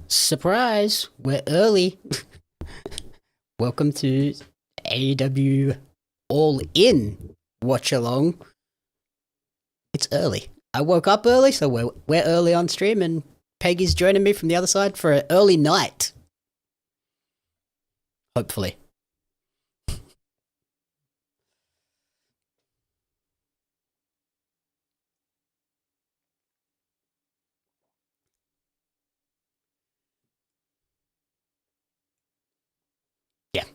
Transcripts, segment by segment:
Surprise! We're early. Welcome to AEW All In Watch Along. It's early. I woke up early, so we're early on stream, and Peggy's joining me from the other side for an early night. Hopefully. Yeah.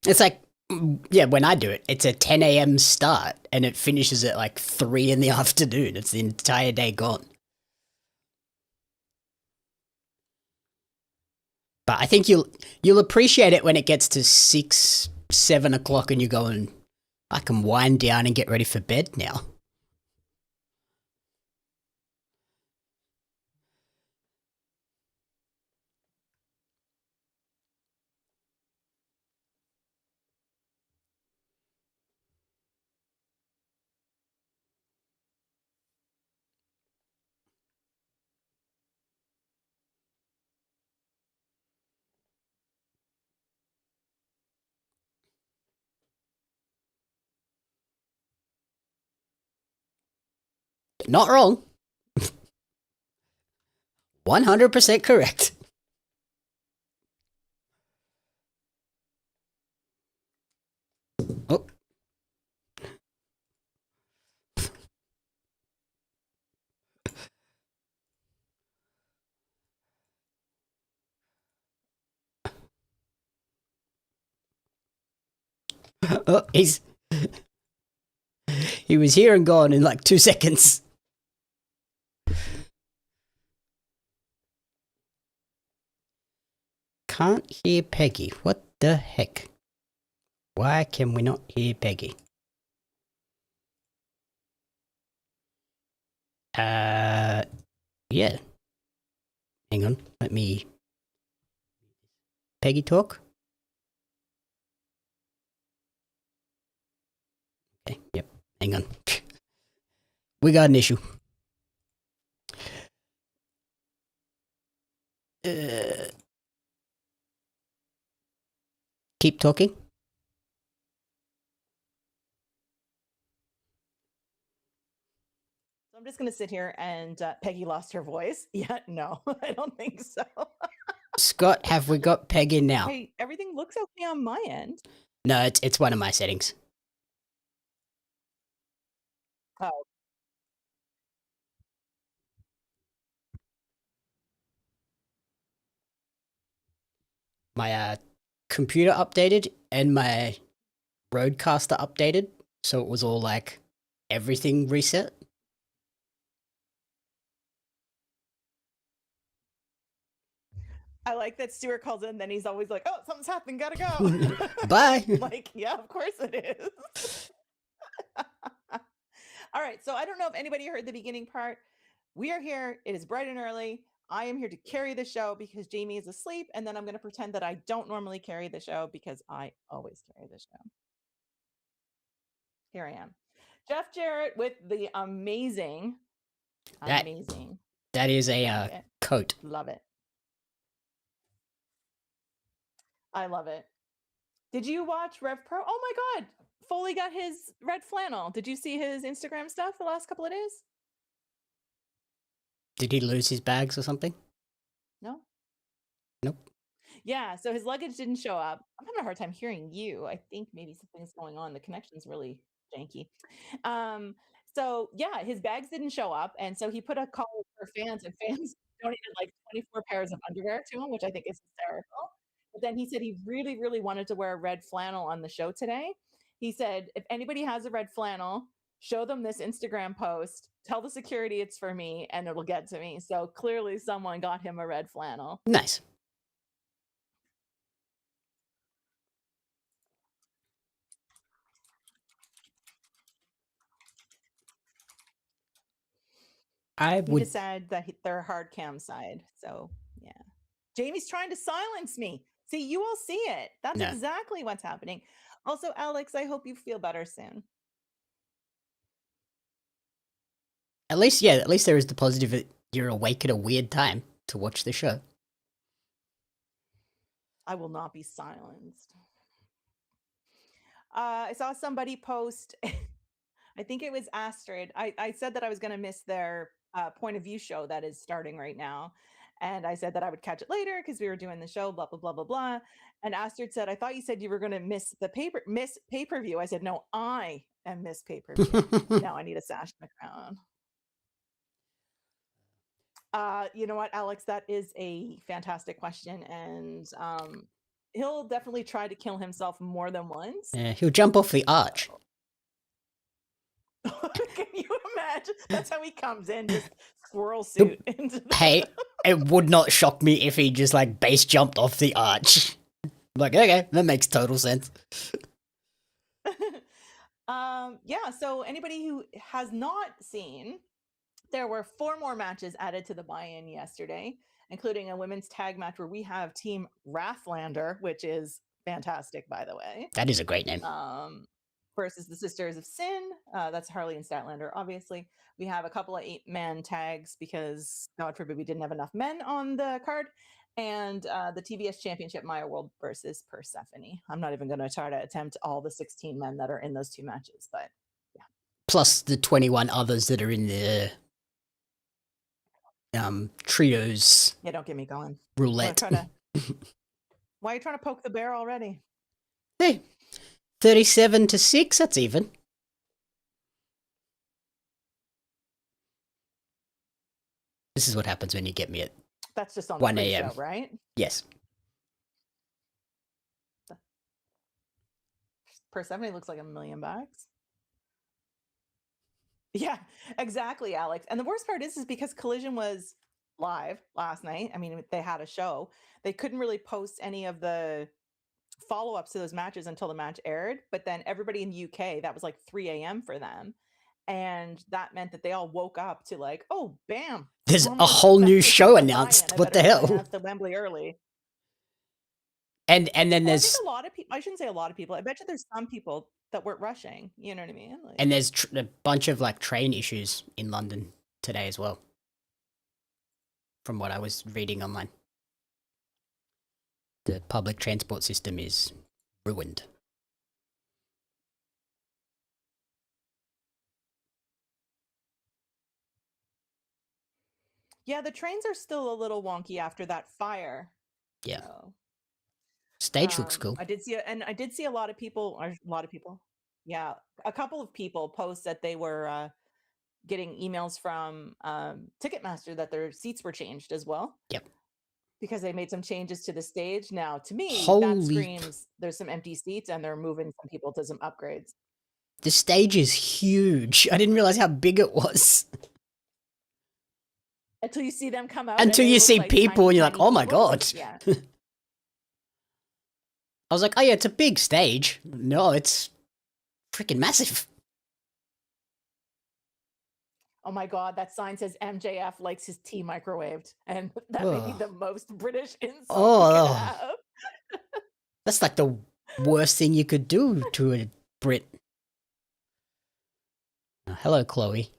It's like, yeah, when I do it, it's a 10 a.m. start, and it finishes at like 3 in the afternoon. It's the entire day gone. But I think you'll appreciate it when it gets to 6, 7 o'clock, and you're going, I can wind down and get ready for bed now. Not wrong. 100% correct. Oh. Oh, he was here and gone in like 2 seconds. Can't hear Peggy. What the heck? Why can we not hear Peggy? Yeah. Hang on. Let me... Peggy talk? Okay, yep. Hang on. We got an issue. Keep talking. I'm just going to sit here and Peggy lost her voice. Yeah, no, I don't think so. Scott, have we got Peggy now? Hey, everything looks okay on my end. No, it's one of my settings. Oh. My computer updated and my roadcaster updated, so it was all like everything reset. I like that Stuart calls in, then he's always like, oh, something's happened, gotta go. Bye. Like, yeah, of course it is. All right, so I don't know if anybody heard the beginning part. We are here, it is bright and early. I am here to carry the show because Jamie is asleep, and then I'm going to pretend that I don't normally carry the show because I always carry the show. Here I am. Jeff Jarrett with the amazing. That is a coat. Love it. I love it. Did you watch Rev Pro? Oh my God. Foley got his red flannel. Did you see his Instagram stuff the last couple of days? Did he lose his bags or something? No. Nope. Yeah, so his luggage didn't show up. I'm having a hard time hearing you. I think maybe something's going on. The connection's really janky. So yeah, his bags didn't show up, and so he put a call for fans, and fans donated like 24 pairs of underwear to him, which I think is hysterical. But then he said he really, really wanted to wear a red flannel on the show today. He said, if anybody has a red flannel, show them this Instagram post, tell the security it's for me, and it'll get to me. So clearly someone got him a red flannel. Nice. He just said that they're hard cam side. So yeah. Jamie's trying to silence me. See, you all see it. That's exactly what's happening. Also, Alex, I hope you feel better soon. At least there is the positive that you're awake at a weird time. to watch the show. I will not be silenced. I saw somebody post, I think it was Astrid. I said that I was going to miss their point of view show that is starting right now. And I said that I would catch it later because we were doing the show, blah, blah, blah, blah, blah. And Astrid said, I thought you said you were going to miss pay-per-view. I said, no, I am miss pay-per-view. Now I need a sash in the crown. You know what, Alex, that is a fantastic question. And he'll definitely try to kill himself more than once. Yeah, he'll jump off the arch. Can you imagine? That's how he comes in, just squirrel suit. Hey, it would not shock me if he just like base jumped off the arch. Like, okay, that makes total sense. Yeah, so anybody who has not seen, there were 4 more matches added to the buy-in yesterday, including a women's tag match where we have Team Wrathlander, which is fantastic, by the way. That is a great name. Versus the Sisters of Sin. That's Harley and Statlander, obviously. We have a couple of 8-man tags because, God forbid, we didn't have enough men on the card. And the TBS Championship, Maya World versus Persephone. I'm not even going to try to attempt all the 16 men that are in those 2 matches, but yeah. Plus the 21 others that are in the trios. Yeah, don't get me going. Roulette. Why are you trying to poke the bear already? Hey, 37-6, that's even. This is what happens when you get me at That's just on 1 the a.m. show, right? Yes. Persephone looks like $1 million. Yeah, exactly, Alex. And the worst part is because Collision was live last night. I mean, they had a show. They couldn't really post any of the follow-ups to those matches until the match aired. But then everybody in the UK, that was like 3 a.m. for them. And that meant that they all woke up to like, oh, bam. There's a whole new show announced. What the hell? To Wembley early. And then there's... I think a lot of people, I shouldn't say a lot of people. I bet you there's some people that weren't rushing. You know what I mean? Like, and there's a bunch of like train issues in London today as well. From what I was reading online. The public transport system is ruined. yeah, the trains are still a little wonky after that fire. Yeah. So, stage looks cool. I did see a lot of people, yeah, a couple of people post that they were getting emails from Ticketmaster that their seats were changed as well. Yep. Because they made some changes to the stage. Now, to me, that screams there's some empty seats and they're moving some people to some upgrades. The stage is huge. I didn't realize how big it was. Until you see them come out. Until you see like people and you're like, oh my God. Yeah. I was like, oh yeah, it's a big stage. No, it's freaking massive. Oh my God, that sign says MJF likes his tea microwaved. And that may be the most British insult you could have. That's like the worst thing you could do to a Brit. Hello, Chloe.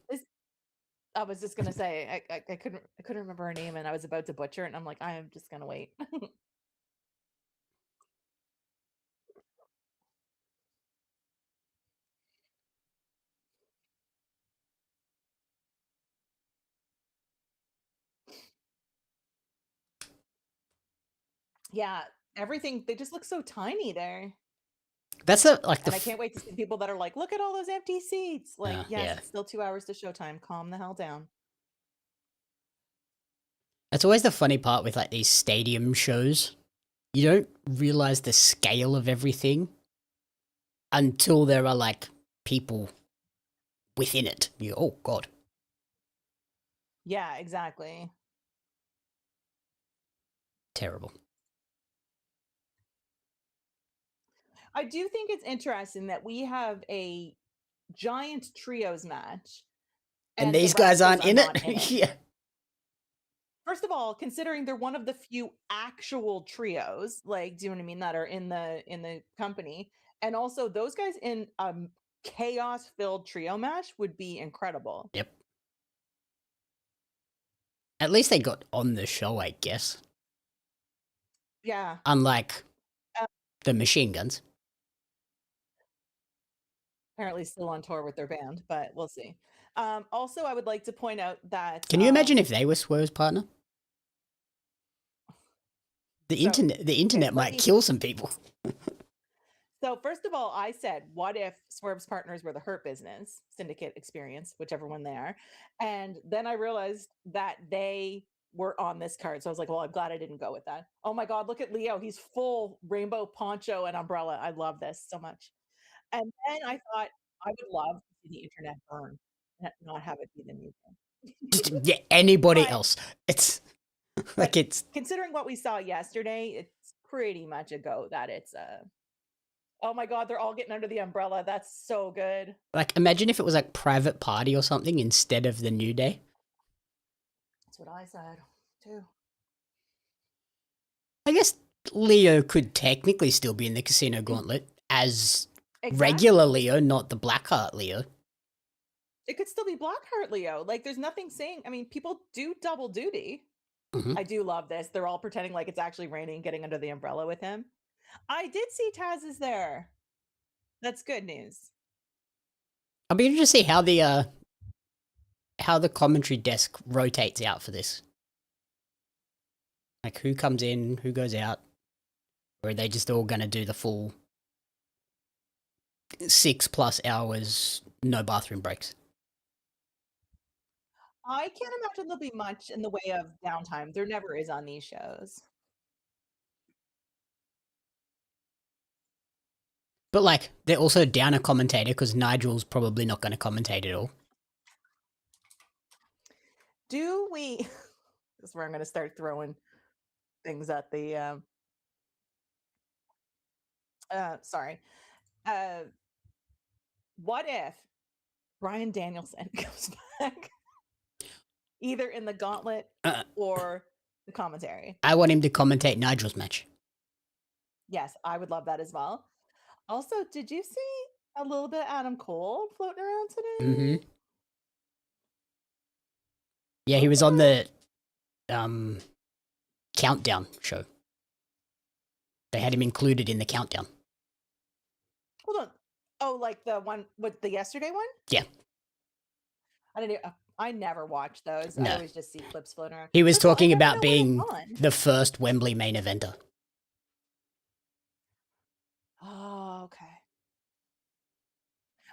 I was just gonna say I couldn't remember her name and I was about to butcher it and I'm like, I am just gonna wait. Yeah, everything, they just look so tiny there. That's and I can't wait to see people that are like, look at all those empty seats. Like, yes, it's still 2 hours to showtime. Calm the hell down. That's always the funny part with like these stadium shows. You don't realize the scale of everything until there are like people within it. You oh God. Yeah, exactly. Terrible. I do think it's interesting that we have a giant trios match. And these guys aren't in it? Yeah. First of all, considering they're one of the few actual trios, like, do you know what I mean, that are in the company. And also those guys in a chaos-filled trio match would be incredible. Yep. At least they got on the show, I guess. Yeah. Unlike Uh, the Machine Guns. Apparently still on tour with their band, but we'll see. Also, I would like to point out that Can you imagine if they were Swerve's partner? The internet might kill some people. So first of all, I said, what if Swerve's partners were the Hurt Business, Syndicate, Experience, whichever one they are? And then I realized that they were on this card. So I was like, well, I'm glad I didn't go with that. Oh my God, look at Leo. He's full rainbow poncho and umbrella. I love this so much. And then I thought I would love to see the internet burn and not have it be the new thing. Yeah, anybody But- else. It's like it's Considering what we saw yesterday, it's pretty much a go that it's oh my God, they're all getting under the umbrella. That's so good. like, imagine if it was like Private Party or something instead of the New Day. That's what I said too. I guess Leo could technically still be in the Casino Gauntlet as Exactly. regular Leo, not the Blackheart Leo. It could still be Blackheart Leo. Like, there's nothing saying. I mean, people do double duty. Mhm. I do love this. They're all pretending like it's actually raining, getting under the umbrella with him. I did see Taz is there. That's good news. I'll be interested to see how the commentary desk rotates out for this. Like, who comes in, who goes out, or are they just all gonna do the full 6+ hours, no bathroom breaks? I can't imagine there'll be much in the way of downtime. There never is on these shows. But like, they're also down a commentator because Nigel's probably not going to commentate at all. Do we? This is where I'm going to start throwing things at the. Sorry. What if Bryan Danielson comes back, either in the Gauntlet or the commentary? I want him to commentate Nigel's match. Yes, I would love that as well. Also, did you see a little bit of Adam Cole floating around today? Mm-hmm. Yeah, he was on the countdown show. They had him included in the countdown. Hold on. Oh, like the one with the yesterday one? Yeah. I never watch those. No. I always just see clips floating around. He was First of all, I talking never about know when being it's on. the first Wembley main eventer. Oh, okay.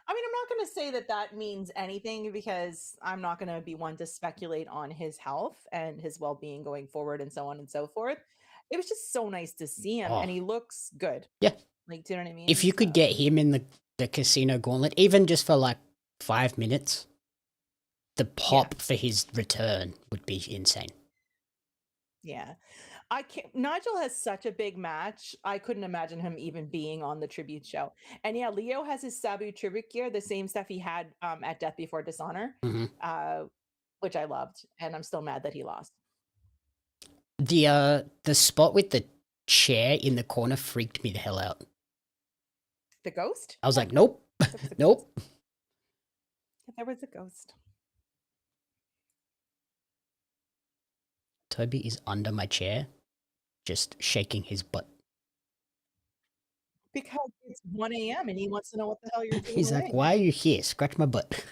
I mean, I'm not going to say that that means anything because I'm not going to be one to speculate on his health and his well-being going forward and so on and so forth. It was just so nice to see him, and he looks good. Yeah. Like, do you know what I mean? If you could get him in the Casino Gauntlet, even just for like 5 minutes, the pop for his return would be insane. Yeah. I can't. Nigel has such a big match. I couldn't imagine him even being on the tribute show. And yeah, Leo has his Sabu tribute gear, the same stuff he had at Death Before Dishonor, which I loved. And I'm still mad that he lost. The spot with the chair in the corner freaked me the hell out. The ghost? I was like, nope, nope. There was a ghost. Toby is under my chair, just shaking his butt. Because it's 1 a.m. and he wants to know what the hell you're doing. He's like, why are you here? Scratch my butt.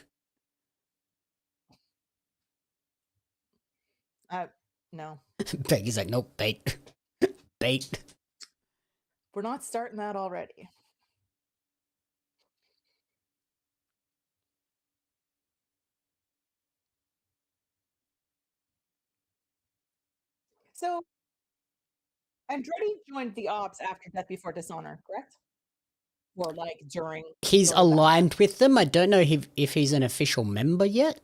No. Peggy's like, nope, bait. Bait. We're not starting that already. So, Andrade joined the ops after Death Before Dishonor, correct? Or like during. He's during that. aligned with them. I don't know if he's an official member yet.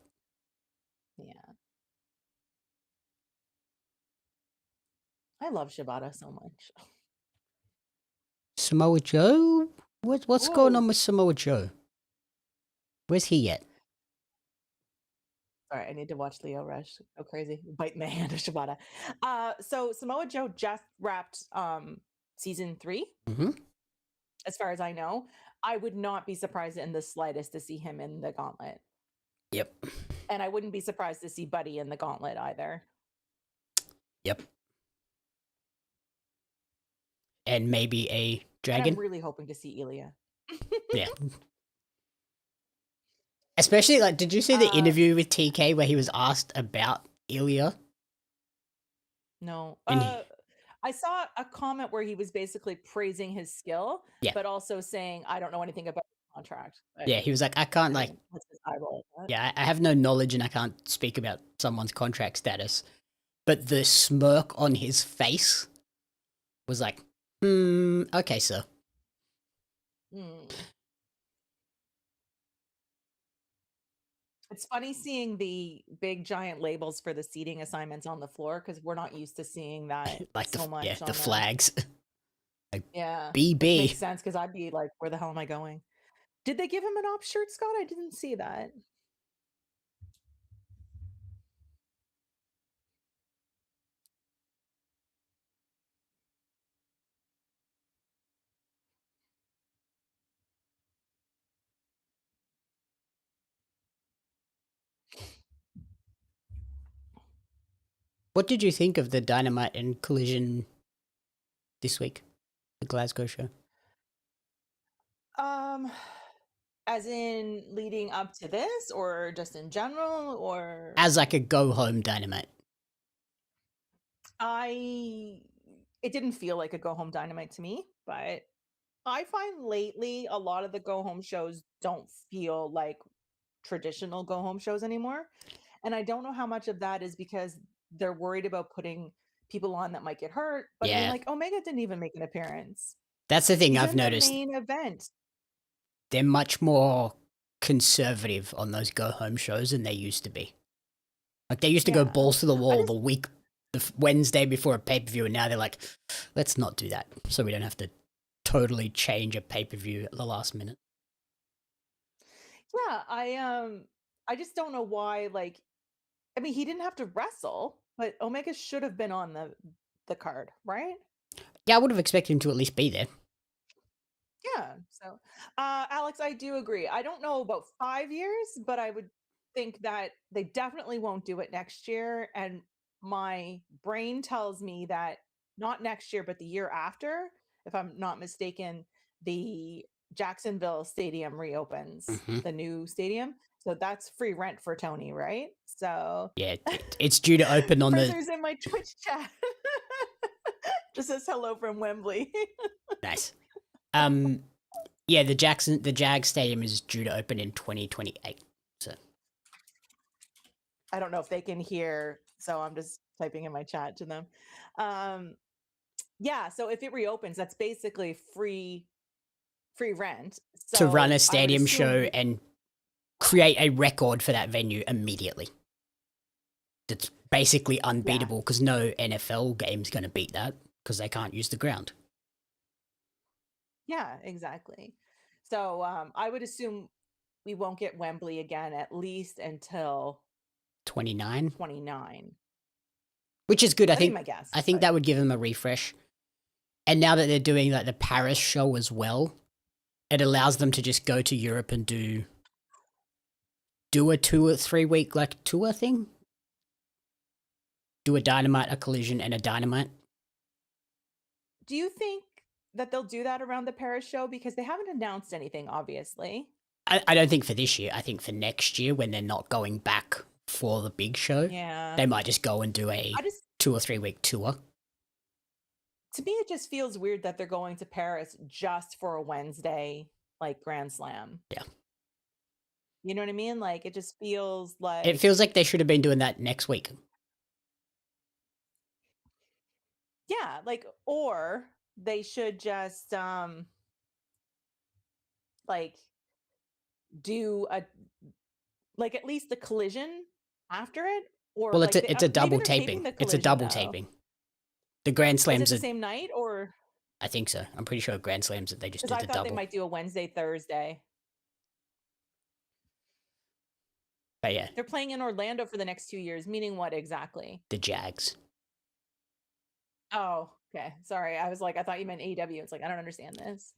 Yeah. I love Shibata so much. Samoa Joe? What's going on with Samoa Joe? Where's he at? Sorry, I need to watch Leo Rush go crazy, biting the hand of Shibata. So Samoa Joe just wrapped season 3. Mm-hmm. As far as I know. I would not be surprised in the slightest to see him in the Gauntlet. Yep. And I wouldn't be surprised to see Buddy in the Gauntlet either. Yep. And maybe a And dragon. I'm really hoping to see Ilya. Yeah. Especially, like, did you see the interview with TK where he was asked about Ilya? No. And I saw a comment where he was basically praising his skill, Yeah. but also saying, I don't know anything about the contract. But, yeah, he was like, I can't, I like, mean, what's his eye roll at that? yeah, I have no knowledge and I can't speak about someone's contract status. But the smirk on his face was like, okay, sir. It's funny seeing the big giant labels for the seating assignments on the floor because we're not used to seeing that Like so much. Yeah, on the flags. Like, Yeah. BB. Which makes sense because I'd be like, where the hell am I going? Did they give him an ops shirt, Scott? I didn't see that. What did you think of the Dynamite and Collision this week? The Glasgow show? As in leading up to this or just in general or As like a go home Dynamite. it didn't feel like a go home Dynamite to me, but I find lately a lot of the go home shows don't feel like traditional go home shows anymore. And I don't know how much of that is because they're worried about putting people on that might get hurt. But I mean, Yeah. like Omega didn't even make an appearance. That's the thing He's I've in the noticed. main event. They're much more conservative on those go home shows than they used to be. Like they used to go Yeah. balls to the wall just- the week, the Wednesday before a pay per view, and now they're like, let's not do that, so we don't have to totally change a pay per view at the last minute. Yeah, I just don't know why. Like, I mean, he didn't have to wrestle, but Omega should have been on the card, right? Yeah, I would have expected him to at least be there. Yeah. So, Alex, I do agree. I don't know about 5 years, but I would think that they definitely won't do it next year. And my brain tells me that not next year, but the year after, if I'm not mistaken, the Jacksonville Stadium reopens, the new stadium. So that's free rent for Tony, right? So Yeah, it's due to open on Fraser's in my Twitch chat. Just says hello from Wembley. Nice. Yeah, the Jag Stadium is due to open in 2028. So I don't know if they can hear, so I'm just typing in my chat to them. Yeah, so if it reopens, that's basically free rent. So to run I a would stadium assume show and create a record for that venue immediately. That's basically unbeatable because no NFL game's going to beat that because they can't use the ground. Yeah, exactly. So I would assume we won't get Wembley again at least until 29, 29. which is good. I That'd be think my guess, I think but- that would give them a refresh. And now that they're doing like the Paris show as well, it allows them to just go to Europe and do a 2 or 3 week like tour thing. Do a Dynamite, a Collision, and a Dynamite. Do you think that they'll do that around the Paris show? Because they haven't announced anything, obviously. I don't think for this year. I think for next year when they're not going back for the big show, Yeah. they might just go and do a I just 2 or 3 week tour. To me, it just feels weird that they're going to Paris just for a Wednesday, like Grand Slam. Yeah. You know what I mean? Like, it just feels like It feels like they should have been doing that next week. yeah, like, or they should just like do a like at least the Collision after it, or Well, like it's a maybe double they're taping taping. the It's a Collision double now. taping. The Grand Is Slams it are, the same night, or I think so. I'm pretty sure Grand Slams that they just because did I the thought they double. might do a Wednesday, Thursday. But yeah, They're playing in Orlando for the next 2 years, meaning what exactly? the Jags. Oh, okay. Sorry. I was like, I thought you meant AEW. It's like, I don't understand this.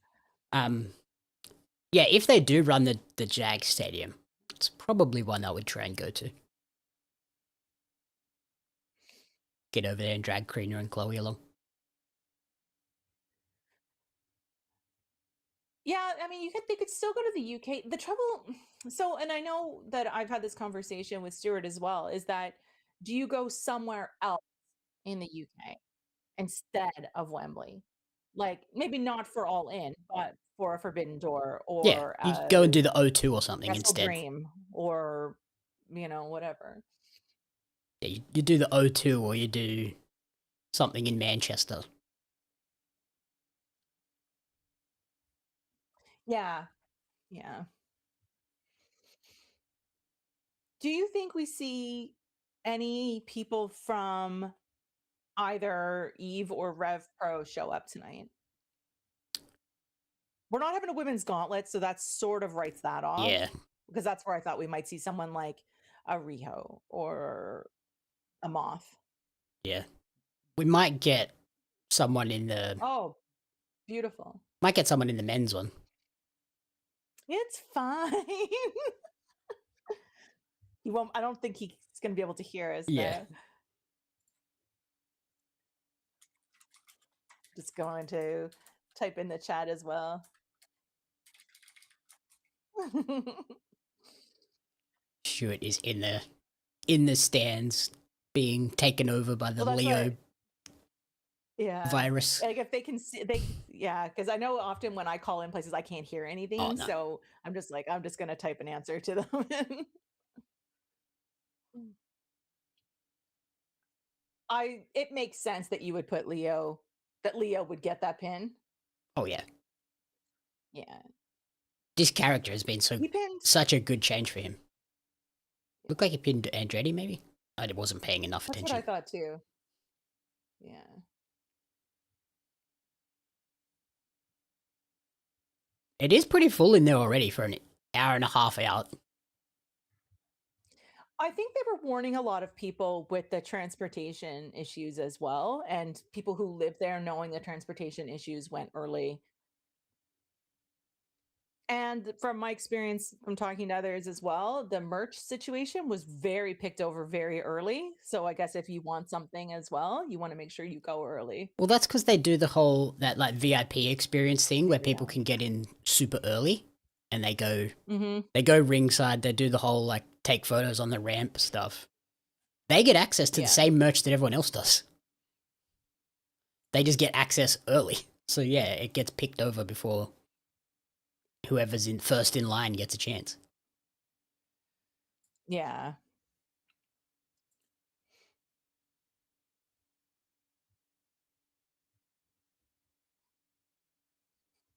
Yeah, if they do run the Jag Stadium, it's probably one I would try and go to. get over there and drag Karina and Chloe along. Yeah, I mean, they could still go to the UK. The trouble, so, and I know that I've had this conversation with Stuart as well, is that do you go somewhere else in the UK instead of Wembley? Like maybe not for All In, but for a Forbidden Door Yeah, or you go and do the O2 or something Wrestle instead. Dream or whatever. Yeah, you do the O2 or you do something in Manchester. Yeah, yeah. Do you think we see any people from either Eve or Rev Pro show up tonight? We're not having a women's gauntlet, so that sort of writes that off. Yeah. Because that's where I thought we might see someone like a Riho or a Moth. Yeah. We might get someone in the... Oh, beautiful. Might get someone in the men's one. It's fine. He won't. I don't think he's going to be able to hear us. Yeah. Though. Just going to type in the chat as well. Stuart is in the stands being taken over by the Leo virus. Like if they can see, because I know often when I call in places I can't hear anything, Oh, no. so I'm just going to type an answer to them. It makes sense that you would put Leo would get that pin. Oh yeah. Yeah. This character has been such a good change for him. Looked like he pinned Andrade, maybe? I wasn't paying enough attention. That's what I thought too. Yeah. It is pretty full in there already for an hour and a half out. I think they were warning a lot of people with the transportation issues as well, and people who live there knowing the transportation issues went early. And from my experience from talking to others as well, the merch situation was very picked over very early. So I guess if you want something as well, you want to make sure you go early. Well, that's because they do that like VIP experience thing where people can get in super early and they go ringside. They do the whole like take photos on the ramp stuff. They get access to the same merch that everyone else does. They just get access early. So yeah, it gets picked over before whoever's first in line gets a chance. Yeah.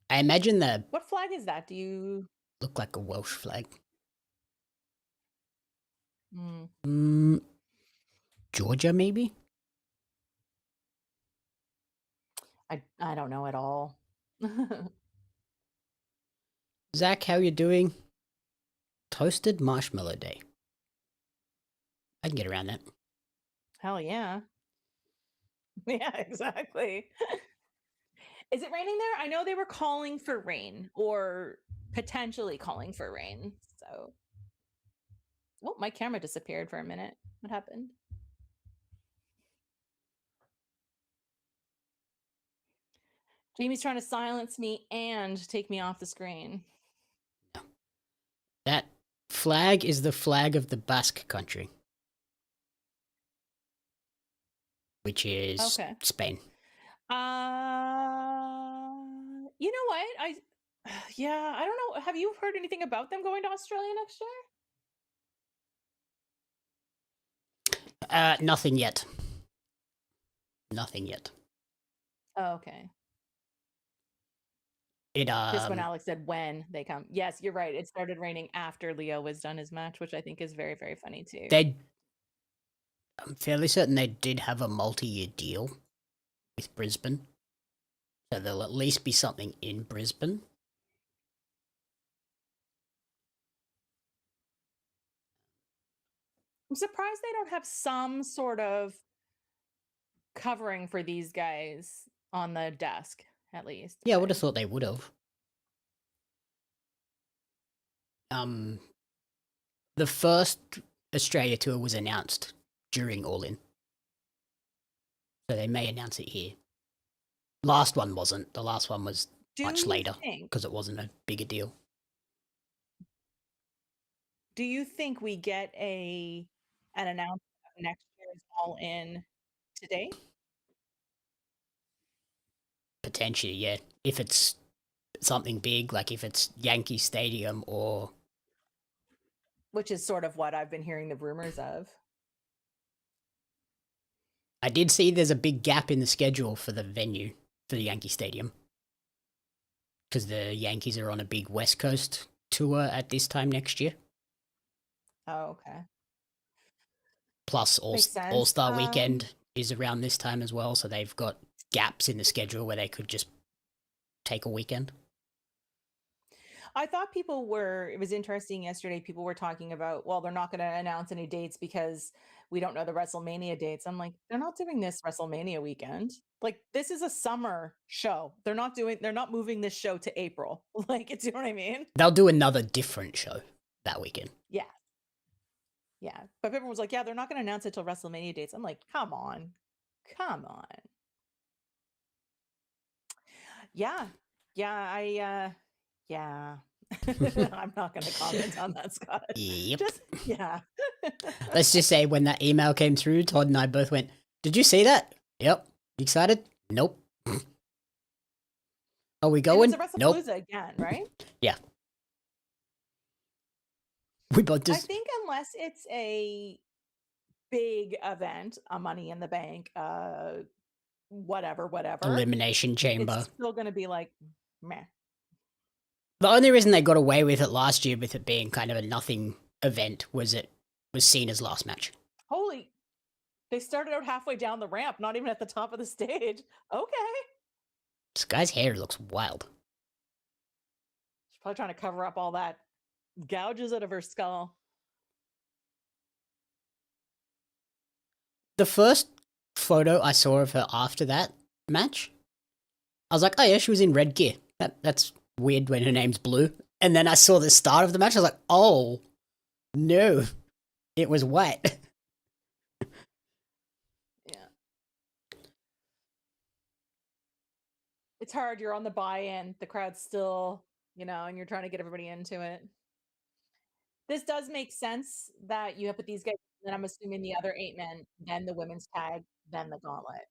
I imagine what flag is that? Do you look like a Welsh flag? Georgia, maybe? I don't know at all. Zach, how you doing? Toasted Marshmallow Day. I can get around that. Hell yeah. Yeah, exactly. Is it raining there? I know they were calling for rain or potentially calling for rain. So, oh, my camera disappeared for a minute. What happened? Jamie's trying to silence me and take me off the screen. That flag is the flag of the Basque country, which is Spain. You know what? I don't know. Have you heard anything about them going to Australia next year? Nothing yet. Nothing yet. Oh, okay. Just when Alex said when they come. Yes, you're right. It started raining after Leo was done his match, which I think is very, very funny too. I'm fairly certain they did have a multi-year deal with Brisbane. So there'll at least be something in Brisbane. I'm surprised they don't have some sort of covering for these guys on the desk, at least. Yeah, I would have thought they would have. The first Australia tour was announced during All In. So they may announce it here. Last one wasn't. The last one was much later because it wasn't a bigger deal. Do you think we get an announcement of next year's All In today? Potentially, yeah. If it's something big, like if it's Yankee Stadium or... Which is sort of what I've been hearing the rumors of. I did see there's a big gap in the schedule for the venue for the Yankee Stadium. Because the Yankees are on a big West Coast tour at this time next year. Oh, okay. Plus All-Star Weekend is around this time as well, so they've got gaps in the schedule where they could just take a weekend. I thought it was interesting yesterday, people were talking about, well, they're not going to announce any dates because we don't know the WrestleMania dates. I'm like, they're not doing this WrestleMania weekend. Like, this is a summer show. They're not moving this show to April. Like, do you know what I mean? They'll do another different show that weekend. Yeah. Yeah. But everyone was like, yeah, they're not going to announce it till WrestleMania dates. I'm like, come on. Yeah. Yeah. I'm not going to comment on that, Scott. Yep. Yeah. Let's just say when that email came through, Todd and I both went, "Did you see that?" Yep. You excited? Nope. Are we going? And it's a nope. WrestlePalooza again, right? Yeah. We both just... I think unless it's a big event, a Money in the Bank, whatever. Elimination Chamber. It's still going to be like, meh. The only reason they got away with it last year with it being kind of a nothing event was it was Cena's last match. Holy, they started out halfway down the ramp, not even at the top of the stage. Okay. This guy's hair looks wild. She's probably trying to cover up all that gouges out of her skull. The first photo I saw of her after that match, I was like, oh yeah, she was in red gear. That's weird when her name's blue. And then I saw the start of the match, I was like, oh no, it was white. Yeah. It's hard, you're on the buy-in, the crowd's still, and you're trying to get everybody into it. This does make sense that you have put these guys, then I'm assuming the other 8 men, then the women's tag, then the gauntlet.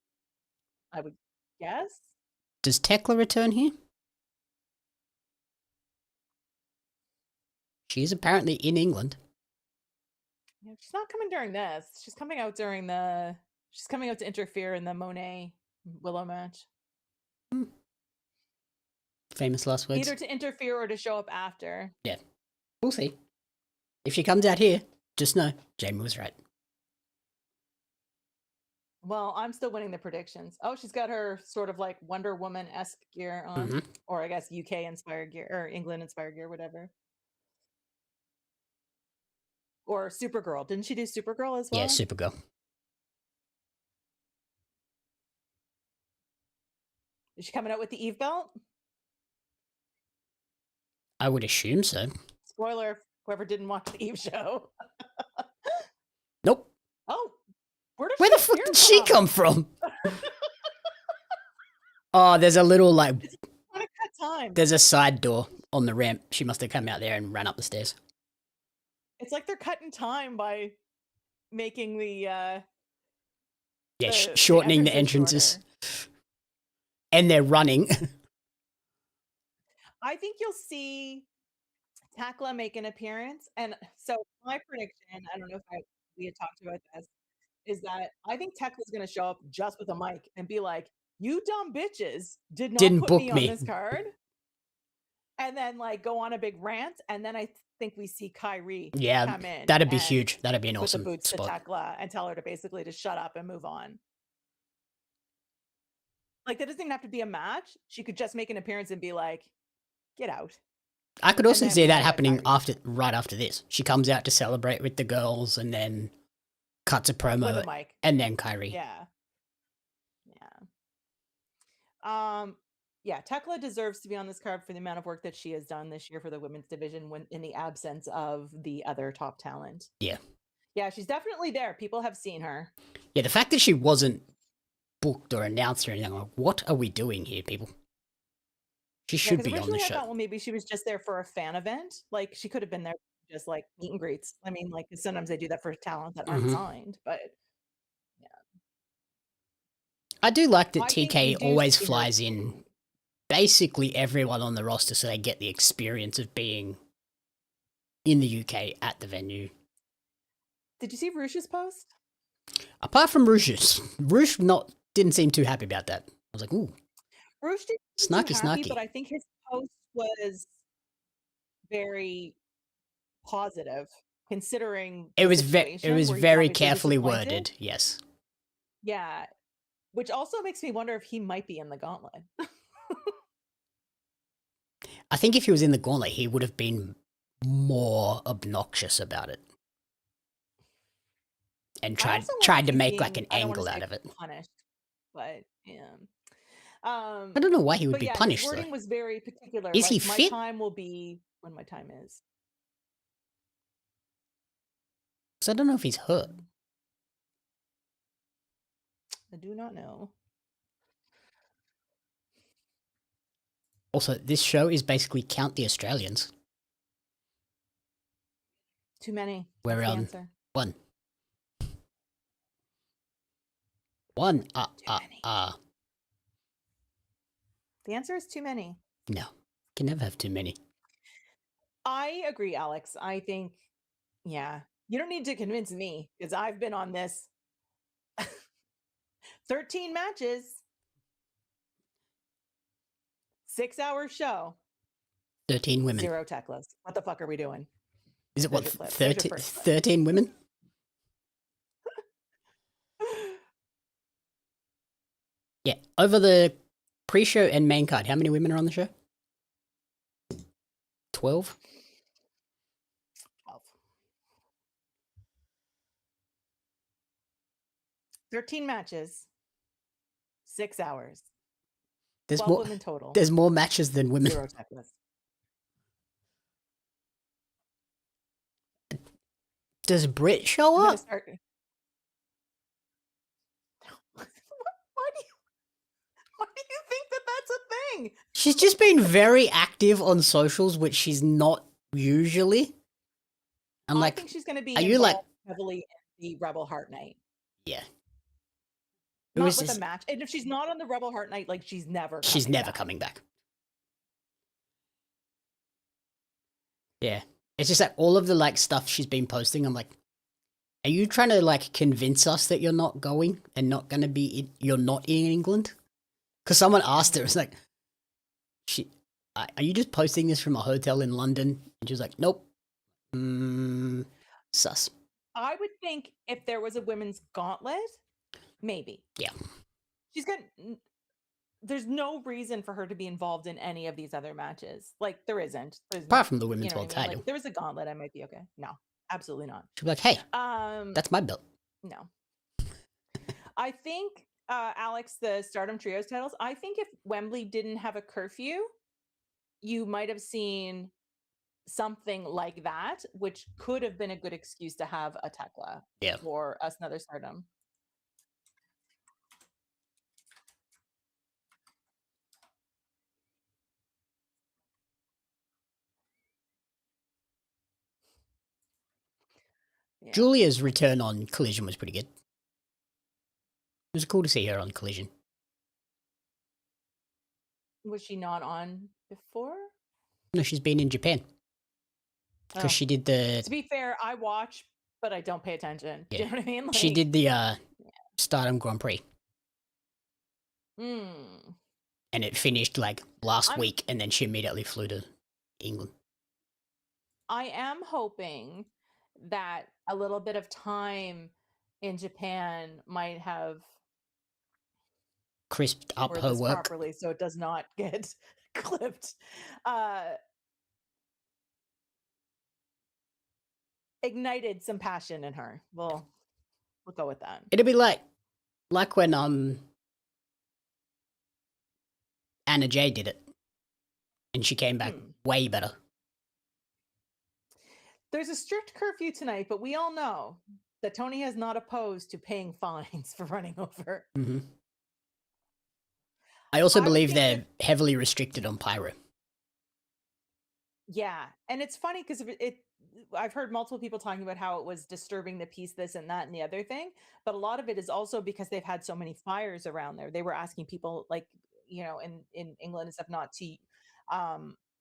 I would guess. Does Tekla return here? She's apparently in England. Yeah, she's not coming during this. She's coming out to interfere in the Moné Willow match. Famous last words. Either to interfere or to show up after. Yeah. We'll see. If she comes out here, just know Jamie was right. Well, I'm still winning the predictions. Oh, she's got her sort of like Wonder Woman-esque gear on. Or I guess UK-inspired gear, or England-inspired gear, whatever. Or Supergirl. Didn't she do Supergirl as well? Yeah, Supergirl. Is she coming out with the Eve belt? I would assume so. Spoiler, whoever didn't watch the Eve show. Nope. Oh, where the fuck did she come from? Oh, there's a little like... It's trying to cut time. There's a side door on the ramp. She must have come out there and ran up the stairs. It's like they're cutting time by making the... shortening the entrances. Shorter. And they're running. I think you'll see Tekla make an appearance. And so my prediction, I don't know if we had talked about this, is that I think Tekla's going to show up just with a mic and be like, you dumb bitches didn't put me on this card. And then like go on a big rant. And then I think we see Kyrie come in. That'd be huge. That'd be an awesome put the boots spot. To Tekla and tell her to basically just shut up and move on. Like, that doesn't even have to be a match. She could just make an appearance and be like, get out. I could also see that happening right after this. She comes out to celebrate with the girls and then cuts a promo with a mic. And then Kyrie. Yeah, Tekla deserves to be on this card for the amount of work that she has done this year for the women's division when in the absence of the other top talent. Yeah, she's definitely there. People have seen her. Yeah, the fact that she wasn't booked or announced or anything. I'm like, what are we doing here, people? She should be on the originally I show. thought, well, maybe she was just there for a fan event. Like she could have been there just like meet and greets. I mean, like sometimes they do that for talent that aren't signed, but I do like that I think we TK do always see her- flies in basically everyone on the roster so they get the experience of being in the UK at the venue. Did you see Rush's post? Apart from Rouge's, Rouge didn't seem too happy about that. I was like, ooh, Rouge didn't seem too snarky, happy, snarky. but I think his post was very positive considering It the was situation where he's very obviously carefully disappointed. worded. Yes. Yeah, which also makes me wonder if he might be in the Gauntlet. I think if he was in the Gauntlet, he would have been more obnoxious about it and I also wonder tried if to he's make like being- an I don't wanna angle say out of it. punished, but yeah. I don't know why he would But be yeah, punished his though. wording was very particular. Is like, he my fit? time will be when my time is. So I don't know if he's hurt. I do not know. Also, this show is basically Count the Australians. Too many. Where That's the answer. one. The answer is too many. No, can never have too many. I agree, Alex. I think, yeah, you don't need to convince me because I've been on this 13 matches, 6-hour show, 13 women. 0 Teklas. What the fuck are we doing? Is it what, There's your clip. There's your 13, first clip. 13 women? Yeah, over the pre-show and main card, how many women are on the show? 12? 12. 13 matches, 6 hours. There's 12 more, women total. there's more matches than women. 0 Teklas. Does Britt show I'm gonna up? start. Why do you think that that's a thing? She's just been very active on socials, which she's not usually. I'm I like, think she's going to be are you like, heavily in the Rebel Heart Night. yeah. Who Not is with this? a match. And if she's not on the Rebel Heart Night, like she's never Coming back. Yeah. It's just like all of the like stuff she's been posting. I'm like, are you trying to like convince us that you're not going and not going to be, you're not in England? Because someone asked her, it's like, are you just posting this from a hotel in London? And she was like, nope. Sus. I would think if there was a women's gauntlet, maybe. Yeah. She's got, there's no reason for her to be involved in any of these other matches. Like there isn't. Apart from the women's world what I mean? title. Like, there was a gauntlet, I might be okay. No, absolutely not. She'd be like, hey, that's my belt. No. I think, Alex, the Stardom Trios titles, I think if Wembley didn't have a curfew, you might have seen something like that, which could have been a good excuse to have a Tekla for us another Stardom. Yeah. Julia's return on Collision was pretty good. It was cool to see her on Collision. Was she not on before? No, she's been in Japan. Because she did the... To be fair, I watch, but I don't pay attention. Yeah. Do you know what I mean? Like, she did the Stardom Grand Prix. And it finished like last week, and then she immediately flew to England. I am hoping that a little bit of time in Japan might have crisped up her work properly, so it does not get clipped. Ignited some passion in her. We'll go with that. It'll be like when Anna Jay did it, and she came back way better. There's a strict curfew tonight, but we all know that Tony is not opposed to paying fines for running over. Mm-hmm. I also I would believe think they're that- heavily restricted on pyro. Yeah, and it's funny because I've heard multiple people talking about how it was disturbing the peace, this and that and the other thing, but a lot of it is also because they've had so many fires around there. They were asking people, like, you know, in England and stuff, not to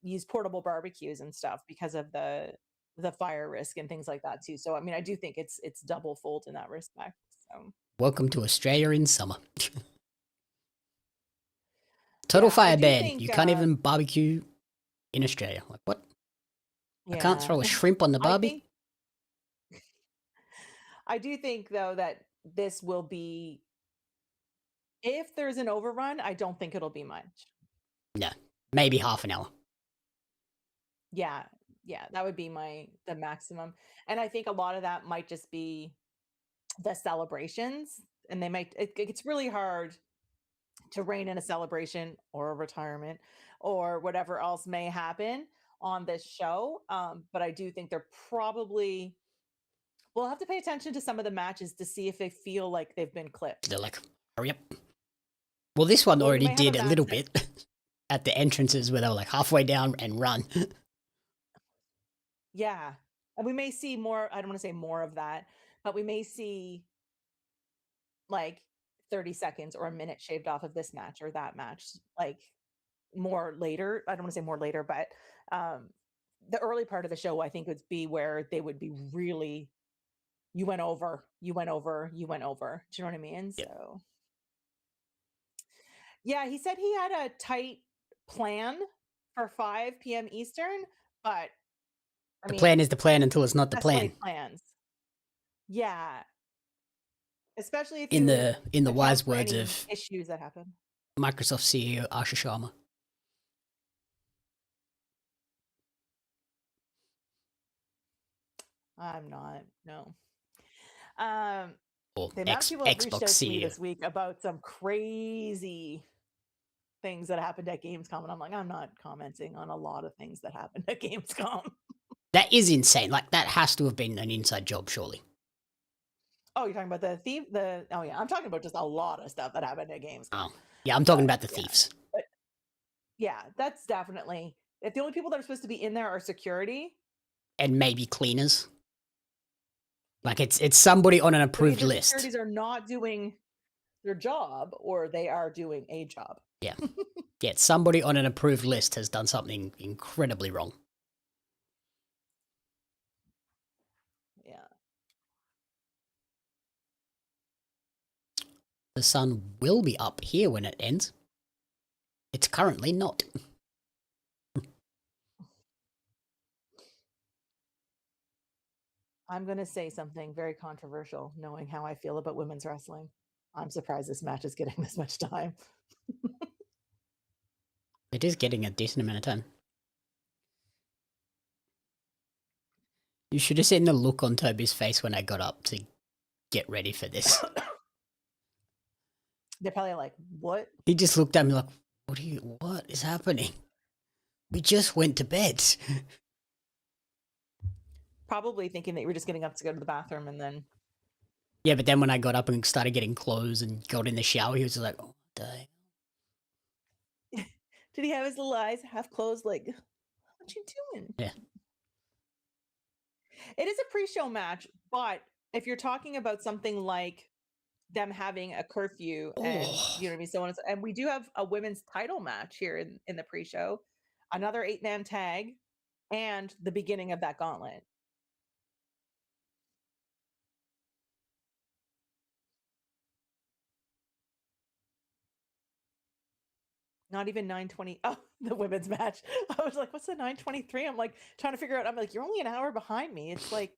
use portable barbecues and stuff because of the fire risk and things like that too. So I mean, I do think it's double fold in that respect. So Welcome to Australia in summer. Total yeah, I fire do ban. think, You can't even barbecue in Australia. Like, what? I can't yeah, throw a shrimp on the I barbie? think I do think though that this will be, if there's an overrun, I don't think it'll be much. No. Maybe half an hour. Yeah, yeah, that would be the maximum. And I think a lot of that might just be the celebrations, and they might it's really hard to rein in a celebration or a retirement or whatever else may happen on this show. But I do think they're probably, we'll have to pay attention to some of the matches to see if they feel like they've been clipped. They're like, hurry up. Well, this one Well, you already may have a did a match little that- bit at the entrances where they were like halfway down and run. Yeah. And we may see more, I don't want to say more of that, but we may see like 30 seconds or a minute shaved off of this match or that match, like more later. I don't want to say more later, but the early part of the show, I think, would be where they would be really, you went over, you went over, you went over. Do you know what I mean? Yep. So, yeah, he said he had a tight plan for 5 p.m. Eastern, but I The mean, plan is the plan until it's not the that's what he plan. plans. Yeah, especially if In you the account wise for words any of issues that happen. Microsoft CEO Asha Sharma. I'm not, no. Or The amount of people have reached Xbox out to me CEO. this week about some crazy things that happened at Gamescom, and I'm like, I'm not commenting on a lot of things that happened at Gamescom. That is insane. Like, that has to have been an inside job, surely. Oh, you're talking about the thief? Oh yeah, I'm talking about just a lot of stuff that happened at Gamescom. Oh, yeah, I'm talking about the yeah. thieves. But yeah, that's definitely, if the only people that are supposed to be in there are security. And maybe cleaners. Like, it's somebody on an approved Either list. securities are not doing their job or they are doing a job. Yeah. Yeah, somebody on an approved list has done something incredibly wrong. Yeah. The sun will be up here when it ends. It's currently not. I'm going to say something very controversial, knowing how I feel about women's wrestling. I'm surprised this match is getting this much time. It is getting a decent amount of time. You should have seen the look on Toby's face when I got up to get ready for this. They're probably like, what? He just looked at me like, what is happening? We just went to bed. Probably thinking that you were just getting up to go to the bathroom and then. Yeah, but then when I got up and started getting clothes and got in the shower, he was just like, oh, dang. Did he have his little eyes half closed? Like, what you doing? Yeah. It is a pre-show match, but if you're talking about something like them having a curfew and you know what I mean, so on and we do have a women's title match here in the pre-show, another 8-man tag, and the beginning of that gauntlet. Not even 9:20. Oh, the women's match. I was like, what's the 9:23? I'm like trying to figure out. I'm like, you're only an hour behind me. It's like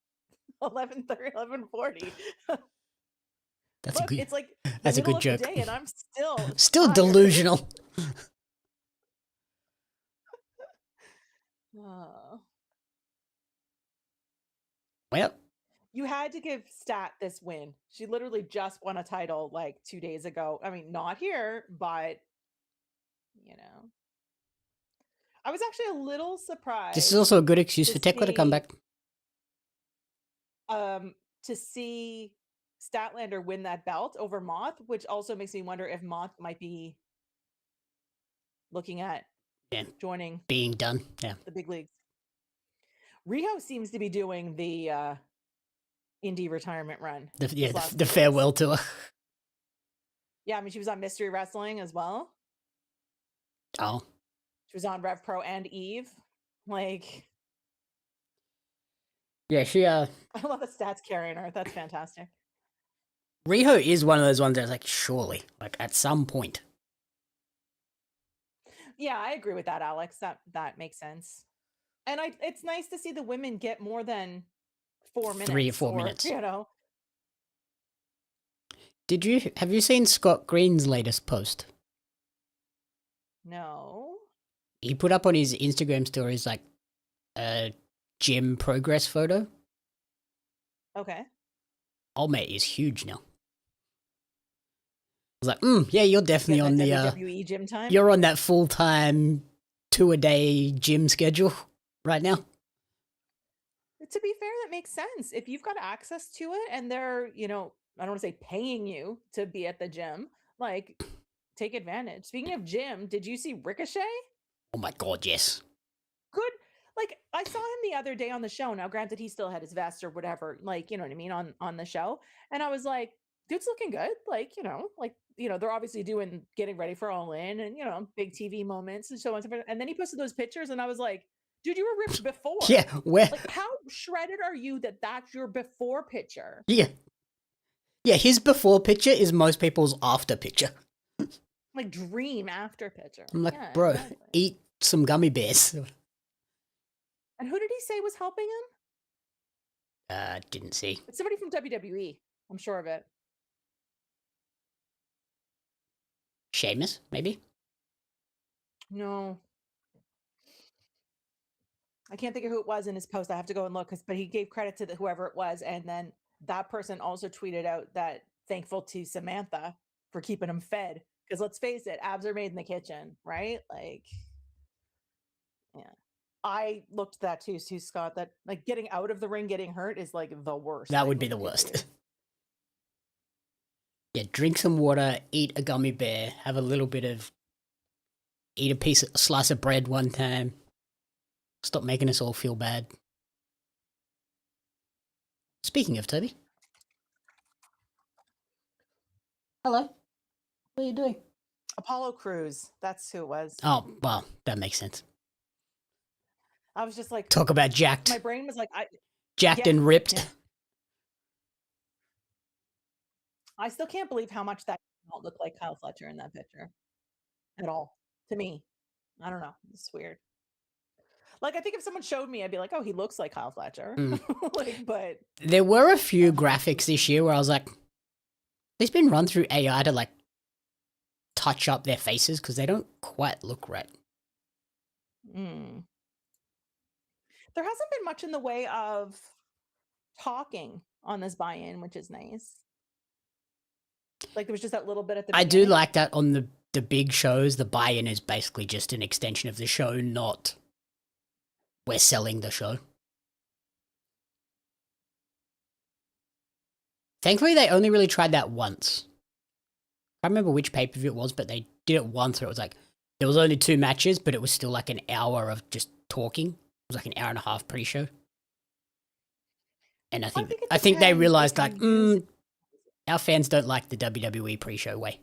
11:30, 11:40. That's Look, it's like the that's a middle good of joke. the day, and I'm still Still tired. delusional. Well, you had to give Stat this win. She literally just won a title like 2 days ago. I mean, not here, but you know. I was actually a little surprised. this is also a good excuse for Tekla to come back. To see Statlander win that belt over Moth, which also makes me wonder if Moth might be looking at Yeah. joining Being done. Yeah. the big leagues. Riho seems to be doing the indie retirement run. The farewell tour. Yeah, I mean, she was on Mystery Wrestling as well. Oh. She was on Rev Pro and Eve. Like, yeah, she I love the stats carrying her. That's fantastic. Riho is one of those ones that's like, surely, like at some point. Yeah, I agree with that, Alex. That makes sense. And it's nice to see the women get more than 4 minutes. 3 or 4 minutes. You know. Have you seen Scott Green's latest post? No. He put up on his Instagram stories like a gym progress photo. Okay. Old mate is huge now. I was like, yeah, you're definitely on the WWE gym time. You're on that full-time 2-a-day gym schedule right now. To be fair, that makes sense. If you've got access to it and they're, I don't want to say paying you to be at the gym, like take advantage. Speaking of gym, did you see Ricochet? Oh my God, yes. Good. Like I saw him the other day on the show. Now, granted, he still had his vest or whatever, like, you know what I mean, on the show. And I was like, dude's looking good. Like, they're obviously getting ready for All In and, big TV moments and so on. And then he posted those pictures and I was like, dude, you were ripped before. Yeah, where? Like, how shredded are you that that's your before picture? Yeah. Yeah, his before picture is most people's after picture. Like, dream after picture. I'm like, yeah, bro, exactly. eat some gummy bears. And who did he say was helping him? Didn't see. It's somebody from WWE. I'm sure of it. Sheamus, maybe? No. I can't think of who it was in his post. I have to go and look, but he gave credit to whoever it was. And then that person also tweeted out that thankful to Samantha for keeping him fed. Because let's face it, abs are made in the kitchen, right? Like, yeah. I looked at that too, Scott, that like getting out of the ring, getting hurt is like the worst. That would be the worst. Yeah, drink some water, eat a gummy bear, have a little bit of, eat a slice of bread one time. Stop making us all feel bad. Speaking of Toby. Hello. What are you doing? Apollo Crews. That's who it was. Oh, well, that makes sense. I was just like... Talk about jacked. My brain was like... Jacked and ripped. Yeah. I still can't believe how much that looked like Kyle Fletcher in that picture. At all. To me. I don't know. It's weird. Like, I think if someone showed me, I'd be like, oh, he looks like Kyle Fletcher. But... There were a few graphics this year where I was like, they've been run through AI to, like, touch up their faces because they don't quite look right. There hasn't been much in the way of talking on this buy-in, which is nice. Like, there was just that little bit at the beginning. I do like that on the big shows, the buy-in is basically just an extension of the show, not we're selling the show. Thankfully, they only really tried that once. I can't remember which pay-per-view it was, but they did it once where it was like, there was only 2 matches, but it was still like an hour of just talking. It was like an hour and a half pre-show. And I think they realized like, our fans don't like the WWE pre-show way.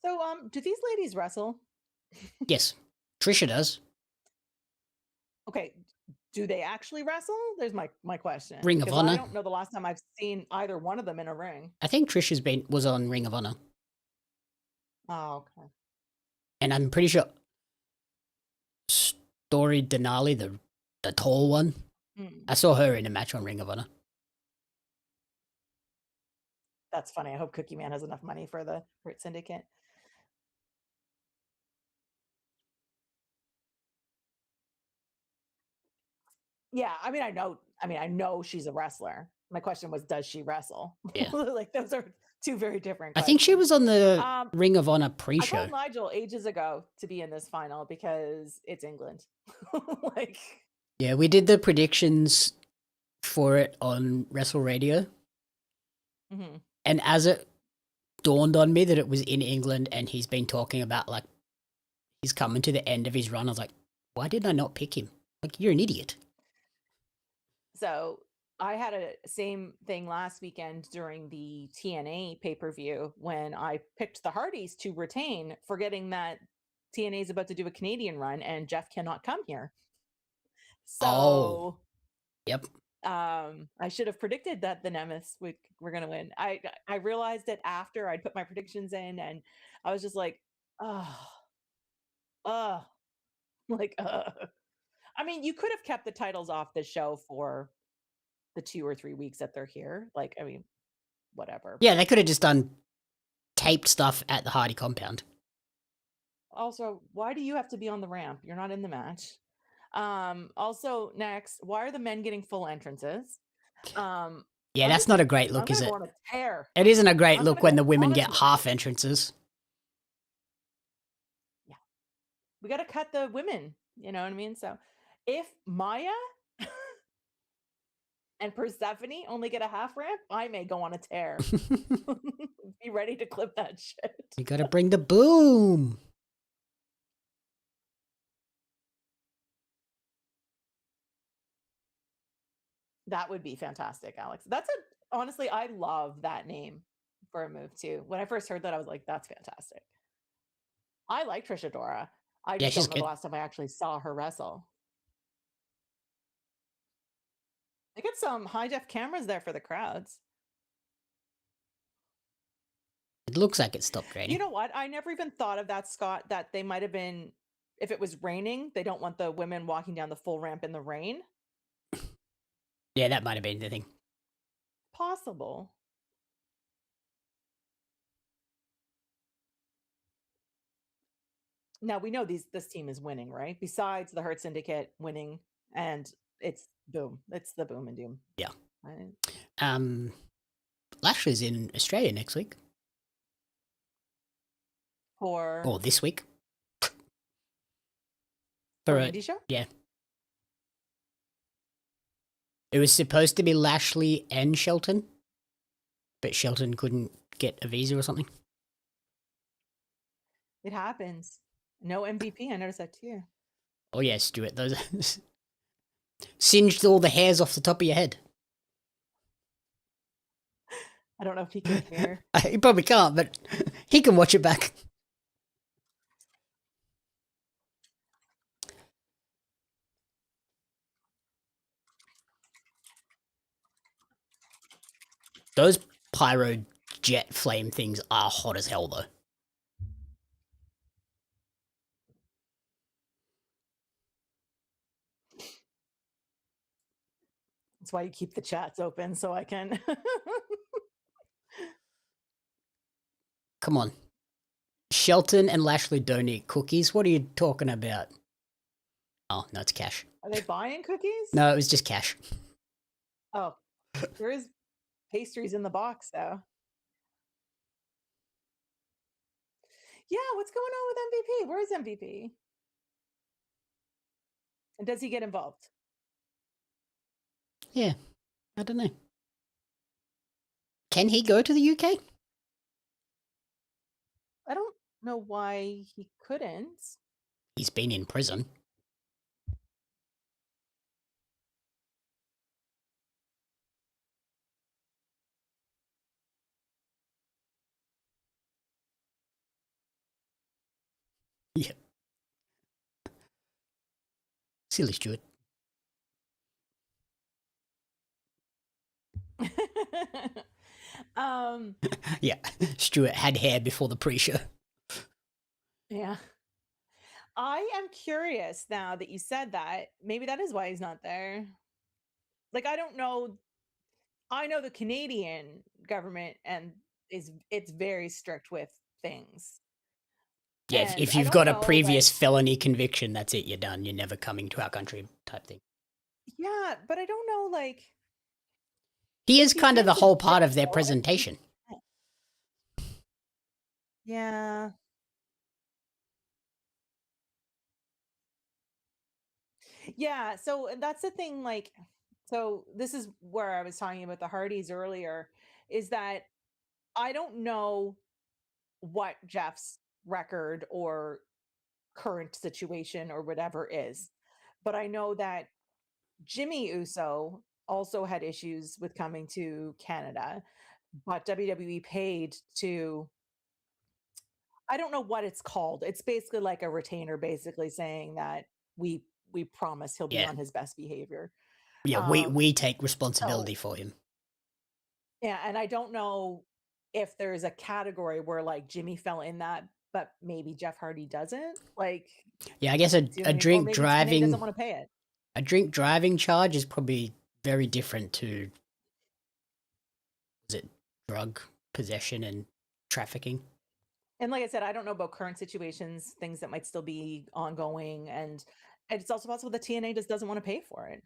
So, do these ladies wrestle? Yes. Trisha does. Okay. Do they actually wrestle? There's my question. Ring of Honor. I don't know the last time I've seen either one of them in a ring. I think Trisha's was on Ring of Honor. Oh, okay. And I'm pretty sure Story Denali, the tall one, I saw her in a match on Ring of Honor. That's funny. I hope Cookie Man has enough money for the Hurt Syndicate. Yeah, I mean, I know she's a wrestler. My question was, does she wrestle? Yeah. Like, those are two very different questions. I think she was on the Ring of Honor pre-show. I told Nigel ages ago to be in this final because it's England. Like, yeah, we did the predictions for it on Wrestle Radio, Mhm. And as it dawned on me that it was in England and he's been talking about, like, he's coming to the end of his run, I was like, why did I not pick him? Like, you're an idiot. So I had a same thing last weekend during the TNA pay-per-view when I picked the Hardys to retain, forgetting that TNA is about to do a Canadian run and Jeff cannot come here. Oh. So Yep. I should have predicted that the Nemeth were going to win. I realized it after I'd put my predictions in, and I was just like, oh, like, I mean, you could have kept the titles off the show for the 2 or 3 weeks that they're here. Like, I mean, whatever. Yeah, But they could have just done taped stuff at the Hardy compound. also, why do you have to be on the ramp? You're not in the match. Also, next, why are the men getting full entrances? Yeah, that's not a great I'm look, is gonna it? go on a tear. It isn't a great I'm look gonna when go the women on a get tear. half entrances. Yeah, we got to cut the women. You know what I mean? So, if Maya and Persephone only get a half ramp, I may go on a tear. Be ready to clip that shit. You gotta bring the boom. That would be fantastic, Alex. That's a honestly, I love that name for a move too. When I first heard that, I was like, that's fantastic. I like Trisha Dora. I Yeah, just she's don't know the good. last time I actually saw her wrestle. They get some high def cameras there for the crowds. It looks like it stopped raining. You know what? I never even thought of that, Scott, that they might have been, if it was raining, they don't want the women walking down the full ramp in the rain. Yeah, that might have been the thing. Possible. Now we know this team is winning, right? Besides the Hurt Syndicate winning, and it's boom. It's the boom and doom. Yeah. Right? Lashley's in Australia next week. For Or this week. for an indie show? Yeah. It was supposed to be Lashley and Shelton, but Shelton couldn't get a visa or something. It happens. No MVP. I noticed that too. Oh yeah, Stuart, those singed all the hairs off the top of your head. I don't know if he can hear. He probably can't, but he can watch it back. Those pyro jet flame things are hot as hell, though. That's why you keep the chats open so I can. Come on. Shelton and Lashley don't eat cookies. What are you talking about? Oh, no, it's cash. Are they buying cookies? No, it was just cash. Oh, there is pastries in the box though. Yeah, what's going on with MVP? Where is MVP? And does he get involved? Yeah, I don't know. Can he go to the UK? I don't know why he couldn't. He's been in prison. Yeah. Silly Stuart. Yeah, Stuart had hair before the pre-show. Yeah. I am curious now that you said that. Maybe that is why he's not there. Like, I don't know. I know the Canadian government and it's very strict with things. Yeah, And if I you've don't got a know, previous like, felony conviction, that's it, you're done. You're never coming to our country type thing. yeah, but I don't know, like, He is he's kind of been the to whole part of their jail. presentation. Yeah. Yeah, so that's the thing, like, so this is where I was talking about the Hardys earlier. is that I don't know what Jeff's record or current situation or whatever is, but I know that Jimmy Uso also had issues with coming to Canada, but WWE paid to, I don't know what it's called. It's basically like a retainer, basically saying that we promise he'll be Yeah. on his best behavior. Yeah, we take responsibility So for him. yeah, and I don't know if there's a category where like Jimmy fell in that, but maybe Jeff Hardy doesn't. Like, Yeah, I guess a or drink maybe TNA doesn't driving want to pay it. a drink driving charge is probably very different to, is it drug possession and trafficking? And like I said, I don't know about current situations, things that might still be ongoing, and it's also possible that TNA just doesn't want to pay for it.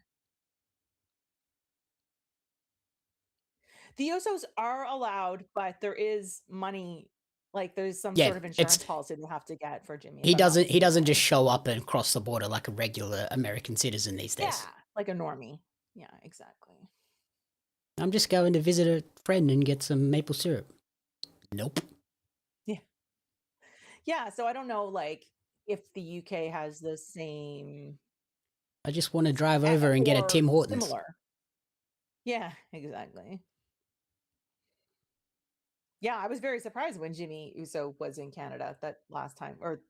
The Usos are allowed, but there is money, like there's some Yeah, sort of it's insurance policy they have to get for Jimmy. he If I'm not doesn't just mistaken. show up and cross the border like a regular American citizen these Yeah, days. like a normie. Yeah, exactly. I'm just going to visit a friend and get some maple syrup. Nope. Yeah. Yeah, so I don't know like if the UK has the same I just want to drive over and get a or Tim Hortons. similar. Yeah, exactly. Yeah, I was very surprised when Jimmy Uso was in Canada that last time, or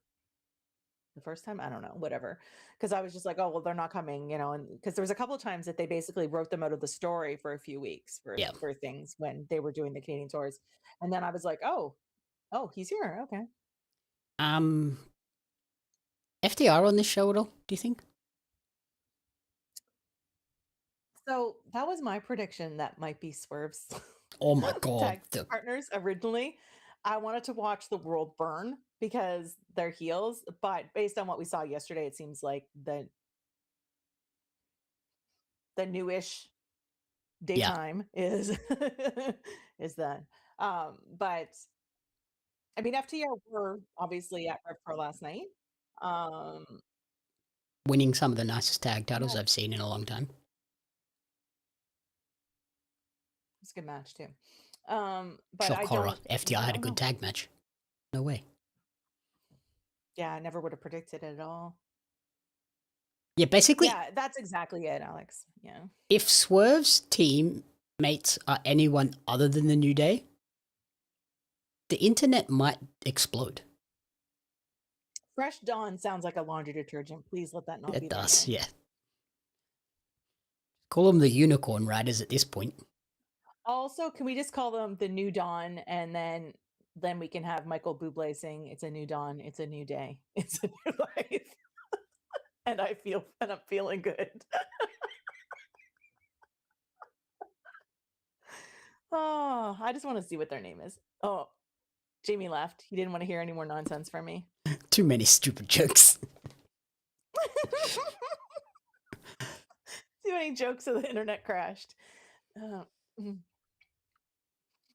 the first time, I don't know, whatever. Because I was just like, oh, well, they're not coming, you know, and because there was a couple of times that they basically wrote them out of the story for a few weeks Yeah. for things when they were doing the Canadian tours. And then I was like, oh, he's here. Okay. FDR on this show at all, do you think? So that was my prediction that might be Swerve's Oh my god. tag partners originally. I wanted to watch the world burn because they're heels, but based on what we saw yesterday, it seems like the newish daytime is is that. But I mean, FTR were obviously at Rev Pro last night. Um, Winning some of the nicest tag titles yeah, I've seen in a long time. it's a good match too. But Shock I horror. don't, FTR I had a don't good know. tag match. No way. Yeah, I never would have predicted it at all. Yeah, basically, Yeah, that's exactly it, Alex. Yeah. if Swerve's teammates are anyone other than the New Day, the internet might explode. Fresh Dawn sounds like a laundry detergent. Please let that not be It their does, name. yeah. Call them the Unicorn Riders at this point. Also, can we just call them the New Dawn, and then we can have Michael Bublé sing "It's a new dawn, it's a new day, it's a new life," and I'm feeling good. Oh, I just want to see what their name is. Oh, Jamie left. He didn't want to hear any more nonsense from me. Too many stupid jokes. Too many jokes, so the internet crashed. Mm.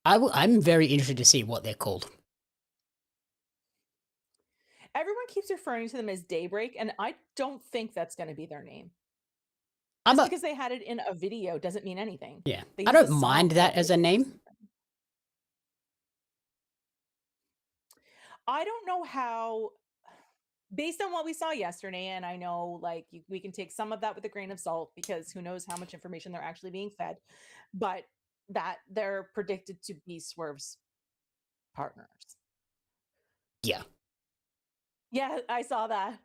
I'm very interested to see what they're called. Everyone keeps referring to them as Daybreak, and I don't think that's going to be their name. I'm Just a, because they had it in a video doesn't mean anything. yeah, They I used a don't song mind that called as a Daybreak. name. I don't know how, based on what we saw yesterday, and I know like we can take some of that with a grain of salt because who knows how much information they're actually being fed, but that they're predicted to be Swerve's partners. Yeah. Yeah, I saw that,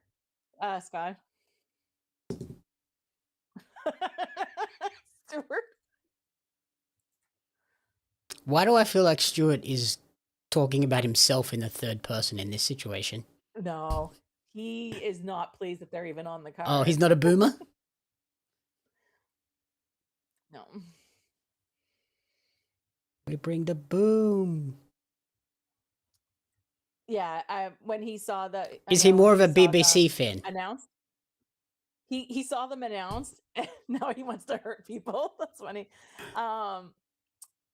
Scott. Stuart. Why do I feel like Stuart is talking about himself in the third person in this situation? No, he is not pleased that they're even on the card. Oh, he's not a boomer? No. We bring the boom. Yeah, when he saw the, Is he more of a BBC fan? announced, he saw them announced, and now he wants to hurt people. That's funny.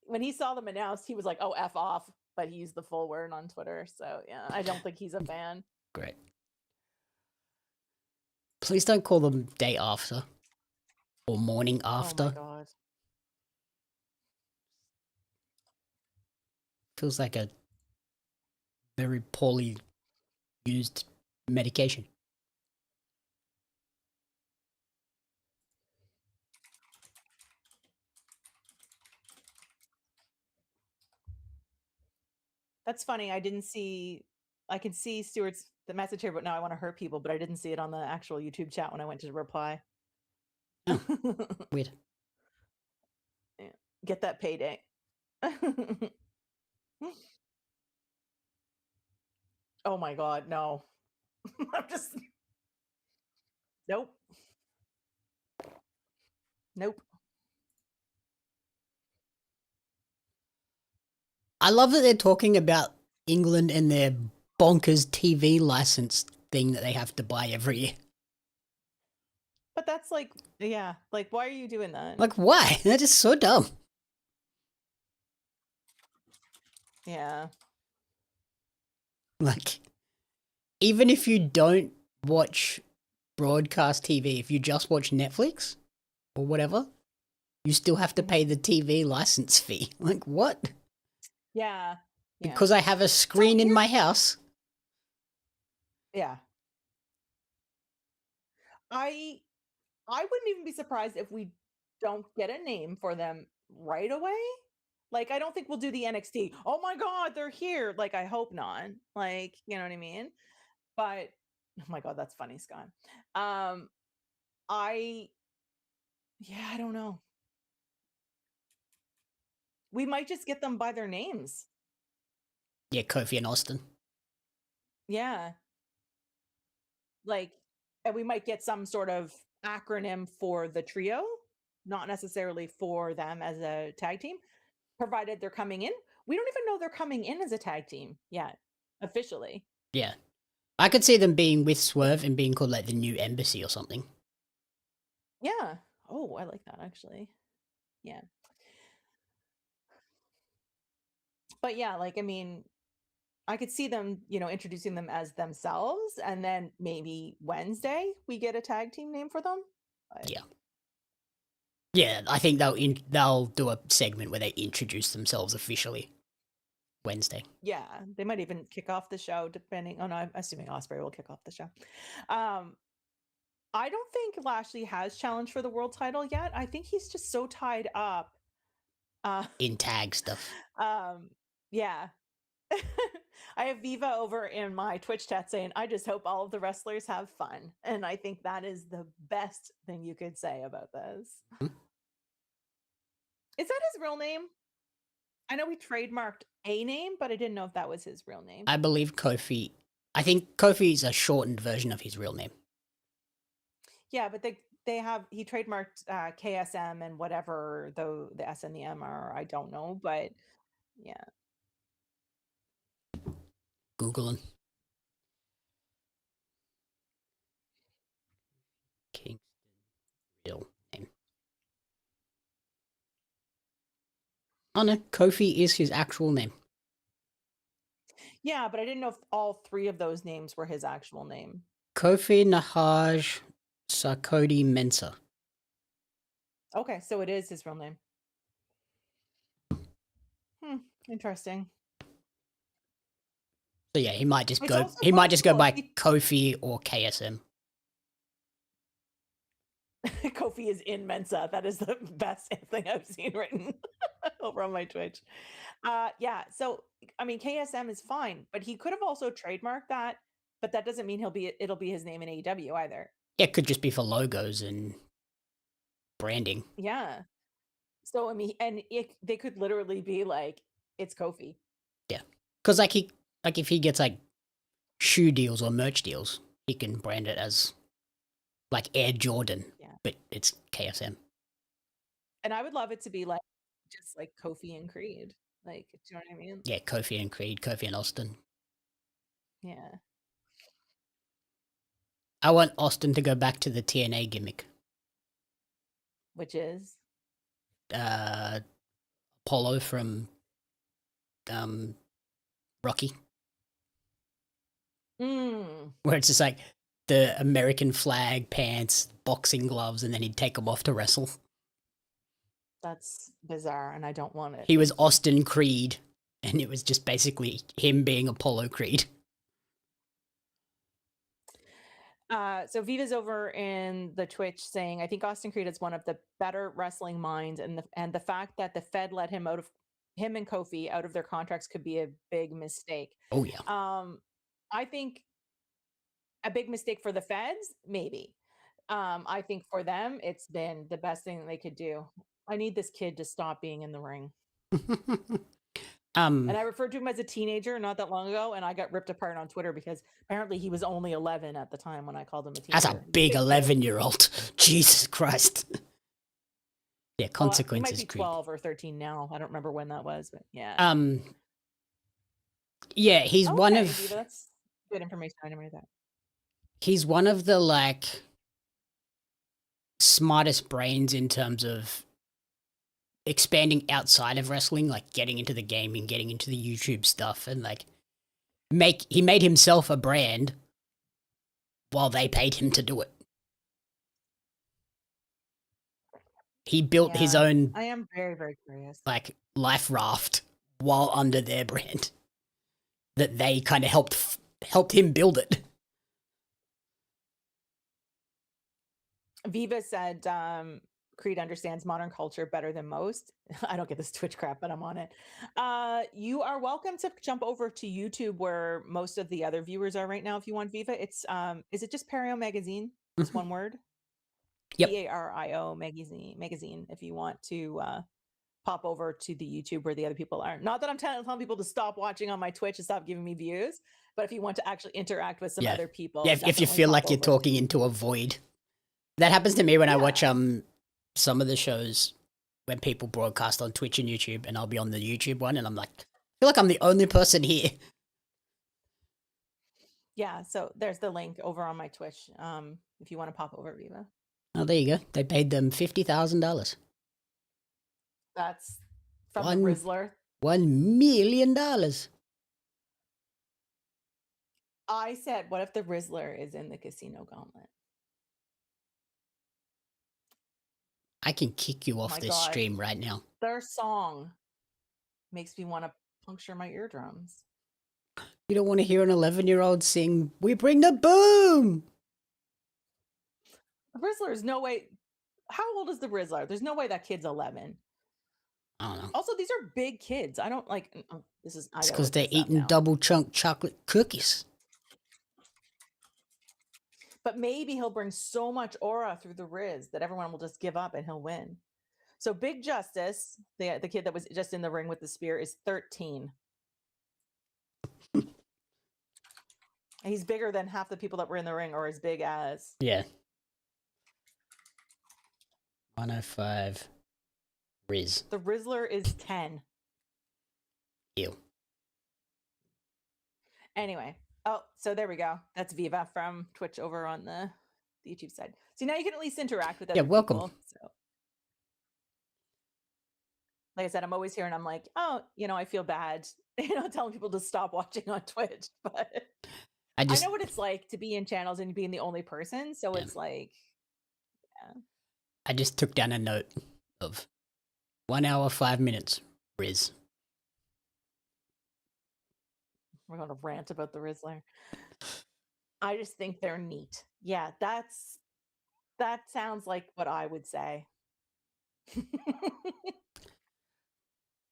When he saw them announced, he was like, "Oh, F off," but he used the full word on Twitter. So yeah, I don't think he's a fan. Great. Please don't call them day after or morning Oh my after. god. Feels like a very poorly used medication. That's funny. I didn't see. I can see Stuart's the message here, but now I want to hurt people. But I didn't see it on the actual YouTube chat when I went to reply. Oh, weird. Yeah. Get that payday. Oh my god, no. I'm just nope. Nope. I love that they're talking about England and their bonkers TV license thing that they have to buy every year. But that's like, yeah, like why are you doing that? Like, why? That is so dumb. Yeah. Like, even if you don't watch broadcast TV, if you just watch Netflix or whatever, you still have to pay the TV license fee. Like, what? Yeah. Because I have a screen in my house. Yeah. I wouldn't even be surprised if we don't get a name for them right away. Like, I don't think we'll do the NXT. Oh my god, they're here. Like, I hope not. Like, you know what I mean? But oh my god, that's funny, Scott. I don't know. We might just get them by their names. Yeah, Kofi and Austin. Yeah. Like, and we might get some sort of acronym for the trio, not necessarily for them as a tag team, provided they're coming in. We don't even know they're coming in as a tag team yet, officially. Yeah. I could see them being with Swerve and being called like the New Embassy or something. Yeah. Oh, I like that actually. Yeah. But yeah, like, I mean, I could see them, introducing them as themselves, and then maybe Wednesday we get a tag team name for them. But Yeah. Yeah, I think they'll do a segment where they introduce themselves officially Wednesday. yeah, they might even kick off the show depending. Oh no, I'm assuming Ospreay will kick off the show. I don't think Lashley has challenged for the world title yet. I think he's just so tied up in tag stuff. Yeah. I have Viva over in my Twitch chat saying, I just hope all of the wrestlers have fun. And I think that is the best thing you could say about this. Is that his real name? I know he trademarked a name, but I didn't know if that was his real name. I believe Kofi. I think Kofi is a shortened version of his real name. Yeah, but he trademarked KSM and whatever though the S and the M are, I don't know, but yeah. Googling. Kingston real name. Oh no, Kofi is his actual name. Yeah, but I didn't know if all three of those names were his actual name. Kofi Nahaj Sarkodie Mensah. Okay, so it is his real name. Interesting. So yeah, he might just go. He might just go by Kofi or KSM. Kofi is in Mensa. That is the best thing I've seen written over on my Twitch. Yeah, so I mean KSM is fine, but he could have also trademarked that, but that doesn't mean it'll be his name in AEW either. Yeah, it could just be for logos and branding. Yeah. So I mean, and they could literally be like, it's Kofi. Yeah, because if he gets like shoe deals or merch deals, he can brand it as like Air Jordan, but it's KSM. And I would love it to be like just like Kofi and Creed. Like, do you know what I mean? Yeah, Kofi and Creed, Kofi and Austin. Yeah. I want Austin to go back to the TNA gimmick. Which is? Apollo from Rocky. Where it's just like the American flag, pants, boxing gloves, and then he'd take them off to wrestle. That's bizarre, and I don't want it. He was Austin Creed and it was just basically him being Apollo Creed. So Viva's over in the Twitch saying, I think Austin Creed is one of the better wrestling minds, and the fact that the Fed let him and Kofi out of their contracts could be a big mistake. Oh yeah. I think a big mistake for the Feds, maybe. I think for them, it's been the best thing that they could do. I need this kid to stop being in the ring. And I referred to him as a teenager not that long ago, and I got ripped apart on Twitter because apparently he was only 11 at the time when I called him a teenager. That's a big 11-year-old. Jesus Christ. Yeah, consequences. He might be 12 or 13 now. I don't remember when that was, but yeah. Yeah, he's one of. Diva, that's good information. I didn't read that. He's one of the like smartest brains in terms of expanding outside of wrestling, like getting into the gaming, getting into the YouTube stuff, and like he made himself a brand while they paid him to do it. He built his own. I am very, very curious. Like life raft while under their brand that they kind of helped him build it. Viva said Creed understands modern culture better than most. I don't get this Twitch crap, but I'm on it. You are welcome to jump over to YouTube where most of the other viewers are right now if you want, Viva. It's is it just Perio Magazine? Just one word? Yep. Pario magazine if you want to pop over to the YouTube where the other people are. Not that I'm telling people to stop watching on my Twitch and stop giving me views, but if you want to actually interact with some other people. Yeah, if you feel like you're talking into a void. That happens to me when I watch some of the shows when people broadcast on Twitch and YouTube, and I'll be on the YouTube one and I'm like, I feel like I'm the only person here. Yeah, so there's the link over on my Twitch if you want to pop over, Viva. Oh, there you go. They paid them $50,000. That's from the Rizzler. $1 million. I said, what if the Rizzler is in the casino gauntlet? I can kick you off this stream right now. Their song makes me want to puncture my eardrums. You don't want to hear an 11-year-old sing, "We bring the boom." The Rizzler is no way. How old is the Rizzler? There's no way that kid's 11. I don't know. Also, these are big kids. I don't like. This is. It's because they're eating double chunk chocolate cookies. But maybe he'll bring so much aura through the Riz that everyone will just give up and he'll win. So Big Justice, the kid that was just in the ring with the spear, is 13. He's bigger than half the people that were in the ring, or as big as. Yeah. 105 Riz. The Rizzler is 10. Ew. Anyway. Oh, so there we go. That's Viva from Twitch over on the YouTube side. So now you can at least interact with other welcome. people. So, like I said, I'm always here and I'm like, oh, I feel bad, telling people to stop watching on Twitch. But I know what it's like to be in channels and being the only person. So it's like, I just took down a note of 1 hour, 5 minutes, Riz. We're going to rant about the Rizzler. I just think they're neat. Yeah, that sounds like what I would say.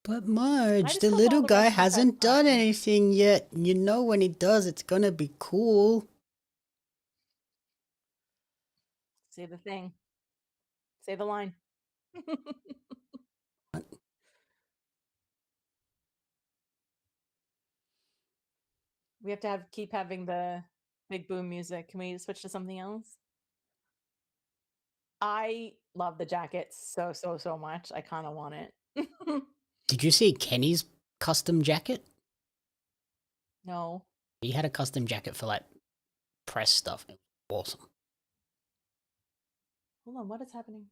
But Marge, the little guy hasn't done anything yet. You know when he does, it's gonna be cool. Say the thing. Say the line. We have to keep having the big boom music. Can we switch to something else? I love the jacket so much. I kind of want it. Did you see Kenny's custom jacket? No. He had a custom jacket for like press stuff. It was awesome. Hold on, what is happening?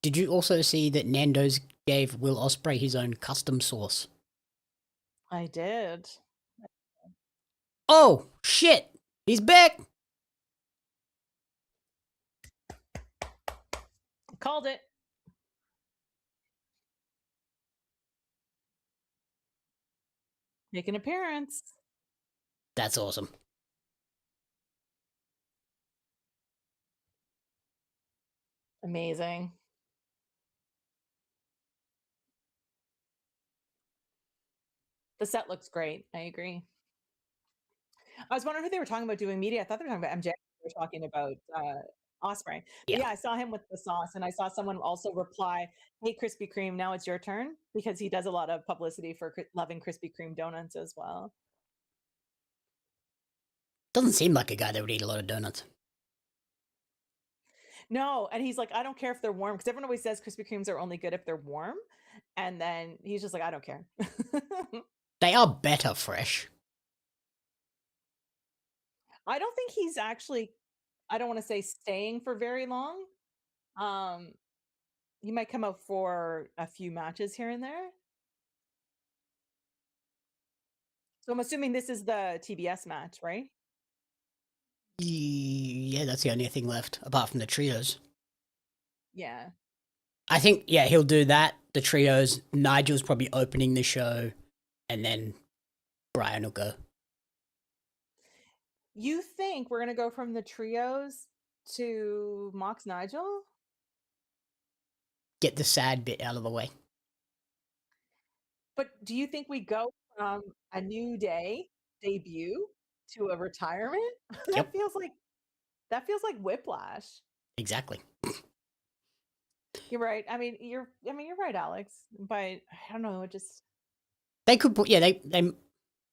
Did you also see that Nando's gave Will Ospreay his own custom sauce? I did. Oh, shit! He's back! Called it. Make an appearance. That's awesome. Amazing. The set looks great. I agree. I was wondering who they were talking about doing media. I thought they were talking about MJ. They were talking about Ospreay. But Yeah. yeah, I saw him with the sauce, and I saw someone also reply, "Hey, Krispy Kreme, now it's your turn," because he does a lot of publicity for loving Krispy Kreme donuts as well. Doesn't seem like a guy that would eat a lot of donuts. No, and he's like, "I don't care if they're warm," because everyone always says Krispy Kremes are only good if they're warm, and then he's just like, "I don't care." They are better fresh. I don't think he's actually, I don't want to say staying for very long. Um, he might come out for a few matches here and there. So I'm assuming this is the TBS match, right? Yeah, that's the only thing left, apart from the trios. Yeah. I think, yeah, he'll do that. The trios, Nigel's probably opening the show, and then Brian will go. You think we're gonna go from the trios to Mox Nigel? Get the sad bit out of the way. But do you think we go from a New Day debut to a retirement? Yep. That feels like whiplash. Exactly. You're right. I mean, you're right, Alex. But I don't know, it just They could put, yeah,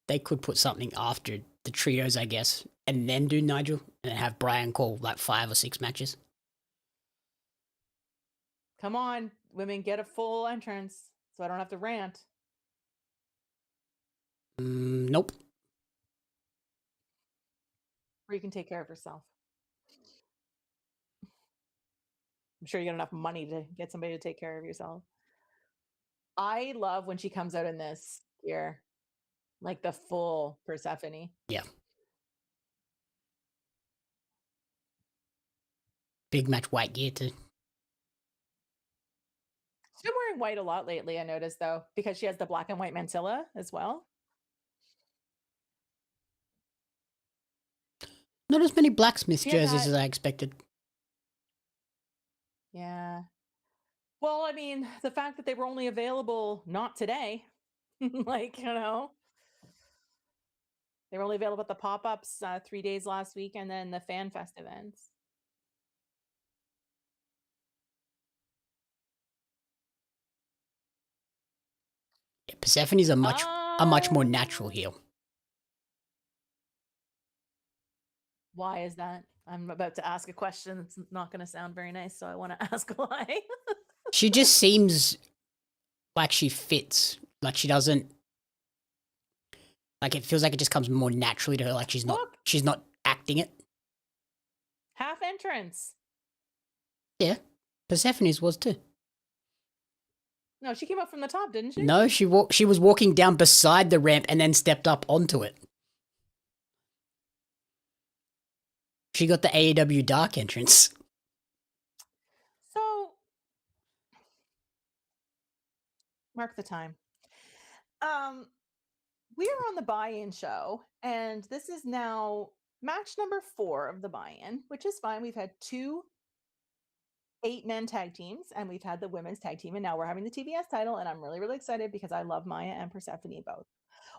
they could put something after the trios, I guess, and then do Nigel, and have Brian call like 5 or 6 matches. come on, women, get a full entrance so I don't have to rant. Nope. Or you can take care of yourself. I'm sure you got enough money to get somebody to take care of yourself. I love when she comes out in this gear, like the full Persephone. Yeah. Big match white gear too. She's been wearing white a lot lately, I noticed, though, because she has the black and white mantilla as well. Not as many blacksmith She had jerseys that- as I expected. Yeah. Well, I mean, the fact that they were only available not today, like, they were only available at the pop-ups 3 days last week and then the Fan Fest events. Yeah, Persephone's a much more natural heel. Why is that? I'm about to ask a question that's not going to sound very nice, so I want to ask why. She just seems like she fits. Like she doesn't. Like it feels like it just comes more naturally to her. Like she's not acting it. Half entrance. Yeah, Persephone's was too. No, she came up from the top, didn't she? No, she was walking down beside the ramp and then stepped up onto it. She got the AEW Dark entrance. So, mark the time. We are on the buy-in show, and this is now match number 4 of the buy-in, which is fine. We've had 2 8-man tag teams, and we've had the women's tag team, and now we're having the TBS title, and I'm really, really excited because I love Maya and Persephone both.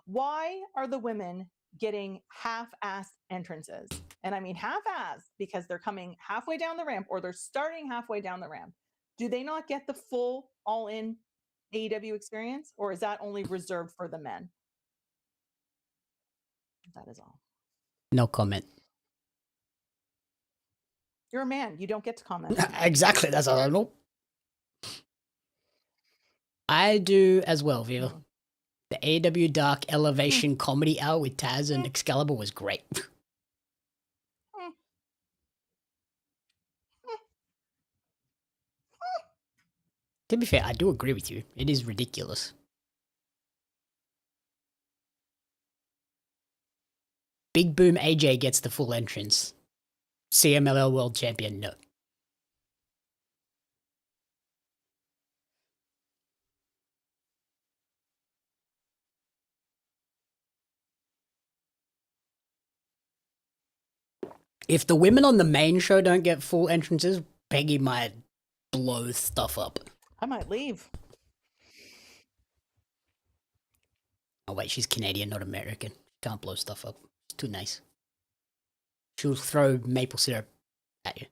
Why are the women getting half-assed entrances? And I mean half-assed because they're coming halfway down the ramp or they're starting halfway down the ramp. Do they not get the full all-in AEW experience, or is that only reserved for the men? That is all. No comment. You're a man. You don't get to comment. Exactly. That's all I know. I do as well, Viva. The AEW Dark Elevation Comedy Hour with Taz and Excalibur was great. To be fair, I do agree with you. It is ridiculous. Big Boom AJ gets the full entrance. CMLL World Champion, no. If the women on the main show don't get full entrances, Peggy might blow stuff up. I might leave. Oh wait, she's Canadian, not American. Can't blow stuff up. It's too nice. She'll throw maple syrup at you.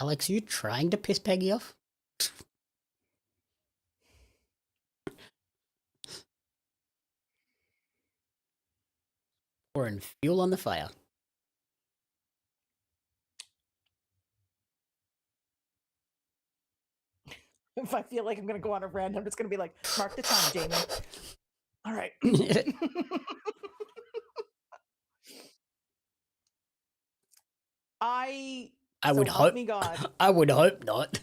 Alex, are you trying to piss Peggy off? Pouring fuel on the fire. If I feel like I'm going to go on a rant, I'm just going to be like, mark the time, Jamie. All right. I would help hope. me God. I would hope not.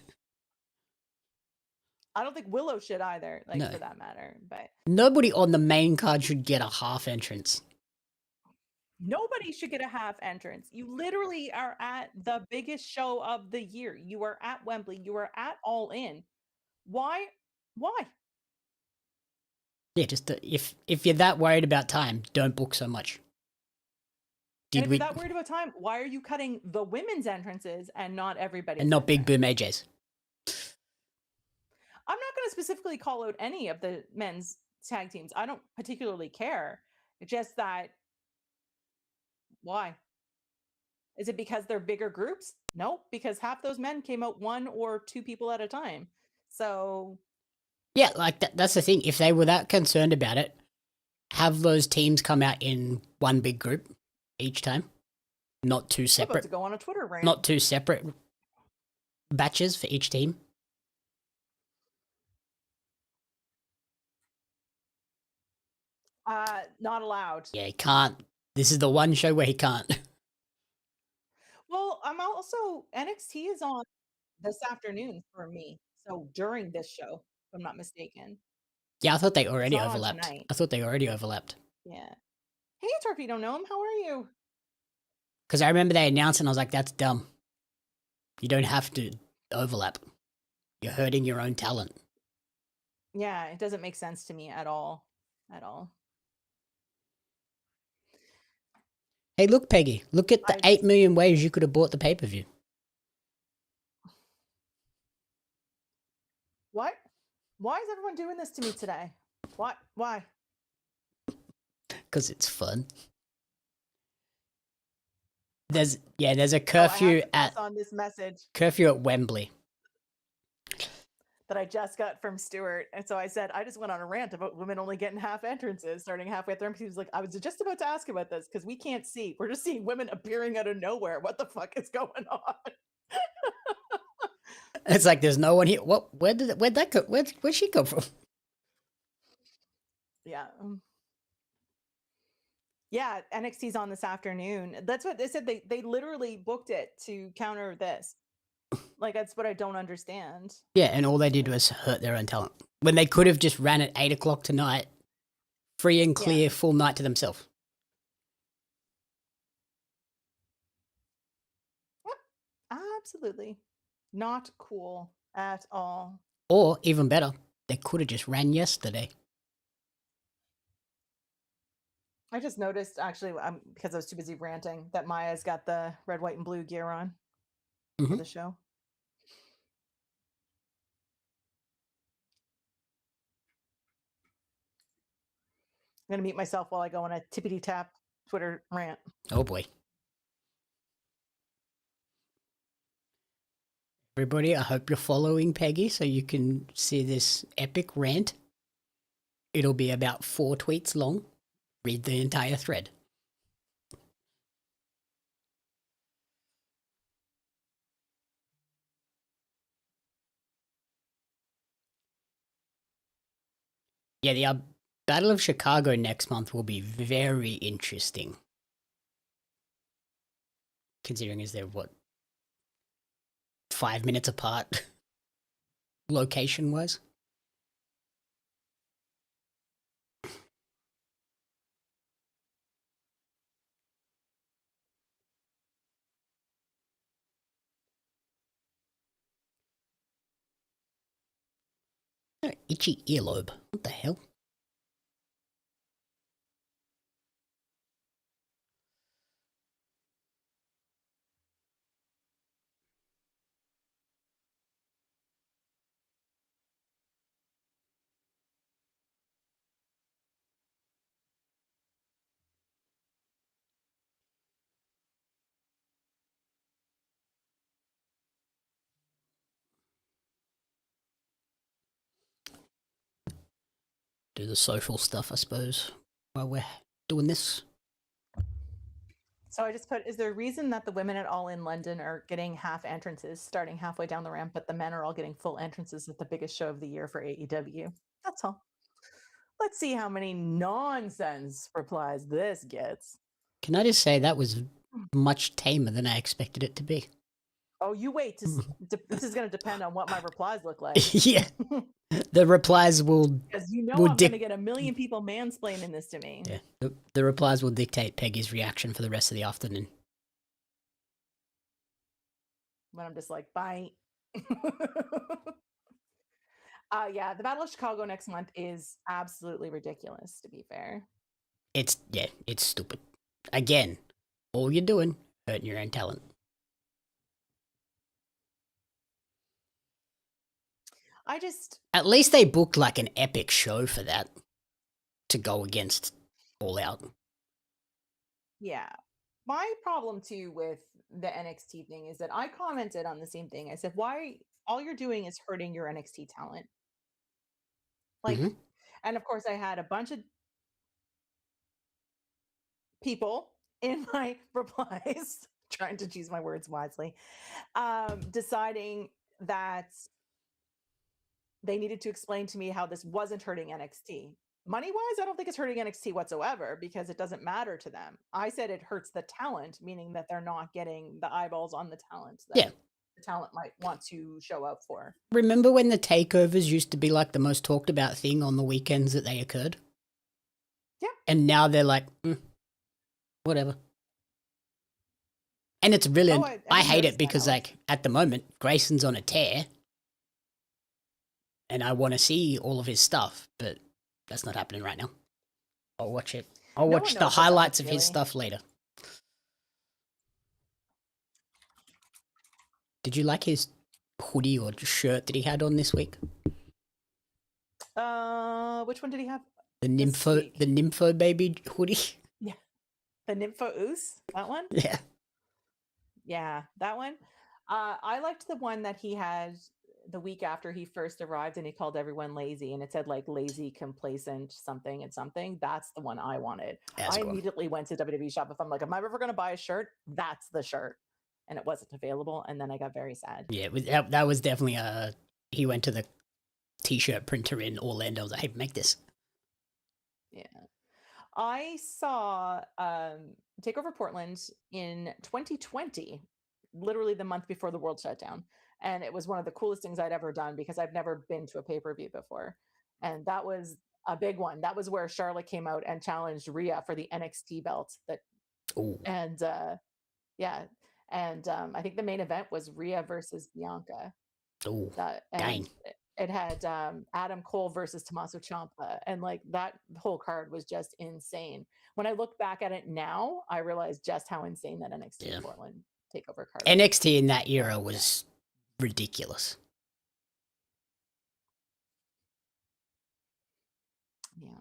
I don't think Willow should either, like, No. for that matter. But nobody on the main card should get a half entrance. Nobody should get a half entrance. You literally are at the biggest show of the year. You are at Wembley. You are at All In. Why? Yeah, just if you're that worried about time, don't book so much. And if you're that worried about time, why are you cutting the women's entrances and not everybody? And not Big Boom AJ's. I'm not going to specifically call out any of the men's tag teams. I don't particularly care. It's just that, why? Is it because they're bigger groups? Nope, because half those men came out one or two people at a time. So yeah, like that's the thing. If they were that concerned about it, have those teams come out in one big group each time, not two separate. I'm about to go on a Twitter rant. Not two separate batches for each team. Not allowed. Yeah, he can't. This is the one show where he can't. Well, I'm also NXT is on this afternoon for me. So during this show, if I'm not mistaken. Yeah, I thought they already It's not on overlapped. tonight. I thought they already overlapped. Yeah. Hey, Turkey, don't know him. How are you? Because I remember they announced, and I was like, "That's dumb. You don't have to overlap. You're hurting your own talent." Yeah, it doesn't make sense to me at all. At all. Hey, look, Peggy. Look at the 8 million ways you could have bought the pay-per-view. What? Why is everyone doing this to me today? What? Why? Because it's fun. There's a curfew on this message curfew at Wembley that I just got from Stuart, and so I said I just went on a rant about women only getting half entrances starting halfway through. He was like, I was just about to ask about this because we can't see. We're just seeing women appearing out of nowhere. What the fuck is going on? It's like there's no one here. What? Where'd that go? Where'd she come from? Yeah. Yeah, NXT's on this afternoon. That's what they said. They literally booked it to counter this. Like, that's what I don't understand. Yeah, and all they did was hurt their own talent. When they could have just ran at 8 o'clock tonight, free and clear, full night to themselves. Yep, absolutely. Not cool at all. Or, even better, they could have just ran yesterday. I just noticed, actually, because I was too busy ranting, that Maya's got the red, white, and blue gear on for the show. I'm going to mute myself while I go on a tippity-tap Twitter rant. Oh, boy. Everybody, I hope you're following Peggy so you can see this epic rant. It'll be about 4 tweets long. Read the entire thread. Yeah, the Battle of Chicago next month will be very interesting. Considering is they're, 5 minutes apart location-wise? itchy earlobe. What the hell? Do the social stuff, I suppose, while we're doing this. So I just put, is there a reason that the women at All In London are getting half entrances starting halfway down the ramp, but the men are all getting full entrances at the biggest show of the year for AEW? That's all. Let's see how many nonsense replies this gets. Can I just say that was much tamer than I expected it to be? Oh, you wait. This is going to depend on what my replies look like. Yeah. The replies will... Because you know I'm going to get a million people mansplaining this to me. Yeah. The replies will dictate Peggy's reaction for the rest of the afternoon. When I'm just like, bye. Yeah, the Battle of Chicago next month is absolutely ridiculous, to be fair. It's stupid. Again, all you're doing, hurting your own talent. At least they booked like an epic show for that to go against All Out. Yeah. My problem too with the NXT thing is that I commented on the same thing. I said, why all you're doing is hurting your NXT talent. Like, and of course I had a bunch of people in my replies, trying to choose my words wisely, deciding that they needed to explain to me how this wasn't hurting NXT. Money-wise, I don't think it's hurting NXT whatsoever because it doesn't matter to them. I said it hurts the talent, meaning that they're not getting the eyeballs on the talent that the talent might want to show up for. Remember when the takeovers used to be like the most talked about thing on the weekends that they occurred? Yeah. And now they're like, whatever. And it's really, I hate it because like at the moment, Grayson's on a tear. And I want to see all of his stuff, but that's not happening right now. I'll watch it. I'll watch the highlights of his stuff later. Did you like his hoodie or shirt that he had on this week? Which one did he have? The Nympho baby hoodie. Yeah. The Nympho Oos? That one? Yeah. Yeah, that one. I liked the one that he had the week after he first arrived and he called everyone lazy and it said like lazy, complacent, something and something. That's the one I wanted. I immediately went to WWE shop. If I'm like, am I ever going to buy a shirt? That's the shirt. And it wasn't available. And then I got very sad. Yeah, that was definitely he went to the t-shirt printer in Orlando. I was like, hey, make this. Yeah. I saw Takeover Portland in 2020, literally the month before the world shut down. And it was one of the coolest things I'd ever done because I've never been to a pay-per-view before. And that was a big one. That was where Charlotte came out and challenged Rhea for the NXT belt. I think the main event was Rhea versus Bianca. Oh, dang. It had Adam Cole versus Tommaso Ciampa. And like that whole card was just insane. When I look back at it now, I realize just how insane that NXT Portland takeover card was. NXT in that era was ridiculous. Yeah.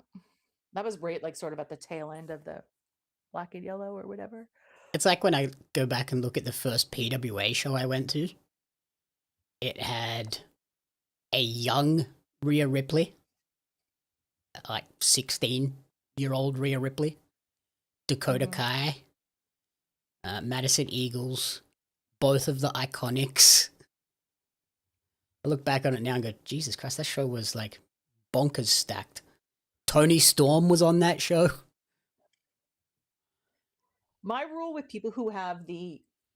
That was great, like sort of at the tail end of the Black and Yellow or whatever. It's like when I go back and look at the first PWA show I went to. It had a young Rhea Ripley, like 16-year-old Rhea Ripley, Dakota Kai, Madison Eagles, both of the Iconics. I look back on it now and go, Jesus Christ, that show was like bonkers stacked. Tony Storm was on that show. My rule with people who have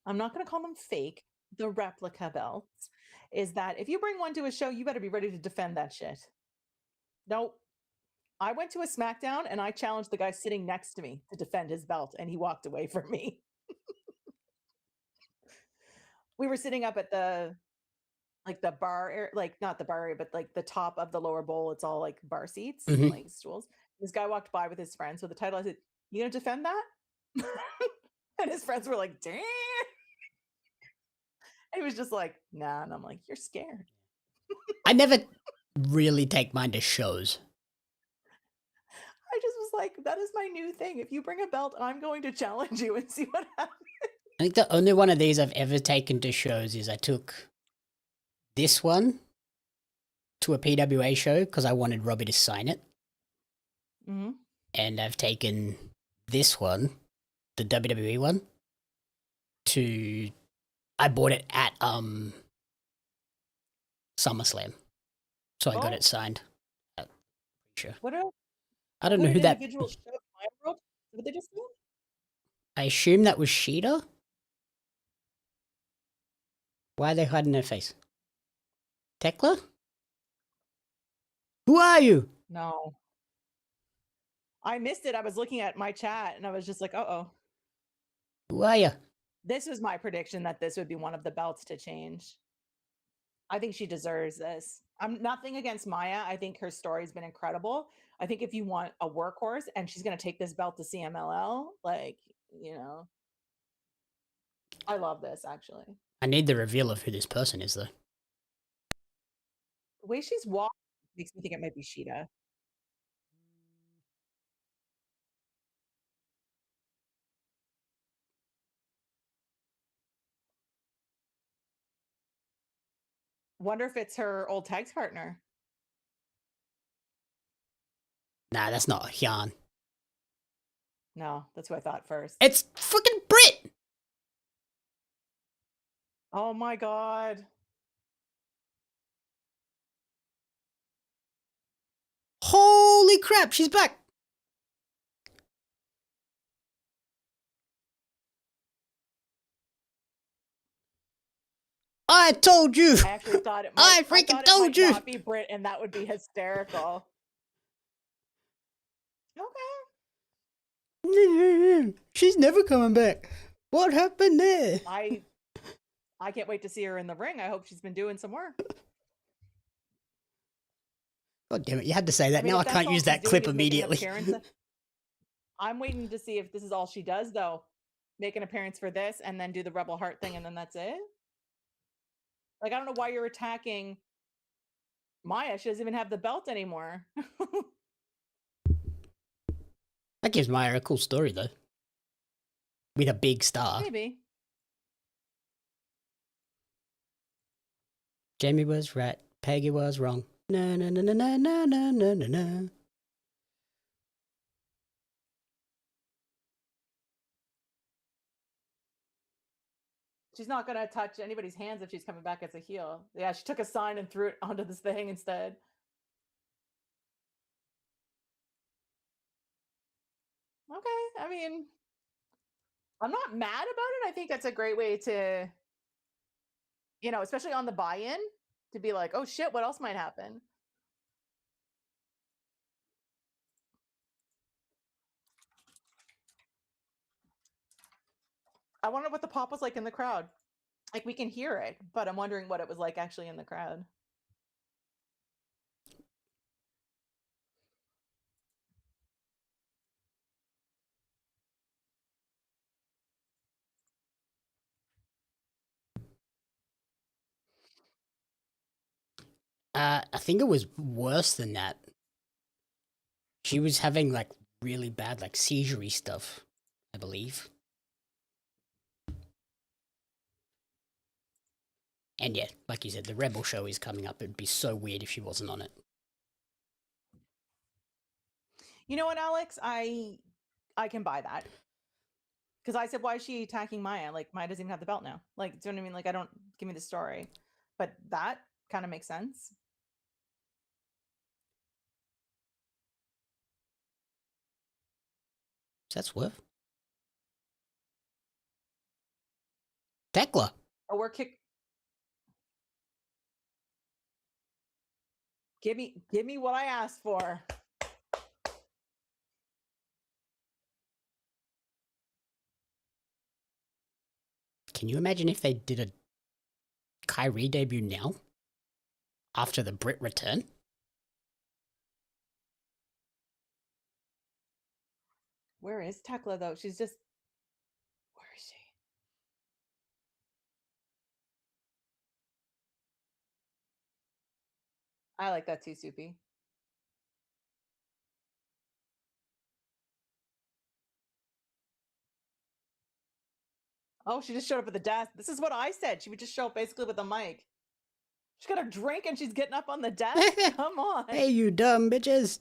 I'm not going to call them fake, the replica belts, is that if you bring one to a show, you better be ready to defend that shit. Nope. I went to a SmackDown and I challenged the guy sitting next to me to defend his belt and he walked away from me. We were sitting up at the like the bar, like not the bar area, but like the top of the lower bowl. It's all like bar seats, Mhm. like stools. This guy walked by with his friends with the title. I said, "You gonna defend that?" And his friends were like, "Damn." And he was just like, "Nah," and I'm like, "You're scared." I never really take mine to shows. I just was like, "That is my new thing. If you bring a belt, I'm going to challenge you and see what happens." I think the only one of these I've ever taken to shows is I took this one to a PWA show because I wanted Robbie to sign it. Mm-hmm. And I've taken this one, the WWE one, to... I bought it at SummerSlam. So I got it signed. Sure. What are I don't who know did who that... individual show my world? What they just do? I assume that was Sheeta? Why are they hiding their face? Tekla? Who are you? No. I missed it. I was looking at my chat and I was just like, uh-oh. Who are you? This was my prediction that this would be one of the belts to change. I think she deserves this. I'm nothing against Maya. I think her story's been incredible. I think if you want a workhorse and she's going to take this belt to CMLL, like, you know, I love this actually. I need the reveal of who this person is, though. The way she's walking makes me think it might be Sheeta. Wonder if it's her old tags partner. Nah, that's not Hyun. No, that's what I thought first. It's freaking Brit! Oh my God. Holy crap, she's back! I told you! I actually thought it I might, freaking told you! not be Brit, and that would be hysterical. Okay. She's never coming back. What happened there? I can't wait to see her in the ring. I hope she's been doing some work. God damn it, you had to say that. I mean, now if I that's can't all use she's that doing clip is making an immediately. appearance, I'm waiting to see if this is all she does, though. Make an appearance for this and then do the Rebel Heart thing, and then that's it. Like, I don't know why you're attacking Maya. She doesn't even have the belt anymore. That gives Maya a cool story, though. With a big star. Maybe. Jamie was right. Peggy was wrong. No, no, no, no, no, no, no, no, no, no. She's not going to touch anybody's hands if she's coming back as a heel. Yeah, she took a sign and threw it onto this thing instead. Okay, I mean, I'm not mad about it. I think that's a great way to, you know, especially on the buy-in, to be like, oh shit, what else might happen? I wonder what the pop was like in the crowd. Like, we can hear it, but I'm wondering what it was like actually in the crowd. I think it was worse than that. She was having, like, really bad, like, seizure-y stuff, I believe. And yeah, like you said, the Rebel show is coming up. It'd be so weird if she wasn't on it. You know what, Alex? I can buy that. Because I said, why is she attacking Maya? Like, Maya doesn't even have the belt now. Like, do you know what I mean? Like, I don't, give me the story. But that kind of makes sense. That's worth. Tekla. Oh, we're kick. Give me what I asked for. Can you imagine if they did a Kyrie debut now? After the Brit return? Where is Tekla though? She's just. Where is she? I like that too, Soupy. Oh, she just showed up at the desk. This is what I said. She would just show up basically with a mic. She's got her drink and she's getting up on the desk. Come on. Hey, you dumb bitches.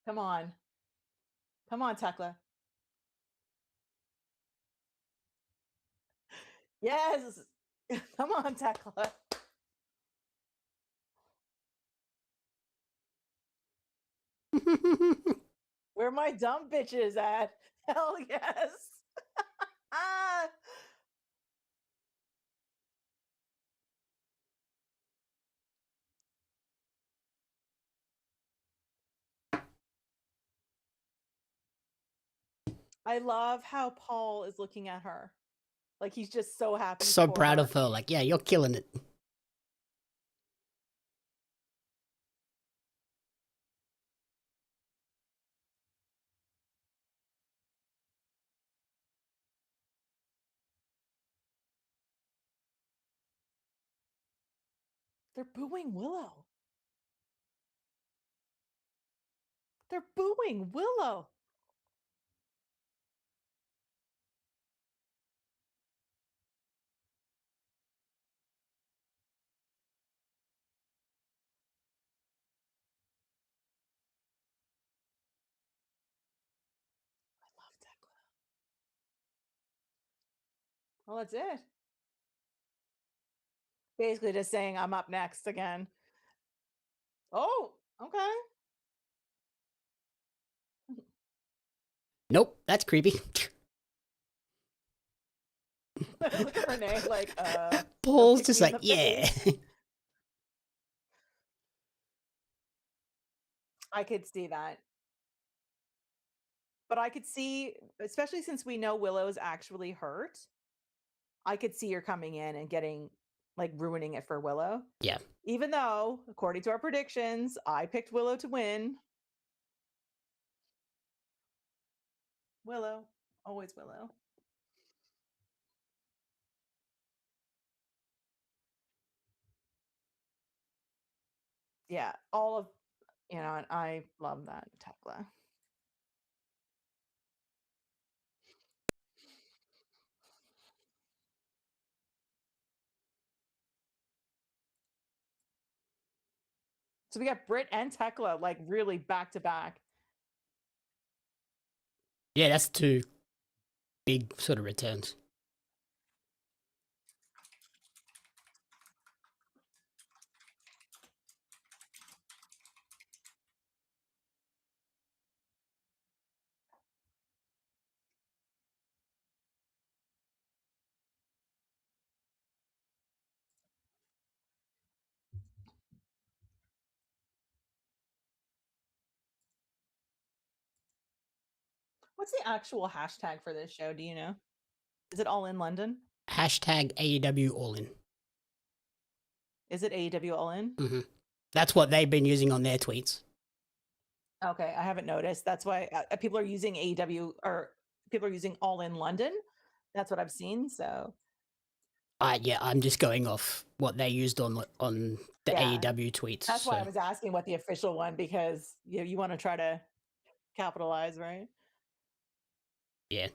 Come on. Come on, Tekla. Yes. Come on, Tekla. Where my dumb bitches at? Hell yes. Ah. I love how Paul is looking at her. Like he's just so happy. So for proud her. of her. Like, yeah, you're killing it. They're booing Willow. They're booing Willow. I love Tekla. Well, that's it. Basically just saying I'm up next again. Oh, okay. Nope, that's creepy. Look at Renee like, Paul's kick just me in like, the yeah. face. I could see that. But I could see, especially since we know Willow's actually hurt, I could see her coming in and getting like ruining it for Willow. Yeah. Even though, according to our predictions, I picked Willow to win. Willow, always Willow. Yeah, all of, and I love that Tekla. So we got Britt and Tekla like really back to back. Yeah, that's two big sort of returns. What's the actual hashtag for this show? Do you know? Is it All In London? Hashtag AEW All In. Is it AEW All In? Mm-hmm. That's what they've been using on their tweets. Okay, I haven't noticed. That's why people are using AEW or people are using All In London. That's what I've seen. So Yeah, I'm just going off what they used on the Yeah. AEW tweets. that's why I was asking what the official one, because you want to try to capitalize, right? Yeah.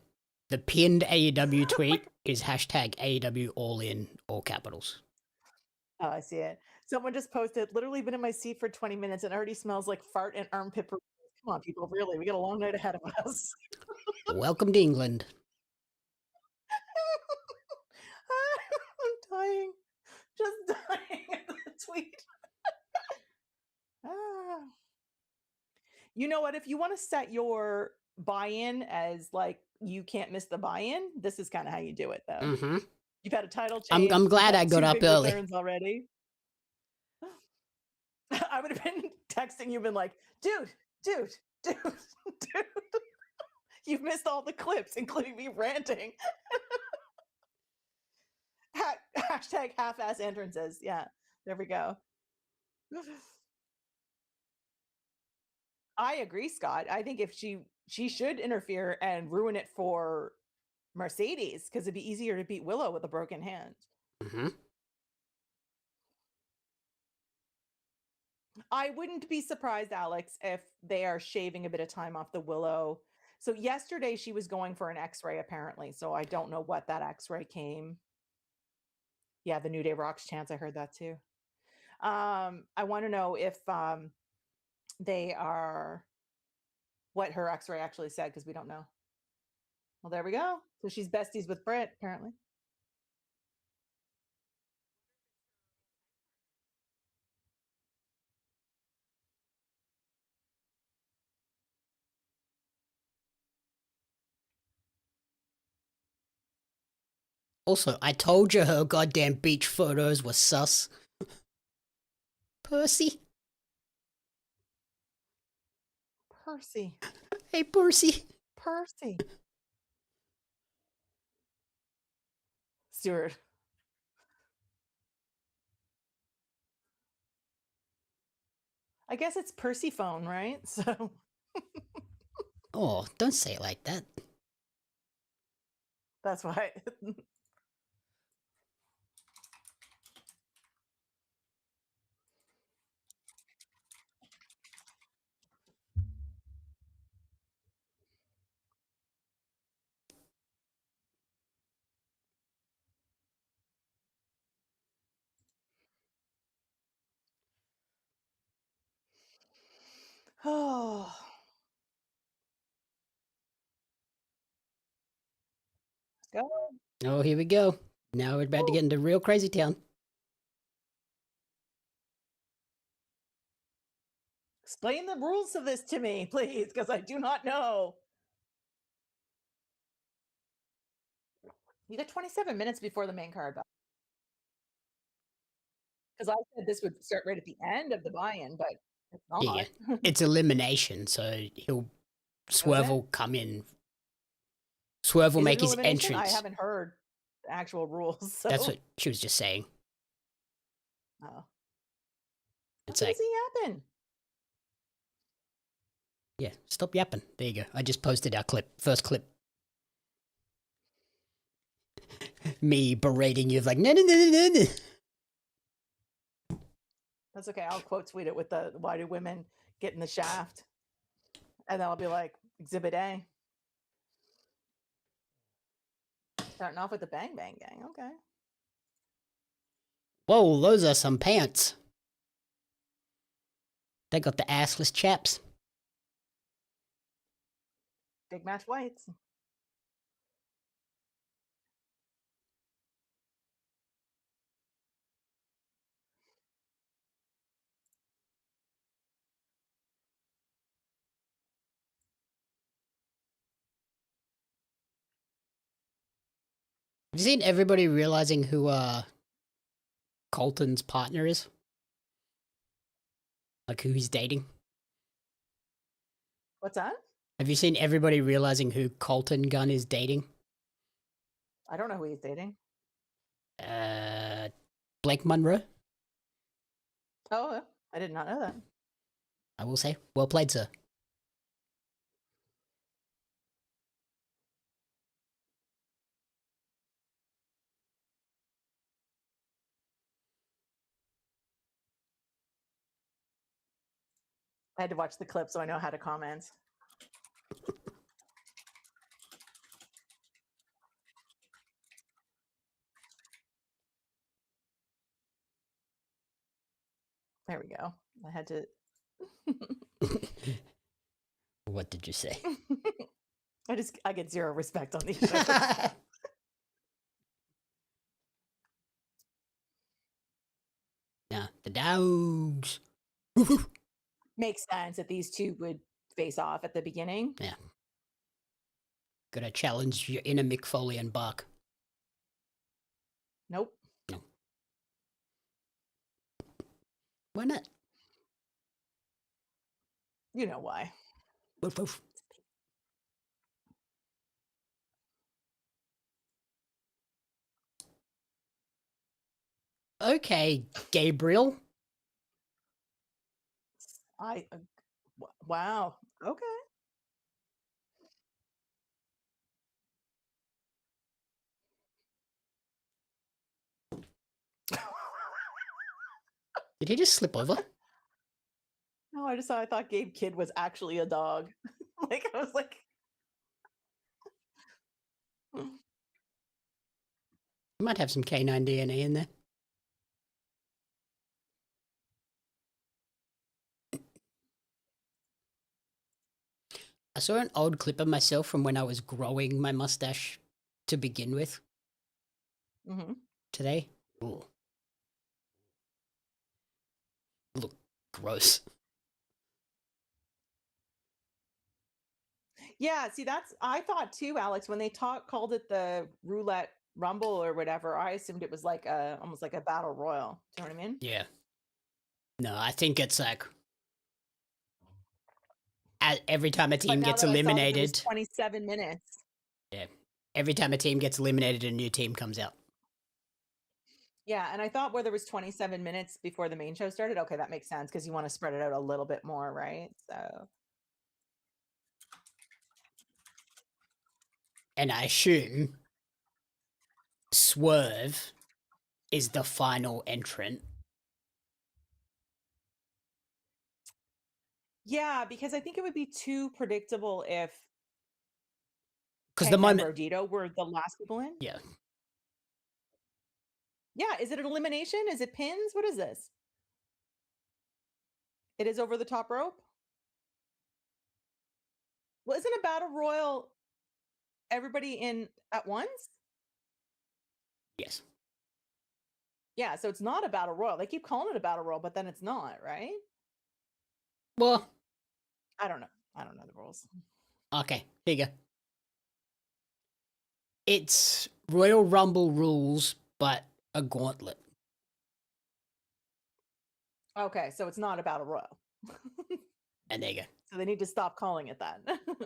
The pinned AEW tweet is hashtag AEW All In, all capitals. Oh, I see it. Someone just posted, literally been in my seat for 20 minutes and already smells like fart and armpit. Come on, people, really, we got a long night ahead of us. Welcome to England. I'm dying. Just dying at the tweet. You know what? If you want to set your buy-in as like you can't miss the buy-in, this is kind of how you do it, though. Mm-hmm. You've had a title change. I'm glad I you've got had up two big early. returns already. I would have been texting you, been like, dude, you've missed all the clips, including me ranting. Hashtag half-ass entrances. Yeah, there we go. I agree, Scott. I think if she should interfere and ruin it for Mercedes because it'd be easier to beat Willow with a broken hand. Mm-hmm. I wouldn't be surprised, Alex, if they are shaving a bit of time off the Willow. So yesterday she was going for an X-ray apparently. So I don't know what that X-ray came. Yeah, the New Day Rocks chance. I heard that too. I want to know if they are what her X-ray actually said because we don't know. Well, there we go. So she's besties with Britt apparently. Also, I told you her goddamn beach photos were sus. Percy? Percy. Hey, Percy. Percy. Stewart. I guess it's Persephone, right? So Oh, don't say it like that. that's why. Oh, let's go. Oh, here we go. Now we're about to get into real crazy town. Explain the rules of this to me, please, because I do not know. You got 27 minutes before the main card, because I said this would start right at the end of the buy-in, but it's not. Yeah, it's elimination, so Swerve will come in. Swerve will Is it make an his elimination? I entrance. haven't heard the actual rules. So. That's what she was just saying. Oh. It's What like, is he yapping? yeah, stop yapping. There you go. I just posted our clip. First clip. Me berating you like, no, no, no, no, no, no. That's okay. I'll quote tweet it with the why do women get in the shaft? And then I'll be like, Exhibit A. Starting off with the Bang Bang Gang. Okay. Whoa, those are some pants. They got the assless chaps. Big match whites. Have you seen everybody realizing who Colton's partner is? Like who he's dating? What's that? Have you seen everybody realizing who Colton Gunn is dating? I don't know who he's dating. Blake Monroe. Oh, I did not know that. I will say, well played, sir. I had to watch the clip so I know how to comment. There we go. I had to. What did you say? I get zero respect on these shows. Nah, the dogs. Makes sense that these two would face off at the beginning. Yeah. Gotta challenge your inner Mick Foley and Bach. Nope. No. Why not? You know why. Woof, woof. Okay, Gabriel. Wow. Okay. Did he just slip over? No, I thought Gabe Kidd was actually a dog. Like I was like, He might have some canine DNA in there. I saw an old clip of myself from when I was growing my mustache to begin with mhm. today. Ooh. Look gross. Yeah, see, I thought too, Alex, when they called it the roulette rumble or whatever, I assumed it was like almost like a battle royal. Do you know what I mean? Yeah. No, I think it's like every time a But team now gets that I saw that there was eliminated. 27 minutes. Yeah. Every time a team gets eliminated, a new team comes out. Yeah, and I thought where there was 27 minutes before the main show started, okay, that makes sense because you want to spread it out a little bit more, right? So, And I assume Swerve is the final entrant. yeah, because I think it would be too predictable if Because the Hangman moment. Brodito were the last people in. Yeah. Yeah, is it an elimination? Is it pins? What is this? It is over the top rope? Well, isn't a battle royal everybody in at once? Yes. Yeah, so it's not a battle royal. They keep calling it a battle royal, but then it's not, right? Well, I don't know. I don't know the rules. okay. Here you go. It's Royal Rumble rules, but a gauntlet. Okay, so it's not a battle royal. And there you go. So they need to stop calling it that.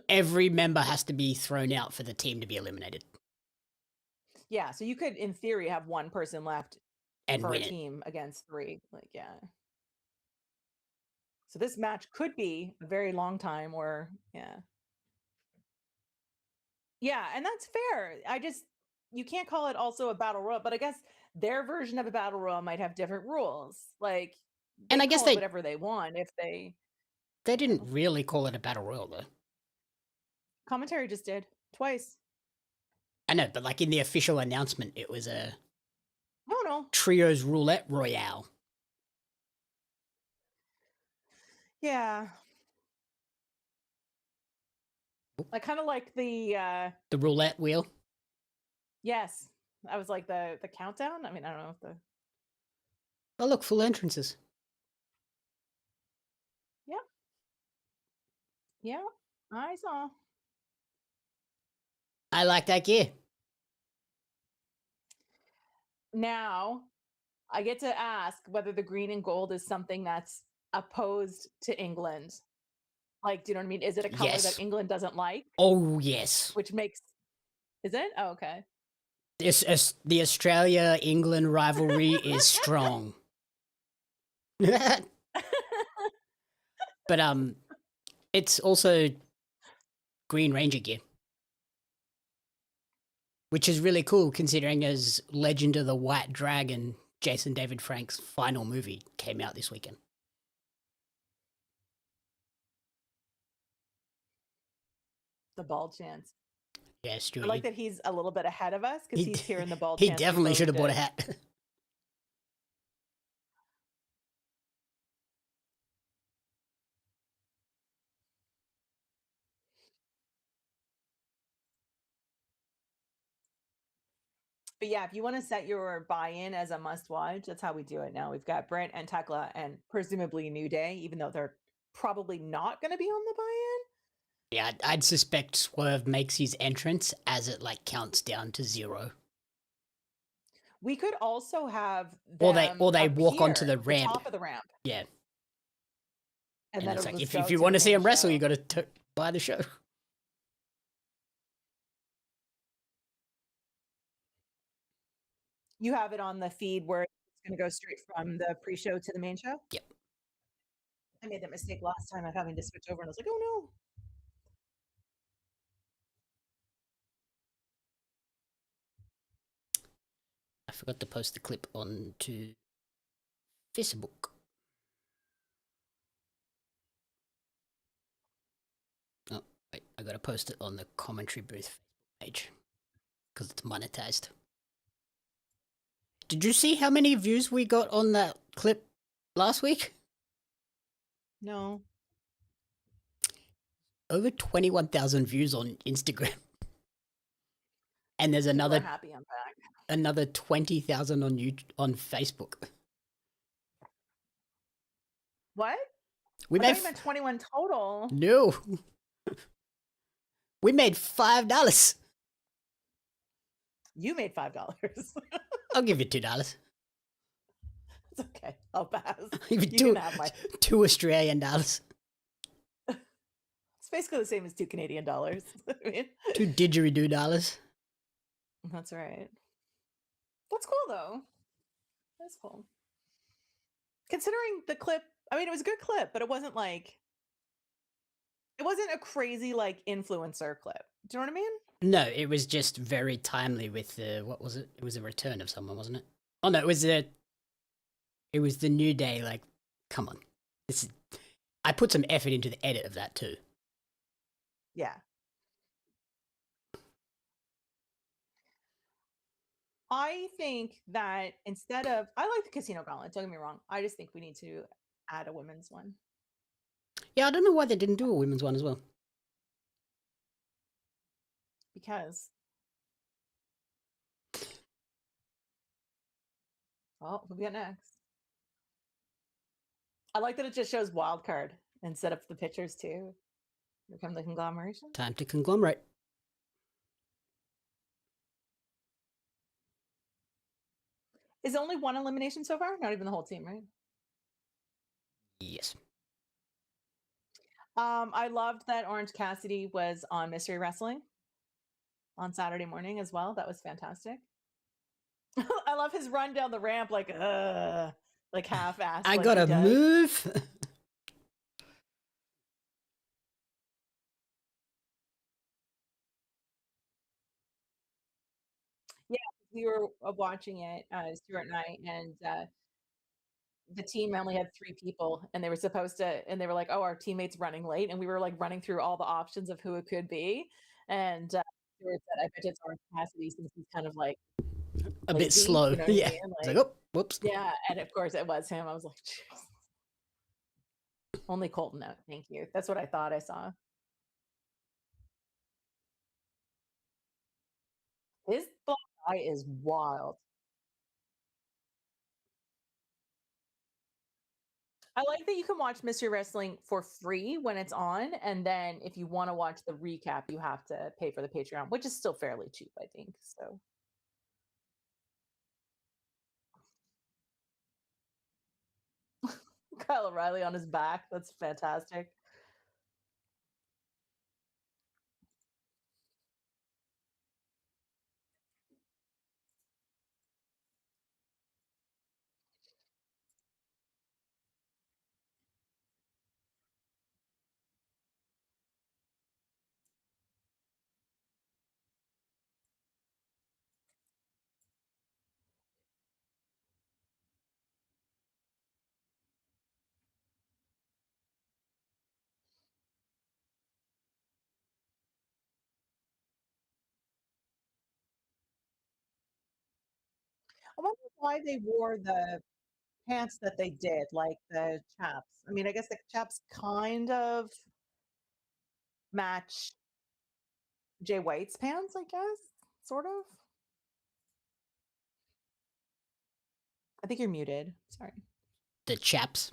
Every member has to be thrown out for the team to be eliminated. Yeah, so you could, in theory, have one person left And for a win it. team against three. Like, yeah. So this match could be a very long time, or yeah. Yeah, and that's fair. You can't call it also a battle royal, but I guess their version of a battle royal might have different rules. Like they And I guess call it whatever they want if they didn't really call it a battle royal though. commentary just did twice. I know, but like in the official announcement, it was a No. trios roulette royale. Yeah. I kind of like the roulette wheel. yes. I was like the countdown. I mean, I don't know if the Oh look, full entrances. yeah. Yeah. I saw. I like that gear. Now I get to ask whether the green and gold is something that's opposed to England. Like, do you know what I mean? Is it a color Yes. that England doesn't like? Oh yes. Which makes is it? Oh, okay. The Australia-England rivalry is strong. But it's also Green Ranger gear. Which is really cool considering as Legend of the White Dragon, Jason David Frank's final movie came out this weekend. The bald chance. Yeah, Stuart. I like that he's a little bit ahead of us because he's here in the bald He chance. definitely should have bought a hat. But yeah, if you want to set your buy-in as a must-watch, that's how we do it now. We've got Brent and Tekla and presumably New Day, even though they're probably not going to be on the buy-in. Yeah, I'd suspect Swerve makes his entrance as it like counts down to 0. We could also have Or them they walk onto the appear at ramp. top of the ramp. Yeah. And And then it's it'll like, just if go you to want the to see main him wrestle, show. you got to buy the show. You have it on the feed where it's going to go straight from the pre-show to the main show? Yep. I made that mistake last time of having to switch over, and I was like, oh no. I forgot to post the clip onto Facebook. Oh, wait, I gotta post it on the commentary booth page because it's monetized. Did you see how many views we got on that clip last week? No. Over 21,000 views on Instagram. And there's People are another happy I'm back. another 20,000 on Facebook. What? We I made thought you meant 21 total. no. We made $5. You made $5. I'll give you $2. It's okay. I'll pass. You can have my. $2 Australian. It's basically the same as $2 Canadian. I mean, $2 didgeridoo. that's right. That's cool though. That's cool. Considering the clip, I mean, it was a good clip, but it wasn't like, it wasn't a crazy like influencer clip. Do you know what I mean? No, it was just very timely with the, what was it? It was a return of someone, wasn't it? Oh no, it was the New Day. Like, come on, I put some effort into the edit of that too. Yeah. I think that instead of, I like the Casino Gauntlet, don't get me wrong. I just think we need to add a women's one. Yeah, I don't know why they didn't do a women's one as well. Because, well, who we got next? I like that it just shows wild card instead of the pictures too. Here come the conglomeration. Time to conglomerate. Is only one elimination so far? Not even the whole team, right? Yes. I loved that Orange Cassidy was on Mystery Wrestling on Saturday morning as well. That was fantastic. I love his run down the ramp like half-assed. I like gotta move. Yeah, we were watching it, Stuart and I, and the team only had 3 people, and they were supposed to, and they were like, "Oh, our teammate's running late," and we were like running through all the options of who it could be, and Stuart said, "I bet it's Orange Cassidy since he's kind of like a lazy, bit slow." you know what Yeah. I mean? It's Like, like, oh, whoops. yeah, and of course it was him. I was like, "Jeez." Only Colton out. Thank you. That's what I thought I saw. His black eye is wild. I like that you can watch Mystery Wrestling for free when it's on, and then if you want to watch the recap, you have to pay for the Patreon, which is still fairly cheap, I think. So Kyle O'Reilly on his back. That's fantastic. I wonder why they wore the pants that they did, like the chaps. I mean, I guess the chaps kind of match Jay White's pants, I guess, sort of. I think you're muted. Sorry. The chaps.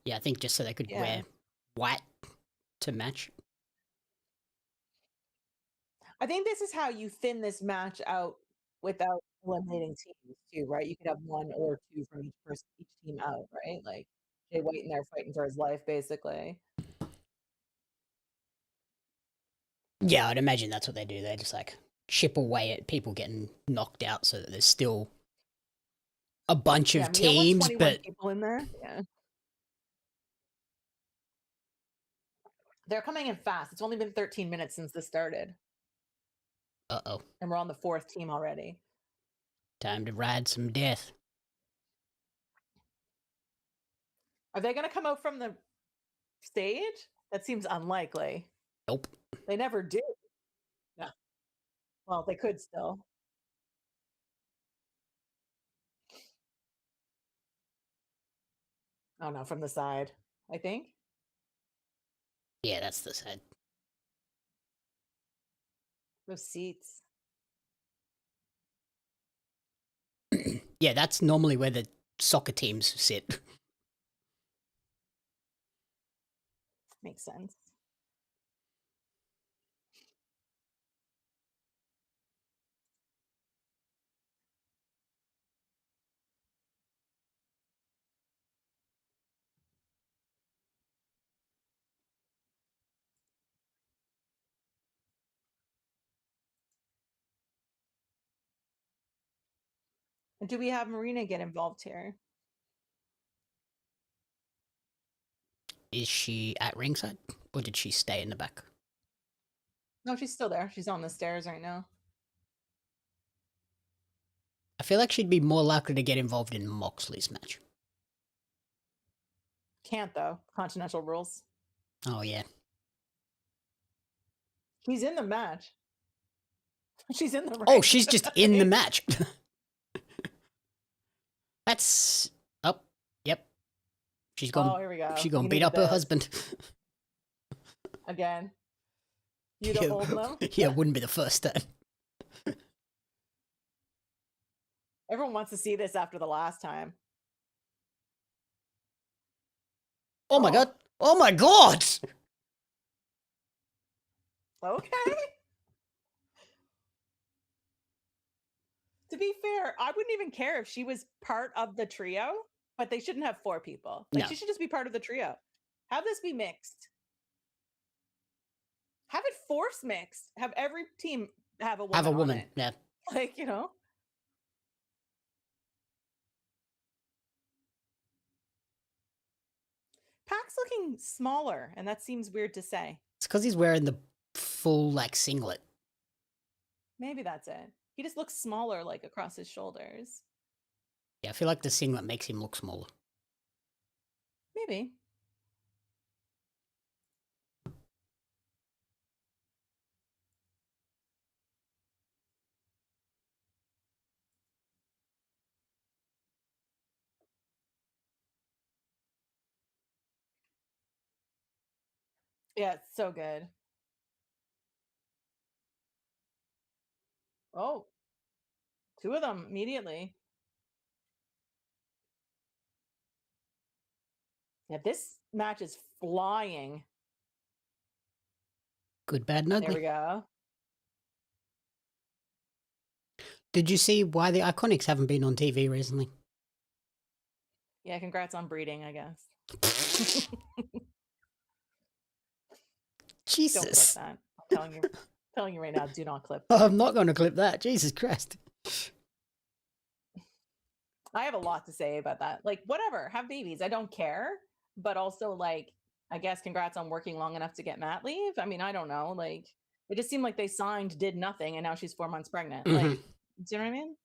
Yeah, I think just so they could wear white to match. I think this is how you thin this match out without eliminating teams too, right? You could have 1 or 2 from each person, each team out, right? Like Jay White in there fighting for his life, basically. Yeah, I'd imagine that's what they do. They just like chip away at people getting knocked out so that there's still a bunch of you don't want teams, 21 but people in there. Yeah. They're coming in fast. It's only been 13 minutes since this started. Uh-oh. And we're on the 4th team already. Time to ride some death. Are they going to come out from the stage? That seems unlikely. Nope. They never do. Yeah. Well, they could still. Oh, no, from the side, I think. Yeah, that's the side. Those seats. Yeah, that's normally where the soccer teams sit. Makes sense. And do we have Marina get involved here? Is she at ringside? Or did she stay in the back? No, she's still there. She's on the stairs right now. I feel like she'd be more likely to get involved in Moxley's match. Can't, though. Continental rules. Oh, yeah. She's in the match. She's in the ring. Oh, she's just in the match. That's... Oh, yep. She's gone. Oh, here we go. She's gonna beat up her husband. Again. You don't hold them? Yeah, wouldn't be the first time. Everyone wants to see this after the last time. Oh my god. Oh my god! Okay. To be fair, I wouldn't even care if she was part of the trio, but they shouldn't have 4 people. Like, No. she should just be part of the trio. Have this be mixed. Have it force mixed. Have every team have a woman. Have a on woman, it. yeah. Like, you know. Pac's looking smaller, and that seems weird to say. It's because he's wearing the full, like, singlet. Maybe that's it. He just looks smaller, like, across his shoulders. Yeah, I feel like the singlet makes him look smaller. Maybe. Yeah, it's so good. Oh, 2 of them immediately. Yeah, this match is flying. Good, bad, and ugly. There we go. Did you see why the Iconics haven't been on TV recently? Yeah, congrats on breeding, I guess. Jesus. Don't clip that. I'm telling you right now, do not clip Oh, that. I'm not going to clip that. Jesus Christ. I have a lot to say about that. Like, whatever, have babies. I don't care. But also, like, I guess congrats on working long enough to get mat leave. I mean, I don't know. Like, it just seemed like they signed, did nothing, and now she's 4 months pregnant. Like, do you know what I mean?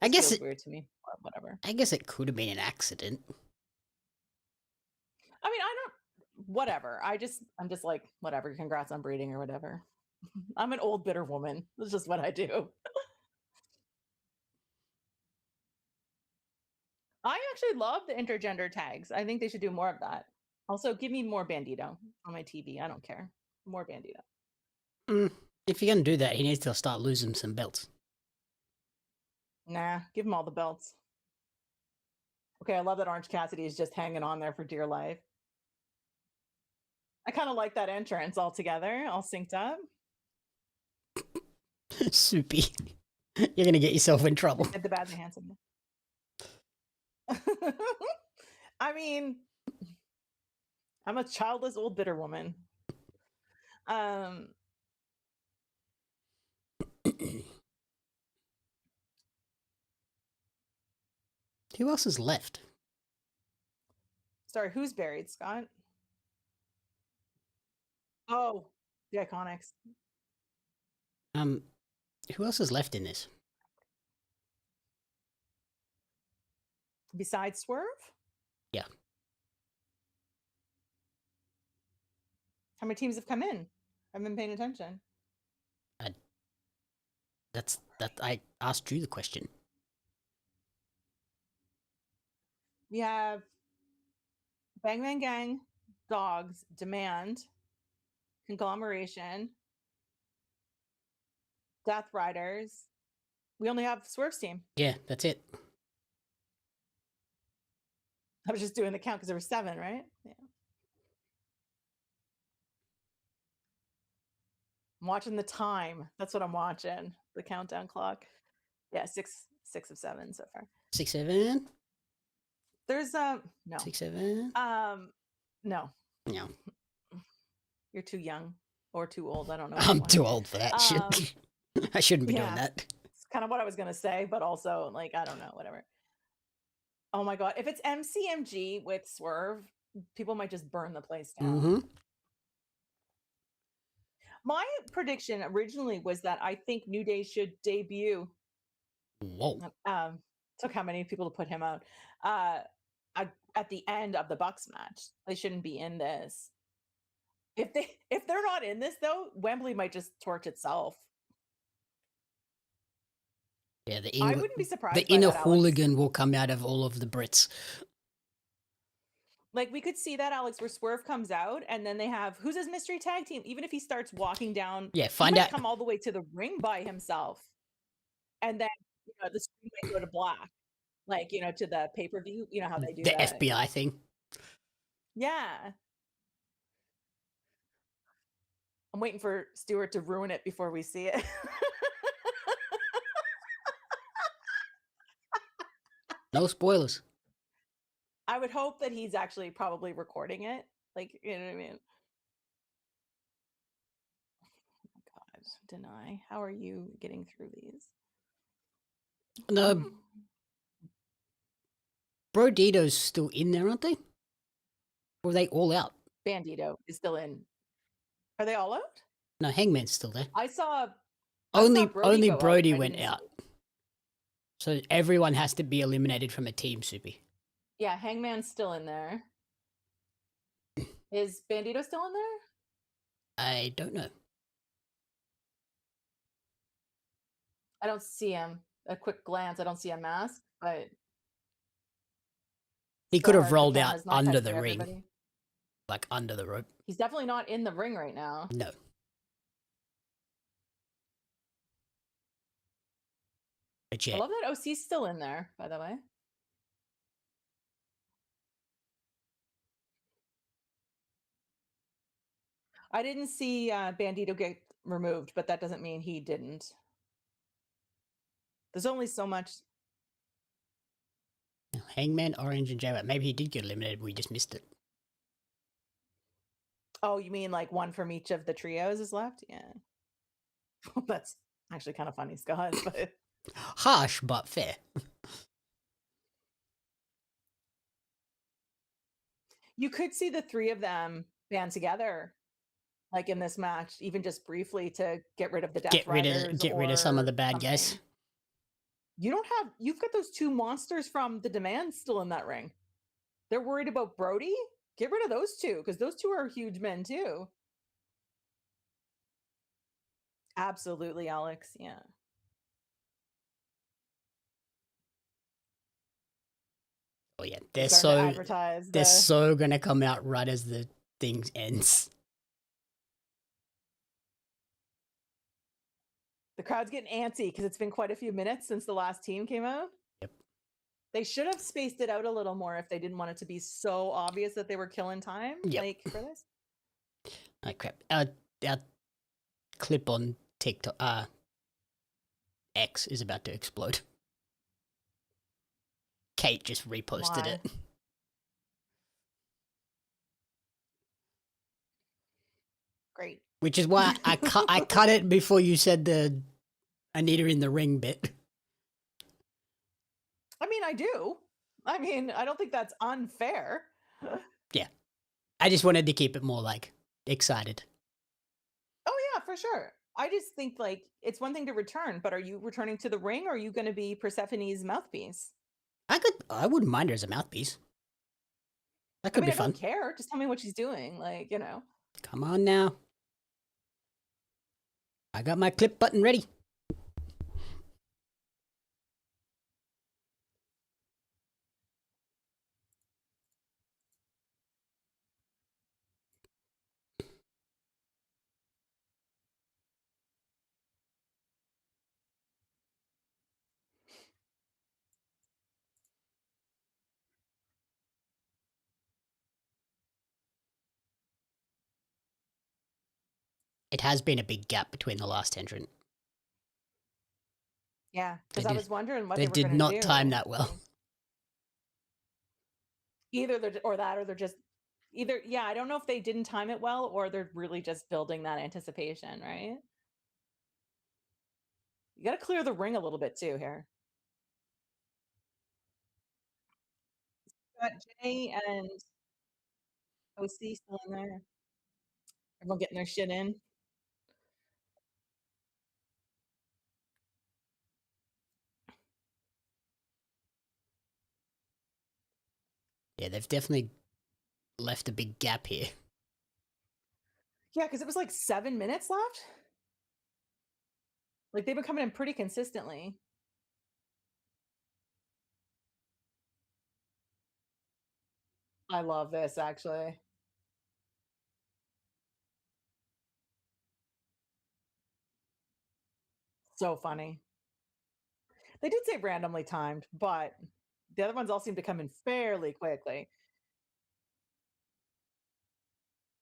I guess feels weird to me. But whatever. I guess it could have been an accident. I mean, I don't. Whatever. I'm just like, whatever. Congrats on breeding or whatever. I'm an old bitter woman. That's just what I do. I actually love the intergender tags. I think they should do more of that. Also, give me more Bandito on my TV. I don't care. More Bandito. If you're going to do that, he needs to start losing some belts. Nah, give him all the belts. Okay, I love that Orange Cassidy is just hanging on there for dear life. I kind of like that entrance altogether, all synced up. Soupy. You're going to get yourself in trouble. At the bad and the handsome. I mean, I'm a childless old bitter woman. Who else is left? Sorry, who's buried, Scott? Oh, the Iconics. Who else is left in this? Besides Swerve? Yeah. How many teams have come in? I haven't been paying attention. I asked you the question. We have Bang Bang Gang, Dogs, Demand, Conglomeration, Death Riders. We only have Swerve's team. Yeah, that's it. I was just doing the count because there were 7, right? Yeah. I'm watching the time. That's what I'm watching. The countdown clock. Yeah, 6 of 7 so far. 6, 7. There's no 6, 7. No. No. You're too young or too old. I don't know. I'm too old for that shit. I shouldn't be doing that. It's kind of what I was gonna say, but also like I don't know, whatever. Oh my god, if it's MCMG with Swerve, people might just burn the place down. Mm-hmm. My prediction originally was that I think New Day should debut. Whoa. Took how many people to put him out? At the end of the Bucks match, they shouldn't be in this. If they're not in this though, Wembley might just torch itself. Yeah, I wouldn't be surprised. The inner hooligan will come out of all of the Brits. Like we could see that, Alex, where Swerve comes out and then they have who's his mystery tag team. Even if he starts walking down, find out. Come all the way to the ring by himself, and then the screen might go to black, like to the pay-per-view. You know how they do the that. FBI thing. Yeah. I'm waiting for Stewart to ruin it before we see it. No spoilers. I would hope that he's actually probably recording it. Like, you know what I mean? Oh God, deny. How are you getting through these? No. Bandito's still in there, aren't they? Or are they all out? Bandito is still in. Are they all out? No, Hangman's still there. I saw only Brody went out. So everyone has to be eliminated from a team, Soupy. Yeah, Hangman's still in there. Is Bandito still in there? I don't know. I don't see him. A quick glance, I don't see a mask, but he could have rolled out under the ring. Like under the rope. He's definitely not in the ring right now. No. But yeah. I love that OC's still in there, by the way. I didn't see Bandito get removed, but that doesn't mean he didn't. There's only so much. Hangman, Orange, and J-White. Maybe he did get eliminated, we just missed it. Oh, you mean like one from each of the trios is left? Yeah. That's actually kind of funny, Scott, but... Harsh, but fair. You could see the 3 of them band together, like in this match, even just briefly to get rid of the Death Riders. Get rid of some of the bad guys. You've got those 2 monsters from the Demand still in that ring. They're worried about Brody? Get rid of those 2, because those 2 are huge men too. Absolutely, Alex. Yeah. Oh yeah, they're so gonna come out right as the thing ends. The crowd's getting antsy because it's been quite a few minutes since the last team came out. Yep. They should have spaced it out a little more if they didn't want it to be so obvious that they were killing time. Yep. Like for this. Oh crap! Our clip on TikTok, X is about to explode. Kate just reposted it. Great. Which is why I cut it before you said the Anita in the ring bit. I mean, I do. I mean, I don't think that's unfair. Yeah. I just wanted to keep it more like excited. sure. I just think like it's one thing to return, but are you returning to the ring or are you going to be Persephone's mouthpiece? I wouldn't mind her as a mouthpiece. That could be I fun. don't care. Just tell me what she's doing. Like, you know. Come on now. I got my clip button ready. It has been a big gap between the last entrant. Yeah, because I was wondering what they were going to do. did not time that well. Either they're just either, yeah, I don't know if they didn't time it well or they're really just building that anticipation, right? You got to clear the ring a little bit too here. Got Jay and OC still in there. Everyone getting their shit in. Yeah, they've definitely left a big gap here. Yeah, because it was like 7 minutes left. Like they've been coming in pretty consistently. I love this actually. So funny. They did say randomly timed, but the other ones all seem to come in fairly quickly.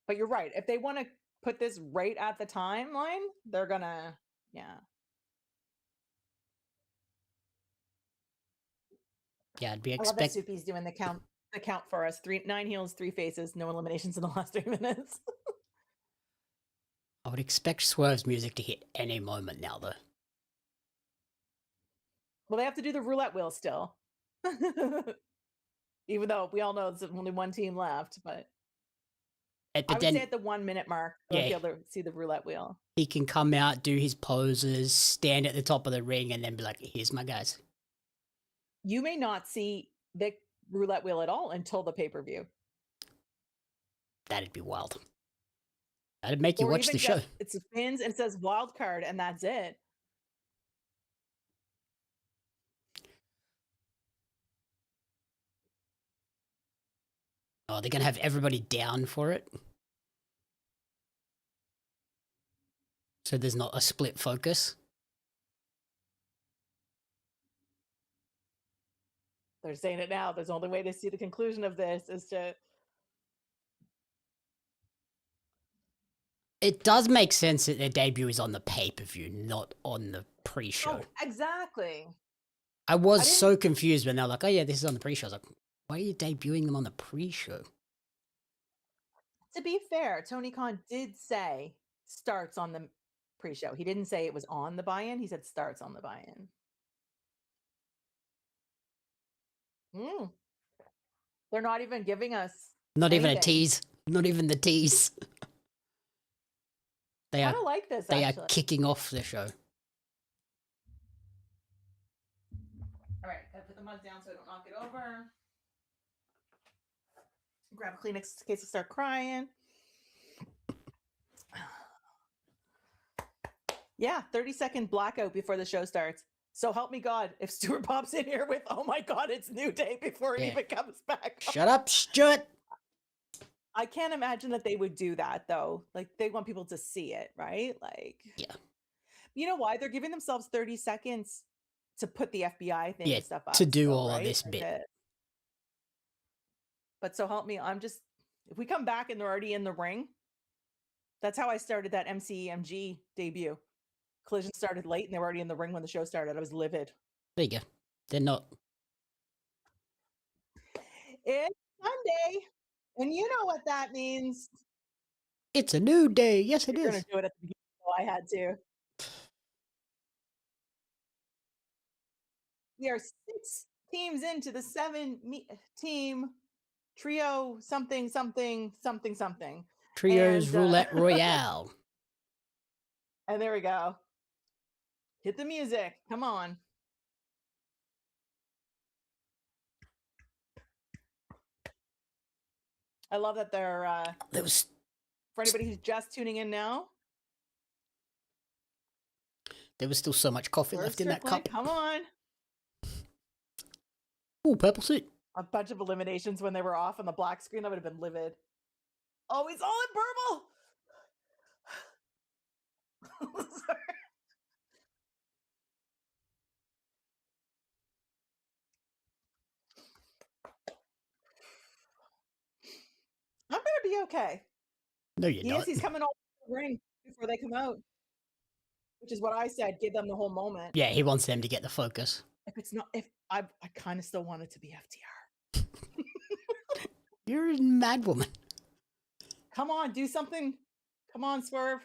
But you're right. If they want to put this right at the timeline, they're gonna, yeah. Yeah, I'd be I love that expect. Soupy's doing the count for us. 9 heels, 3 faces, no eliminations in the last 3 minutes. I would expect Swerve's music to hit any moment now, though. Well, they have to do the roulette wheel still. Even though we all know there's only one team left, but I would say at the 1 minute mark, they'll be able to see the roulette wheel. He can come out, do his poses, stand at the top of the ring, and then be like, here's my guys. You may not see the roulette wheel at all until the pay-per-view. That'd be wild. That'd make you watch the show. It spins and says wild card, and that's it. Oh, they're going to have everybody down for it? So there's not a split focus? They're saying it now. There's only way to see the conclusion of this is to... It does make sense that their debut is on the pay-per-view, not on the pre-show. Oh, exactly. I was so confused when they're like, oh yeah, this is on the pre-show. I was like, why are you debuting them on the pre-show? To be fair, Tony Khan did say starts on the pre-show. He didn't say it was on the buy-in. He said starts on the buy-in. They're not even giving us even a tease. Not even the tease. I kind of like this, They are kicking off the show. All right, gotta put the mug down so I don't knock it over. Grab a Kleenex in case I start crying. Yeah, 30-second blackout before the show starts. So help me God, if Stuart pops in here with, oh my God, it's New Day before it even comes back. Shut up, Stuart. I can't imagine that they would do that though. Like they want people to see it, right? Like, yeah. You know why? They're giving themselves 30 seconds to put the FBI thing and stuff up. To do all of this bit. But so help me, if we come back and they're already in the ring, that's how I started that MCMG debut. Collision started late and they were already in the ring when the show started. I was livid. There you go. They're not. It's Sunday. And you know what that means. It's a new day. Yes, it is. You're going to do it at the beginning. So I had to. We are 6 teams into the 7-team trio something. Trios Roulette Royale. And there we go. Hit the music. Come on. I love that they're There was for anybody who's just tuning in now. There was still so much coffee left in that cup. Come on. Ooh, purple suit. A bunch of eliminations when they were off on the black screen. I would have been livid. Oh, he's all in purple. Sorry. I'm gonna be okay. No, you're not. He's coming all the ring before they come out. Which is what I said, give them the whole moment. Yeah, he wants them to get the focus. If it's not, if I kind of still want it to be FTR. You're a mad woman. Come on, do something. Come on, Swerve.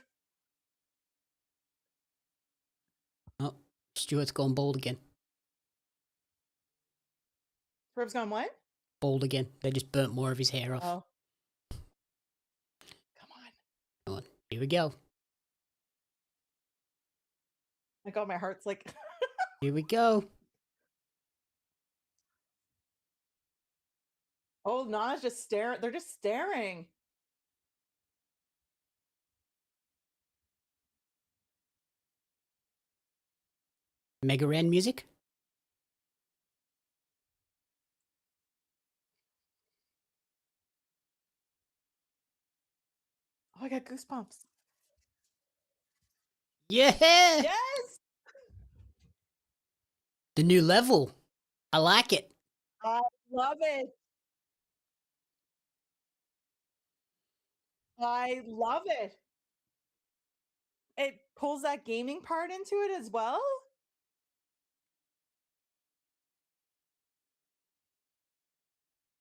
Oh, Stuart's gone bald again. Swerve's gone what? Bald again. They just burnt more of his hair off. Oh. Come on. Come on. Here we go. My God, my heart's like... Here we go. Oh, Na's just staring. They're just staring. Mega Ran music. Oh, I got goosebumps. Yeah! Yes! The new level. I like it. I love it. I love it. It pulls that gaming part into it as well.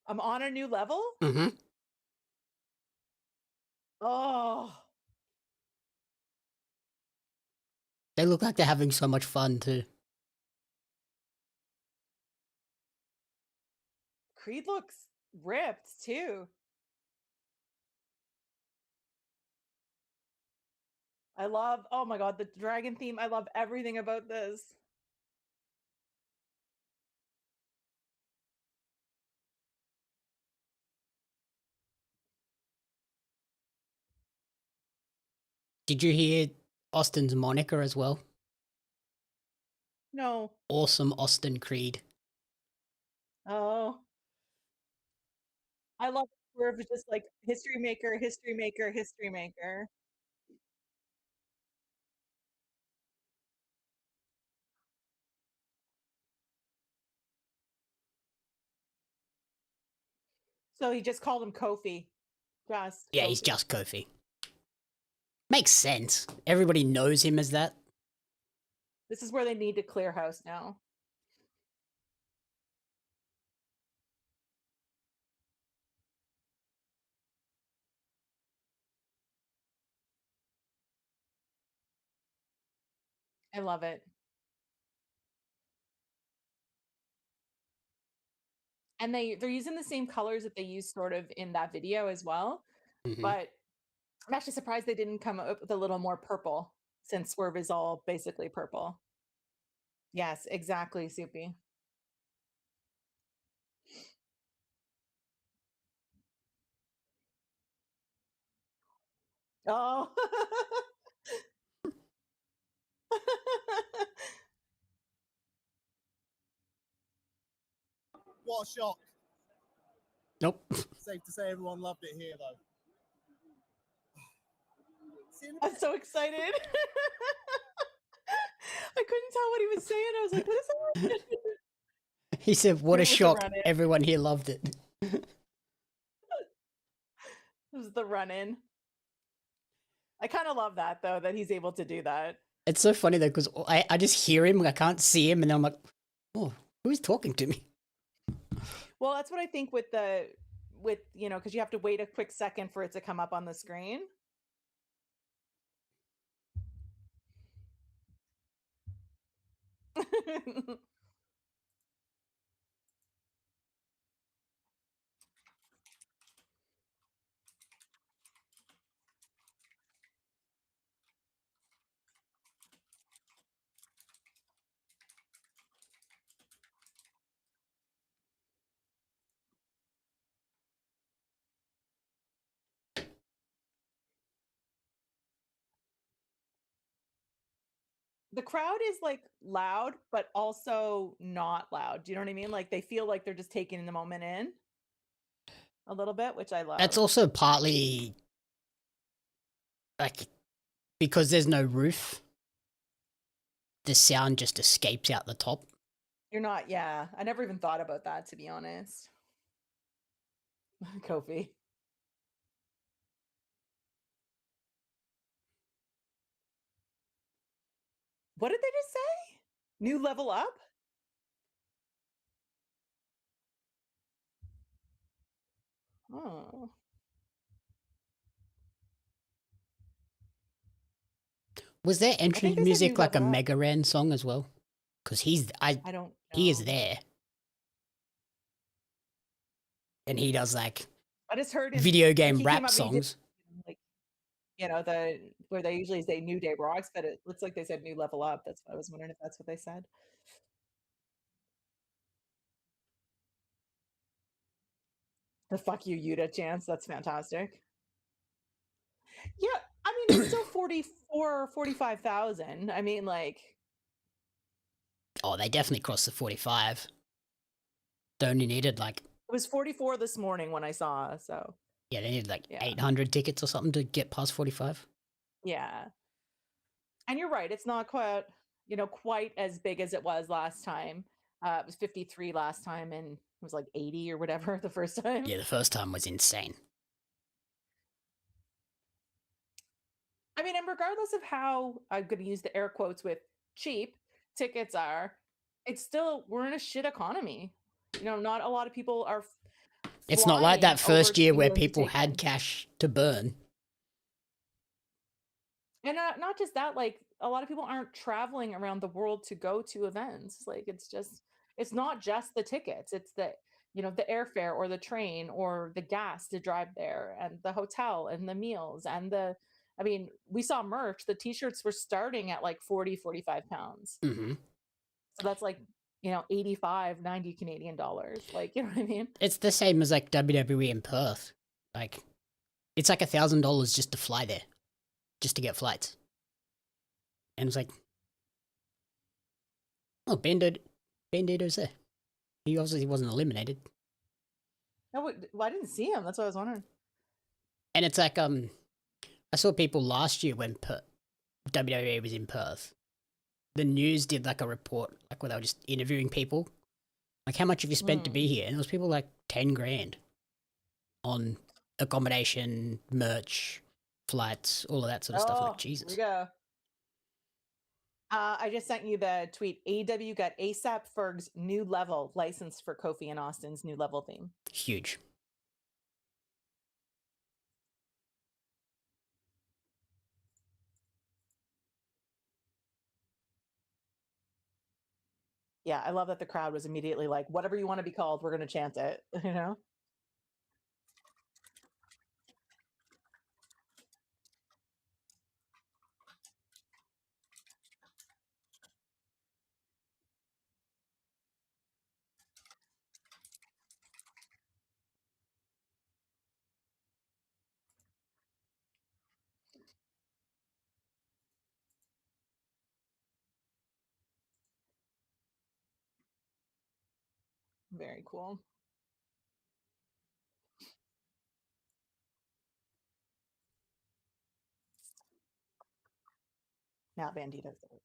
I'm on a new level. Mm-hmm. Oh. They look like they're having so much fun too. Creed looks ripped too. I love, oh my God, the dragon theme. I love everything about this. Did you hear Austin's moniker as well? No. Awesome Austin Creed. Oh. I love where it's just like history maker, history maker, history maker. So he just called him Kofi. Just Yeah, Kofi. he's just Kofi. Makes sense. Everybody knows him as that. This is where they need to clear house now. I love it. And they're using the same colors that they used sort of in that video as well. Mm-hmm. But I'm actually surprised they didn't come up with a little more purple, since Swerve is all basically purple. Yes, exactly, Soupy. Oh. What a shock. Nope. Safe to say everyone loved it here, though. I'm so excited. I couldn't tell what he was saying. I was like, what is that? He said, what a It was the shock. run-in. Everyone here loved it. It was the run-in. I kind of love that, though, that he's able to do that. It's so funny, though, because I just hear him. I can't see him. And then I'm like, oh, who's talking to me? Well, that's what I think with you know, because you have to wait a quick second for it to come up on the screen. the crowd is like loud, but also not loud. Do you know what I mean? Like they feel like they're just taking the moment in a little bit, which I love. That's also partly like because there's no roof, the sound just escapes out the top. You're not, yeah. I never even thought about that, to be honest. Kofi. What did they just say? New level up? Oh. Was their think entrance they said music new like a level up. Mega Ran song as well? Because I don't know. he is there, and he does like I just heard his, video like, game he came rap up and he did, songs. like, you know, the where they usually say New Day Rocks, but it looks like they said new level up. That's what I was wondering if that's what they said. The fuck you, Yuta chance. That's fantastic. Yeah, I mean, it's still 44, 45,000. I mean, like, Oh, they definitely crossed the 45. They only needed like, it was 44 this morning when I saw, so yeah, they needed like yeah. 800 tickets or something to get past 45. Yeah. And you're right, it's not quite, you know, quite as big as it was last time. It was 53 last time and it was like 80 or whatever the first time. Yeah, the first time was insane. I mean, and regardless of how I'm going to use the air quotes with cheap tickets are, it's still, we're in a shit economy. You know, not a lot of people are. It's not like that first year where England to people take had them. cash to burn. And not just that, like a lot of people aren't traveling around the world to go to events. Like it's not just the tickets, it's the, you know, the airfare or the train or the gas to drive there and the hotel and the meals and the, I mean, we saw merch, the t-shirts were starting at like 40, 45 pounds. Mm-hmm. So that's like, you know, 85, 90 Canadian dollars. Like, you know what I mean? It's the same as like WWE in Perth. Like, it's like $1,000 just to fly there, just to get flights. And it's like, oh, Bandito's there. He obviously wasn't eliminated. No, well, I didn't see him. That's what I was wondering. And it's like, I saw people last year when WWE was in Perth. The news did like a report, like where they were just interviewing people. Like, how much have you spent to be here? And it was people like 10 grand on accommodation, merch, flights, all of that sort of stuff. I'm like, Here we Jesus. go. I just sent you the tweet. AEW got ASAP Ferg's new level license for Kofi and Austin's new level theme. Huge. Yeah, I love that the crowd was immediately like, whatever you want to be called, we're going to chant it, you know? Very cool. Now Bandito's there.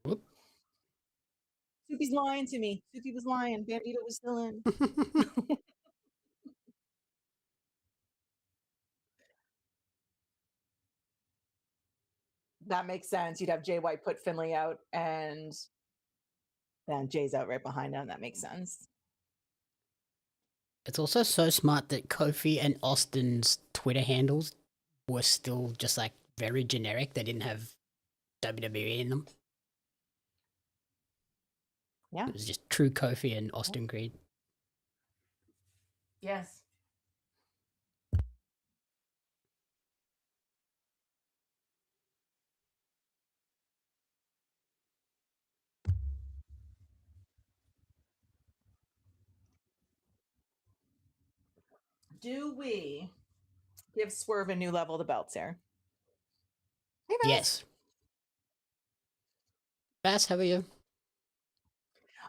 Whoop. Soupy's lying to me. Soupy was lying. Bandito was still in. That makes sense. You'd have Jay White put Finley out and then Jay's out right behind him. That makes sense. It's also so smart that Kofi and Austin's Twitter handles were still just like very generic. They didn't have WWE in them. Yeah. It was just True Kofi and Austin Creed. Yes. Do we give Swerve a new level of the belts here? Hey, guys. Yes. Bass, how are you?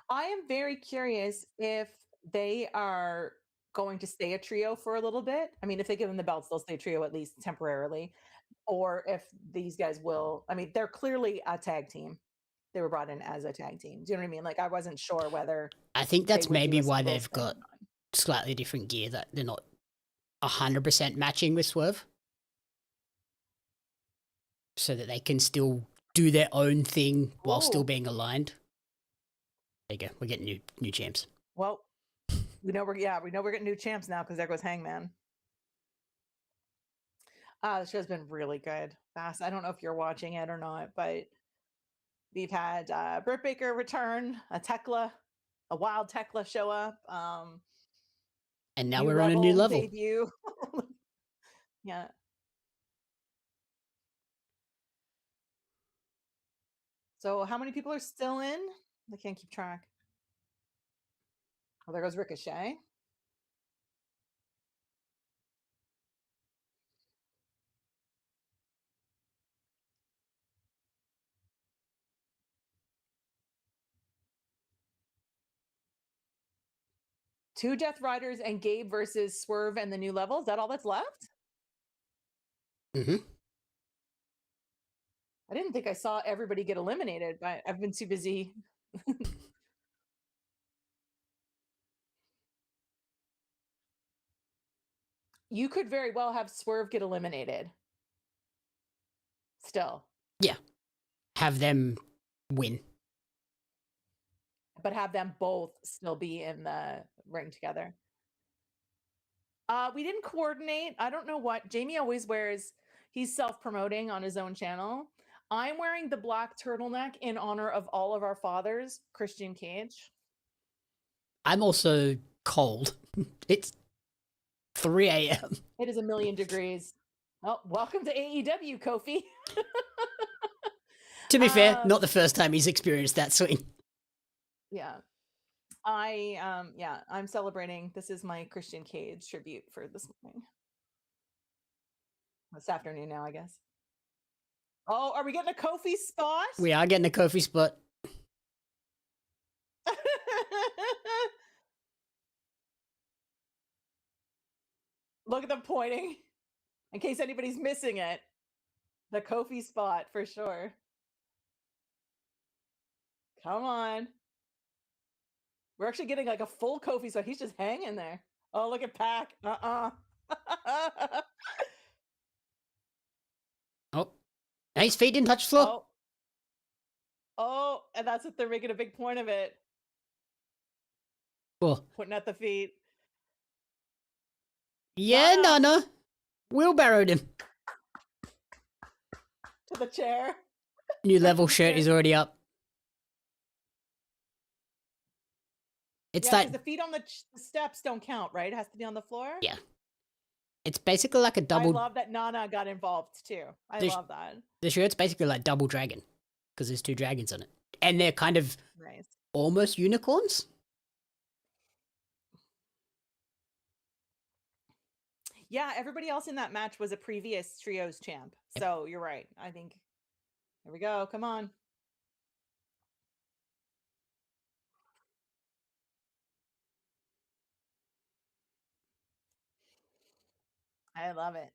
I am very curious if they are going to stay a trio for a little bit. I mean, if they give them the belts, they'll stay a trio at least temporarily. Or if these guys will, I mean, they're clearly a tag team. They were brought in as a tag team. Do you know what I mean? Like, I wasn't sure whether I think they that's would do maybe a why singles they've thing or got not. slightly different gear, that they're not 100% matching with Swerve. So that they can still do their own thing while still Ooh. being aligned. There you go. We're getting new champs. Well, we know we're getting new champs now because there goes Hangman. The show's been really good. Fast. I don't know if you're watching it or not, but we've had Britt Baker return, a wild Tekla show up. And now New we're on a new level. debut. Yeah. So how many people are still in? I can't keep track. Oh, there goes Ricochet. Two Death Riders and Gabe versus Swerve and the New Level. Is that all that's left? Mm-hmm. I didn't think I saw everybody get eliminated, but I've been too busy. You could very well have Swerve get eliminated. Still. Yeah. Have them win. But have them both still be in the ring together. We didn't coordinate. I don't know what. Jamie always wears, he's self-promoting on his own channel. I'm wearing the black turtleneck in honor of all of our fathers, Christian Cage. I'm also cold. It's 3 a.m. It is 1,000,000 degrees. Oh, welcome to AEW, Kofi. To be fair, not the first time he's experienced that swing. Yeah. I'm celebrating. This is my Christian Cage tribute for this morning. This afternoon now, I guess. Oh, are we getting a Kofi spot? We are getting a Kofi spot. Look at them pointing. In case anybody's missing it. The Kofi spot for sure. Come on. We're actually getting like a full Kofi spot. He's just hanging there. Oh, look at Pac. Oh. His feet didn't touch the floor. Oh, and that's what they're making a big point of it. Oh. Putting at the feet. Yeah, Nana. Wheelbarrowed him. To the chair. New Level shirt is already up. It's because that the feet on the steps don't count, right? It has to be on the floor. Yeah. It's basically like a double. I love that Nana got involved too. I love that. The shirt's basically like double dragon because there's two dragons on it, and they're kind of Nice. Almost unicorns. Yeah, everybody else in that match was a previous trios champ. Yep. So you're right. I think. Here we go. Come on. I love it.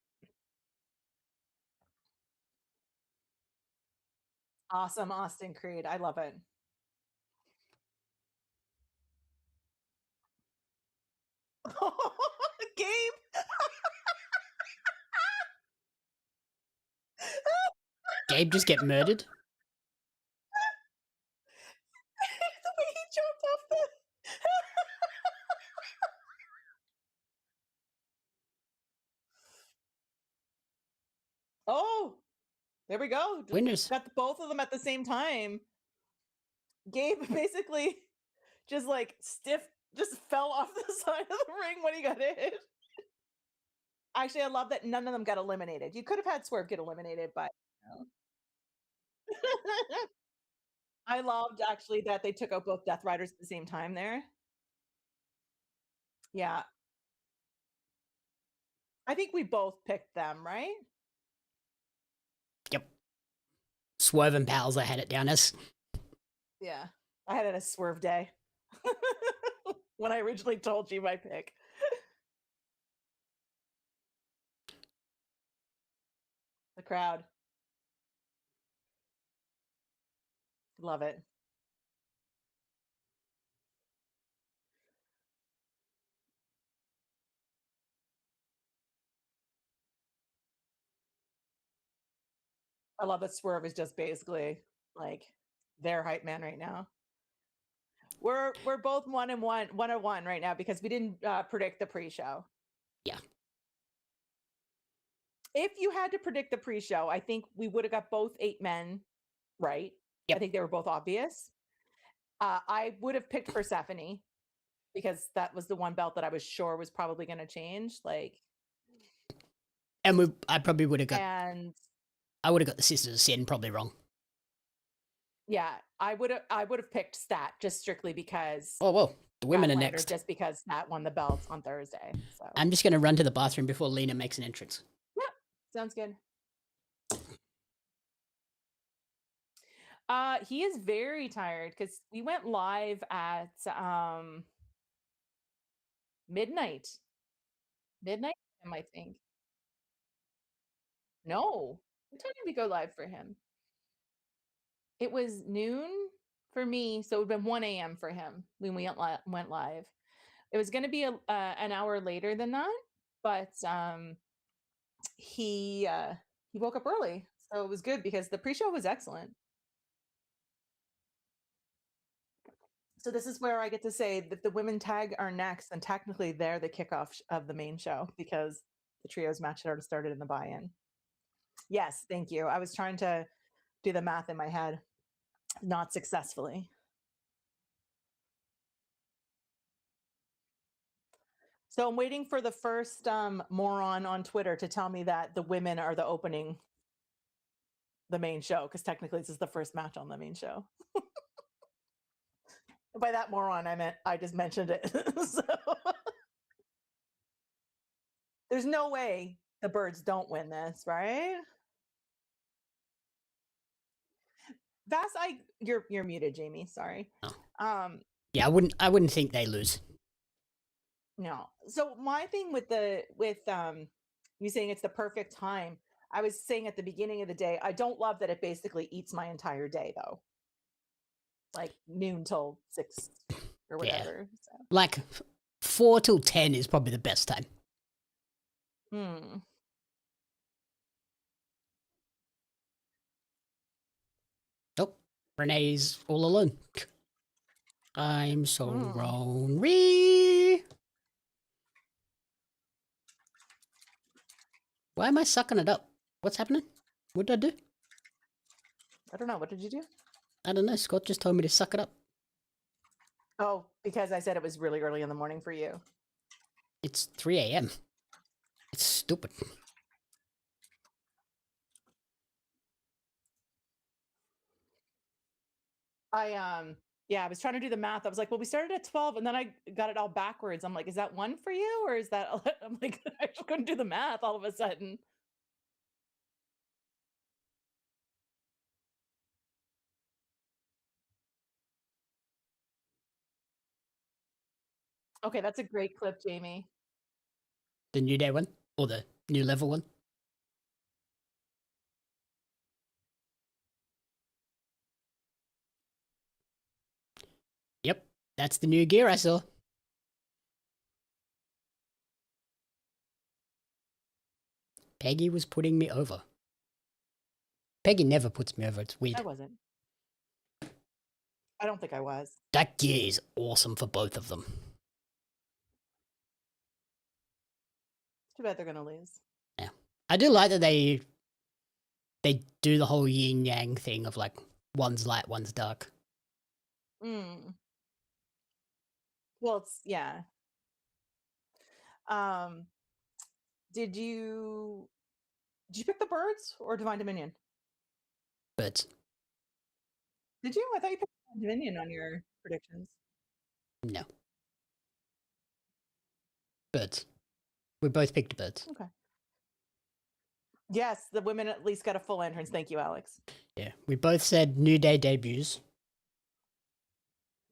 Awesome, Austin Creed. I love it. Gabe. Gabe just get murdered. The way he jumped off the. Oh, there we go. Winners. Got both of them at the same time. Gabe basically just like just fell off the side of the ring when he got hit. Actually, I love that none of them got eliminated. You could have had Swerve get eliminated, but I loved actually that they took out both Death Riders at the same time there. Yeah. I think we both picked them, right? Yep. Swerve and Pals, I had it down as. Yeah. I had it a swerve day when I originally told you my pick. The crowd. Love it. I love that Swerve is just basically like their hype man right now. We're both 1-1 right now because we didn't predict the pre-show. Yeah. If you had to predict the pre-show, I think we would have got both 8 men right. Yep. I think they were both obvious. I would have picked Persephone because that was the one belt that I was sure was probably going to change. Like, And I probably would have got. and I would have got the Sisters of Sin probably wrong. yeah, I would have picked Stat just strictly because. Oh well, the women are Statlander, next. just because Stat won the belts on Thursday. So I'm just gonna run to the bathroom before Lena makes an entrance. yeah, sounds good. He is very tired because we went live at midnight. Midnight, I think. No, what time did we go live for him? It was noon for me, so it would have been 1 a.m. for him when we went live. It was going to be an hour later than that, but he woke up early, so it was good because the pre-show was excellent. So this is where I get to say that the women tag are next, and technically they're the kickoff of the main show because the trios match had already started in the buy-in. Yes, thank you. I was trying to do the math in my head, not successfully. So I'm waiting for the first moron on Twitter to tell me that the women are the opening the main show, because technically this is the first match on the main show. By that moron, I meant I just mentioned it. So there's no way the Birds don't win this, right? Vass, you're muted, Jamie. Sorry. Oh. Yeah, I wouldn't think they lose. No. So my thing with you saying it's the perfect time, I was saying at the beginning of the day, I don't love that it basically eats my entire day though. Like noon till 6 or whatever. Yeah. So. Like 4 till 10 is probably the best time. Oh, Renee's all alone. I'm so lonely. Why am I sucking it up? What's happening? What did I do? I don't know. What did you do? I don't know. Scott just told me to suck it up. Oh, because I said it was really early in the morning for you. It's 3 a.m. It's stupid. I was trying to do the math. I was like, well, we started at 12 and then I got it all backwards. I'm like, is that 1 for you? Or is that, I'm like, I just couldn't do the math all of a sudden. Okay, that's a great clip, Jamie. The New Day one? Or the New Level one? Yep, that's the new gear I saw. Peggy was putting me over. Peggy never puts me over, it's weird. I wasn't. I don't think I was. That gear is awesome for both of them. Too bad they're going to lose. Yeah. I do like that they do the whole yin yang thing of like one's light, one's dark. Well, it's yeah. Did you pick the Birds or Divine Dominion? Birds. Did you? I thought you picked Divine Dominion on your predictions. No. Birds. We both picked Birds. Okay. Yes, the women at least got a full entrance. Thank you, Alex. Yeah, we both said New Day debuts.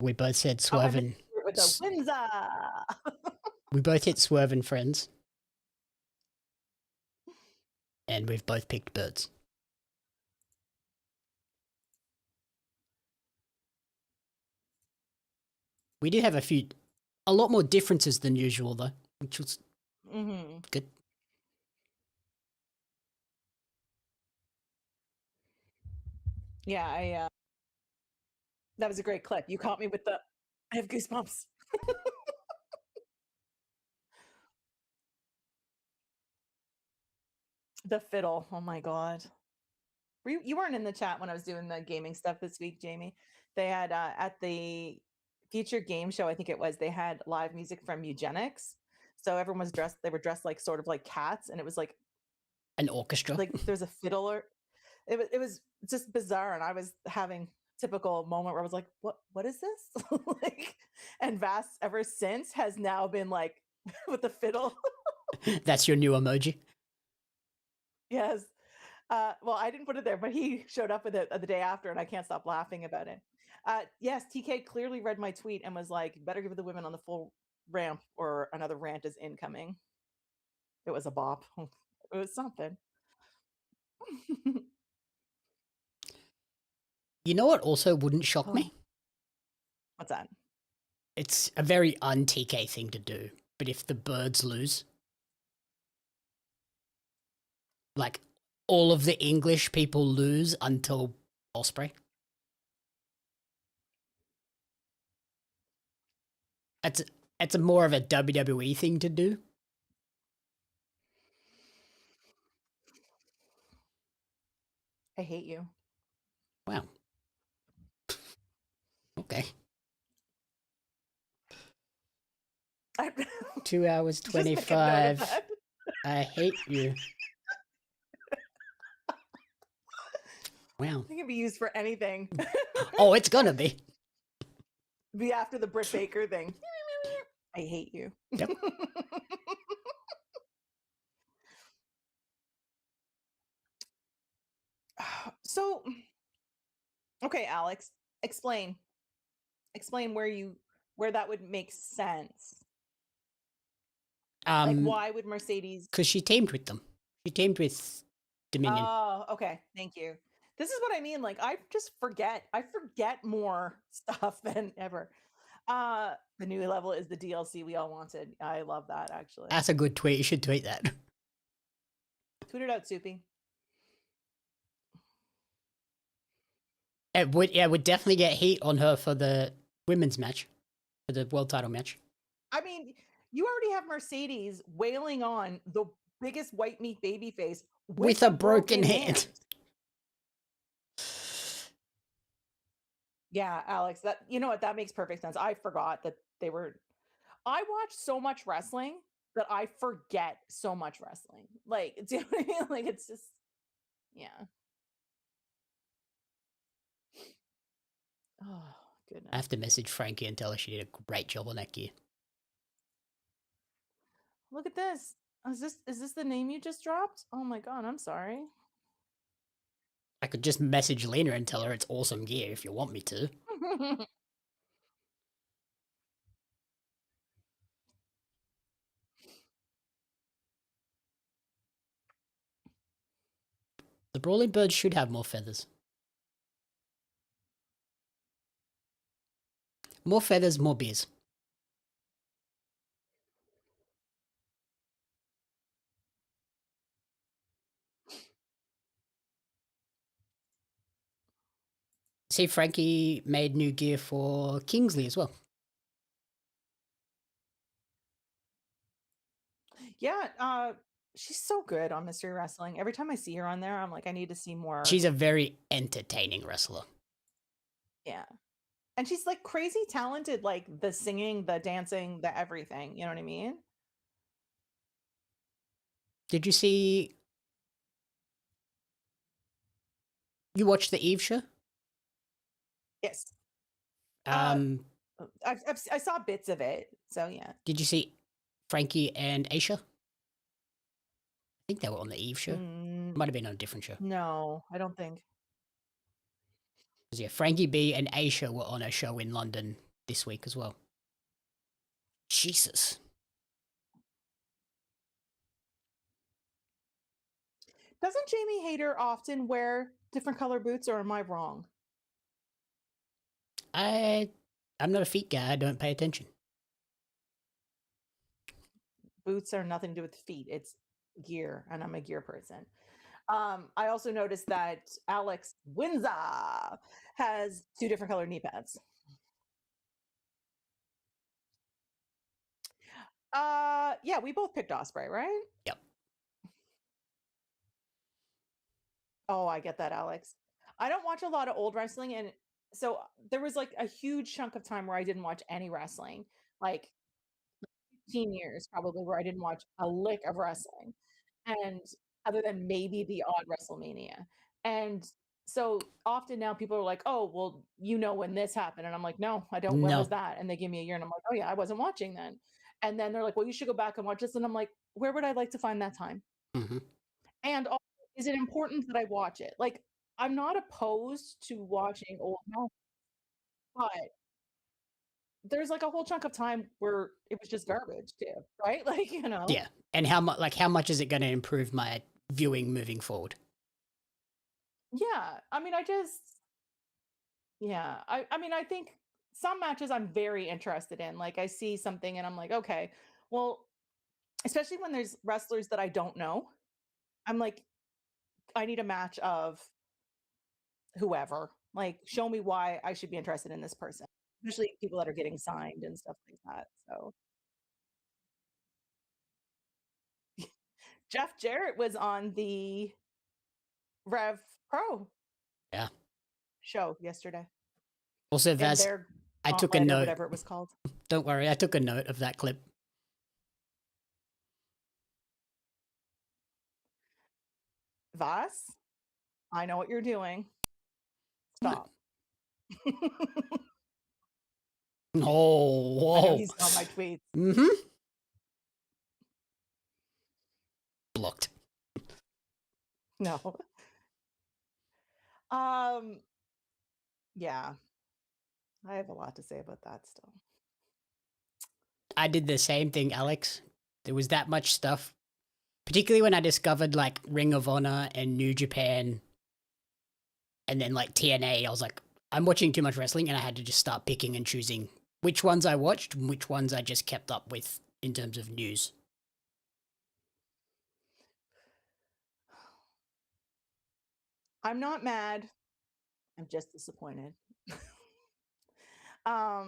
We both said Oh, I swerving. with the Windsor. We both hit swerving friends. And we've both picked birds. We did have a lot more differences than usual though, which was good. Yeah, that was a great clip. You caught me with the, I have goosebumps. The fiddle. Oh my God. You weren't in the chat when I was doing the gaming stuff this week, Jamie. They had at the Future Game Show, I think it was, they had live music from Eugenics. So everyone was dressed, they were dressed like sort of like cats, and it was like an orchestra. Like there's a fiddler. It was just bizarre, and I was having typical moment where I was like, what is this? Like, and Vass ever since has now been like with the fiddle. That's your new emoji. Yes. Well, I didn't put it there, but he showed up with it the day after, and I can't stop laughing about it. Yes, TK clearly read my tweet and was like, better give the women on the full ramp or another rant is incoming. It was a bop. It was something. You know what also wouldn't shock me? What's that? It's a very un-TK thing to do, but if the birds lose, like all of the English people lose until Ospreay. It's a more of a WWE thing to do. I hate you. Wow. Okay. 2 hours 25. I hate you. Wow. It can be used for anything. Oh, it's gonna be. Be after the Britt Baker thing. I hate you. Yep. So, okay, Alex, explain where that would make sense. Like, why would Mercedes? Because she teamed with them. She teamed with Dominion. Oh, okay. Thank you. This is what I mean. Like, I just forget. I forget more stuff than ever. The new level is the DLC we all wanted. I love that, actually. That's a good tweet. You should tweet that. Tweet it out, Soupy. It would definitely get heat on her for the women's match, for the world title match. I mean, you already have Mercedes wailing on the biggest white meat baby face with a broken hand. Yeah, Alex, that, you know what, that makes perfect sense. I forgot that they were. I watch so much wrestling that I forget so much wrestling. Like, do you know what I mean? Like, it's just, yeah. Oh, goodness. I have to message Frankie and tell her she did a great job on that gear. Look at this. Is this the name you just dropped? Oh my God, I'm sorry. I could just message Lena and tell her it's awesome gear if you want me to. The Brawling Birds should have more feathers. More feathers, more beers. See, Frankie made new gear for Kingsley as well. Yeah, she's so good on Mystery Wrestling. Every time I see her on there, I'm like, I need to see more. She's a very entertaining wrestler. Yeah. And she's like crazy talented, like the singing, the dancing, the everything. You know what I mean? Did you see... You watched the Eve show? Yes. I saw bits of it, so yeah. Did you see Frankie and Aisha? I think they were on the Eve show. Might have been on a different show. No, I don't think. Yeah, Frankie B and Aisha were on a show in London this week as well. Jesus. Doesn't Jamie Hayter often wear different color boots, or am I wrong? I'm not a feet guy. I don't pay attention. Boots are nothing to do with feet. It's gear, and I'm a gear person. I also noticed that Alex Windsor has 2 different colored knee pads. Yeah, we both picked Ospreay, right? Yep. Oh, I get that, Alex. I don't watch a lot of old wrestling, and so there was like a huge chunk of time where I didn't watch any wrestling, like 15 years probably, where I didn't watch a lick of wrestling, and other than maybe the odd WrestleMania. And so often now people are like, "Oh, well, you know when this happened," and I'm like, "No, I don't. When No. was that?" And they give me a year, and I'm like, "Oh yeah, I wasn't watching then." And then they're like, "Well, you should go back and watch this," and I'm like, "Where would I like to find that time?" Mm-hmm. And also, is it important that I watch it? Like, I'm not opposed to watching old matches, but there's like a whole chunk of time where it was just garbage too, right? Like, you know. Yeah. And how much is it going to improve my viewing moving forward? Yeah. I mean, I mean, I think some matches I'm very interested in. Like, I see something and I'm like, okay, well, especially when there's wrestlers that I don't know. I'm like, I need a match of whoever. Like, show me why I should be interested in this person, especially people that are getting signed and stuff like that. So Jeff Jarrett was on the Rev Pro Yeah. show yesterday. Also, In Vaz, their I took a Gauntlet or note. whatever it was called. Don't worry, I took a note of that clip. Voss, I know what you're doing. Stop. Oh, whoa. I know he saw my tweets. Mm-hmm. Blocked. No. Yeah. I have a lot to say about that still. I did the same thing, Alex. There was that much stuff, particularly when I discovered like Ring of Honor and New Japan and then like TNA. I was like, I'm watching too much wrestling, and I had to just start picking and choosing which ones I watched and which ones I just kept up with in terms of news. I'm not mad. I'm just disappointed. I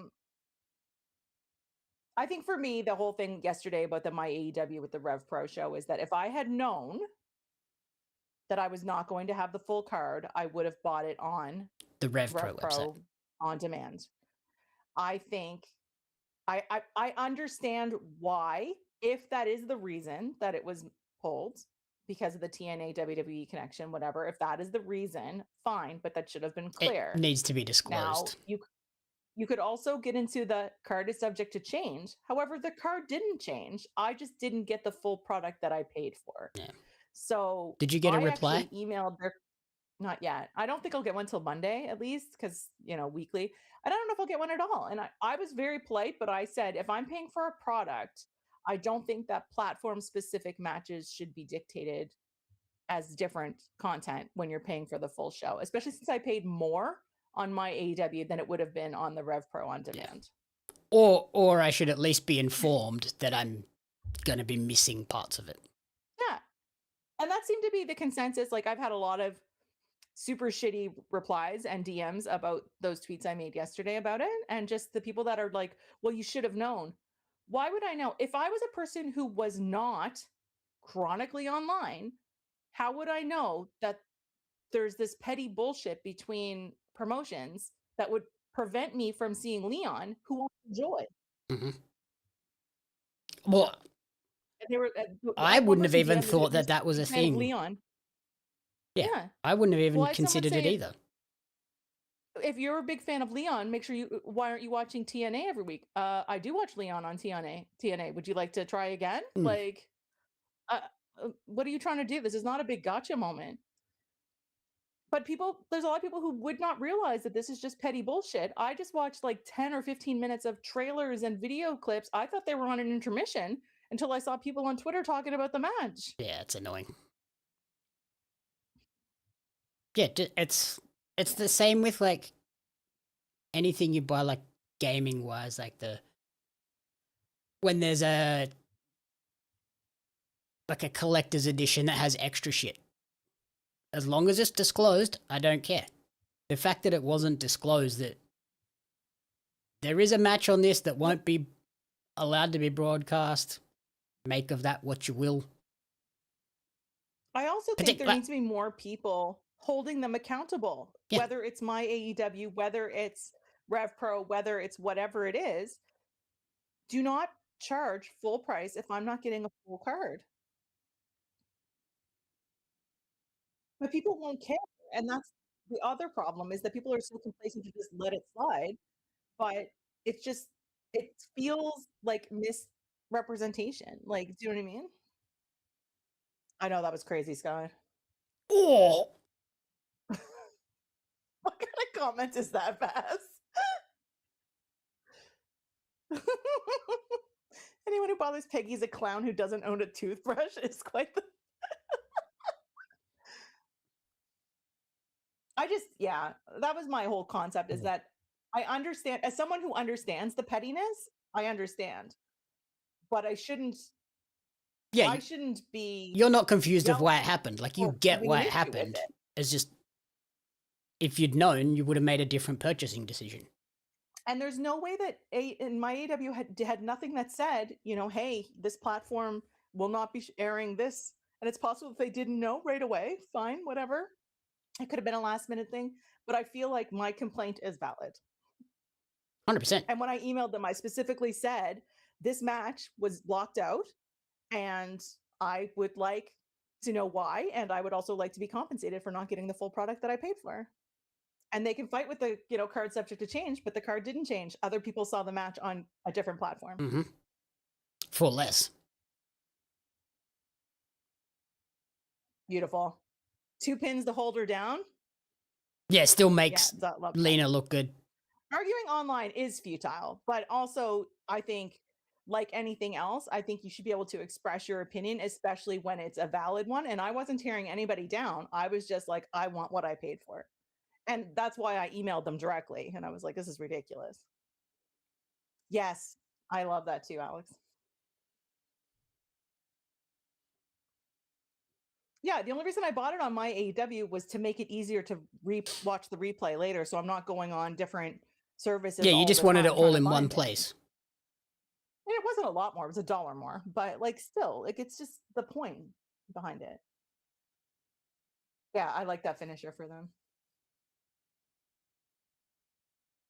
think for me, the whole thing yesterday about the My AEW with the Rev Pro show is that if I had known that I was not going to have the full card, I would have bought it on The Rev Pro website. on demand. I think I understand why, if that is the reason that it was pulled because of the TNA WWE connection, whatever. If that is the reason, fine, but that should have been clear. It needs to be disclosed. Now, you could also get into the card is subject to change. However, the card didn't change. I just didn't get the full product that I paid for. Yeah. So did you get a reply? I actually emailed their, not yet. I don't think I'll get one till Monday at least, because weekly. I don't know if I'll get one at all. And I was very polite, but I said, if I'm paying for a product, I don't think that platform specific matches should be dictated as different content when you're paying for the full show, especially since I paid more on my AEW than it would have been on the Rev Pro on demand. Yeah. Or I should at least be informed that I'm going to be missing parts of it. Yeah. And that seemed to be the consensus. Like, I've had a lot of super shitty replies and DMs about those tweets I made yesterday about it. And just the people that are like, well, you should have known. Why would I know? If I was a person who was not chronically online, how would I know that there's this petty bullshit between promotions that would prevent me from seeing Leon, who I enjoy? Mm-hmm. Well, they were, I wouldn't have even thought that was a thing. Leon. Yeah, I wouldn't have even considered it either. If you're a big fan of Leon, make sure why aren't you watching TNA every week? I do watch Leon on TNA. Would you like to try again? Like, what are you trying to do? This is not a big gotcha moment. But there's a lot of people who would not realize that this is just petty bullshit. I just watched like 10 or 15 minutes of trailers and video clips. I thought they were on an intermission until I saw people on Twitter talking about the match. Yeah, it's annoying. Yeah, it's the same with like anything you buy, like gaming wise, like when there's a collector's edition that has extra shit. As long as it's disclosed, I don't care. The fact that it wasn't disclosed, that there is a match on this that won't be allowed to be broadcast, make of that what you will. I also think there needs to be more people holding them accountable, whether it's my AEW, whether it's Rev Pro, whether it's whatever it is. Do not charge full price if I'm not getting a full card. But people won't care, and that's the other problem, is that people are so complacent to just let it slide, but it feels like misrepresentation. Like, do you know what I mean? I know that was crazy, Scott. Oh! What kind of comment is that, Bass? Anyone who bothers Peggy is a clown who doesn't own a toothbrush is quite the... that was my whole concept, is that I understand, as someone who understands the pettiness, I understand, but I shouldn't be... You're not confused of why it happened. Like, you get why it happened. It's just, if you'd known, you would have made a different purchasing decision. And there's no way that in my AEW had nothing that said, hey, this platform will not be airing this. And it's possible if they didn't know right away, fine, whatever. It could have been a last minute thing, but I feel like my complaint is valid. 100%. And when I emailed them, I specifically said, this match was blocked out and I would like to know why. And I would also like to be compensated for not getting the full product that I paid for. And they can fight with the, card subject to change, but the card didn't change. Other people saw the match on a different platform. Mm-hmm. For less. Beautiful. 2 pins to hold her down. Yeah, still makes Lena look good. Arguing online is futile, but also I think, like anything else, I think you should be able to express your opinion, especially when it's a valid one. And I wasn't tearing anybody down. I was just like, I want what I paid for. And that's why I emailed them directly. And I was like, this is ridiculous. Yes, I love that too, Alex. Yeah, the only reason I bought it on my AEW was to make it easier to watch the replay later, so I'm not going on different services. Yeah, you just wanted it all in one place. And it wasn't a lot more; it was $1 more, but still, it's just the point behind it. Yeah, I like that finisher for them.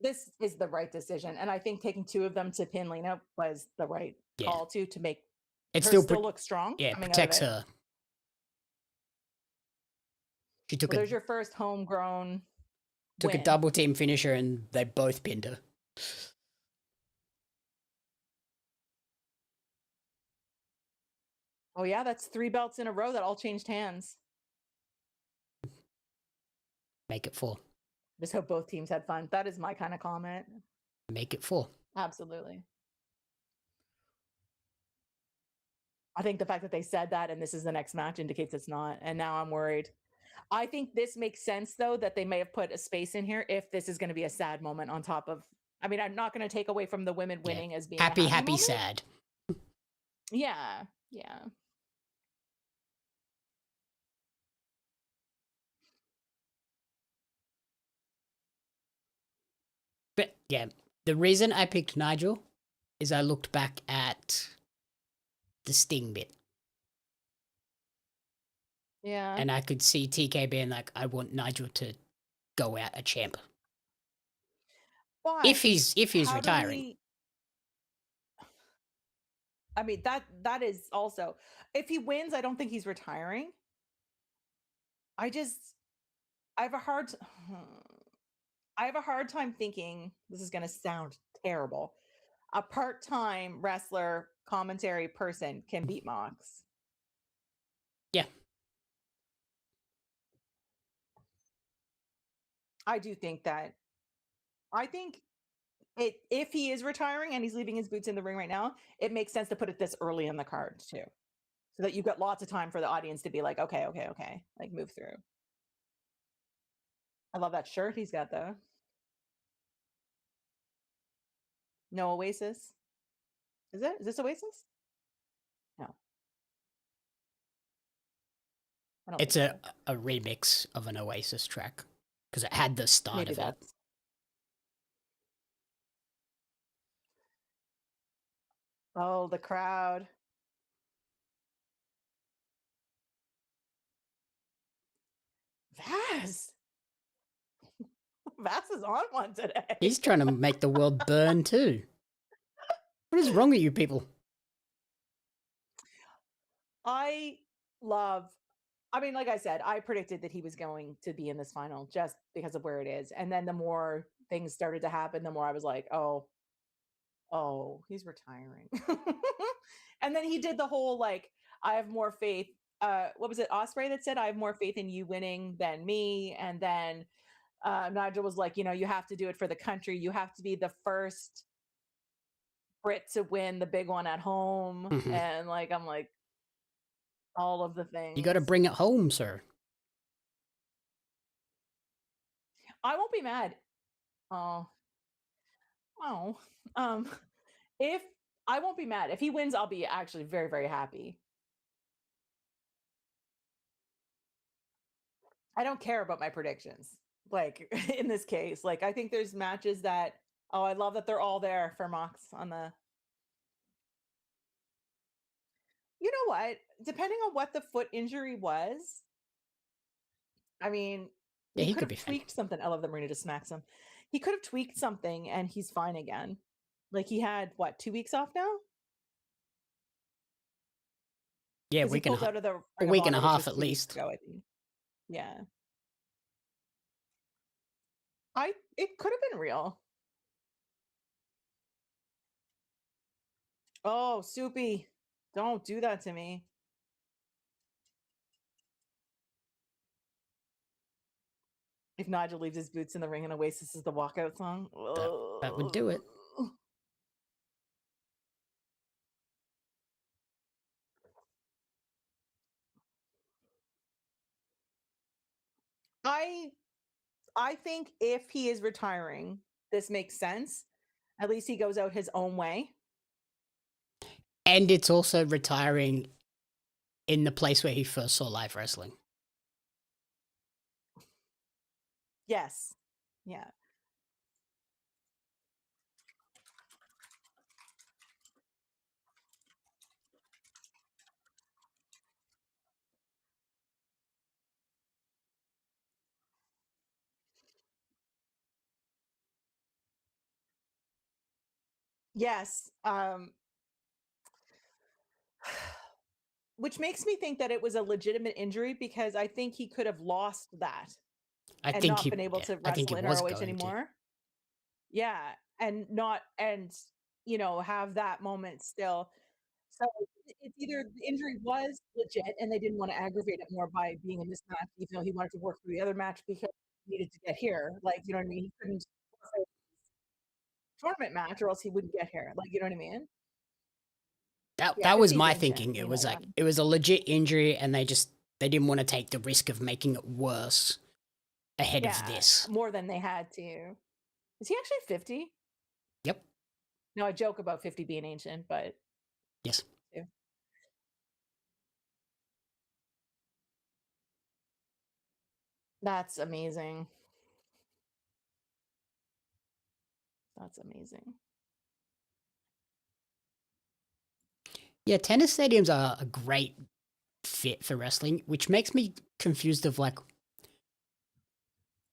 This is the right decision, and I think taking 2 of them to pin Lena was the right call to make it her still look strong. Yeah, protects her. She took there's your first homegrown win. A double team finisher, and they both pinned her. Oh yeah, that's 3 belts in a row that all changed hands. Make it 4. Just hope both teams had fun. That is my kind of comment. Make it 4. Absolutely. I think the fact that they said that and this is the next match indicates it's not. And now I'm worried. I think this makes sense, though, that they may have put a space in here if this is going to be a sad moment on top of... I mean, I'm not going to take away from the women winning as being happy, moment. sad. Yeah. But, yeah, the reason I picked Nigel is I looked back at the Sting bit. Yeah. And I could see TK being like, I want Nigel to go out a champ. But if he's retiring. I mean, that is also... If he wins, I don't think he's retiring. I have a hard time thinking, this is going to sound terrible, a part-time wrestler commentary person can beat Mox. Yeah. I do think that. I think if he is retiring and he's leaving his boots in the ring right now, it makes sense to put it this early in the card too, so that you've got lots of time for the audience to be like, okay, okay, okay, like move through. I love that shirt he's got though. No Oasis. Is it? Is this Oasis? No. I don't It's think a remix of an Oasis track because it had the so. start Maybe of it. that's. Oh, the crowd. Vaz. Vaz is on one today. He's trying to make the world burn too. What is wrong with you people? I mean, like I said, I predicted that he was going to be in this final just because of where it is. And then the more things started to happen, the more I was like, oh, he's retiring. And then he did the whole like, I have more faith. What was it? Ospreay that said, I have more faith in you winning than me. And then Nigel was like, you have to do it for the country. You have to be the first Brit to win the big one at home. Mhm. And like, I'm like, all of the things. You got to bring it home, sir. I won't be mad. If I won't be mad if he wins, I'll be actually very, very happy. I don't care about my predictions. Like in this case, like I think there's matches that I love that they're all there for Mox on the. You know what? Depending on what the foot injury was, I mean, Yeah, he could could be have fine. tweaked something. I love that Marina just smacks him. He could have tweaked something and he's fine again. Like he had what, 2 weeks off now? Yeah, Because he pulled out of the a week and a half at least. Ago, I think. Yeah. It could have been real. Oh, Soupy, don't do that to me. If Nigel leaves his boots in the ring and Oasis is the walkout song, That would do it. I think if he is retiring, this makes sense. At least he goes out his own way. And it's also retiring in the place where he first saw live wrestling. Yes. Yeah. Yes. Which makes me think that it was a legitimate injury because I think he could have lost that and not been able to wrestle in ROH anymore. Yeah, and have that moment still. So it's either the injury was legit and they didn't want to aggravate it more by being in this match, even though he wanted to work through the other match because he needed to get here. Like, you know what I mean? He couldn't tournament match or else he wouldn't get here. Like, you know what I mean? That was my thinking. It was like it was a legit injury and they didn't want to take the risk of making it worse ahead of this. More than they had to. Is he actually 50? Yep. No, I joke about 50 being ancient, but yes. Yeah. That's amazing. That's amazing. Yeah, tennis stadiums are a great fit for wrestling, which makes me confused of like,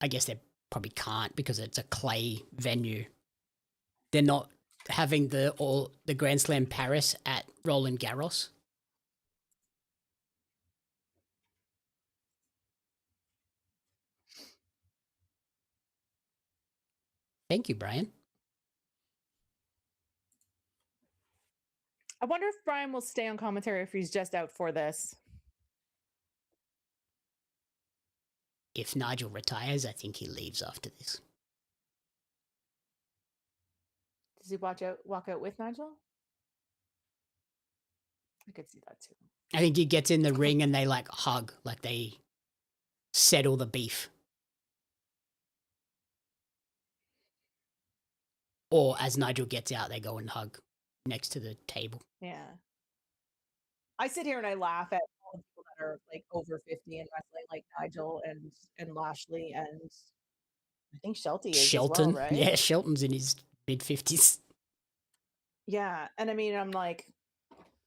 I guess they probably can't because it's a clay venue. They're not having the Grand Slam Paris at Roland Garros. Thank you, Brian. I wonder if Brian will stay on commentary if he's just out for this. if Nigel retires, I think he leaves after this. Does he walk out with Nigel? I could see that too. I think he gets in the ring and they like hug, like they settle the beef. Or as Nigel gets out, they go and hug next to the table. Yeah. I sit here and I laugh at all the people that are like over 50 and wrestling, like Nigel and Lashley and I think Shelty is Shelton. as well, right? Yeah, Shelton's in his mid-50s. Yeah. And I mean, I'm like,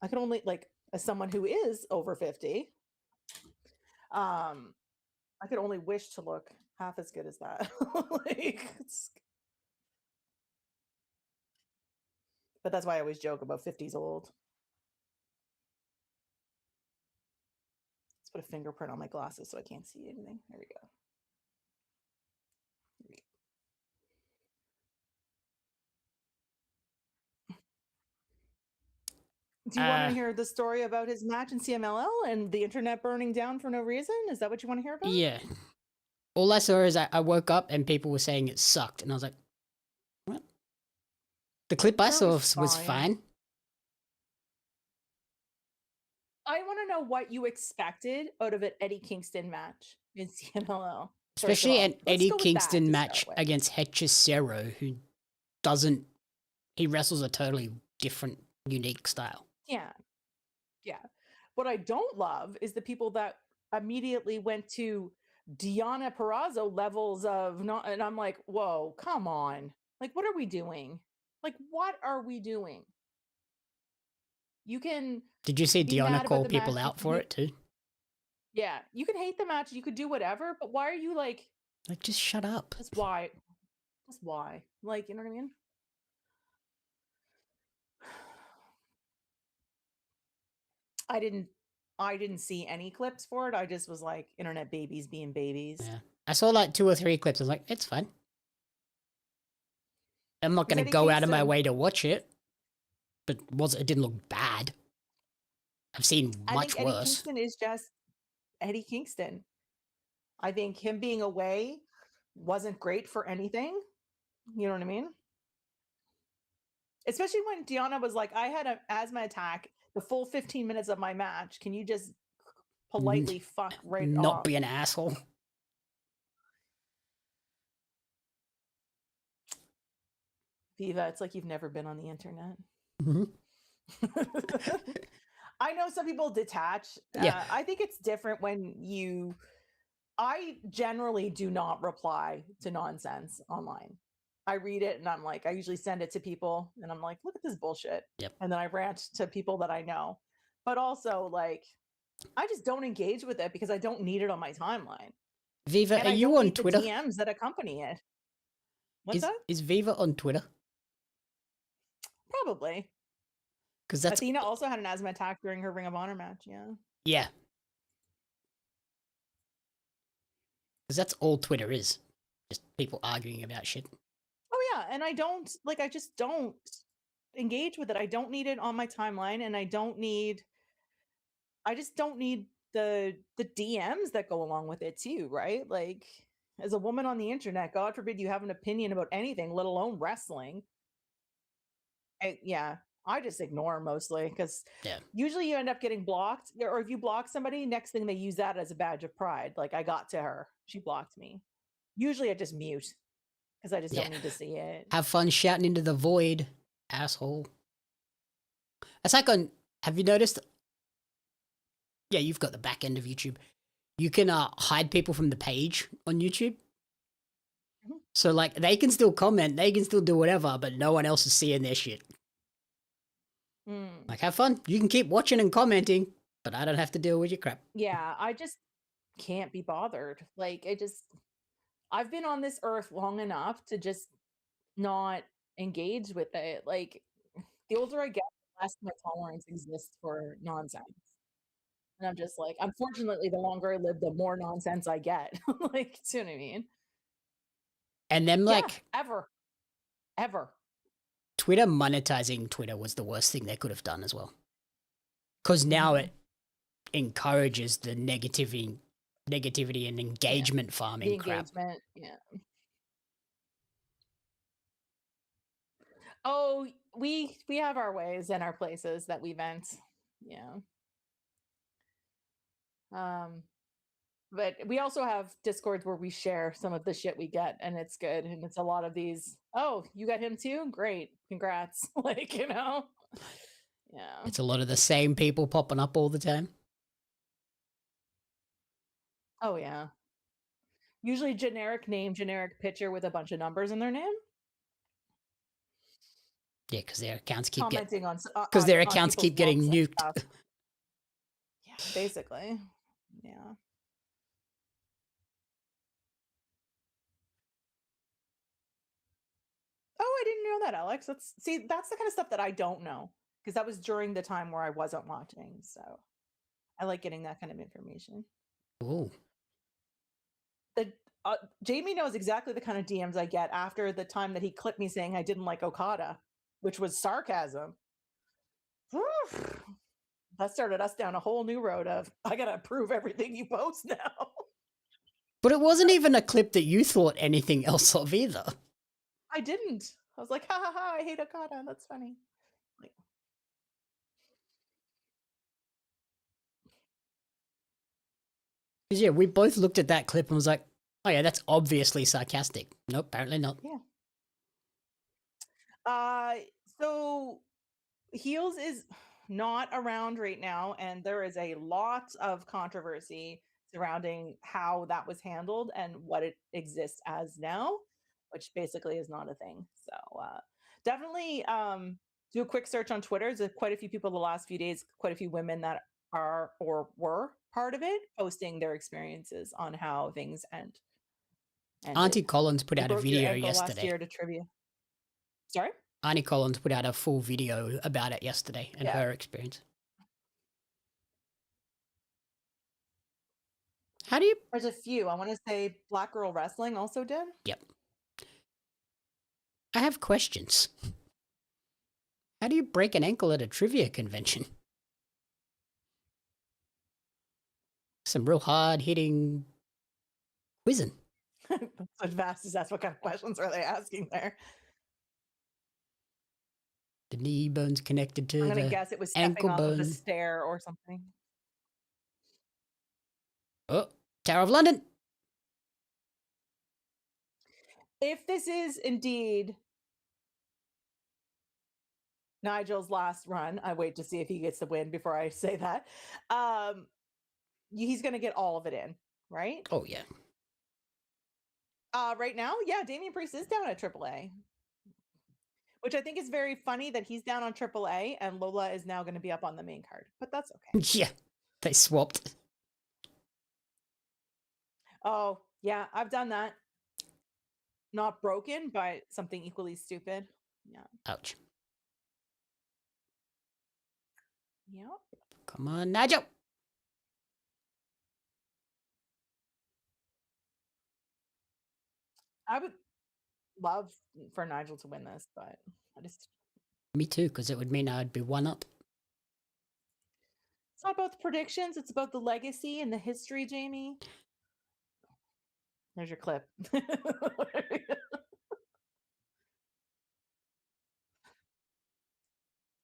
I can only like as someone who is over 50, I could only wish to look half as good as that. But that's why I always joke about 50's old. Let's put a fingerprint on my glasses so I can't see anything. There we go. Do you want to hear the story about his match in CMLL and the internet burning down for no reason? Is that what you want to hear about? Yeah. All I saw is I woke up and people were saying it sucked. And I was like, what? The clip I saw was fine. I want to know what you expected out of an Eddie Kingston match in CMLL. Especially an Eddie Kingston match against Hechicero, who doesn't... He wrestles a totally different, unique style. Yeah. Yeah. What I don't love is the people that immediately went to Deonna Purrazzo levels of not, and I'm like, whoa, come on. Like, what are we doing? Like, what are we doing? You can. Did you see Deonna call people out for it too? Yeah. You can hate the match. You could do whatever, but why are you like, just shut up. That's why. That's why. Like, you know what I mean? I didn't see any clips for it. I just was like, internet babies being babies. Yeah. I saw like 2 or 3 clips. I was like, it's fine. I'm not going to go out of my way to watch it. But it didn't look bad. I've seen much Eddie worse. Kingston is just Eddie Kingston. I think him being away wasn't great for anything. You know what I mean? Especially when Deonna was like, I had an asthma attack the full 15 minutes of my match. Can you just politely fuck right off? Not be an asshole. Viva, it's like you've never been on the internet. Mm-hmm. I know some people detach. Yeah. I think it's different when I generally do not reply to nonsense online. I read it and I'm like, I usually send it to people and I'm like, look at this bullshit. Yep. And then I rant to people that I know. But also, like, I just don't engage with it because I don't need it on my timeline. Viva, and are you on Twitter? The DMs that accompany it. What's that? Is Viva on Twitter? Probably. Because that's Athena also had an asthma attack during her Ring of Honor match. Yeah. Yeah. Because that's all Twitter is. Just people arguing about shit. Oh yeah, and I just don't engage with it. I don't need it on my timeline, and I just don't need the DMs that go along with it too, right? Like, as a woman on the internet, God forbid you have an opinion about anything, let alone wrestling. I just ignore mostly because usually you end up getting blocked, or if you block somebody, next thing they use that as a badge of pride. Like, I got to her, she blocked me. Usually I just mute because I just don't need to see it. Have fun shouting into the void, asshole. It's like have you noticed? Yeah, you've got the back end of YouTube. You can hide people from the page on YouTube. Mm-hmm. So like they can still comment, they can still do whatever, but no one else is seeing their shit. Like, have fun. You can keep watching and commenting, but I don't have to deal with your crap. Yeah, I just can't be bothered. Like, I've been on this earth long enough to just not engage with it. Like, the older I get, the less my tolerance exists for nonsense. And I'm just like, unfortunately, the longer I live, the more nonsense I get. Like, do you know what I mean? And then, like... Ever. Twitter monetizing Twitter was the worst thing they could have done as well. Because now it encourages the negativity negativity and engagement farming The crap. engagement, yeah. Oh, we have our ways and our places that we vent. Yeah. But we also have discords where we share some of the shit we get, and it's good. And it's a lot of these, oh, you got him too? Great. Congrats. Like, you know? Yeah. It's a lot of the same people popping up all the time. Oh, yeah. Usually generic name, generic picture with a bunch of numbers in their name. Yeah, because their accounts keep Commenting on because their on accounts people's keep getting looks and nuked. stuff. Yeah, basically. Yeah. Oh, I didn't know that, Alex. That's the kind of stuff that I don't know, because that was during the time where I wasn't watching. So I like getting that kind of information. Ooh. Jamie knows exactly the kind of DMs I get after the time that he clipped me saying I didn't like Okada, which was sarcasm. That started us down a whole new road of, I gotta approve everything you post now. But it wasn't even a clip that you thought anything else of either. I didn't. I was like, ha ha ha, I hate Okada. That's funny. Like, yeah, we both looked at that clip and was like, oh yeah, that's obviously sarcastic. Nope, apparently not. yeah. So Heels is not around right now, and there is a lot of controversy surrounding how that was handled and what it exists as now, which basically is not a thing. So definitely do a quick search on Twitter. There's quite a few people the last few days, quite a few women that are or were part of it, posting their experiences on how things ended. Auntie Collins put You out a broke your video ankle last yesterday. year to trivia. Sorry? Auntie Collins put out a full video about it yesterday and her experience. How do you... There's a few. I want to say Black Girl Wrestling also did. Yep. I have questions. How do you break an ankle at a trivia convention? Some real hard-hitting quizzing. That's what Vast is asked. What kind of questions are they asking there? The knee bone's connected to I'm going to the guess it was ankle stepping off of a bone. stair or something. Oh, Tower of London. If this is indeed Nigel's last run, I wait to see if he gets the win before I say that. He's going to get all of it in, right? Oh, yeah. Right now, yeah, Damian Priest is down at AAA. Which I think is very funny that he's down on AAA and Lola is now going to be up on the main card. But that's okay. Yeah, they swapped. Oh, yeah, I've done that. Not broken, but something equally stupid. Yeah. Ouch. Yep. Come on, Nigel. I would love for Nigel to win this, but I just... Me too, because it would mean I'd be one up. It's not about the predictions, it's about the legacy and the history, Jamie. There's your clip.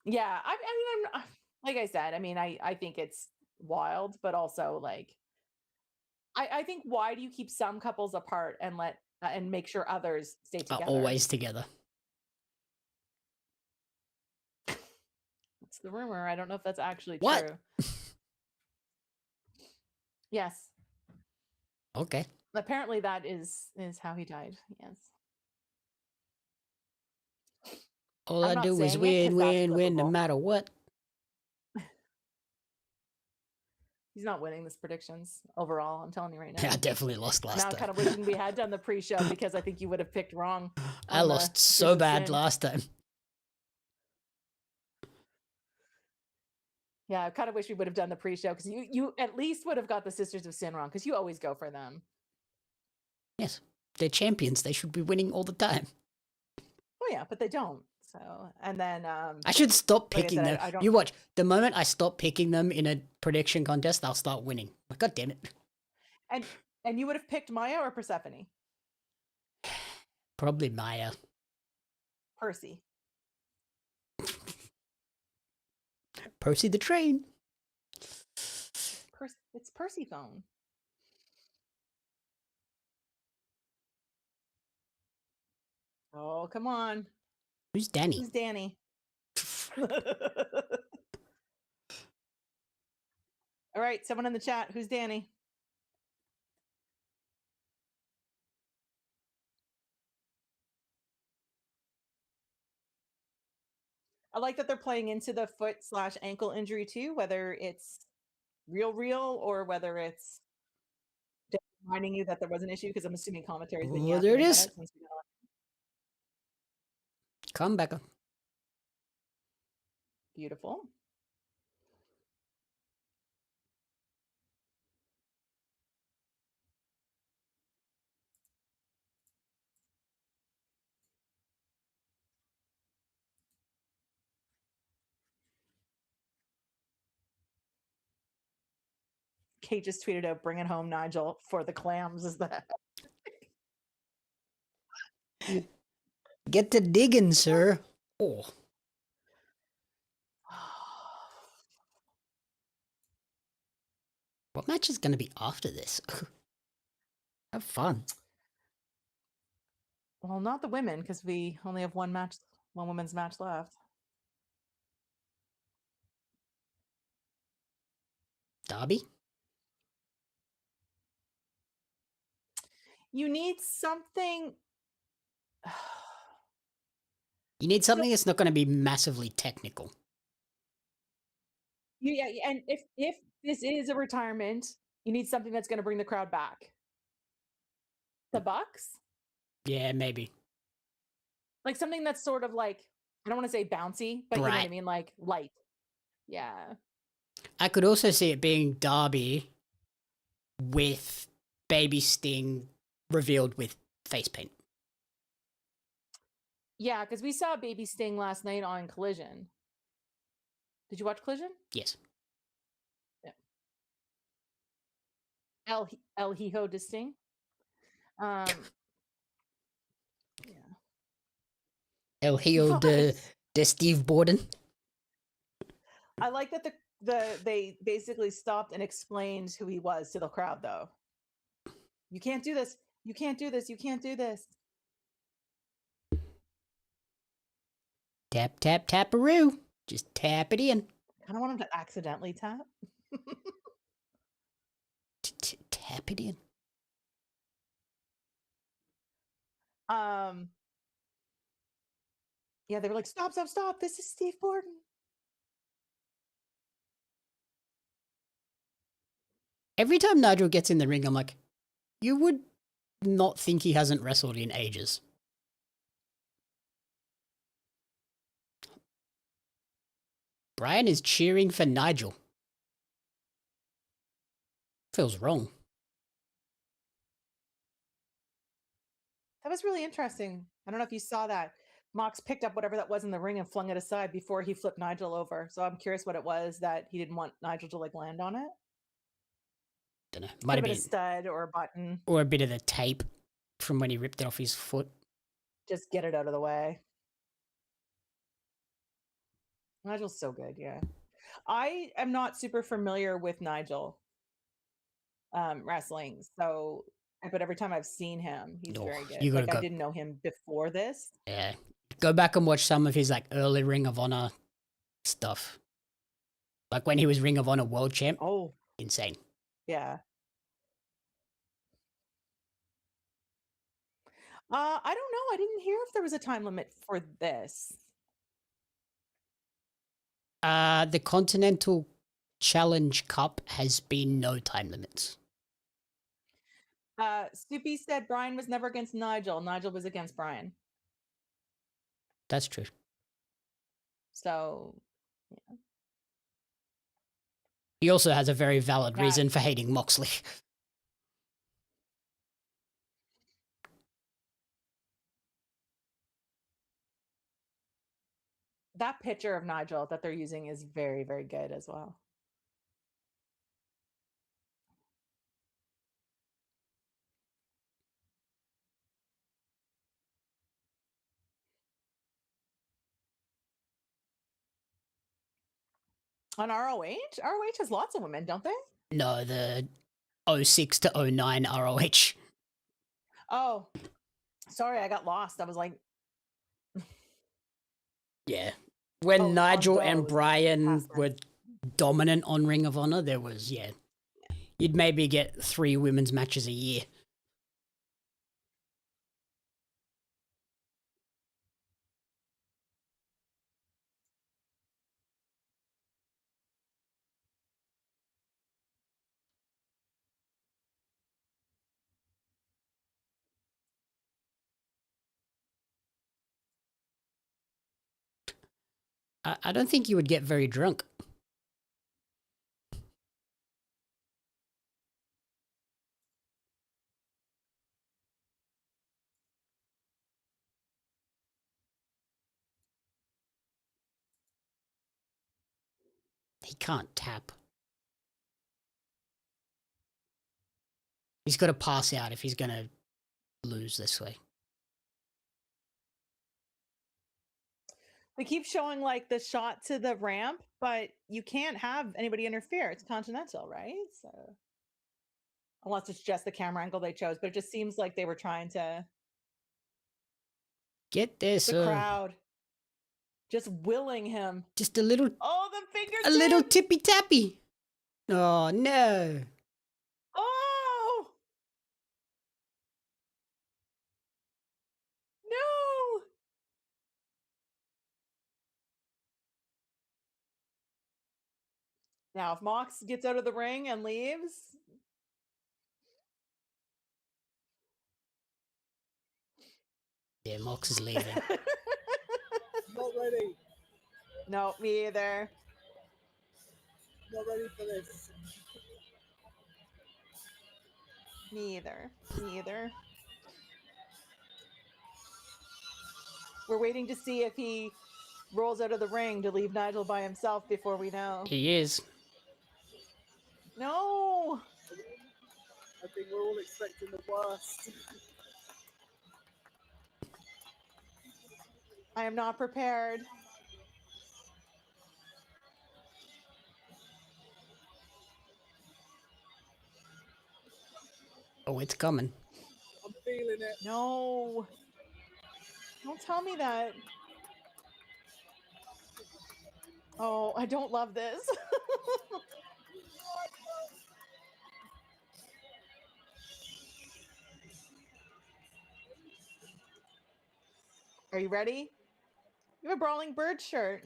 Yeah, I mean, I'm like I said, I mean, I think it's wild, but also like, I think why do you keep some couples apart and let and make sure others stay together? Are always together. It's the rumor. I don't know if that's actually What? true. Yes. Okay. Apparently that is how he died. Yes. All I'm I not do is saying it 'cause win, that's win, win, no biblical. matter what. He's not winning this predictions overall. I'm telling you right now. Yeah, I definitely lost last Now I'm time. kind of wishing we had done the pre-show because I think you would have picked wrong. I on the lost so Sisters of bad Sin. last time. Yeah, I kind of wish we would have done the pre-show because you at least would have got the Sisters of Sin wrong because you always go for them. Yes, they're champions. They should be winning all the time. Oh yeah, but they don't. So and then I should stop like I picking said, them. I don't... You watch. The moment I stop picking them in a prediction contest, they'll start winning. God damn it. And you would have picked Maya or Persephone? Probably Maya. Percy. Percy the Train. It's Persephone. Oh, come on. Who's Danny? Who's Danny? All right, someone in the chat. Who's Danny? I like that they're playing into the foot/ankle injury too, whether it's real or whether it's just reminding you that there was an issue, because I'm assuming commentary's been Oh, there it yapping is. about it since we got on. Come back. Beautiful. Kate just tweeted out, "Bring it home, Nigel, for the clams." Is that? Get to digging, sir. Oh. What match is going to be after this? Have fun. Well, not the women, because we only have one women's match left. Derby? You need something. You need something that's not going to be massively technical. Yeah, and if this is a retirement, you need something that's going to bring the crowd back. The Bucks? Yeah, maybe. Like something that's sort of like, I don't want to say bouncy, but you know what I Right. mean? Like light. Yeah. I could also see it being Derby with Baby Sting revealed with face paint. Yeah, because we saw Baby Sting last night on Collision. Did you watch Collision? Yes. Yeah. El Hijo de Sting. Yeah. El Hijo de Steve Borden. I like that they basically stopped and explained who he was to the crowd, though. You can't do this. You can't do this. You can't do this. Tap, tap, taparoo. Just tap it in. I kind of want him to accidentally tap. Tap it in. Yeah, they were like, stop. This is Steve Borden. Every time Nigel gets in the ring, I'm like, you would not think he hasn't wrestled in ages. Brian is cheering for Nigel. Feels wrong. That was really interesting. I don't know if you saw that. Mox picked up whatever that was in the ring and flung it aside before he flipped Nigel over. So I'm curious what it was that he didn't want Nigel to like land on it. Don't know. Might have been a stud or a button. Or a bit of the tape from when he ripped it off his foot. Just get it out of the way. Nigel's so good, yeah. I am not super familiar with Nigel wrestling, but every time I've seen him, he's very good. Like I didn't know him before this. Yeah. Go back and watch some of his like early Ring of Honor stuff. Like when he was Ring of Honor World Champ. Oh. Insane. Yeah. I don't know. I didn't hear if there was a time limit for this. The Continental Challenge Cup has been no time limits. Soupy said Brian was never against Nigel. Nigel was against Brian. That's true. So, yeah. He also has a very valid reason for hating Moxley. That picture of Nigel that they're using is very, very good as well. On ROH? ROH has lots of women, don't they? No, the 06 to 09 ROH. Oh, sorry, I got lost. I was like, Yeah. When Oh, on Nigel and those, Brian past were dominant on Ring of Honor, there was, yeah. You'd maybe get 3 women's matches a year. I don't think you would get very drunk. He can't tap. He's got to pass out if he's going to lose this way. they keep showing like the shot to the ramp, but you can't have anybody interfere. It's Continental, right? So unless it's just the camera angle they chose, but it just seems like they were trying to Get this. the crowd just willing him. Just a little fingertips. a little tippy tappy. Oh no. Oh no. Now, if Mox gets out of the ring and leaves, Yeah, Mox is leaving. Not ready. no, me either. Not ready for this. Me either. Me either. We're waiting to see if he rolls out of the ring to leave Nigel by himself before we know. He is. No. I think we're all expecting the worst. I am not prepared. Oh, it's coming. I'm feeling it. No. Don't tell me that. Oh, I don't love this. Are you ready? You have a Brawling Bird shirt.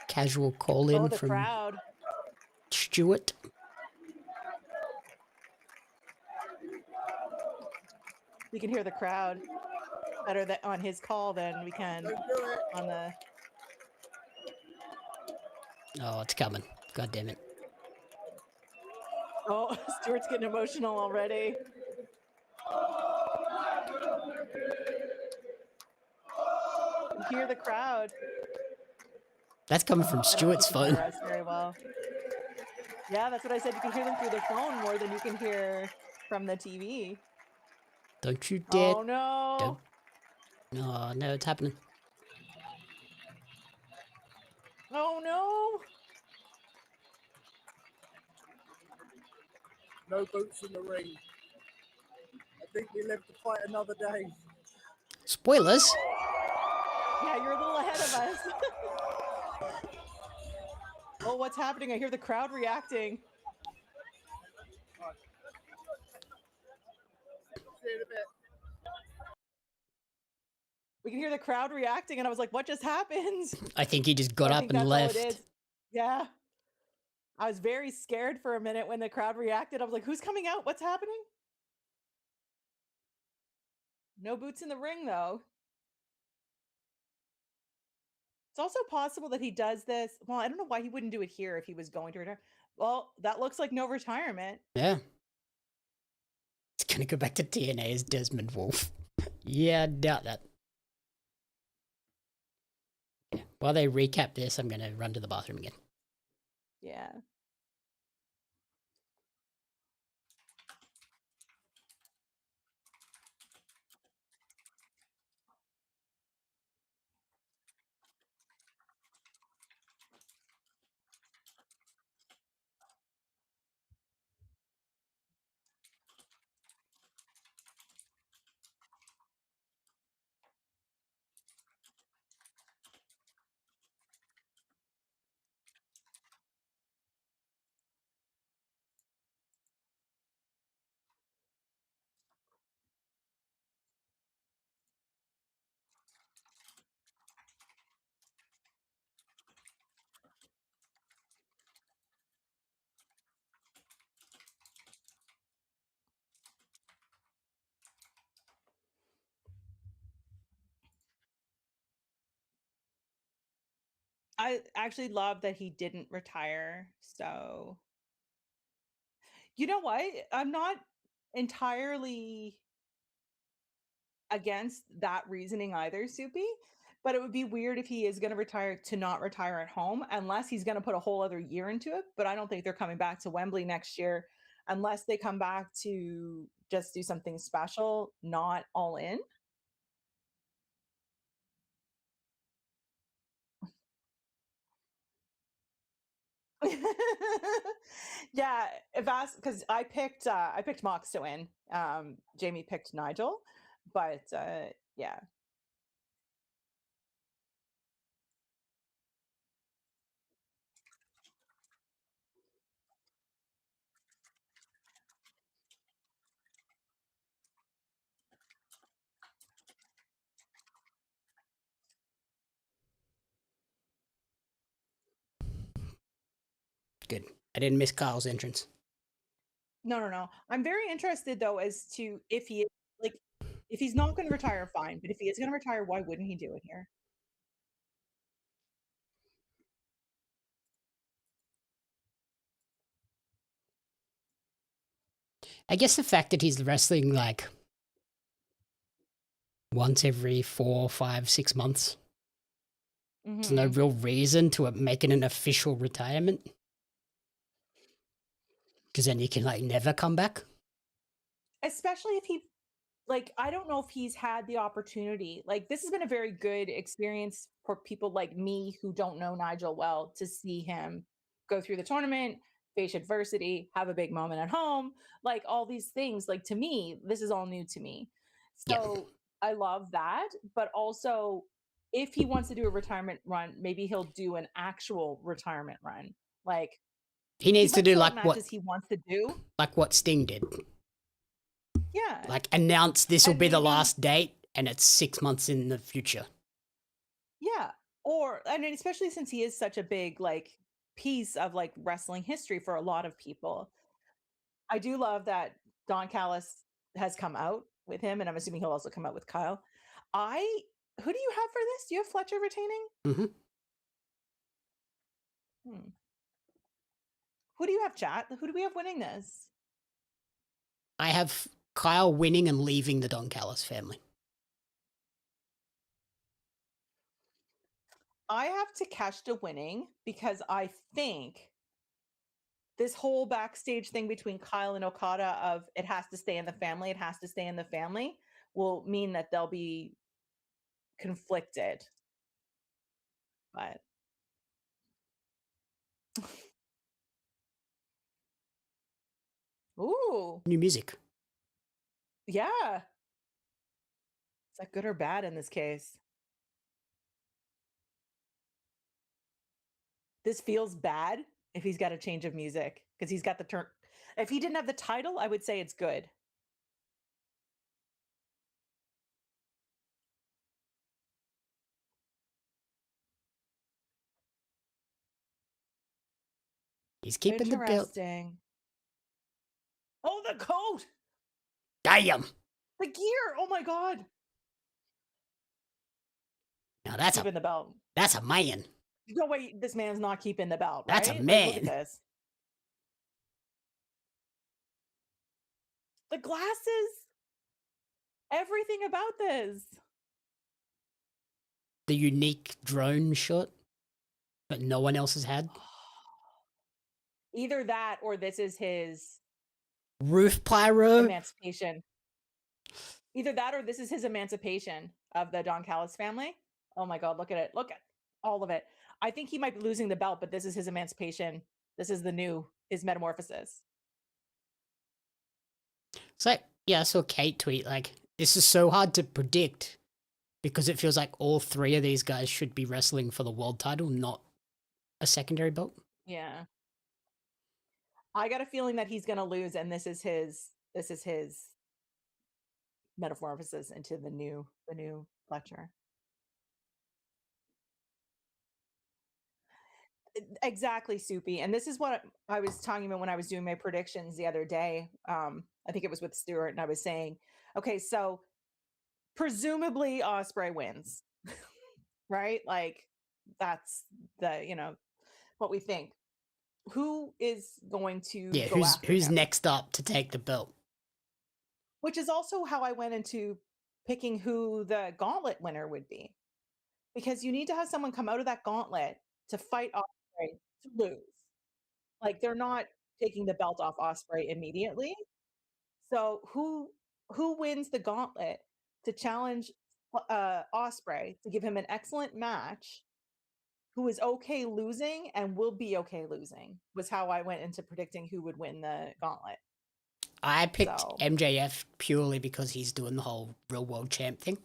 Casual call in Oh, the from crowd. Stuart. We can hear the crowd better on his call than we can on the. Oh, it's coming. God damn it. Oh, Stuart's getting emotional already. You hear the crowd. That's coming from Stuart's I don't think you phone. can hear us very well. Yeah, that's what I said. You can hear them through their phone more than you can hear from the TV. Don't you dare. Oh no! Don't. Oh, no, it's happening. Oh no! No boots in the ring. I think we live to fight another day. Spoilers. Yeah, you're a little ahead of us. Oh, what's happening? I hear the crowd reacting. See you in a bit. We can hear the crowd reacting, and I was like, "What just happened?" I think he just got I up think and that's left. all it is. Yeah. I was very scared for a minute when the crowd reacted. I was like, "Who's coming out? What's happening?" No boots in the ring, though. It's also possible that he does this. Well, I don't know why he wouldn't do it here if he was going to retire. Well, that looks like no retirement. Yeah. It's gonna go back to TNA as Desmond Wolf. Yeah, I doubt that. Yeah. While they recap this, I'm gonna run to the bathroom again. Yeah. I actually love that he didn't retire. So, you know what? I'm not entirely against that reasoning either, Soupy. But it would be weird if he is going to retire to not retire at home, unless he's going to put a whole other year into it. But I don't think they're coming back to Wembley next year unless they come back to just do something special, not all in. Yeah, if asked, because I picked Mox to win. Jamie picked Nigel, but yeah. Good. I didn't miss Kyle's entrance. No. I'm very interested though as to if he like if he's not going to retire, fine. But if he is going to retire, why wouldn't he do it here? I guess the fact that he's wrestling like once every 4, 5, 6 months. There's no real reason to make it an official retirement. Because then you can like never come back. Especially if he, like, I don't know if he's had the opportunity. Like, this has been a very good experience for people like me who don't know Nigel well to see him go through the tournament, face adversity, have a big moment at home, like all these things. Like, to me, this is all new to me. So I love that. But also, if he wants to do a retirement run, maybe he'll do an actual retirement run. Like, he needs to do like matches he wants to do, like what Sting did. Yeah. Like announce this will be the last date and it's 6 months in the future. Yeah. Or, I mean, especially since he is such a big like piece of like wrestling history for a lot of people. I do love that Don Callis has come out with him, and I'm assuming he'll also come out with Kyle. Who do you have for this? Do you have Fletcher retaining? Who do you have, chat? Who do we have winning this? I have Kyle winning and leaving the Don Callis family. I have Takeshita winning because I think this whole backstage thing between Kyle and Okada of it has to stay in the family, it has to stay in the family, will mean that they'll be conflicted. But ooh, new music. Yeah. Is that good or bad in this case? This feels bad if he's got a change of music because he's got the turn. If he didn't have the title, I would say it's good. He's keeping the belt. Oh, the coat! Damn! The gear! Oh my god! Now that's keeping the belt. That's a man. No way, this man's not keeping the belt, right? That's a man. Like, look at this. The glasses! Everything about this. The unique drone shot that no one else has had. Either that or this is his roof pyro emancipation. Either that or this is his emancipation of the Don Callis family. Oh my god, look at it. Look at all of it. I think he might be losing the belt, but this is his emancipation. This is his metamorphosis. It's like, yeah, I saw Kate tweet, like, this is so hard to predict because it feels like all three of these guys should be wrestling for the world title, not a secondary belt. Yeah. I got a feeling that he's going to lose, and this is his metamorphosis into the new Fletcher. Exactly, Soupy. And this is what I was talking about when I was doing my predictions the other day. I think it was with Stuart, and I was saying, okay, so presumably Ospreay wins, right? Like, that's the what we think. Who is going to Yeah, go after who's him? next up to take the belt? Which is also how I went into picking who the Gauntlet winner would be. Because you need to have someone come out of that Gauntlet to fight Ospreay to lose. Like, they're not taking the belt off Ospreay immediately. So who wins the Gauntlet to challenge Ospreay to give him an excellent match, who is okay losing and will be okay losing, was how I went into predicting who would win the Gauntlet. I picked So MJF purely because he's doing the whole real world champ thing.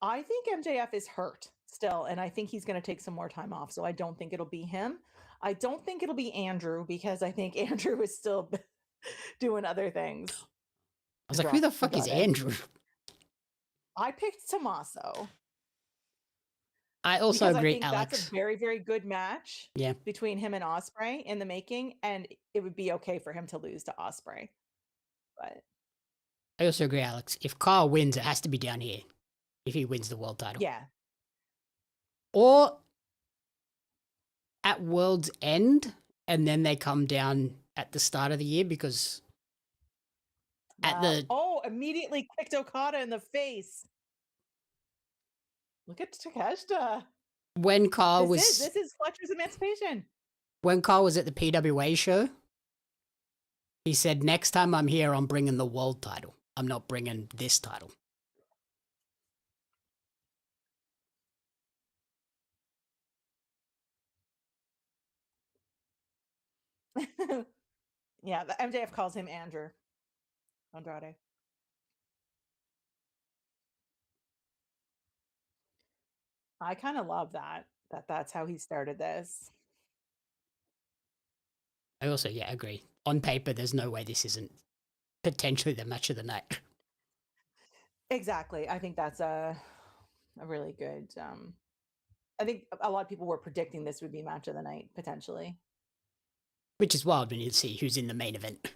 I think MJF is hurt still, and I think he's going to take some more time off. So I don't think it'll be him. I don't think it'll be Andrew, because I think Andrew is still doing other things. I was like, who the fuck is Andrew? I picked Tommaso. I also because agree, I think Alex. that's a very, very good match between him and Ospreay in the making, and it would be okay for him to lose to Ospreay. But I also agree, Alex. If Kyle wins, it has to be down here. If he wins the world title. Yeah. Or at World's End, and then they come down at the start of the year, because at the... Oh, immediately kicked Okada in the face. Look at Takeshita. When Kyle this is Fletcher's emancipation. When Kyle was at the PWA show, he said, next time I'm here, I'm bringing the world title. I'm not bringing this title. Yeah, the MJF calls him Andrew Andrade. I kind of love that's how he started this. I also, agree. On paper, there's no way this isn't potentially the match of the night. Exactly. I think that's a really good... I think a lot of people were predicting this would be match of the night, potentially. Which is wild when you see who's in the main event.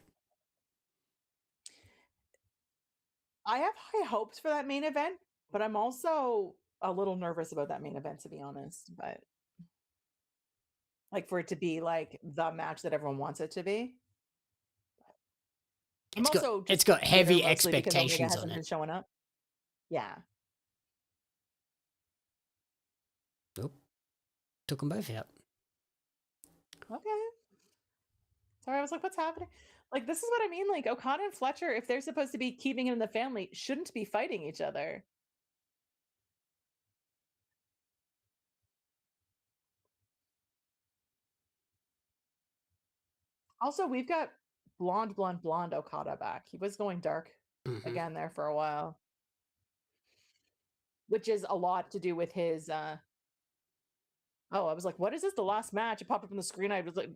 I have high hopes for that main event, but I'm also a little nervous about that main event, to be honest. But like, for it to be like the match that everyone wants it to be. It's got heavy expectations on it. Been showing up. Yeah. Nope. Took them both out. Okay. Sorry, I was like, what's happening? Like, this is what I mean. Like, Okada and Fletcher, if they're supposed to be keeping it in the family, shouldn't be fighting each other. Also, we've got blonde Okada back. He was going dark again there for a while, which is a lot to do with his oh, I was like, what is this? The last match? It popped up on the screen. I was like,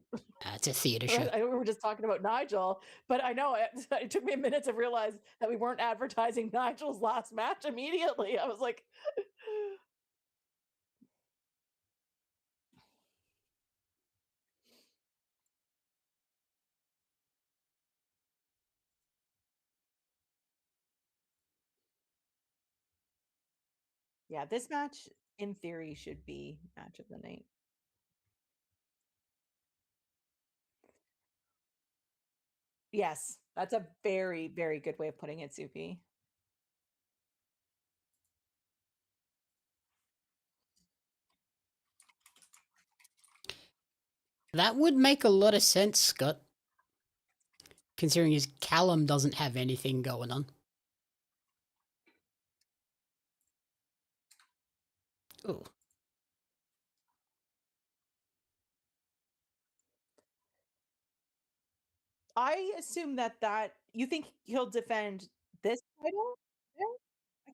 it's a theater show. We were just talking about Nigel, but I know it took me a minute to realize that we weren't advertising Nigel's last match immediately. I was like, yeah, this match in theory should be match of the night. Yes, that's a very, very good way of putting it, Soupy. That would make a lot of sense, Scott. Considering his Callum doesn't have anything going on. Oh. I assume that you think he'll defend this title? Yeah.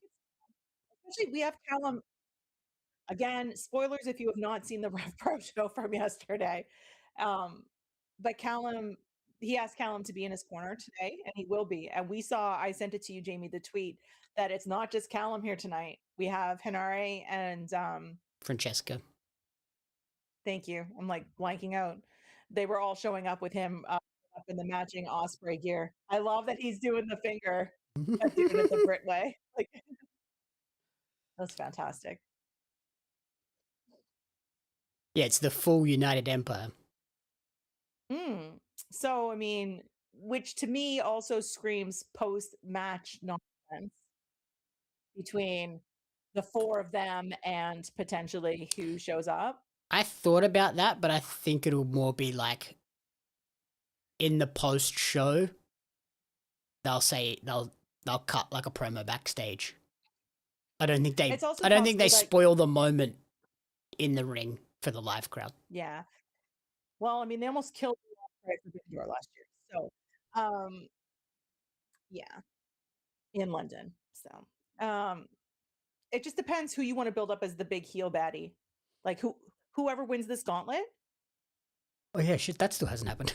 Especially, we have Callum. Again, spoilers if you have not seen the Rev Pro show from yesterday. But Callum, he asked Callum to be in his corner today, and he will be. And I sent it to you, Jamie, the tweet, that it's not just Callum here tonight. We have Hinare and Francesca. Thank you. I'm like blanking out. They were all showing up with him up in the matching Ospreay gear. I love that he's doing the finger, doing it the Brit way. Like, that's fantastic. Yeah, it's the full United Empire. So, I mean, which to me also screams post-match nonsense between the four of them and potentially who shows up. I thought about that, but I think it'll more be like in the post show. They'll cut like a promo backstage. I don't think It's also they possible that, spoil the moment in the ring for the live crowd. yeah. Well, I mean, they almost killed Windsor last year. So, yeah, in London. So, it just depends who you want to build up as the big heel baddie. Like whoever wins this gauntlet. Oh yeah, shit, that still hasn't happened.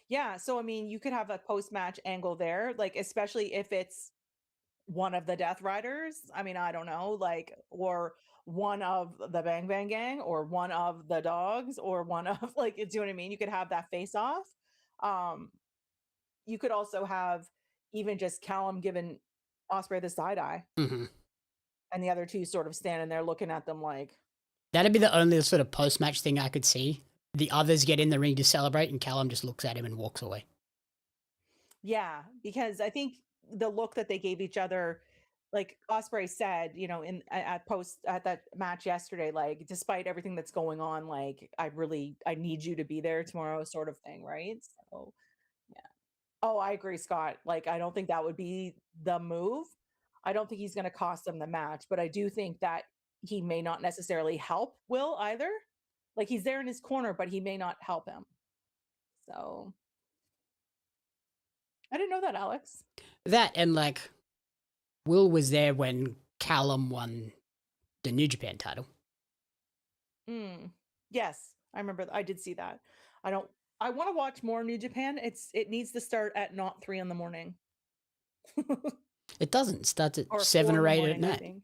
Yeah, so I mean, you could have a post-match angle there, like especially if it's one of the Death Riders. I mean, I don't know, like, or one of the Bang Bang Gang, or one of the Dogs, or one of like, do you know what I mean? You could have that face off. You could also have even just Callum giving Ospreay the side eye, Mm-hmm. and the other two sort of standing there looking at them like. That'd be the only sort of post match thing I could see. The others get in the ring to celebrate, and Callum just looks at him and walks away. Yeah, because I think the look that they gave each other, like Ospreay said, you know, at that match yesterday, like despite everything that's going on, like I need you to be there tomorrow, sort of thing, right? So yeah. Oh, I agree, Scott. Like I don't think that would be the move. I don't think he's going to cost them the match, but I do think that he may not necessarily help Will either. Like he's there in his corner, but he may not help him. So I didn't know that, Alex. That and like Will was there when Callum won the New Japan title. Yes, I remember. I did see that. I want to watch more New Japan. It needs to start at not 3 a.m. It doesn't. It starts at or 7 4 or in the 8 at morning, night.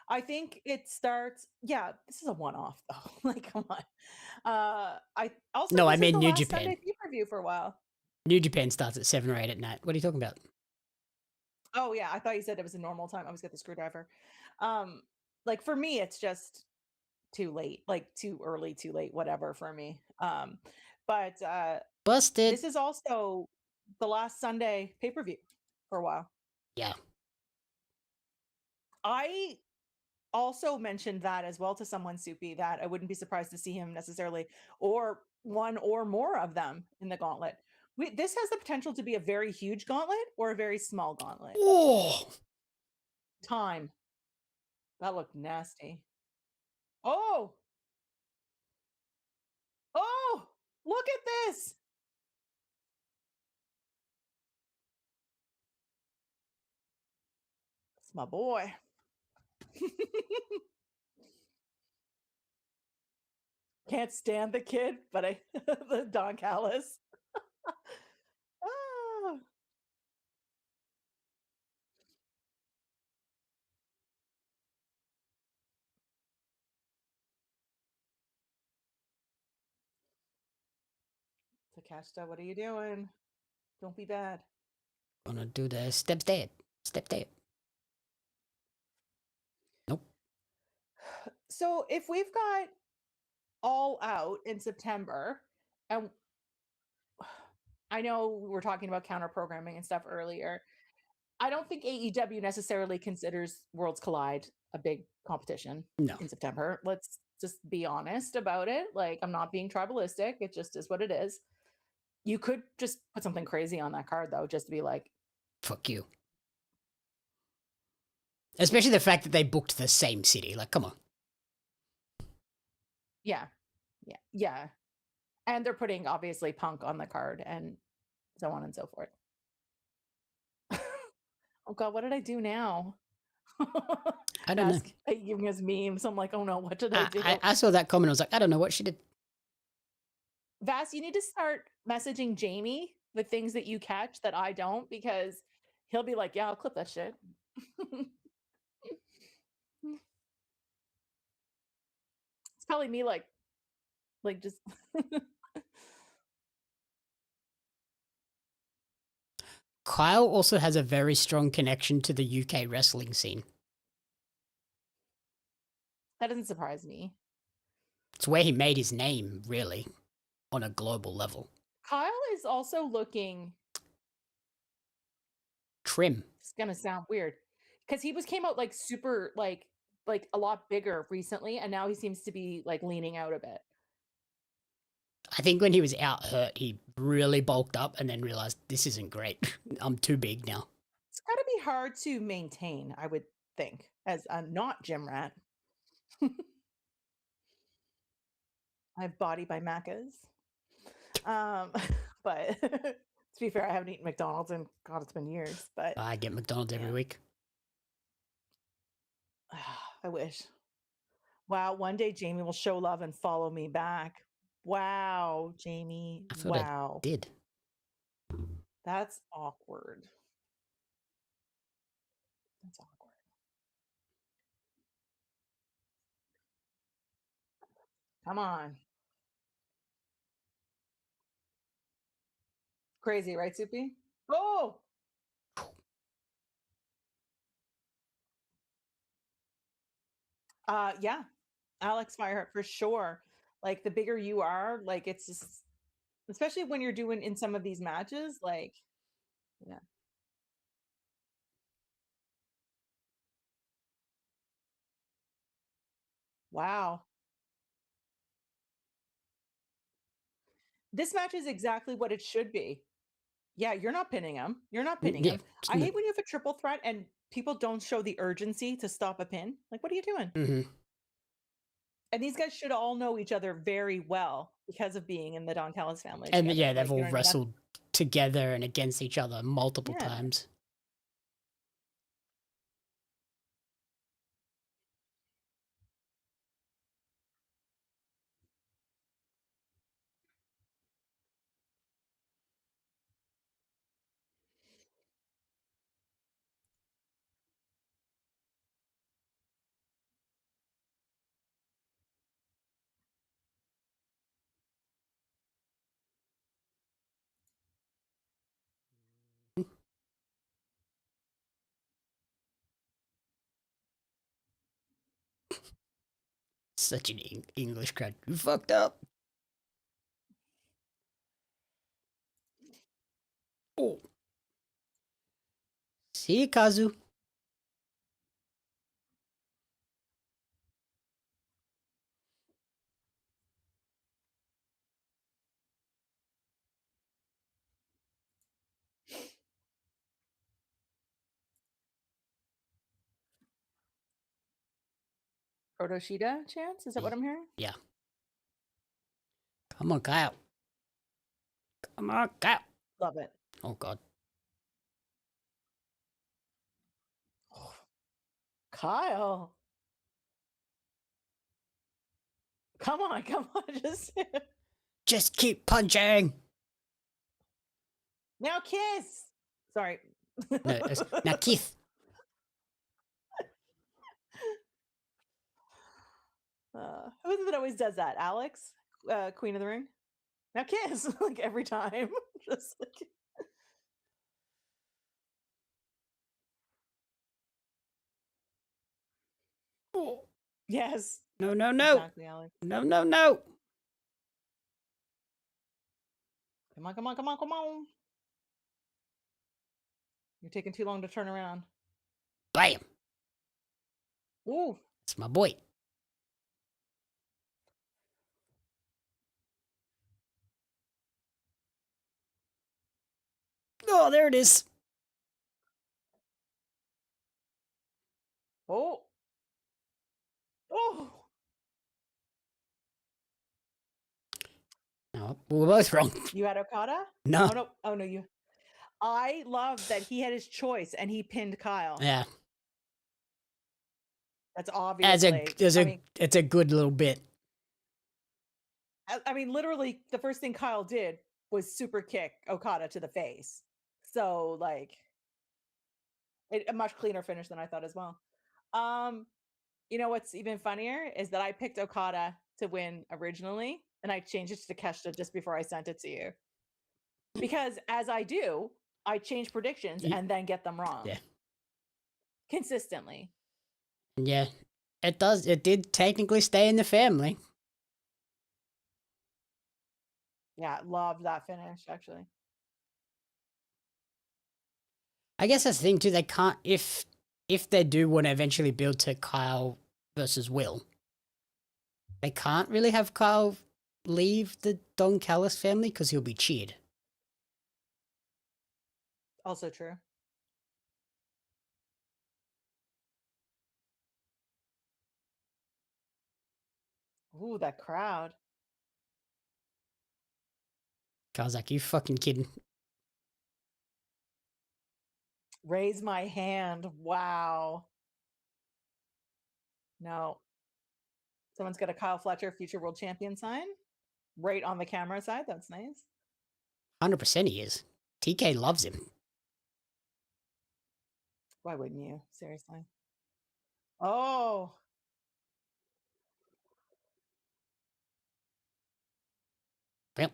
I think it starts. Yeah, this is a one-off though. Like, come on. I also No, I this is mean the New last Japan. Sunday pay-per-view for a while. New Japan starts at 7 or 8 at night. What are you talking about? Oh yeah, I thought you said it was a normal time. I always get the screwdriver. Like for me, it's just too late, like too early, too late, whatever for me. But Busted. this is also the last Sunday pay-per-view for a while. Yeah. I also mentioned that as well to someone, Soupy, that I wouldn't be surprised to see him necessarily, or one or more of them in the gauntlet. This has the potential to be a very huge gauntlet or a very small gauntlet. Oh, Time. That looked nasty. Oh, look at this. It's my boy. Can't stand the kid, but the Don Callis. Ah. Takashita, what are you doing? Don't be bad. gonna do the step step. Step step. Nope. So if we've got All Out in September, and I know we were talking about counter programming and stuff earlier, I don't think AEW necessarily considers Worlds Collide a big competition No. in September. Let's just be honest about it. Like, I'm not being tribalistic. It just is what it is. You could just put something crazy on that card, though, just to be like, fuck you. Especially the fact that they booked the same city. Like, come on. yeah. And they're putting, obviously, Punk on the card and so on and so forth. Oh, God, what did I do now? I don't know. Like, giving us memes. I'm like, oh, no, what did I do? I saw that comment. I was like, I don't know what she did. Vass, you need to start messaging Jamie with things that you catch that I don't, because he'll be like, yeah, I'll clip that shit. It's probably me like just Kyle also has a very strong connection to the UK wrestling scene. That doesn't surprise me. It's where he made his name, really, on a global level. Kyle is also looking Trim. It's gonna sound weird because he came out like super like a lot bigger recently, and now he seems to be like leaning out a bit. I think when he was out hurt, he really bulked up and then realized this isn't great. I'm too big now. It's got to be hard to maintain, I would think, as a not gym rat. I have body by Macca's. But to be fair, I haven't eaten McDonald's and God, it's been years. But I get McDonald's every week. I wish. Wow, one day Jamie will show love and follow me back. Wow, Jamie. I thought Wow. I did. That's awkward. That's awkward. Come on. Crazy, right, Soupy? Oh! Yeah. Alex Fireheart for sure. Like the bigger you are, like it's just especially when you're doing in some of these matches, like yeah. Wow. This match is exactly what it should be. Yeah, you're not pinning him. You're not pinning him. I hate when you have a triple threat and people don't show the urgency to stop a pin. Like, what are you doing? Mm-hmm. And these guys should all know each other very well because of being in the Don Callis family. And together. yeah, they've Like, all you know what I mean? wrestled together and against each other multiple Yeah. times. Such an English crowd. You fucked up. Oh. See you, Kazu. Protoshida chance? Is that what I'm hearing? Yeah. Come on, Kyle. Come on, Kyle. Love it. Oh, God. Kyle. Come on, just keep punching. Now kiss. Sorry. No, now Keith. Who is it that always does that? Alex, Queen of the Ring. Now kiss, like every time. Just like Oh. yes. No, no, no. Exactly, Alex. No, no, no. Come on, come on, come on, come on. You're taking too long to turn around. Bam. Ooh. It's my boy. Oh, there it is. Oh. Oh. No, we were both wrong. You had Okada? No. Oh no. Oh no, you. I love that he had his choice and he pinned Kyle. Yeah. That's obviously. It's a good little bit. I mean, literally, the first thing Kyle did was super kick Okada to the face. So, like, a much cleaner finish than I thought as well. You know what's even funnier is that I picked Okada to win originally, and I changed it to Takeshita just before I sent it to you. Because as I do, I change predictions and then get them wrong. Yeah. Consistently. Yeah. It does. It did technically stay in the family. Yeah, loved that finish actually. I guess that's the thing too. They can't if they do want to eventually build to Kyle versus Will, they can't really have Kyle leave the Don Callis family because he'll be cheered. Also true. Ooh, that crowd. Kyle's like, you fucking kidding? Raise my hand. Wow. No. Someone's got a Kyle Fletcher future world champion sign right on the camera side. That's nice. 100% he is. TK loves him. Why wouldn't you? Seriously. Oh. Well,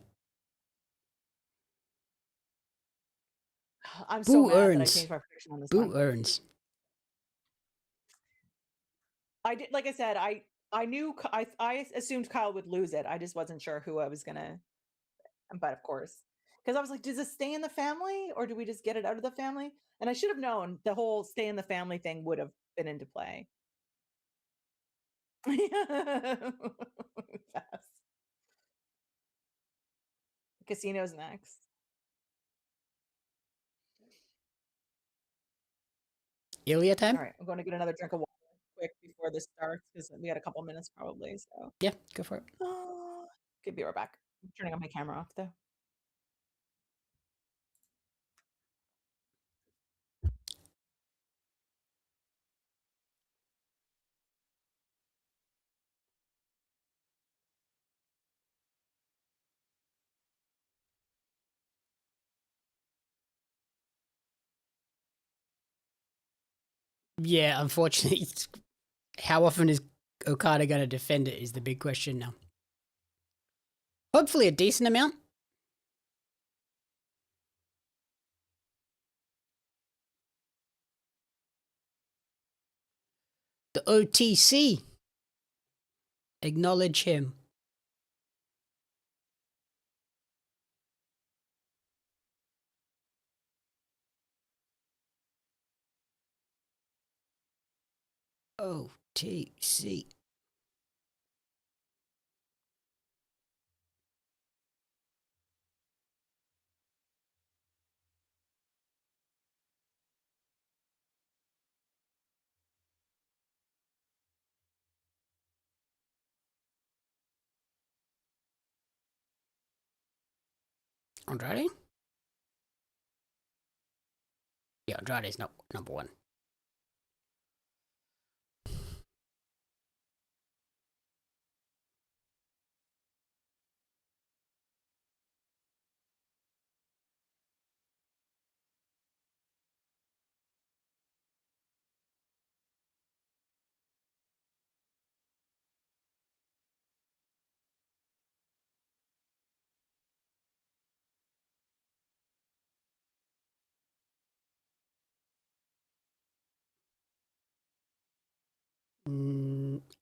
I'm so Boo mad that I earns. changed my prediction on this Boo one. earns. I did, like I said, I knew I assumed Kyle would lose it. I just wasn't sure who I was gonna. But of course, because I was like, does it stay in the family or do we just get it out of the family? And I should have known the whole stay in the family thing would have been into play. Yes. Casino's next. Ilya time? All right, I'm going to get another drink of water quick before this starts because we had a couple minutes probably. So Yeah, go for it. could be right back. I'm turning on my camera off though. Yeah, unfortunately, how often is Okada going to defend it is the big question now. Hopefully a decent amount. The OTC. Acknowledge him. OTC. Andrade? Yeah, Andrade's not number one.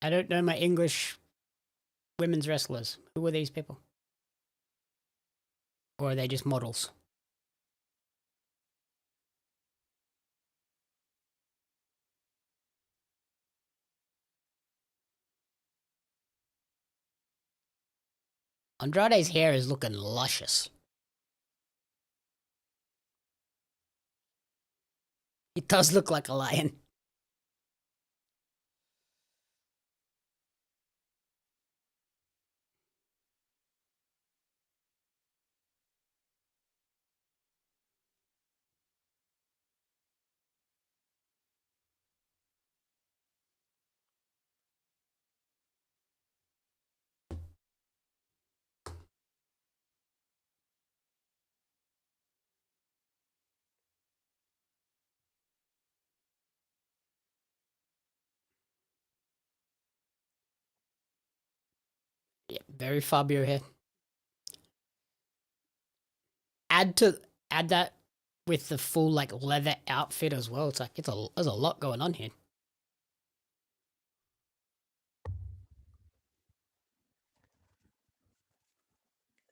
I don't know my English women's wrestlers. Who are these people? Or are they just models? Andrade's hair is looking luscious. He does look like a lion. Yeah, very Fabio hair. Add that with the full like leather outfit as well. It's like there's a lot going on here.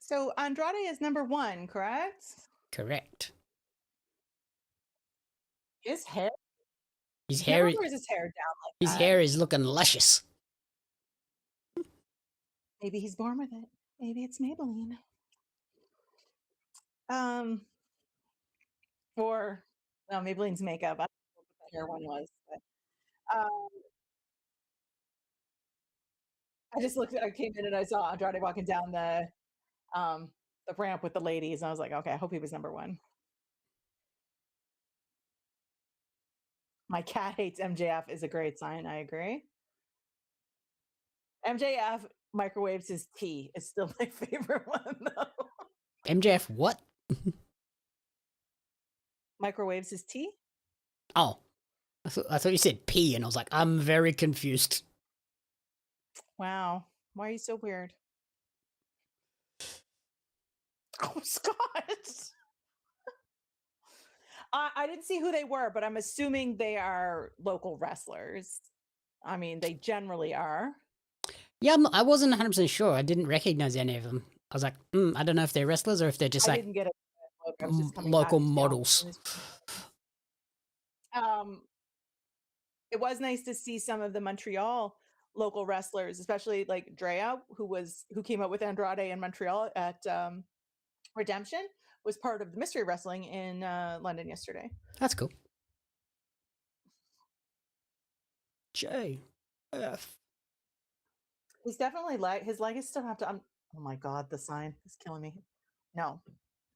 So Andrade is number 1, correct? Correct. His hair. His Never hair, wears his hair down like his that. hair is looking luscious. Maybe he's born with it. Maybe it's Maybelline. Or no, Maybelline's makeup. I don't know what the hair one was. But, I came in and I saw Andrade walking down the ramp with the ladies, and I was like, okay, I hope he was number 1. My cat hates MJF is a great sign. I agree. MJF microwaves his tea. It's still my favorite one, though. MJF what? Microwaves his tea? Oh. I thought you said pee, and I was like, I'm very confused. Wow. Why are you so weird? Oh, Scott. I didn't see who they were, but I'm assuming they are local wrestlers. I mean, they generally are. Yeah, I wasn't 100% sure. I didn't recognize any of them. I was like, I don't know if they're wrestlers or if they're just I like didn't get it. I was just coming local back to models. It was nice to see some of the Montreal local wrestlers, especially like Drea, who came up with Andrade in Montreal at Redemption, was part of the mystery wrestling in London yesterday. That's cool. JF. He's definitely his leg is still have to. Oh my god, the sign is killing me. No.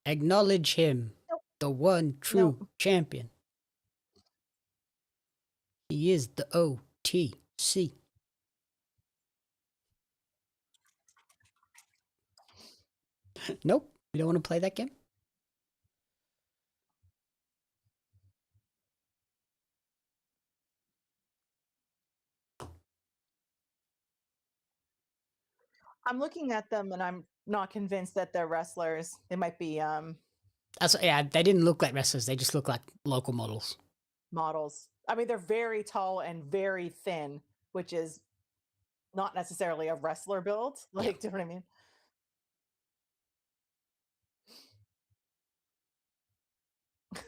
Acknowledge him, the one true champion. He is the OTC. Nope, you don't want to play that game? I'm looking at them and I'm not convinced that they're wrestlers. They might be yeah, they didn't look like wrestlers, they just look like local models. Models. I mean, they're very tall and very thin, which is not necessarily a wrestler build. Like, do you know what I mean?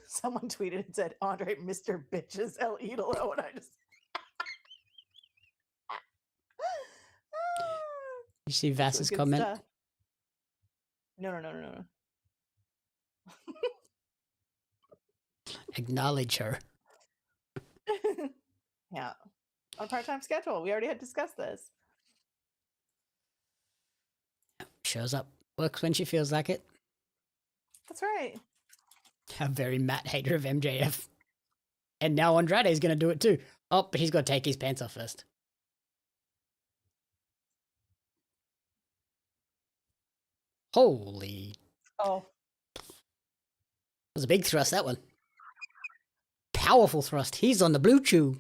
Someone tweeted and said, Andre, Mr. Bitches, El Idolo, and I just... You see Vass's comment? Stuff. No. Acknowledge her. Yeah. On part-time schedule. We already had discussed this. Shows up. Works when she feels like it. That's right. A very Matt hater of MJF. And now Andrade is going to do it too. Oh, but he's got to take his pants off first. Holy. Oh. That was a big thrust, that one. Powerful thrust. He's on the blue chew.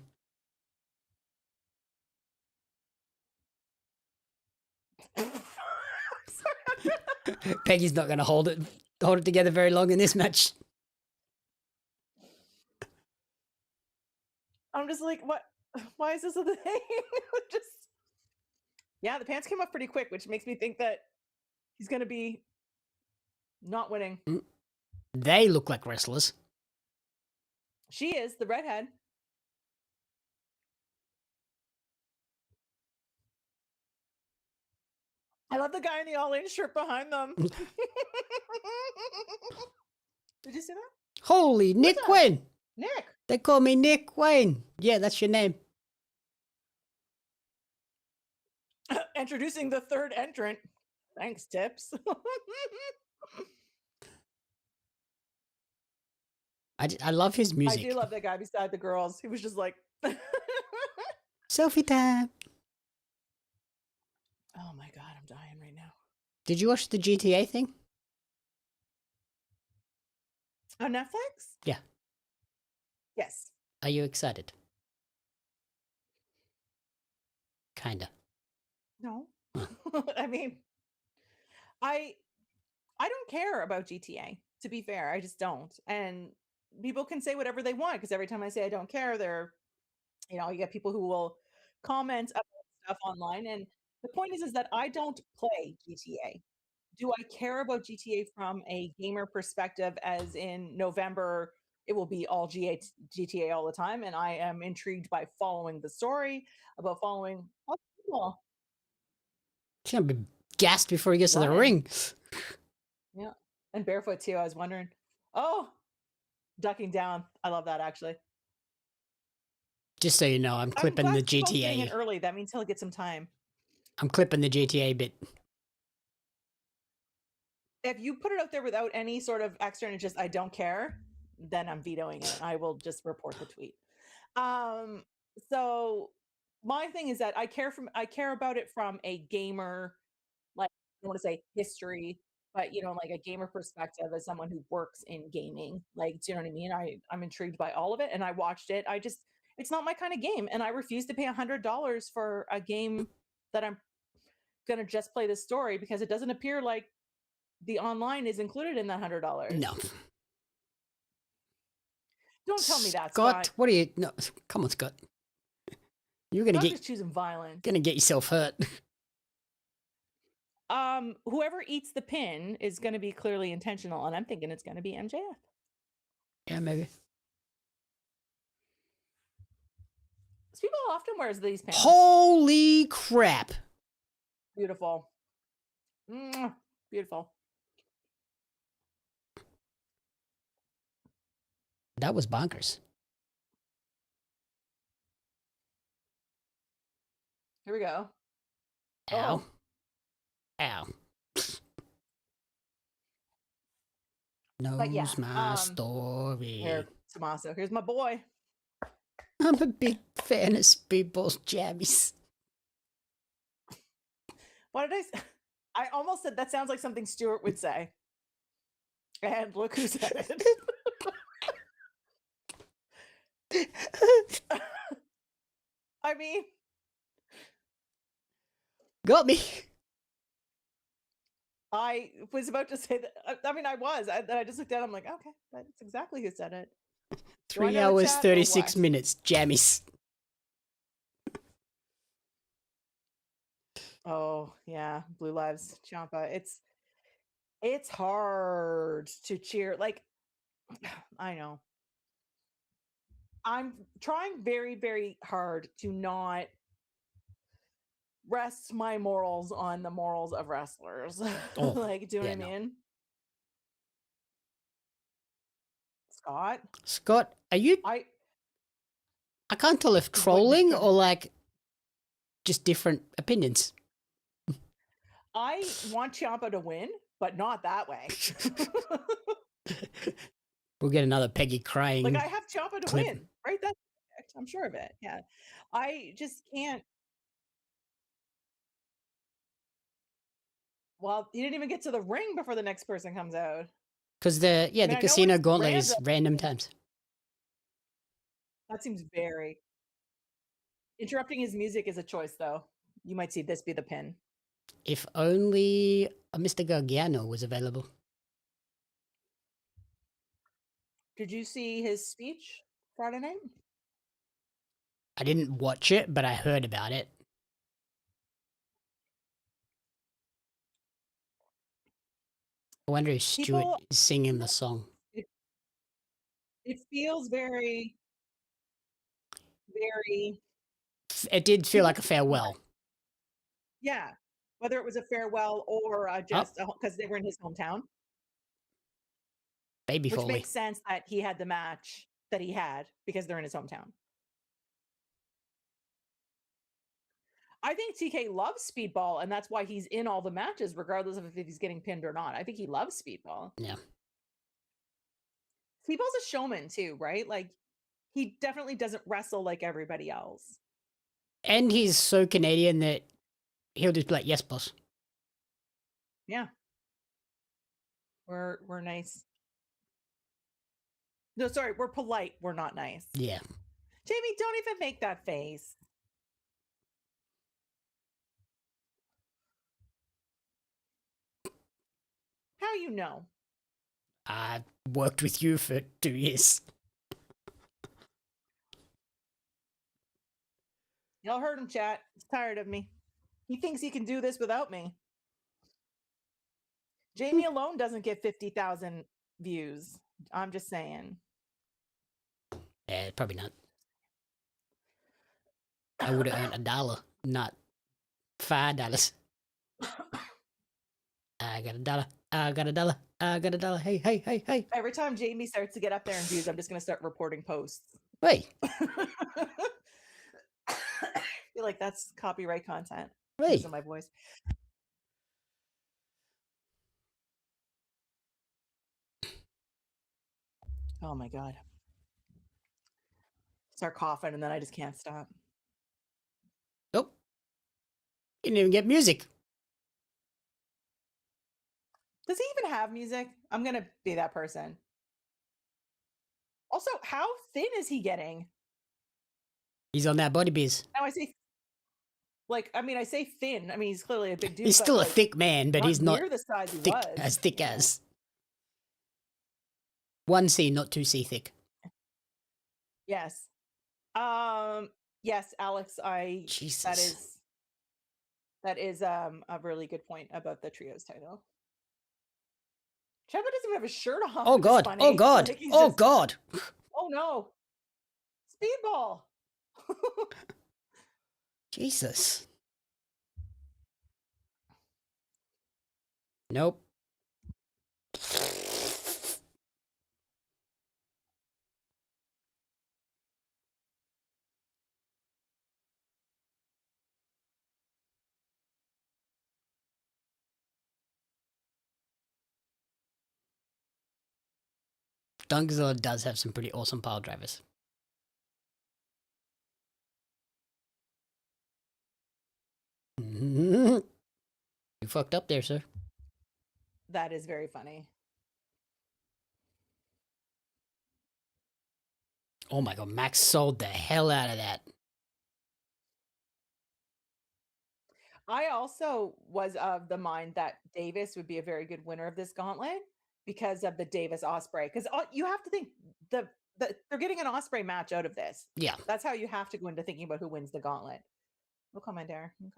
Peggy's not going to hold it together very long in this match. I'm just like, what? Why is this a thing? Yeah, the pants came off pretty quick, which makes me think that he's going to be not winning. They look like wrestlers. She is, the redhead. I love the guy in the All In shirt behind them. Did you see that? Holy, Nick Wayne. Nick. They call me Nick Wayne. Yeah, that's your name. Introducing the third entrant. Thanks, Tips. I love his music. I do love that guy beside the girls. He was just like... Selfie time. Oh my god, I'm dying right now. Did you watch the GTA thing? On Netflix? Yeah. Yes. Are you excited? Kinda. No. I mean, I don't care about GTA, to be fair. I just don't. And people can say whatever they want, because every time I say I don't care, you get people who will comment about stuff online. And the point is that I don't play GTA. do I care about GTA from a gamer perspective, as in November, it will be all GTA all the time, and I am intrigued by following the story, about following other people. He's gonna be gassed before he gets to the Running. ring. Yeah. And barefoot too. I was wondering. Oh, ducking down. I love that actually. Just so you know, I'm clipping the Speedball's getting in GTA. early. That means he'll get some time. I'm clipping the GTA bit. If you put it out there without any sort of extra and just I don't care, then I'm vetoing it. I will just report the tweet. So my thing is that I care about it from a gamer, like I don't want to say history, but like a gamer perspective as someone who works in gaming. Like, do you know what I mean? I'm intrigued by all of it, and I watched it. It's not my kind of game, and I refuse to pay $100 for a game that I'm gonna just play the story because it doesn't appear like the online is included in that $100. No. Don't tell me that, Scott. Scott. What are you? No, come on, Scott. You're gonna I'm get just choosing violence. gonna get yourself hurt. Whoever eats the pin is going to be clearly intentional, and I'm thinking it's going to be MJF. Yeah, maybe. People often wears these pins. Holy crap! Beautiful. Beautiful. That was bonkers. Here we go. Ow. Oh. Ow. Knows But yeah, my story. Here, Tommaso. Here's my boy. I'm a big fan of Speedball's jammies. What did I say? I almost said that sounds like something Stuart would say. And look who said it. I mean, got me. I was about to say that. I mean, I was. I just looked at it. I'm like, okay, that's exactly who said it. 3 hours, 36 minutes. Jammies. Oh, yeah. Blue Lives Ciampa. It's hard to cheer. Like, I know. I'm trying very, very hard to not rest my morals on the morals of wrestlers. Oh, like, do you know yeah, what I mean? Scott? Scott, are you... I can't tell if trolling or like just different opinions. I want Ciampa to win, but not that way. We'll get another Peggy crying. Like, I have Ciampa to clip. win, right? That's correct. I'm sure of it. Yeah. I just can't. Well, you didn't even get to the ring before the next person comes out. Because the casino gauntlet is random times. That seems very... Interrupting his music is a choice, though. You might see this be the pin. If only a Mr. Gargano was available. Did you see his speech Friday night? I didn't watch it, but I heard about it. I wonder if Stuart is singing the song. It feels very, very... It did feel like a farewell. Yeah. Whether it was a farewell or just because they were in his hometown. Baby Which Foley. makes sense that he had the match that he had because they're in his hometown. I think TK loves Speedball, and that's why he's in all the matches, regardless of if he's getting pinned or not. I think he loves Speedball. Yeah. Speedball's a showman too, right? Like, he definitely doesn't wrestle like everybody else. And he's so Canadian that he'll just be like, yes, boss. Yeah. We're nice. No, sorry, we're polite. We're not nice. Yeah. Jamie, don't even make that face. How you know? I worked with you for 2 years. Y'all heard him, chat. He's tired of me. He thinks he can do this without me. Jamie alone doesn't get 50,000 views. I'm just saying. Yeah, probably not. I would have earned $1, not $5. I got $1. I got $1. I got $1. Hey, hey, hey, hey. Every time Jamie starts to get up there in views, I'm just going to start reporting posts. Wait, I feel like that's copyright content. wait. Using my voice. Oh my God. Start coughing and then I just can't stop. Oh, you didn't even get music. Does he even have music? I'm going to be that person. Also, how thin is he getting? He's on that body biz. Now I say, like, I mean, I say thin. I mean, he's clearly a big dude. He's but, still a like, thick man, but he's not near the size he thick was. as thick as 1C, not 2C thick. Yes. Yes, Alex, Jesus. that is a really good point about the trios title. Ciampa doesn't even have a shirt off. Oh which is God. funny. Oh God. Like, he's Oh just- God. Oh no. Speedball. Jesus. Nope. Dunkzilla does have some pretty awesome pile drivers. You fucked up there, sir. That is very funny. Oh my God, Max sold the hell out of that. I also was of the mind that Davis would be a very good winner of this gauntlet because of the Davis Ospreay. Because you have to think they're getting an Ospreay match out of this. Yeah. That's how you have to go into thinking about who wins the gauntlet. No comment there. Okay.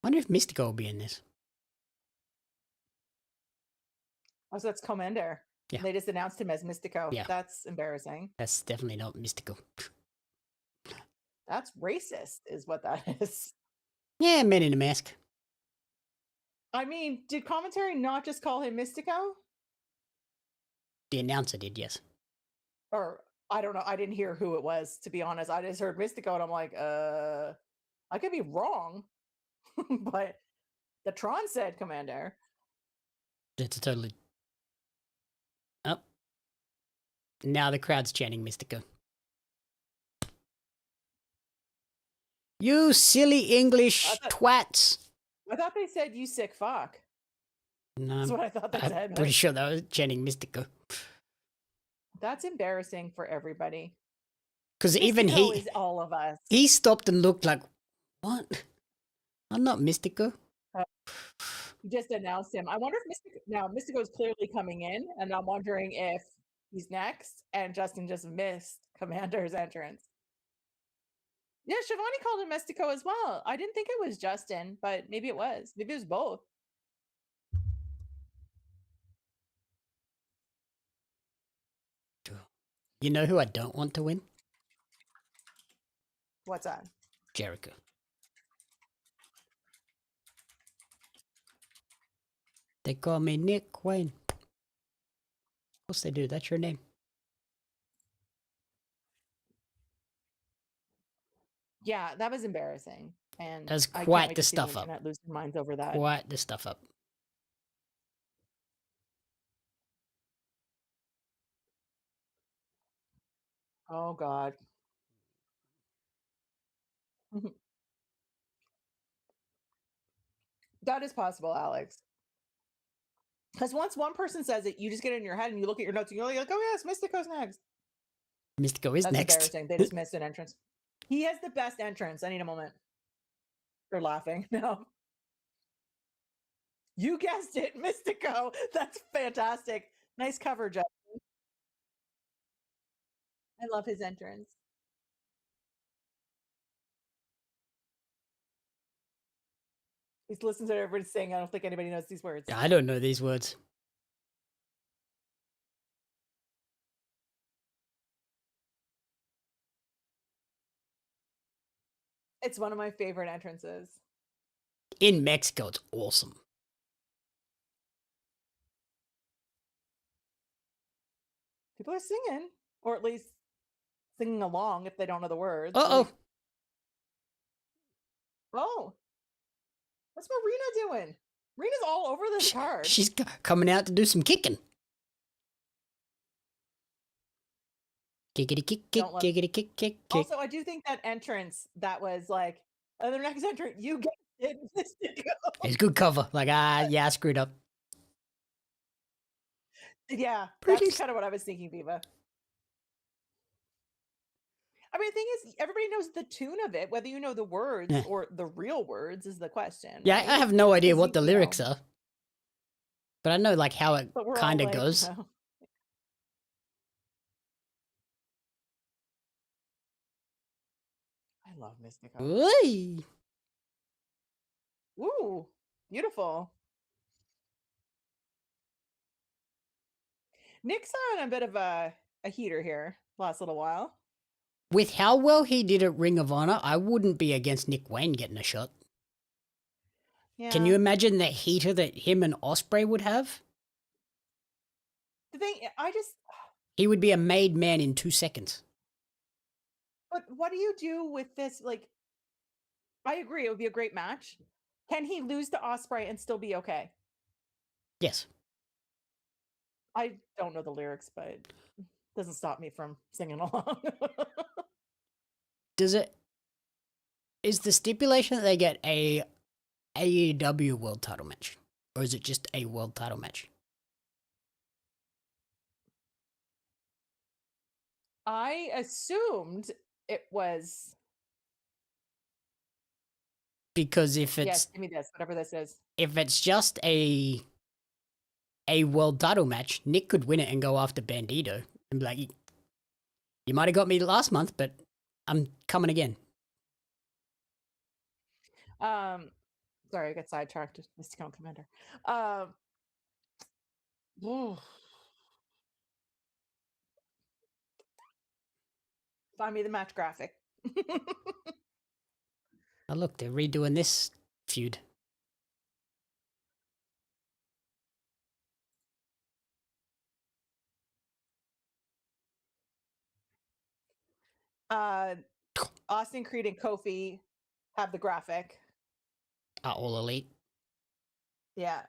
Wonder if Mystico will be in this. Oh, so that's Commander. Yeah. They just announced him as Mystico. Yeah. That's embarrassing. That's definitely not Mystico. That's racist, is what that is. Yeah, Man in a Mask. I mean, did commentary not just call him Mystico? The announcer did, yes. Or I don't know. I didn't hear who it was, to be honest. I just heard Mystico and I'm like, I could be wrong. But the Tron said Commander. It's a totally... Oh. Now the crowd's chanting Mystico. You silly English twats. I thought they said you sick fuck. No, That's what I thought they said. I'm pretty sure that was chanting Mystico. That's embarrassing for everybody. Because even Mystico he... is all of us. He stopped and looked like, what? I'm not Mystico. You just announced him. I wonder if Mystico is clearly coming in, and I'm wondering if he's next, and Justin just missed Commander's entrance. Yeah, Shivani called him Mystico as well. I didn't think it was Justin, but maybe it was. Maybe it was both. You know who I don't want to win? What's that? Jericho. They call me Nick Wayne. Of course they do. That's your name. Yeah, that was embarrassing. And That's I can't quite wait the to see stuff the up. internet lose their minds over that. Quite the stuff up. Oh God. That is possible, Alex. Because once one person says it, you just get it in your head and you look at your notes and you're like, oh yes, Mystico's next. Mystico is That's next. embarrassing. They just missed an entrance. He has the best entrance. I need a moment. They're laughing. No. You guessed it, Mystico. That's fantastic. Nice cover, Justin. I love his entrance. He's listening to everybody sing. I don't think anybody knows these words. I don't know these words. It's one of my favorite entrances. In Mexico, it's awesome. People are singing, or at least singing along if they don't know the words. Uh-oh. Oh. What's Marina doing? Marina's all over this card. She's coming out to do some kicking. Kickity kick, kick, kickity kick, kick, kick. Also, I do think that entrance, that was like, the next entrance, you get it. It's good cover. Like, yeah, I screwed up. Yeah, Pretty that's kind of what I was thinking, Viva. I mean, the thing is, everybody knows the tune of it. Whether you know the words or the real words is the question. Yeah, right? I have no idea what the lyrics are. But I know, like, how it kind of like, goes. No. I love Mystico. Ooh. Ooh, beautiful. Nick's on a bit of a heater here last little while. With how well he did at Ring of Honor, I wouldn't be against Nick Wayne getting a shot. Yeah. Can you imagine the heater that him and Ospreay would have? The thing, He would be a made man in 2 seconds. But what do you do with this? Like, I agree, it would be a great match. Can he lose to Ospreay and still be okay? Yes. I don't know the lyrics, but it doesn't stop me from singing along. Is the stipulation that they get a AEW world title match? Or is it just a world title match? I assumed it was. Because if it's Yes, give me this, whatever this is. If it's just a world title match, Nick could win it and go after Bandito and be like, you might have got me last month, but I'm coming again. Sorry, I got sidetracked. Mr. Count Commander. Find me the match graphic. Oh, look, they're redoing this feud. Austin Creed and Kofi have the graphic. Are all elite. Yeah.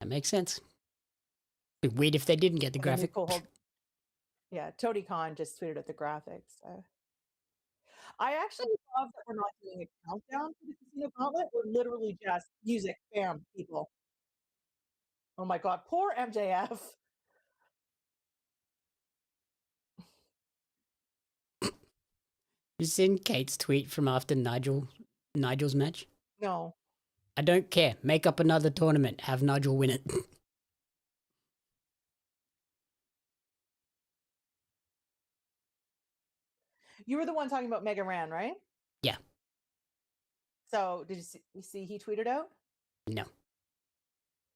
That makes sense. It'd be weird if they didn't get the graphic. Yeah, Tony Khan just tweeted at the graphics. I actually love that we're not doing a countdown for the Casino Gauntlet. We're literally just music, bam, people. Oh my god, poor MJF. You seen Kate's tweet from after Nigel's match? No. I don't care. Make up another tournament. Have Nigel win it. You were the one talking about Mega Ran, right? Yeah. So did you see he tweeted out? No.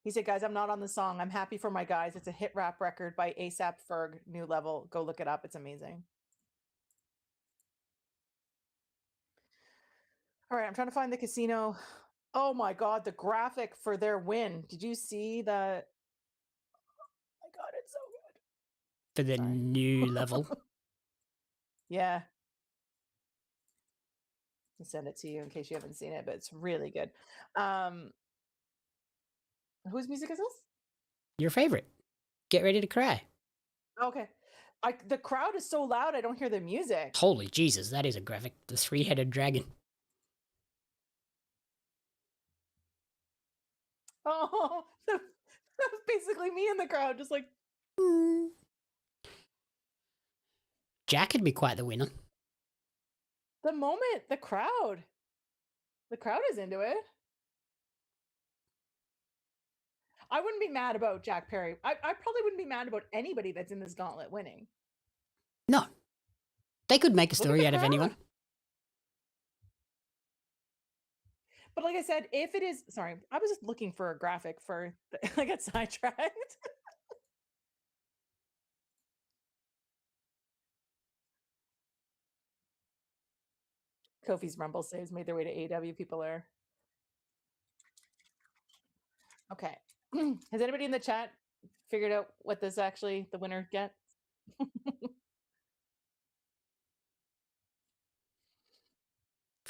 He said, guys, I'm not on the song. I'm happy for my guys. It's a hit rap record by ASAP Ferg, New Level. Go look it up. It's amazing. All right, I'm trying to find the casino. Oh my god, the graphic for their win. Did you see that? Oh my god, it's so good. For the New Level. Yeah. I'll send it to you in case you haven't seen it, but it's really good. Whose music is this? Your favorite. Get Ready to Cry. Okay. The crowd is so loud, I don't hear the music. Holy Jesus, that is a graphic. The 3-headed dragon. Oh, that's basically me in the crowd, just like. Jack would be quite the winner. The moment, the crowd is into it. I wouldn't be mad about Jack Perry. I probably wouldn't be mad about anybody that's in this gauntlet winning. No. They could make a story out of anyone. But like I said, if it is, sorry, I was just looking for a graphic for, I got sidetracked. Kofi's Rumble saves made their way to AEW. People are okay. Has anybody in the chat figured out what this actually the winner gets? I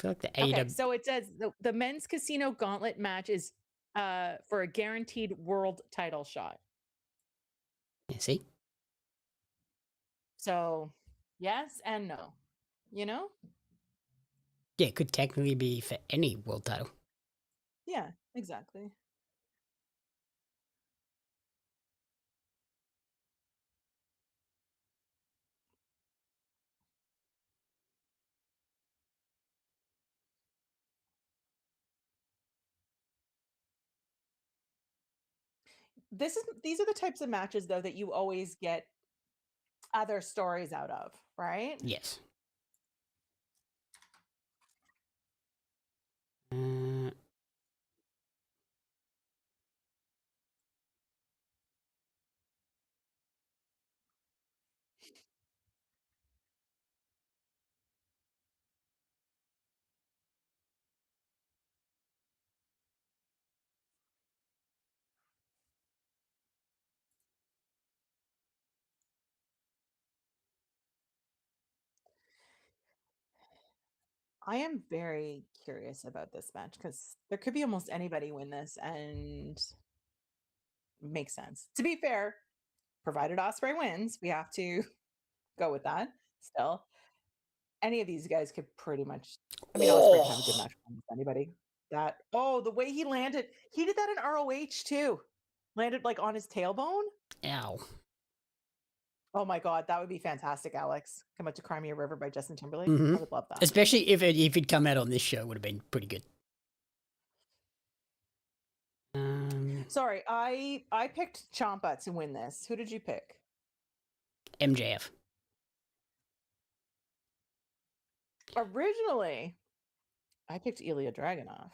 feel like the Okay, AEW. so it says the men's casino gauntlet match is for a guaranteed world title shot. Yeah, see? So yes and no. You know? Yeah, it could technically be for any world title. Yeah, exactly. These are the types of matches though that you always get other stories out of, right? Yes. I am very curious about this match because there could be almost anybody win this and makes sense. To be fair, provided Ospreay wins, we have to go with that still. Any of these guys could pretty much, I mean, Ospreay could have a good match with anybody. The way he landed, he did that in ROH too. Landed like on his tailbone. Ow. Oh my god, that would be fantastic, Alex. Come out to Crimea River by Justin Timberlake. Mhm. I would love that. Especially if it'd come out on this show, it would have been pretty good. Sorry, I picked Ciampa to win this. Who did you pick? MJF. Originally, I picked Ilya Dragunov.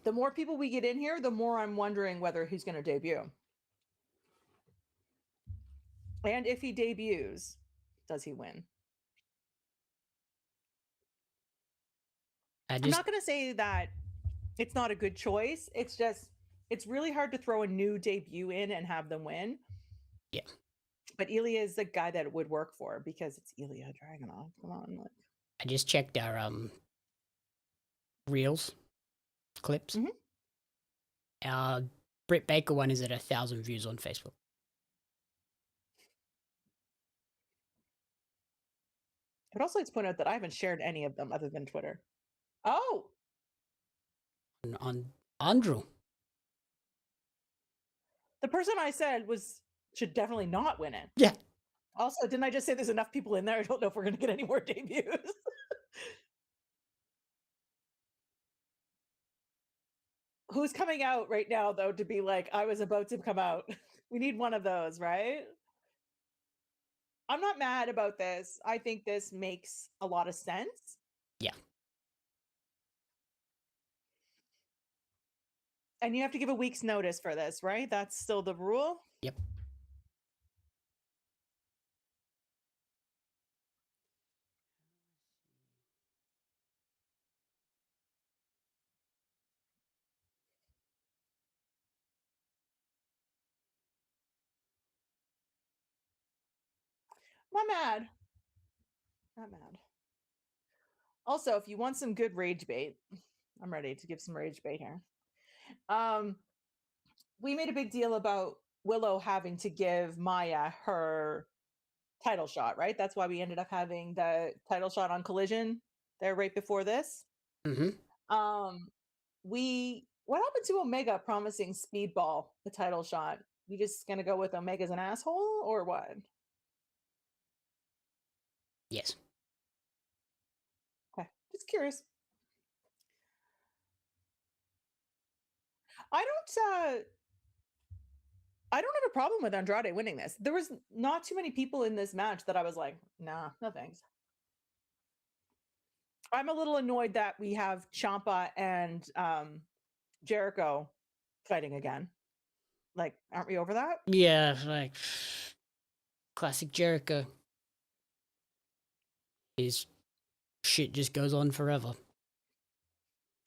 The more people we get in here, the more I'm wondering whether he's going to debut. And if he debuts, does he win? I'm not going to say that it's not a good choice. It's just, it's really hard to throw a new debut in and have them win. Yeah. But Ilya is the guy that it would work for because it's Ilya Dragunov. Come on. Like. I just checked our reels clips. Mhm. Our Britt Baker one is at 1,000 views on Facebook. I'd also like to point out that I haven't shared any of them other than Twitter. Oh! On Andrew. The person I said should definitely not win it. Yeah. Also, didn't I just say there's enough people in there? I don't know if we're going to get any more debuts. Who's coming out right now, though, to be like, I was about to come out? We need one of those, right? I'm not mad about this. I think this makes a lot of sense. Yeah. And you have to give a week's notice for this, right? That's still the rule? Yep. Not mad. Not mad. Also, if you want some good rage bait, I'm ready to give some rage bait here. We made a big deal about Willow having to give Maya her title shot, right? That's why we ended up having the title shot on Collision there right before this. Mm-hmm. What happened to Omega promising Speedball the title shot? We just gonna go with Omega's an asshole or what? Yes. Okay, just curious. I don't have a problem with Andrade winning this. There was not too many people in this match that I was like, nah, no thanks. I'm a little annoyed that we have Ciampa and Jericho fighting again. Like, aren't we over that? Yeah, like classic Jericho. His shit just goes on forever.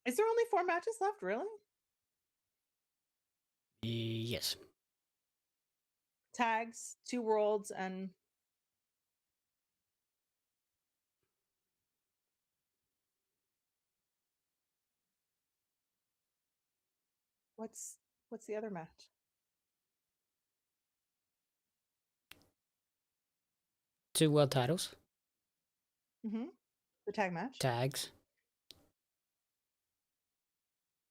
Is there only 4 matches left, really? Yes. Tags, 2 worlds, and what's the other match? Two world titles. Mm-hmm. The tag match. Tags.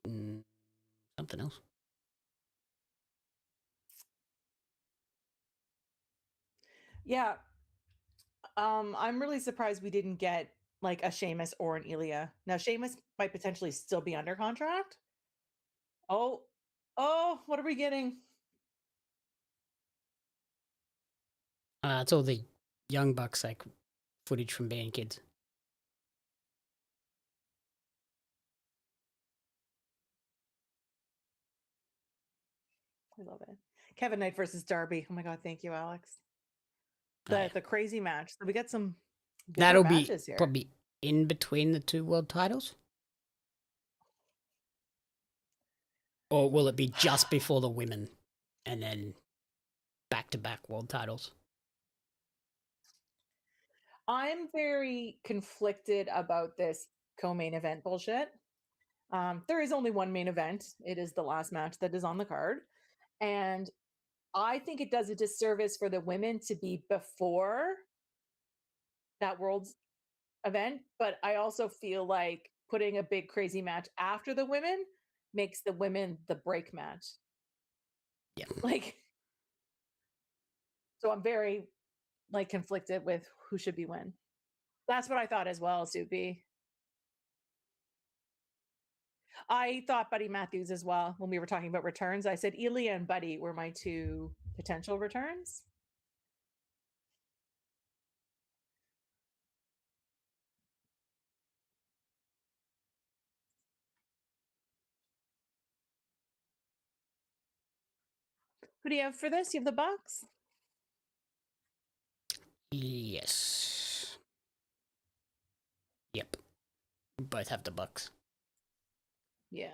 Something else. Yeah. I'm really surprised we didn't get like a Sheamus or an Ilya. Now Sheamus might potentially still be under contract. Oh, what are we getting? It's all the Young Bucks like footage from being kids. I love it. Kevin Knight versus Darby. Oh my god, thank you, Alex. Oh, yeah. The crazy match. So we got some That'll be matches here. probably in between the 2 world titles. Or will it be just before the women and then back-to-back world titles? I'm very conflicted about this co-main event bullshit. There is only one main event. It is the last match that is on the card. And I think it does a disservice for the women to be before that world's event. But I also feel like putting a big crazy match after the women makes the women the break match. Yeah. Like, so I'm very like conflicted with who should be when. That's what I thought as well, Soupy. I thought Buddy Matthews as well when we were talking about returns. I said Ilya and Buddy were my 2 potential returns. Who do you have for this? You have the Bucks? Yes. Yep. We both have the Bucks. Yeah.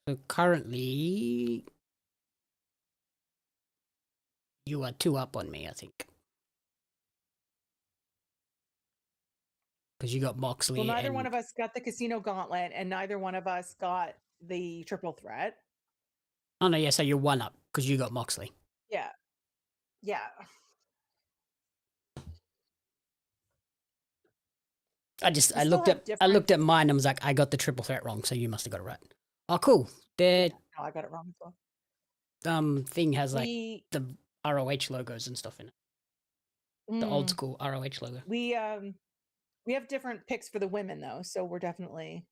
So currently, you are 2 up on me, I think. Because you got Moxley. Well, neither one of us got the Casino Gauntlet, and neither one of us got the Triple Threat. Oh, no, yeah, so you're 1 up because you got Moxley. Yeah. Yeah. I looked at mine and was like, I got the Triple Threat wrong, so you must have got it right. Oh, cool. The No, I got it wrong as well. thing has like the ROH logos and stuff in it. The old school ROH logo. We have different picks for the women though, so we're definitely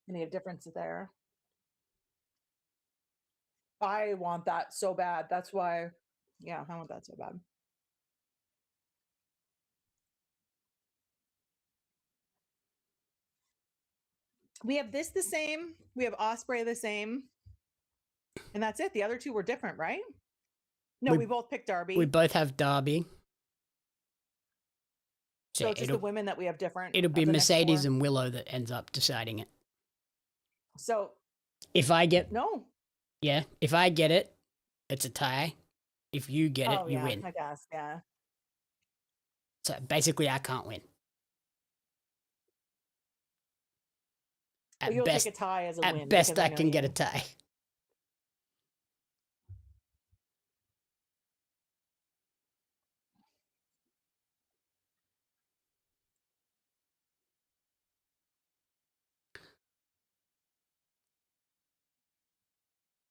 gonna have differences there. I want that so bad. That's why, yeah, I want that so bad. We have this the same. We have Ospreay the same. And that's it. The other 2 were different, right? No, we both picked Darby. We both have Darby. So it's just the women that we have different. It'll be Mercedes and Willow that ends up deciding it. So if I get if I get it, it's a tie. If you get it, you win. I guess, yeah. So basically, I can't win. You'll take a tie as a win. At best, I can get a tie.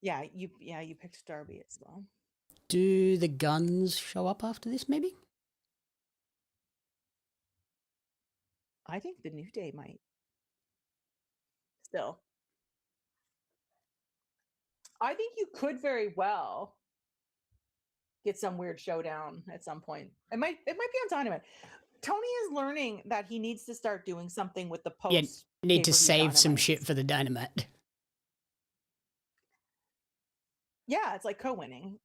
Yeah, you picked Darby as well. Do the Guns show up after this, maybe? I think the New Day might. Still. I think you could very well. get some weird showdown at some point. It might be on Dynamite. Tony is learning that he needs to start doing something with the post. Yeah, need to pay-per-view save some Dynamites. shit for the Dynamite. Yeah, it's like co-winning.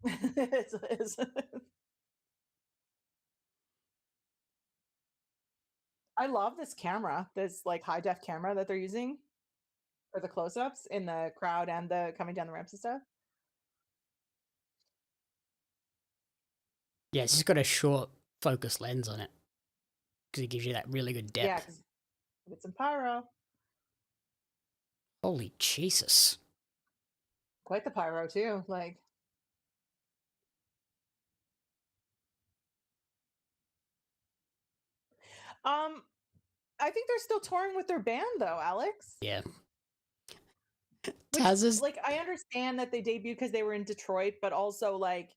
I love this camera, this like high def camera that they're using for the close-ups in the crowd and the coming down the ramps and stuff. Yeah, it's just got a short focus lens on it because it gives you that really good Yeah, depth. because it's some pyro. Holy Jesus. Quite the pyro too. Like, I think they're still touring with their band though, Alex. Yeah. Which, Taz's like, I understand that they debuted because they were in Detroit, but also like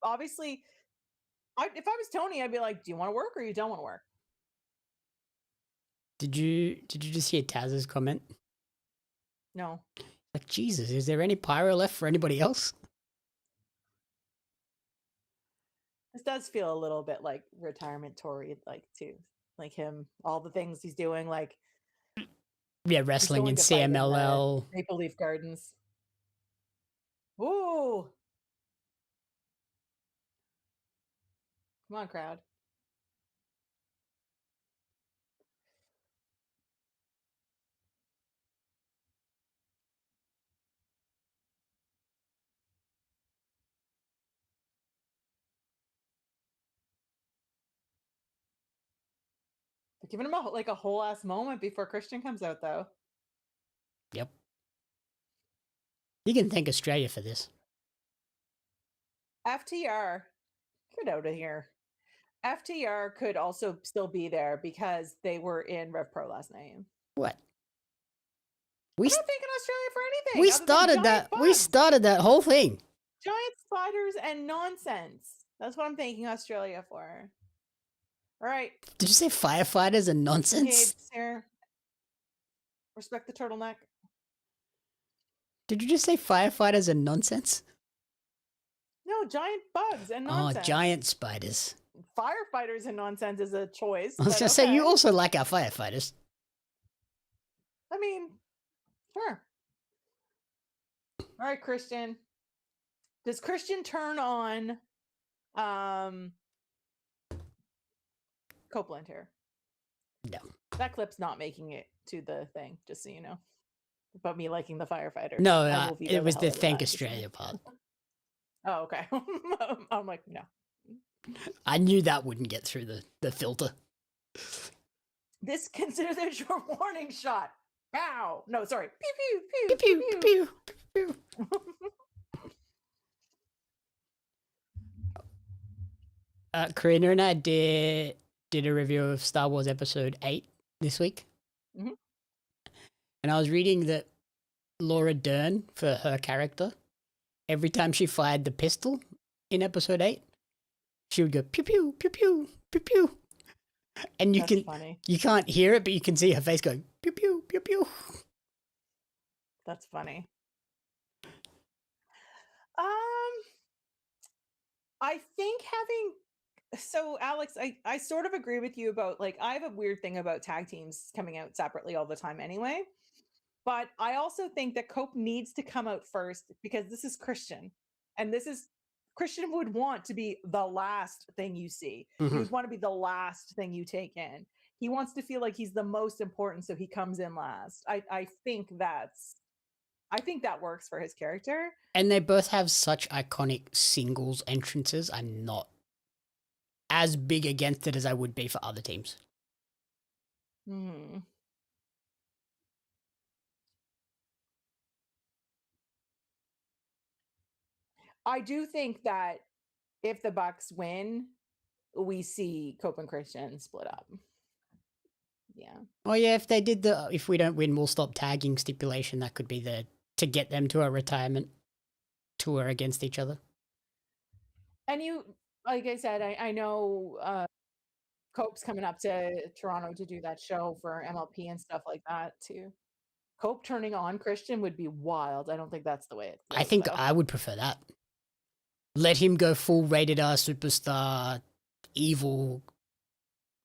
obviously, if I was Tony, I'd be like, "Do you want to work or you don't want to work?" Did you just hear Taz's comment? No. Like, Jesus, is there any pyro left for anybody else? This does feel a little bit like retirement Tory, like too, like him, all the things he's doing, like Yeah, wrestling in going to fight in the CMLL. Maple Leaf Gardens. Ooh, come on, crowd. They're giving him a whole ass moment before Christian comes out, though. Yep. You can thank Australia for this. FTR, get out of here. FTR could also still be there because they were in Rev Pro last night. What? I'm not thanking Australia for anything. We other than started giant that. We bugs, started that whole thing. giant spiders and nonsense. That's what I'm thanking Australia for. All right, Did you say firefighters and nonsense? Gabe's here. Respect the turtleneck. Did you just say firefighters and nonsense? No, giant bugs and nonsense. Oh, giant spiders. Firefighters and nonsense is a choice. I was but going to say, you okay. also like our firefighters. I mean, sure. All right, Christian. Does Christian turn on Copeland here? No. That clip's not making it to the thing, just so you know. About me liking the firefighters. No, it was the thank Australia Australia part. Oh, okay. I'm like, no. I knew that wouldn't get through the filter. Consider this your warning shot. Pow! No, sorry. Pew pew pew Pew, pew, pew, pew. Karina and I did a review of Star Wars Episode 8 this week. Mhm. And I was reading that Laura Dern, for her character, every time she fired the pistol in Episode 8, she would go pew pew pew pew pew pew. And That's funny. You can't hear it, but you can see her face going pew pew pew pew. That's funny. I think so Alex, I sort of agree with you about, like, I have a weird thing about tag teams coming out separately all the time anyway. But I also think that Cope needs to come out first because this is Christian. And Christian would want to be the last thing you see. Mhm. He would want to be the last thing you take in. He wants to feel like he's the most important, so he comes in last. I think that works for his character. And they both have such iconic singles entrances. I'm not as big against it as I would be for other teams. I do think that if the Bucks win, we see Cope and Christian split up. Yeah. Oh yeah, if they did if we don't win, we'll stop tagging stipulation, that could be to get them to a retirement tour against each other. And you, like I said, I know Cope's coming up to Toronto to do that show for MLP and stuff like that too. Cope turning on Christian would be wild. I don't think that's the way it goes, I think though. I would prefer that. Let him go full rated R superstar, evil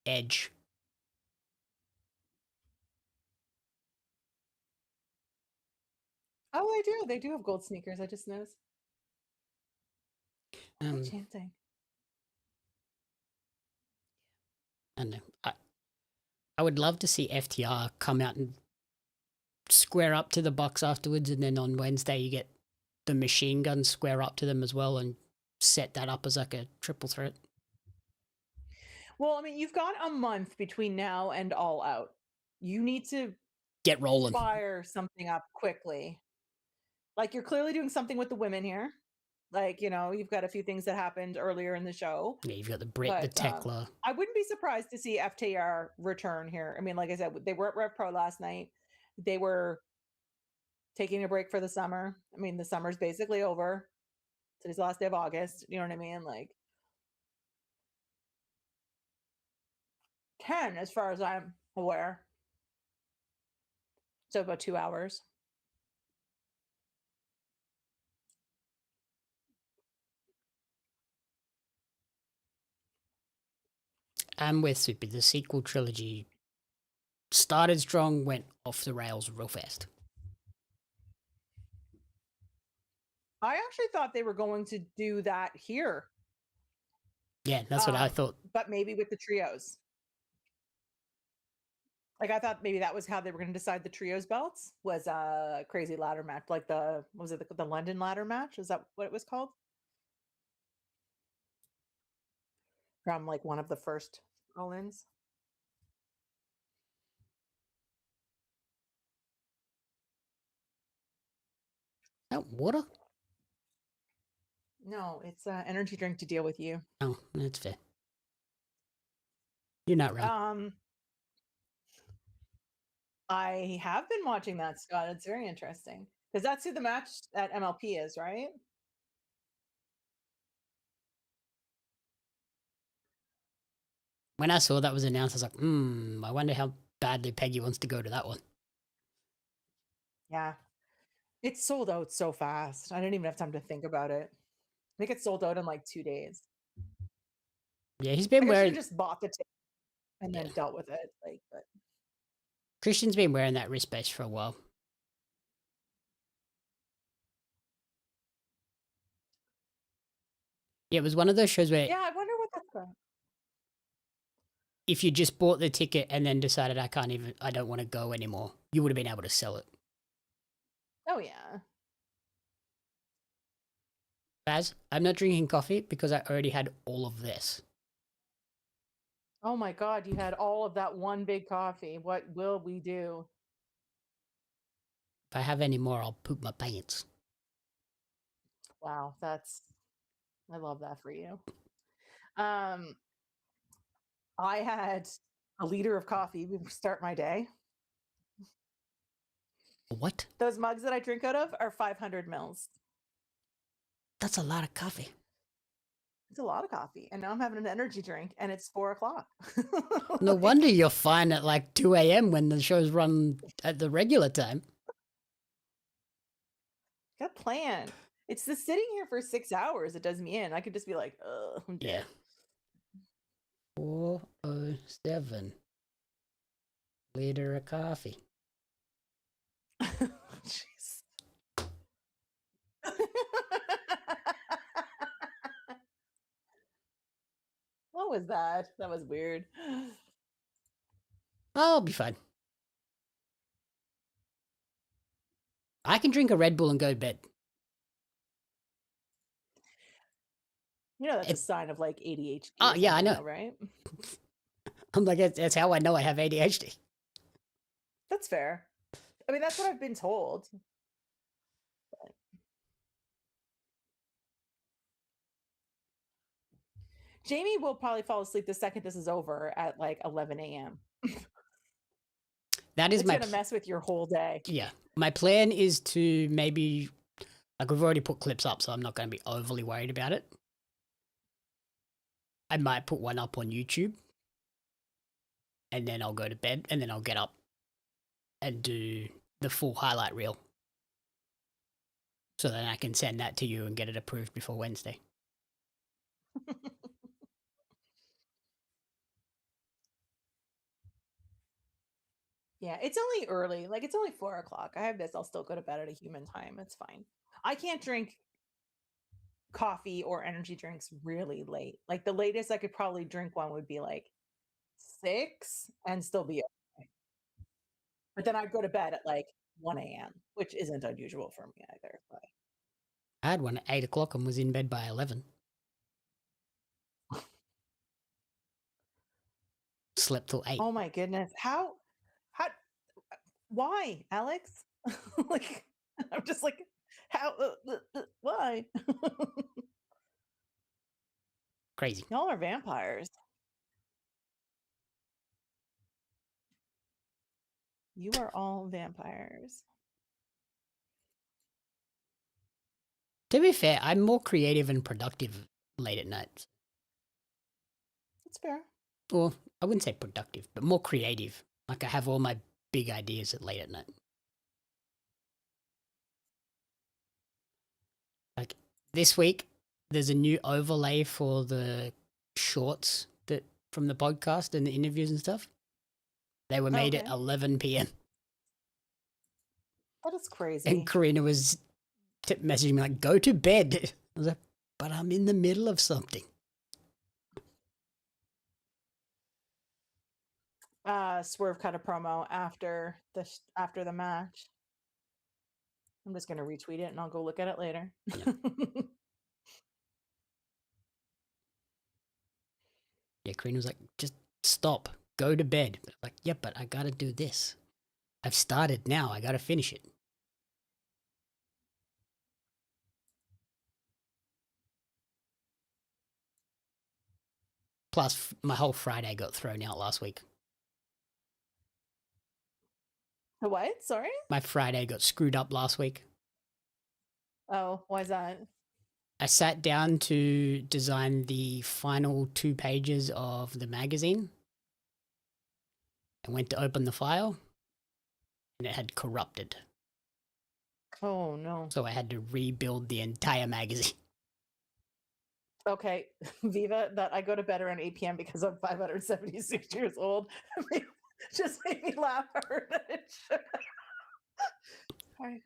Edge. Oh, they do. They do have gold sneakers. I just noticed. What am I chanting? I don't know. I would love to see FTR come out and square up to the Bucks afterwards, and then on Wednesday you get the Machine Guns square up to them as well and set that up as like a triple threat. Well, I mean, you've got a month between now and All Out. You need to get rolling, fire something up quickly. Like, you're clearly doing something with the women here. Like, you know, you've got a few things that happened earlier in the show. Yeah, you've got the Brit, the Tekla. I wouldn't be surprised to see FTR return here. I mean, like I said, they were at Rev Pro last night. They were taking a break for the summer. I mean, the summer's basically over. Today's the last day of August. You know what I mean? Like, 10, as far as I'm aware. So about 2 hours. I'm with Super. The sequel trilogy started strong, went off the rails real fast. I actually thought they were going to do that here. Yeah, that's what I thought. But maybe with the trios. Like, I thought maybe that was how they were going to decide the trios belts, was a crazy ladder match. Like what was it, the London ladder match? Is that what it was called? From like one of the first All-Ins. Oh, water? No, it's an energy drink to deal with you. Oh, that's fair. You're not wrong. I have been watching that, Scott. It's very interesting. Because that's who the match at MLP is, right? When I saw that was announced, I was like, I wonder how badly Peggy wants to go to that one. Yeah. It's sold out so fast. I didn't even have time to think about it. I think it sold out in like 2 days. Yeah, he's been wearing. Just bought the ticket and then dealt with it. Like, but Christian's been wearing that wristband for a while. Yeah, it was one of those shows where. Yeah, I wonder what that's about. If you just bought the ticket and then decided I don't want to go anymore, you would have been able to sell it. Oh yeah. Baz, I'm not drinking coffee because I already had all of this. Oh my God, you had all of that one big coffee. What will we do? If I have any more, I'll poop my pants. Wow, I love that for you. I had a liter of coffee before start my day. What? Those mugs that I drink out of are 500 mils. That's a lot of coffee. It's a lot of coffee. And now I'm having an energy drink and it's 4 o'clock. No wonder you're fine at like 2 a.m. when the shows run at the regular time. Got a plan. It's the sitting here for 6 hours that does me in. I could just be like, ugh, I'm dead. Yeah. 407. Liter of coffee. Jeez. What was that? That was weird. I'll be fine. I can drink a Red Bull and go to bed. You know, that's a sign of like ADHD. Oh, yeah, I know. Though, right? I'm like, that's how I know I have ADHD. That's fair. I mean, that's what I've been told. But... Jamie will probably fall asleep the second this is over at like 11 a.m. That is it's going to mess with your whole day. Yeah. My plan is to maybe, like, we've already put clips up, so I'm not going to be overly worried about it. I might put one up on YouTube, and then I'll go to bed, and then I'll get up and do the full highlight reel. So then I can send that to you and get it approved before Wednesday. Yeah, it's only early. Like it's only 4 o'clock. I have this. I'll still go to bed at a human time. It's fine. I can't drink coffee or energy drinks really late. Like the latest I could probably drink one would be like 6 and still be okay. But then I'd go to bed at like 1 a.m., which isn't unusual for me either. But I had one at 8 o'clock and was in bed by 11. Slept till 8. oh my goodness. How why, Alex? Like I'm just like how why? Crazy. Y'all are vampires. You are all vampires. To be fair, I'm more creative and productive late at night. That's fair. Or I wouldn't say productive, but more creative. Like I have all my big ideas at late at night. Like this week, there's a new overlay for the shorts that from the podcast and the interviews and stuff. They were made at Okay. 11 p.m. That is crazy. And Karina was messaging me like, "Go to bed." I was like, "But I'm in the middle of something." Swerve cut a promo after the match. I'm just gonna retweet it and I'll go look at it later. Yeah, Karina was like, "Just stop, go to bed." But I'm like, "Yeah, but I gotta do this. I've started now. I gotta finish it." Plus, my whole Friday got thrown out last week. What? Sorry? My Friday got screwed up last week. Oh, why is that? I sat down to design the final 2 pages of the magazine. I went to open the file, and it had corrupted. Oh no. So I had to rebuild the entire magazine. Okay, Viva, that I go to bed around 8 p.m. because I'm 576 years old. Just made me laugh harder than it should. Sorry.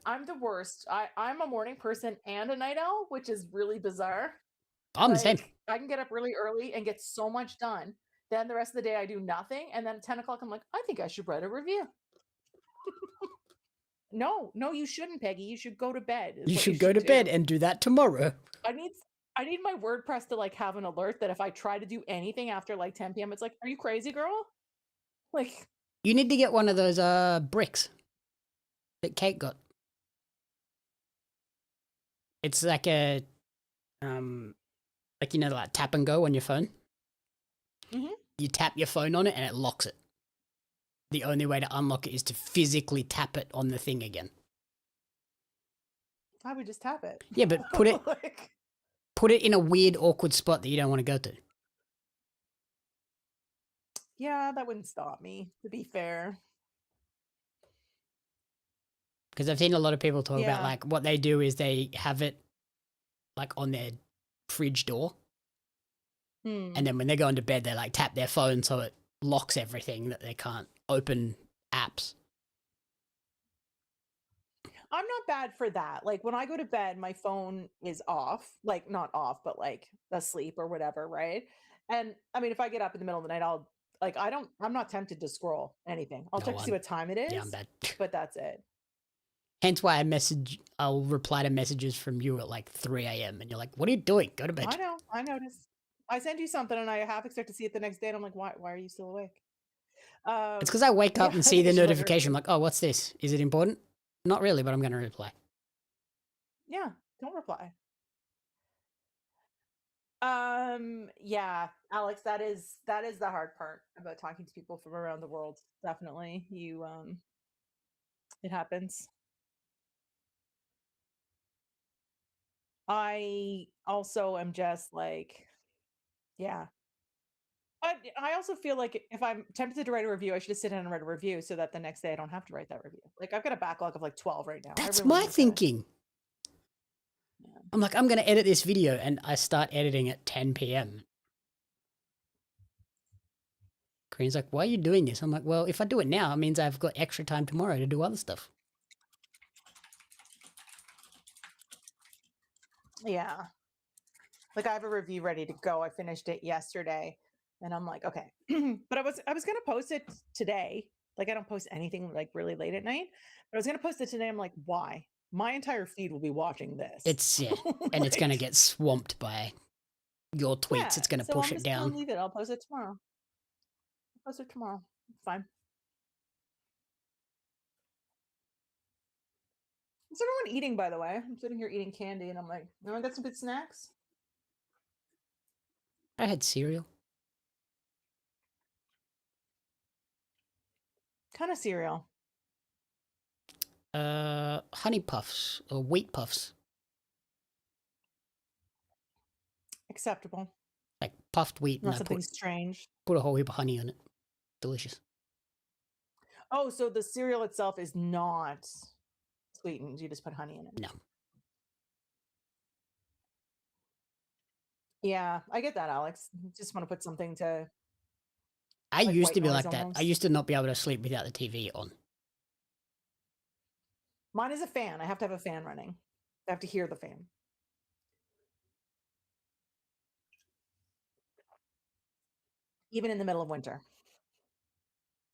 I'm the worst. I'm a morning person and a night owl, which is really bizarre. I'm the same. I can get up really early and get so much done. Then the rest of the day I do nothing, and then at 10 o'clock I'm like, I think I should write a review. No, you shouldn't, Peggy. You should go to bed. You should go to bed and do that tomorrow. I need my WordPress to like have an alert that if I try to do anything after like 10 p.m., it's like, are you crazy, girl? Like, you need to get one of those bricks that Kate got. It's like a like, you know, like tap and go on your phone. mm-hmm. You tap your phone on it and it locks it. The only way to unlock it is to physically tap it on the thing again. I would just tap it. Yeah, but put it like, put it in a weird, awkward spot that you don't want to go to. yeah, that wouldn't stop me, to be fair. Because I've seen a lot of people talk about like what they do is they have it like on their fridge door. And then when they go into bed, they like tap their phone so it locks everything that they can't open apps. I'm not bad for that. Like when I go to bed, my phone is off, like not off, but like asleep or whatever, right? And I mean, if I get up in the middle of the night, I'm not tempted to scroll anything. I'll check to see what time it is. Yeah, I'm bad. But that's it. Hence why I'll reply to messages from you at like 3 a.m. and you're like, "What are you doing? Go to bed." I know. I noticed. I send you something and I half expect to see it the next day, and I'm like, why are you still awake? It's because I wake up and see the notification. I'm like, "Oh, what's this? Is it important?" Not really, but I'm going to reply. Yeah, don't reply. Yeah, Alex, that is the hard part about talking to people from around the world. Definitely. It happens. I also am just like, yeah. But I also feel like if I'm tempted to write a review, I should just sit down and write a review so that the next day I don't have to write that review. Like I've got a backlog of like 12 right now. That's my thinking. I'm like, I'm going to edit this video, and I start editing at 10 p.m. Korean's like, why are you doing this? I'm like, well, if I do it now, it means I've got extra time tomorrow to do other stuff. Yeah. Like I have a review ready to go. I finished it yesterday and I'm like, okay. But I was gonna post it today. Like I don't post anything like really late at night. But I was gonna post it today. I'm like, why? My entire feed will be watching this. It's and it's going to get swamped by your tweets. Yeah, It's going to so push I'm it just gonna down. leave it. I'll post it tomorrow. I'll post it tomorrow. It's fine. What's everyone eating, by the way? I'm sitting here eating candy and I'm like, anyone got some good snacks? I had cereal. Kind of cereal. Honey puffs or wheat puffs. Acceptable. Like puffed wheat, Not and I something strange. put a whole heap of honey on it. Delicious. Oh, so the cereal itself is not sweetened. You just put honey in it. No. Yeah, I get that, Alex. You just want to put something to. I Like used white to be noise like that. I almost? used to not be able to sleep without the TV on. Mine is a fan. I have to have a fan running. I have to hear the fan. Even in the middle of winter.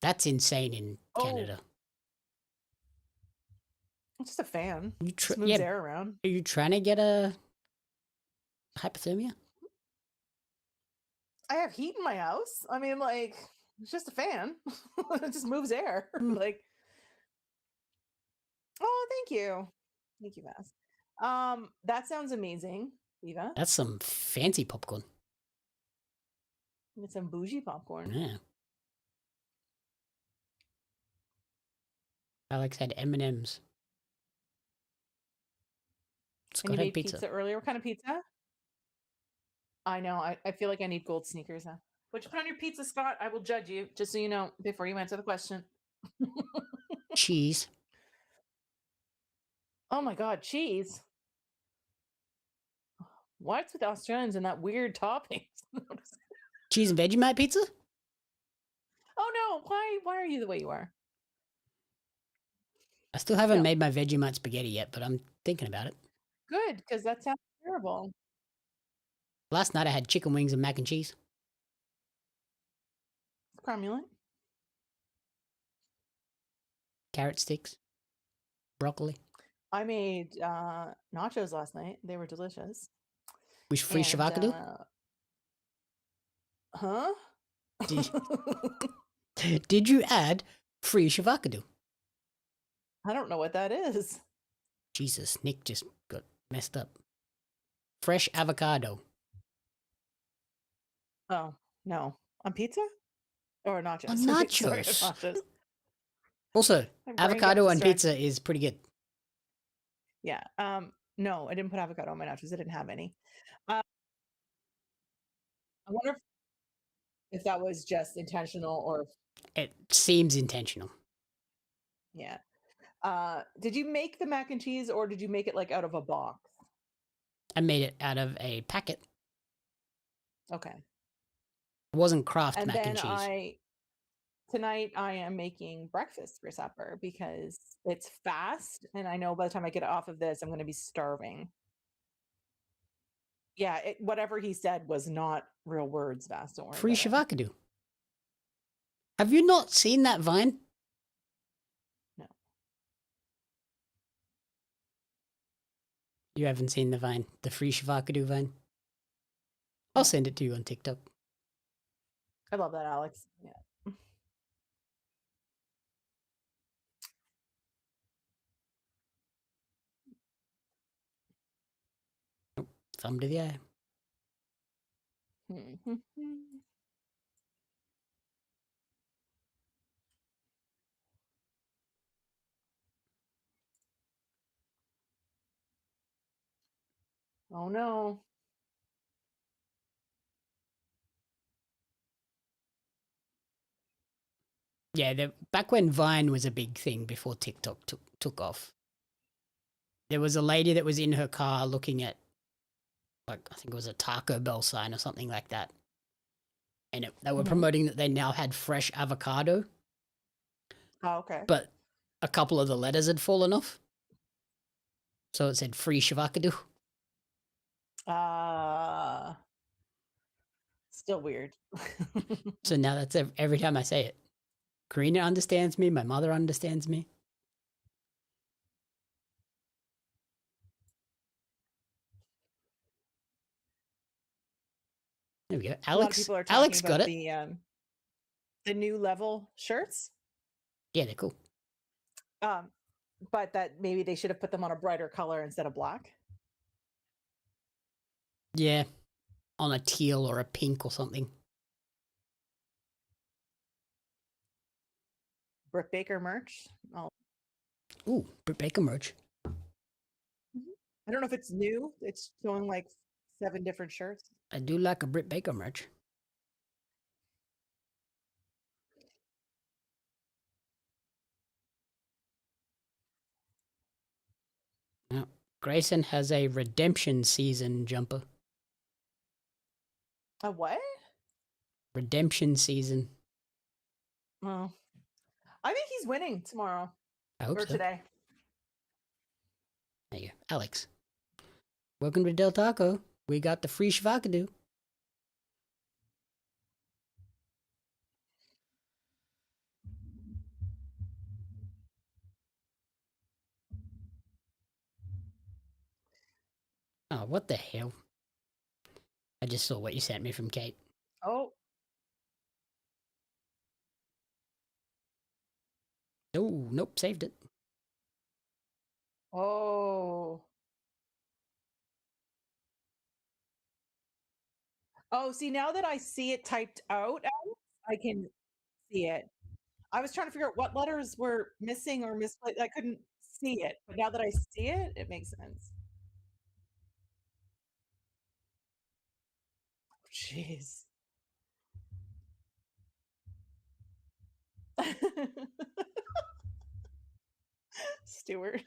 That's insane in Oh. Canada. It's just a fan. You Just moves air around. Are you trying to get a hypothermia? I have heat in my house. I mean, like, it's just a fan. It just moves air. Like, oh, thank you. Thank you, Vass. That sounds amazing, Eva. That's some fancy popcorn. It's some bougie popcorn. Yeah. Alex had M&M's. And you Scott had made pizza earlier. What kind of pizza? I know. I feel like I need gold sneakers now. What you put on your pizza, Scott? I will judge you, just so you know, before you answer the question. Cheese. Oh my God, cheese. What's with Australians and that weird toppings? Cheese and Vegemite pizza? Oh no, why are you the way you are? I still haven't made my Vegemite spaghetti yet, but I'm thinking about it. Good, because that sounds terrible. Last night I had chicken wings and mac and cheese. Cromulent. Carrot sticks. Broccoli. I made nachos last night. They were delicious. With free shavakadu? Huh? Did you add free shavakadu? I don't know what that is. Jesus, Nick just got messed up. Fresh avocado. Oh, no. On pizza? Or nachos? On Sorry, nachos. nachos. Also, My brain avocado got on distracted. pizza is pretty good. Yeah. No, I didn't put avocado on my nachos. I didn't have any. I wonder if that was just intentional or It seems intentional. yeah. Did you make the mac and cheese or did you make it like out of a box? I made it out of a packet. Okay. It wasn't Kraft And mac then and cheese. tonight I am making breakfast for supper because it's fast and I know by the time I get off of this I'm going to be starving. Yeah, whatever he said was not real words, Vass. Don't worry. Free about it. shavakadu. Have you not seen that Vine? No. You haven't seen the Vine, the free shavakadu Vine? I'll send it to you on TikTok. I love that, Alex. Yeah. Thumb to the eye. Oh no. Yeah, back when Vine was a big thing before TikTok took off, there was a lady that was in her car looking at like I think it was a Taco Bell sign or something like that. And they were Mhm. promoting that they now had fresh avocado, Oh, okay. but a couple of the letters had fallen off. So it said free shavakadu. Still weird. So now that's every time I say it. Karina understands me. My mother understands me. There we go. A lot of people are talking Alex got about it. the new level shirts. Yeah, they're cool. But that maybe they should have put them on a brighter color instead of black. Yeah, on a teal or a pink or something. Britt Baker merch. Oh, Ooh, Britt Baker merch. I don't know if it's new. It's showing like 7 different shirts. I do like a Britt Baker merch. Now, Grayson has a redemption season jumper. A what? Redemption season. Well, I think he's winning tomorrow I hope or so. today. There you go. Alex. Welcome to Del Taco. We got the free shavakadu. Oh, what the hell? I just saw what you sent me from Kate. Oh, Oh, nope, saved it. oh. Oh, see, now that I see it typed out, Alex, I can see it. I was trying to figure out what letters were missing or misplaced. I couldn't see it, but now that I see it, it makes sense. Jeez. Stewart.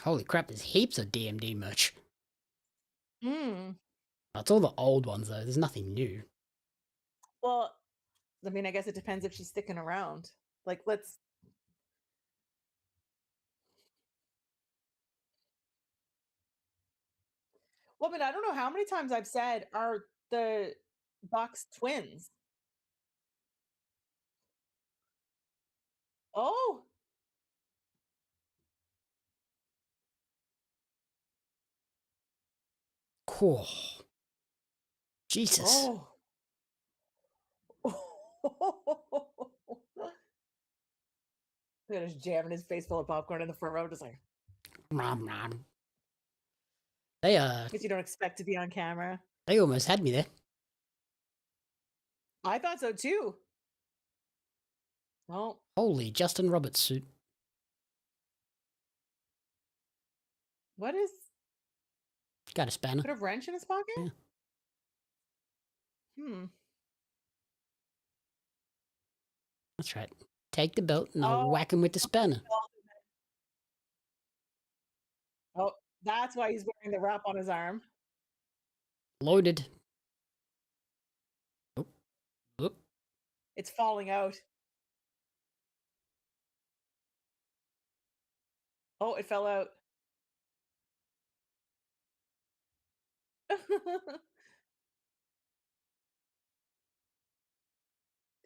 Holy crap, there's heaps of DMD merch. Mm. That's all the old ones, though. There's nothing new. Well, I mean, I guess it depends if she's sticking around. Like, let's. Well, I mean, I don't know how many times I've said are the Bucks twins. Oh, Cool. Jesus. oh. Look at him jamming his face full of popcorn in the front row, just like. Rom rom. They Because you don't expect to be on camera. they almost had me there. I thought so too. Well, Holy Justin Roberts suit. what is. Got a spanner. Put a wrench in his pocket? Yeah. That's right. Take the belt and I'll whack him with the spanner. Oh, that's why he's wearing the wrap on his arm. Loaded. Oop. Oop. It's falling out. Oh, it fell out.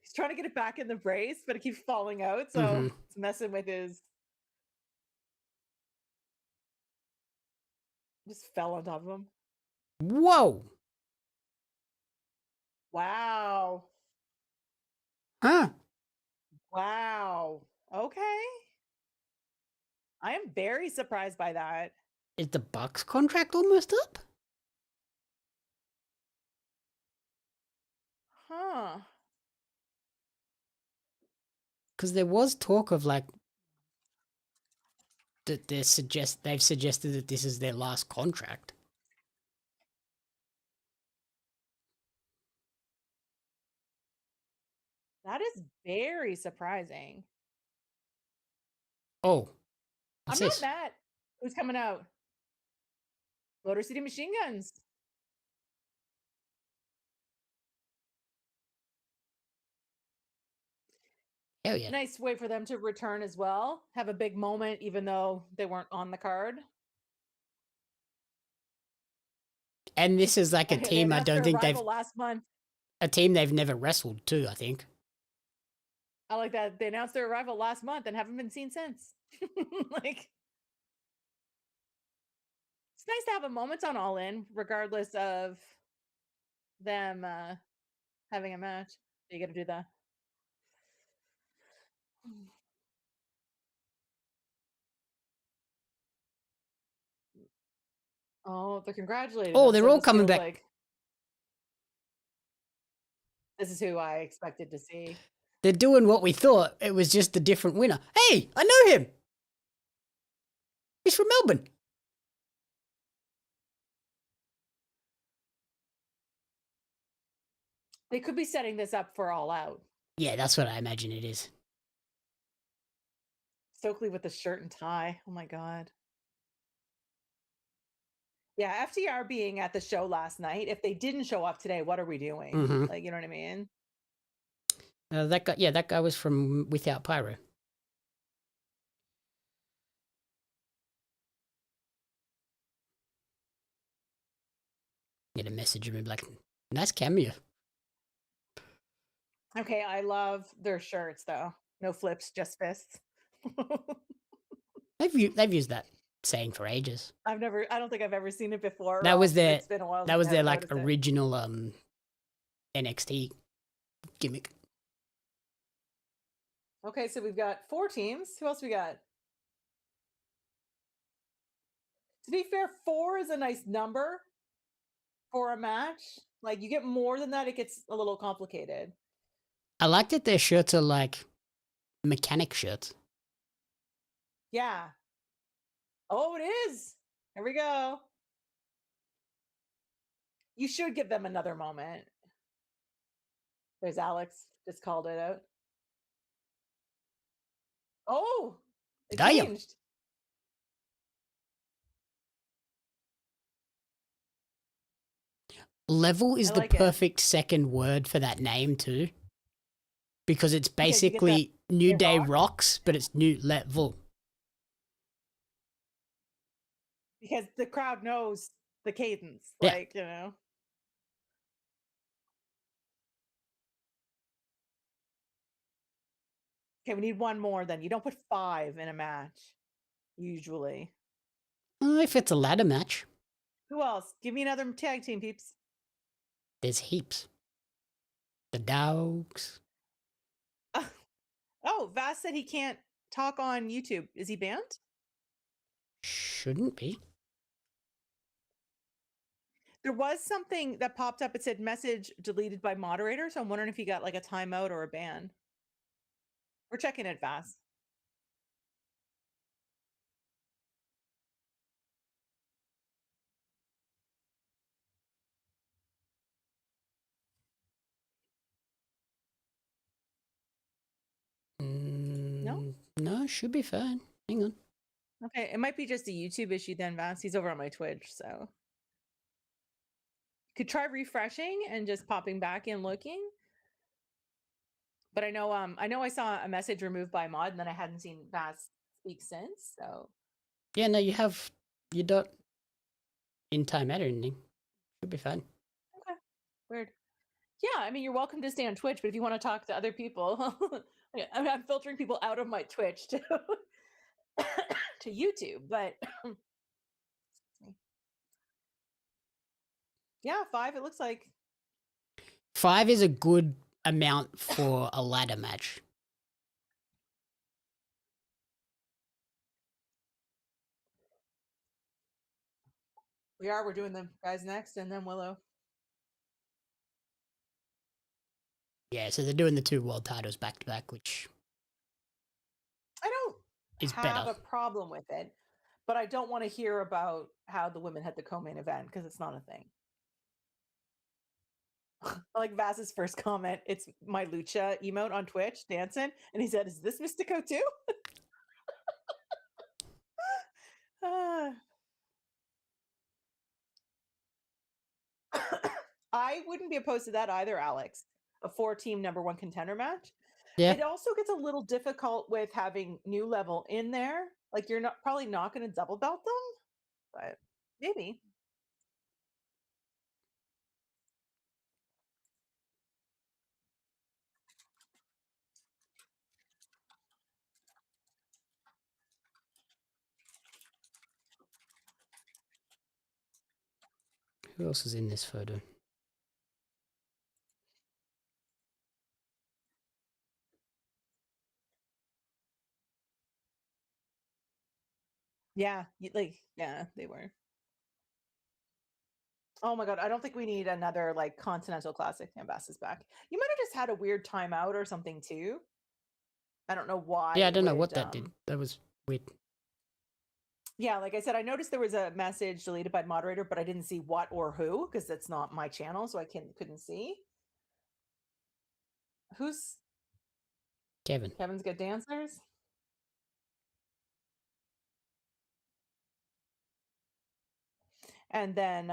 He's trying to get it back in the brace, but it keeps falling out, so it's messing with his. Just fell on top of him. Whoa. Wow. Huh. Wow. Okay. I am very surprised by that. Is the Bucks contract almost up? Huh. Because there was talk of like that they've suggested that this is their last contract. That is very surprising. Oh, What's I'm this? not mad. Who's coming out? Motor City Machine Guns. Hell yeah. Nice way for them to return as well. Have a big moment, even though they weren't on the card. And this is like a They team I announced don't their think they've arrival last month. a team they've never wrestled too, I think. I like that. They announced their arrival last month and haven't been seen since. Like, it's nice to have a moment on All In, regardless of them having a match. You got to do that. Oh, they're congratulating. Oh, them, they're so all this coming feels back. Like, this is who I expected to see. They're doing what we thought. It was just a different winner. Hey, I know him. He's from Melbourne. They could be setting this up for All Out. Yeah, that's what I imagine it is. Stokely with the shirt and tie. Oh my god. Yeah, FTR being at the show last night. If they didn't show up today, what are we doing? Mhm. Like, you know what I mean? That guy was from Without Pyro. Get a message and be like, nice cameo. Okay, I love their shirts though. No flips, just fists. They've used that saying for ages. I don't think I've ever seen it before. That was their It's been a while. that was since I their like noticed it. original NXT gimmick. Okay, so we've got 4 teams. Who else we got? To be fair, 4 is a nice number for a match. Like, you get more than that, it gets a little complicated. I like that their shirts are like mechanic shirts. Yeah. Oh, it is. Here we go. You should give them another moment. There's Alex. Just called it out. Oh, it Damn. changed. Level is I the like it. perfect second word for that name too. Because it's Yeah, you get that basically New they Day rock. Rocks, but it's New Level. Because the crowd knows the cadence. Yeah. Like, you know. Okay, we need one more then. You don't put 5 in a match, usually. If it's a ladder match, Who else? Give me another tag team, peeps. there's heaps. The Dogs. Oh, Vass said he can't talk on YouTube. Is he banned? Shouldn't be. There was something that popped up. It said message deleted by moderator. So I'm wondering if he got like a timeout or a ban. We're checking it, Vass. No, should be fine. Hang on. Okay, it might be just a YouTube issue then, Vass. He's over on my Twitch, so could try refreshing and just popping back in looking. But I know I saw a message removed by mod, and then I hadn't seen Vass speak since. So Yeah, no, you don't in time editing. Should be fine. okay, weird. Yeah, I mean, you're welcome to stay on Twitch, but if you want to talk to other people, I'm filtering people out of my Twitch to to YouTube, but yeah, 5 it looks like. 5 is a good amount for a ladder match. We're doing them guys next, and then Willow. Yeah, so they're doing the 2 world titles back to back, which I don't is have better. a problem with it, but I don't want to hear about how the women had the co-main event because it's not a thing. I like Vass's first comment. It's my Lucha emote on Twitch dancing, and he said, "Is this Mystico too?" I wouldn't be opposed to that either, Alex. A 4-team #1 contender match. Yeah. It also gets a little difficult with having New Level in there. Like you're probably not going to double belt them, but maybe. Who else is in this photo? Yeah, yeah, they were. Oh my god, I don't think we need another like Continental Classic. Ambassador's back. You might have just had a weird timeout or something too. I don't know why. Yeah, I don't know what that did. That was weird. Yeah, like I said, I noticed there was a message deleted by the moderator, but I didn't see what or who because that's not my channel, so I couldn't see. Who's Kevin? Kevin's Good Dancers? And then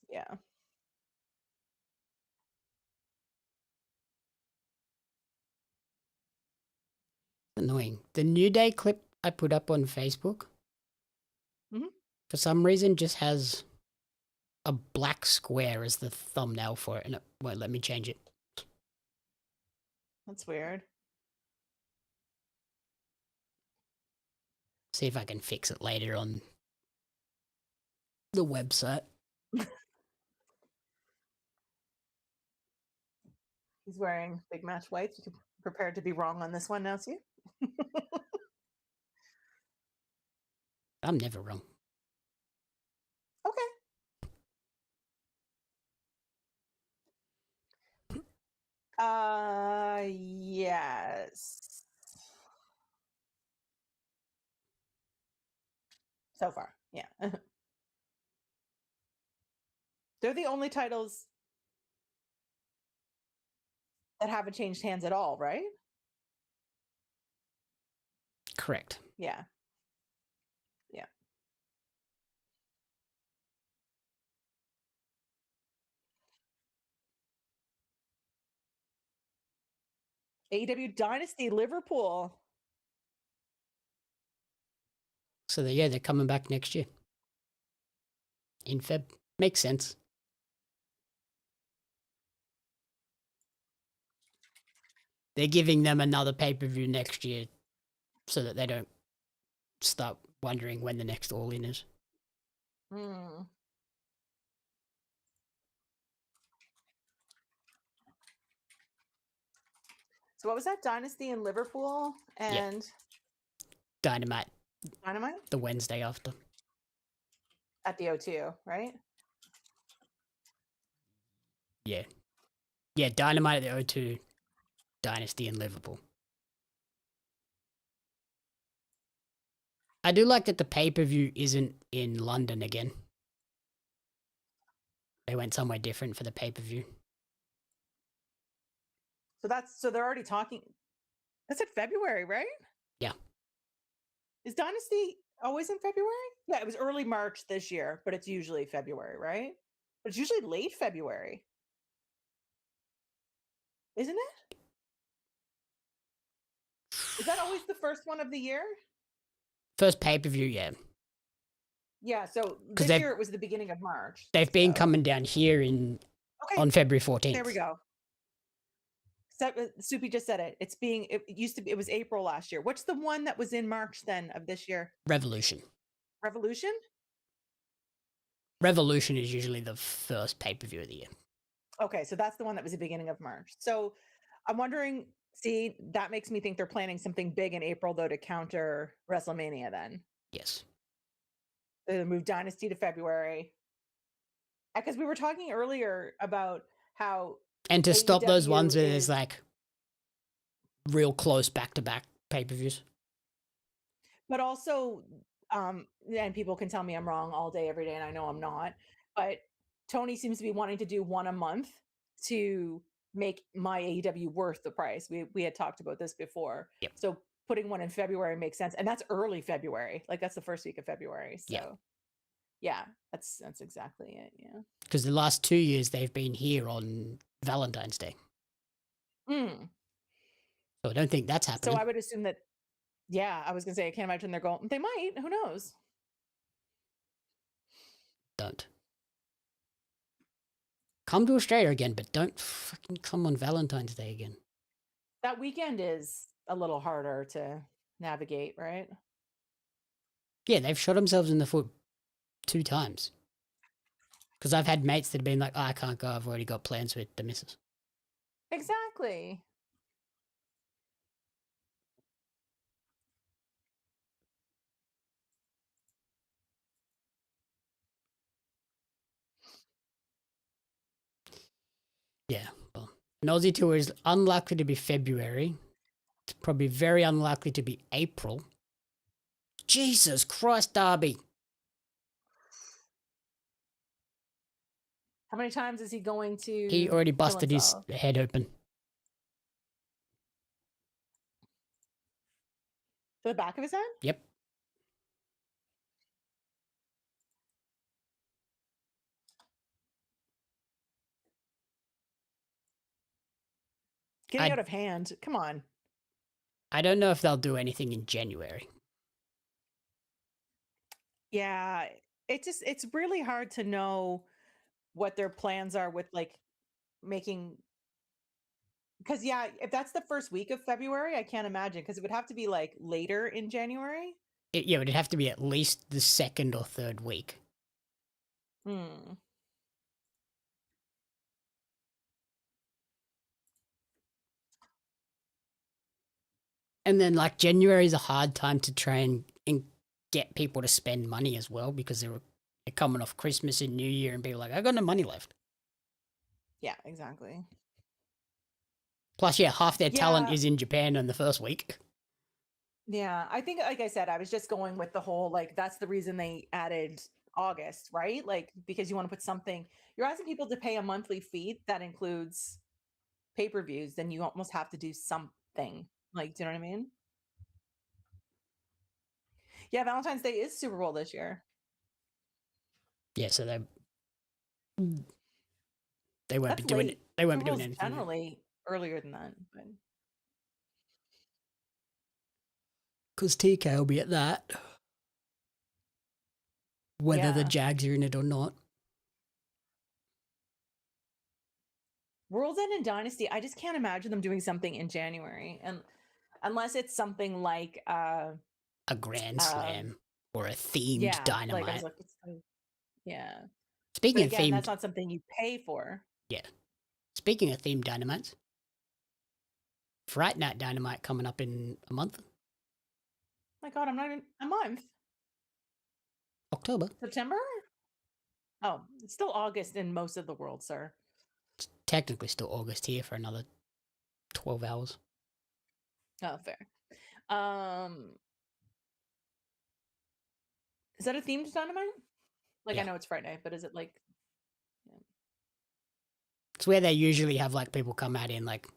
yeah. Annoying. The New Day clip I put up on Facebook, for some reason, just has a black square as the thumbnail for it, and it won't let me change it. That's weird. See if I can fix it later on the website. He's wearing big match whites. You prepared to be wrong on this one now, too? I'm never wrong. Okay. Yes. So far, yeah. They're the only titles that haven't changed hands at all, right? Correct. Yeah. Yeah. AEW Dynasty Liverpool. So yeah, they're coming back next year. In Feb. Makes sense. They're giving them another pay-per-view next year so that they don't start wondering when the next All In is. So what was that? Dynasty in Liverpool and Dynamite. Dynamite? The Wednesday after. At the O2, right? Yeah. Yeah, Dynamite at the O2. Dynasty in Liverpool. I do like that the pay-per-view isn't in London again. They went somewhere different for the pay-per-view. So they're already talking. That's in February, right? Yeah. Is Dynasty always in February? Yeah, it was early March this year, but it's usually February, right? But it's usually late February. Isn't it? Is that always the first one of the year? First pay-per-view, yeah. Yeah, so this year it was the beginning of March. They've been coming down here on February 14th. There we go. Soupy just said it. It was April last year. What's the one that was in March then of this year? Revolution. Revolution? Revolution is usually the first pay-per-view of the year. Okay, so that's the one that was the beginning of March. So I'm wondering, see, that makes me think they're planning something big in April, though, to counter WrestleMania then. Yes. They moved Dynasty to February. Because we were talking earlier about how... And to stop those ones where there's like real close back-to-back pay-per-views. But also, and people can tell me I'm wrong all day, every day, and I know I'm not, but Tony seems to be wanting to do one a month to make my AEW worth the price. We had talked about this before. Yep. So putting one in February makes sense. And that's early February. Like that's the first week of February. So yeah, that's exactly it. Yeah. Because the last 2 years they've been here on Valentine's Day. Mm. So I don't think that's happening. So I would assume that, yeah, I was going to say, I can't imagine they're going, they might, who knows? Don't. Come to Australia again, but don't fucking come on Valentine's Day again. That weekend is a little harder to navigate, right? Yeah, they've shot themselves in the foot 2 times. Because I've had mates that have been like, oh, I can't go, I've already got plans with the missus. Exactly. Yeah, well, an Aussie tour is unlikely to be February. It's probably very unlikely to be April. Jesus Christ, Darby. How many times is he going to? He already kill busted his himself? head open. The back of his head? Yep. Getting out of hand. Come on. I don't know if they'll do anything in January. Yeah, it's really hard to know what their plans are with like making, because yeah, if that's the first week of February, I can't imagine, because it would have to be like later in January. Yeah, it'd have to be at least the 2nd or 3rd week. Hmm. And then, like, January is a hard time to try and get people to spend money as well, because they're coming off Christmas and New Year and be like, I got no money left. Yeah, exactly. Plus, yeah, half their talent Yeah. is in Japan in the first week. Yeah, I think, like I said, I was just going with the whole, like, that's the reason they added August, right? Like, because you want to put something, you're asking people to pay a monthly fee that includes pay-per-views, then you almost have to do something. Like, do you know what I mean? Yeah, Valentine's Day is Super Bowl this year. Yeah, so they won't That's be doing late. it. They won't Super be doing Bowl's anything. generally earlier than that, but Because TK will be at that. Whether the yeah. Jags are in it or not. World's End and Dynasty, I just can't imagine them doing something in January, and unless it's something like A Grand Slam or a themed Dynamite. Like I was like, yeah. Speaking But of again, themed, that's not something you pay for. yeah. Speaking of themed Dynamites, Fright Night Dynamite coming up in a month. My God, I'm not even a month. October. September? Oh, it's still August in most of the world, sir. It's technically still August here for another 12 hours. Oh, fair. Is that a themed Dynamite? Like, Yeah. I know it's Friday, but is it like? Yeah. It's where they usually have like people come out in like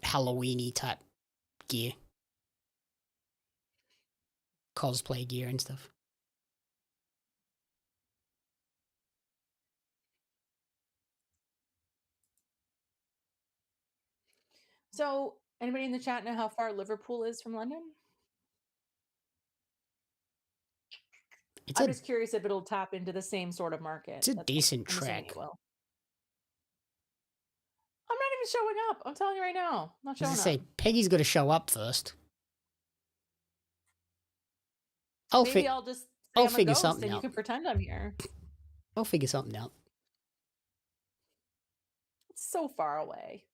Halloween-y type gear. Cosplay gear and stuff. So, anybody in the chat know how far Liverpool is from London? I'm just curious if it'll tap into the same sort of market. It's a decent track. It will. I'm not even showing up. I'm telling you right now. I'm not showing up. Peggy's got to show up first. Maybe I'll just say I'll I'm a figure ghost something and out. you can pretend I'm here. I'll figure something out. It's so far away.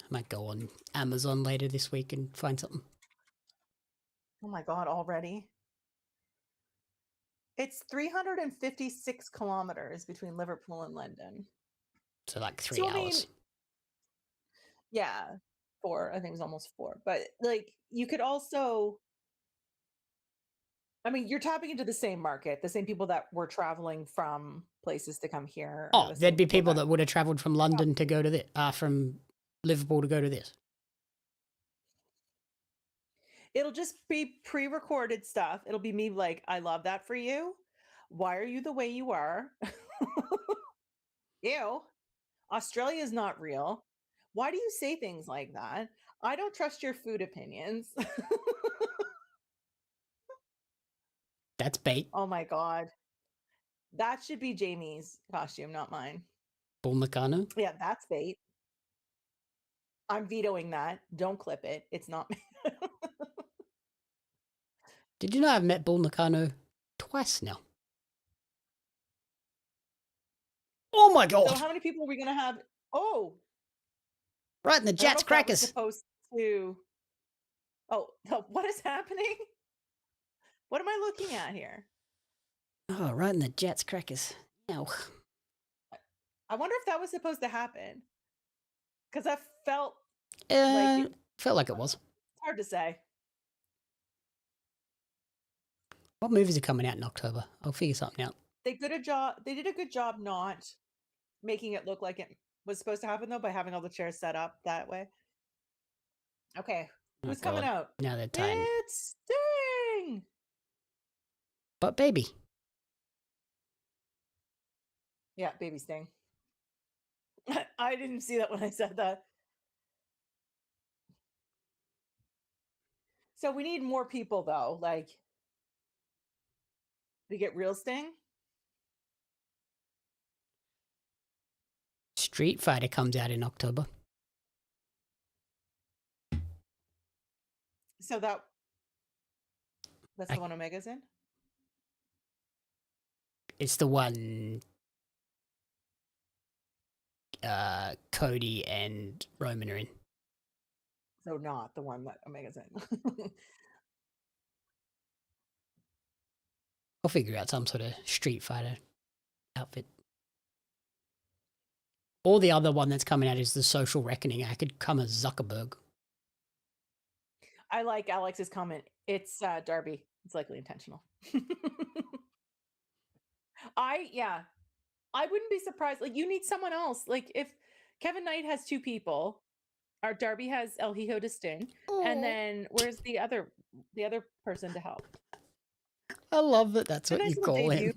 I might go on Amazon later this week and find something. Oh my God, already? It's 356 kilometers between Liverpool and London. So like 3 hours. I mean, yeah, 4. I think it was almost 4. But like, you could also, I mean, you're tapping into the same market, the same people that were traveling from places to come here. Oh, there'd be people that would have travelled from London to go to this, from Liverpool to go to this. It'll just be pre-recorded stuff. It'll be me like, I love that for you. Why are you the way you are? Ew. Australia is not real. Why do you say things like that? I don't trust your food opinions. That's bait. Oh my God. That should be Jamie's costume, not mine. Bull Nakano. Yeah, that's bait. I'm vetoing that. Don't clip it. It's not me. Did you know I've met Bull Nakano twice now? Oh my God. So how many people are we going to have? Oh. Right in the Jets crackers. Supposed to. Oh, what is happening? What am I looking at here? Oh, right in the Jets crackers. Ow. I wonder if that was supposed to happen. Because I felt like it was. It's hard to say. What movies are coming out in October? I'll figure something out. They did a good job not making it look like it was supposed to happen, though, by having all the chairs set up that way. Okay. Who's coming out? Now they're tying. It's Sting! But baby. Yeah, baby Sting. I didn't see that when I said that. So we need more people, though. Like, to get real Sting. Street Fighter comes out in October. So that's the one Omega's in? It's the one Cody and Roman are in. So not the one that Omega's in. I'll figure out some sort of Street Fighter outfit. Or the other one that's coming out is the Social Reckoning. I could come as Zuckerberg. I like Alex's comment. It's Darby. It's likely intentional. I wouldn't be surprised. Like, you need someone else. Like, if Kevin Knight has two people, or Darby has El Hijo to Sting, and then where's the other person to help? I love that. That's what you call him.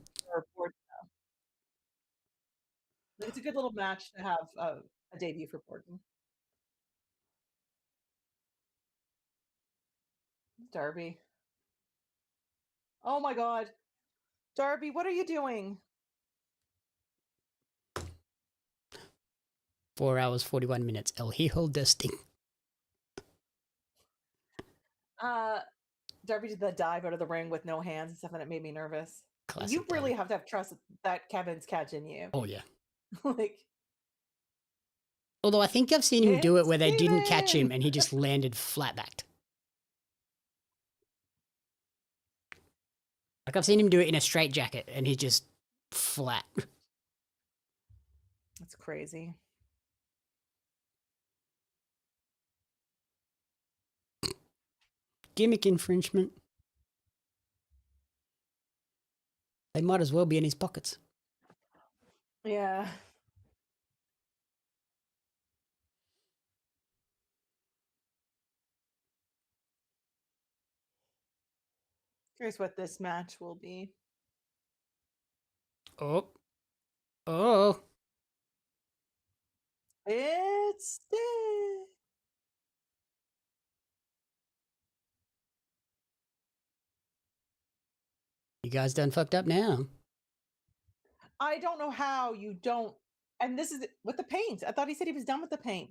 It's a good little match to have a debut for Borden. Darby. Oh my God. Darby, what are you doing? 4 hours, 41 minutes. El Hijo de Sting. Darby did the dive out of the ring with no hands and stuff, and it made me nervous. Classic you really have to have trust that Kevin's catching you. Oh, yeah. Like, although I think I've seen him do it where they didn't catch him and he just landed flat-backed. Like, I've seen him do it in a straitjacket and he's just flat. That's crazy. Gimmick infringement. They might as well be in his pockets. Yeah. Here's what this match will be. Oh. It's Sting. You guys done fucked up now. I don't know how you don't. And this is with the paint. I thought he said he was done with the paint.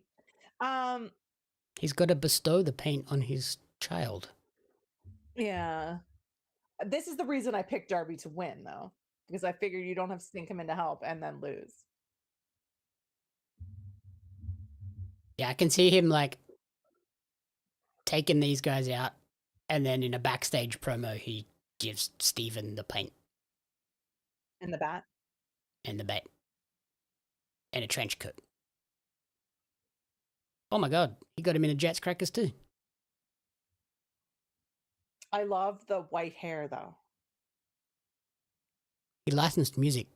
He's got to bestow the paint on his child. Yeah. This is the reason I picked Darby to win, though, because I figured you don't have Sting come in to help and then lose. Yeah, I can see him like taking these guys out, and then in a backstage promo, he gives Steven the paint. And the bat? And the bat. And a trench coat. Oh my God, he got him in a Jets crackers too. I love the white hair, though. He licensed music.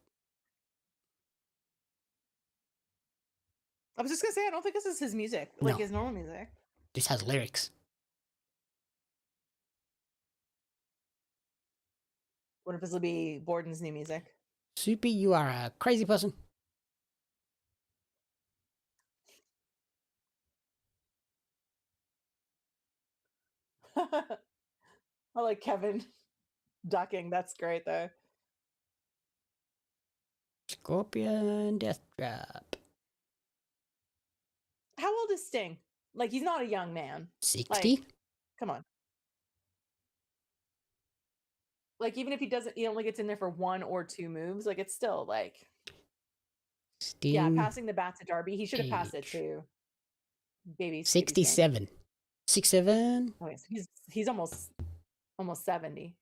I was just gonna say, I don't think this is his music, like No. his normal music. This has lyrics. What if this will be Borden's new music? Soupy, you are a crazy person. I like Kevin ducking. That's great, though. Scorpion Death Trap. How old is Sting? Like, he's not a young man. 60? Like, come on. Like, even if he only gets in there for 1 or 2 moves, like, it's still like, Sting. yeah, passing the bat to Darby. He should have passed it age. to baby. 67. 67. Oh, yes. He's almost 70.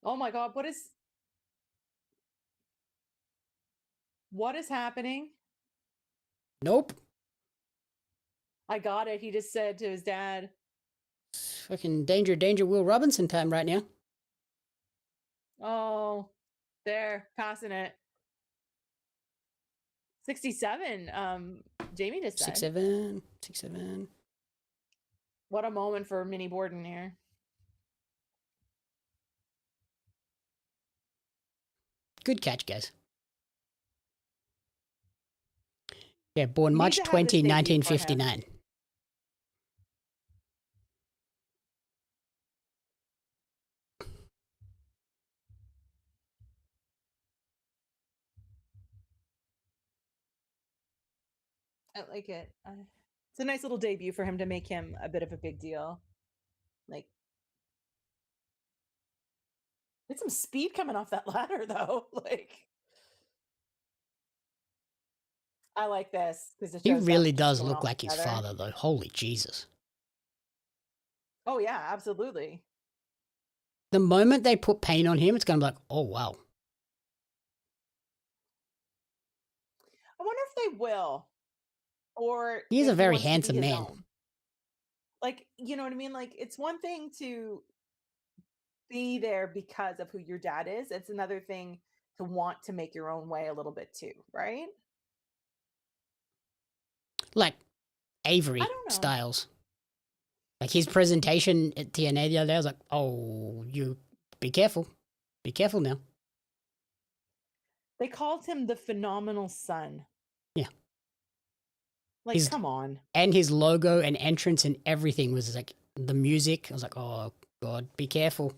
Oh my God, what is happening? Nope. I got it. He just said to his dad, It's fucking danger, danger, Will Robinson time right now. oh, there, passing it. 67. Jamie just said. 67. 67. What a moment for Mini Borden here. Good catch, guys. Yeah, born You need March to have 20, this debut for him. 1959. I like it. It's a nice little debut for him to make him a bit of a big deal. Like, it's some speed coming off that ladder, though. Like, I like this because it He shows really them does going look off like his together. father, though. Holy Jesus. Oh yeah, absolutely. The moment they put paint on him, it's going to be like, oh, wow. I wonder if they will, or He is if a very wants to be handsome his man. own. Like, you know what I mean? Like, it's one thing to be there because of who your dad is. It's another thing to want to make your own way a little bit too, right? Like Avery I don't know. Styles. Like his presentation at TNA the other day, I was like, oh, you be careful. Be careful now. They called him the phenomenal son. Yeah. Like, come on. And his logo and entrance and everything was like the music. I was like, oh, God, be careful.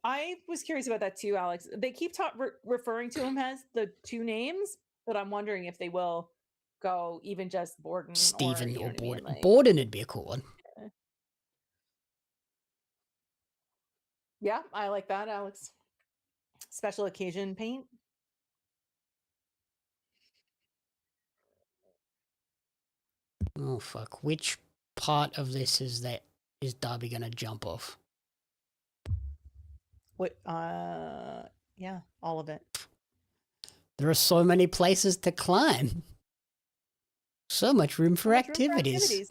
I was curious about that too, Alex. They keep referring to him as the 2 names, but I'm wondering if they will go even just Borden Steven or Borden. Like, Borden would be a cool one. yeah, I like that, Alex. Special occasion paint. Oh, fuck. Which part of this is Darby going to jump off? What? Yeah, all of it. There are so many places to climb. So much room for activities.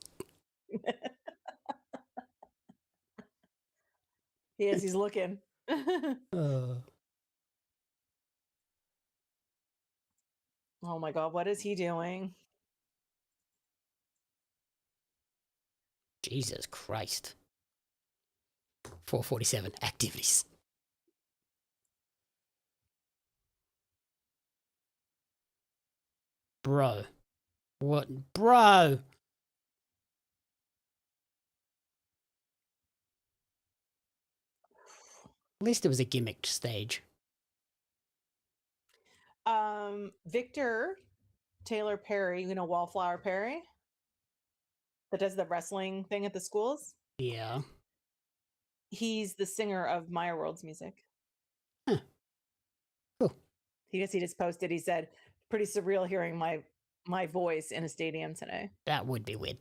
He is. He's looking. Oh my God, what is he doing? Jesus Christ. 447 activities. Bro. What? Bro. At least it was a gimmicked stage. Victor Taylor Perry, you know, Wallflower Perry, that does the wrestling thing at the schools. Yeah. He's the singer of Maya World's music. Huh. Cool. He just posted, he said, pretty surreal hearing my voice in a stadium today. That would be weird.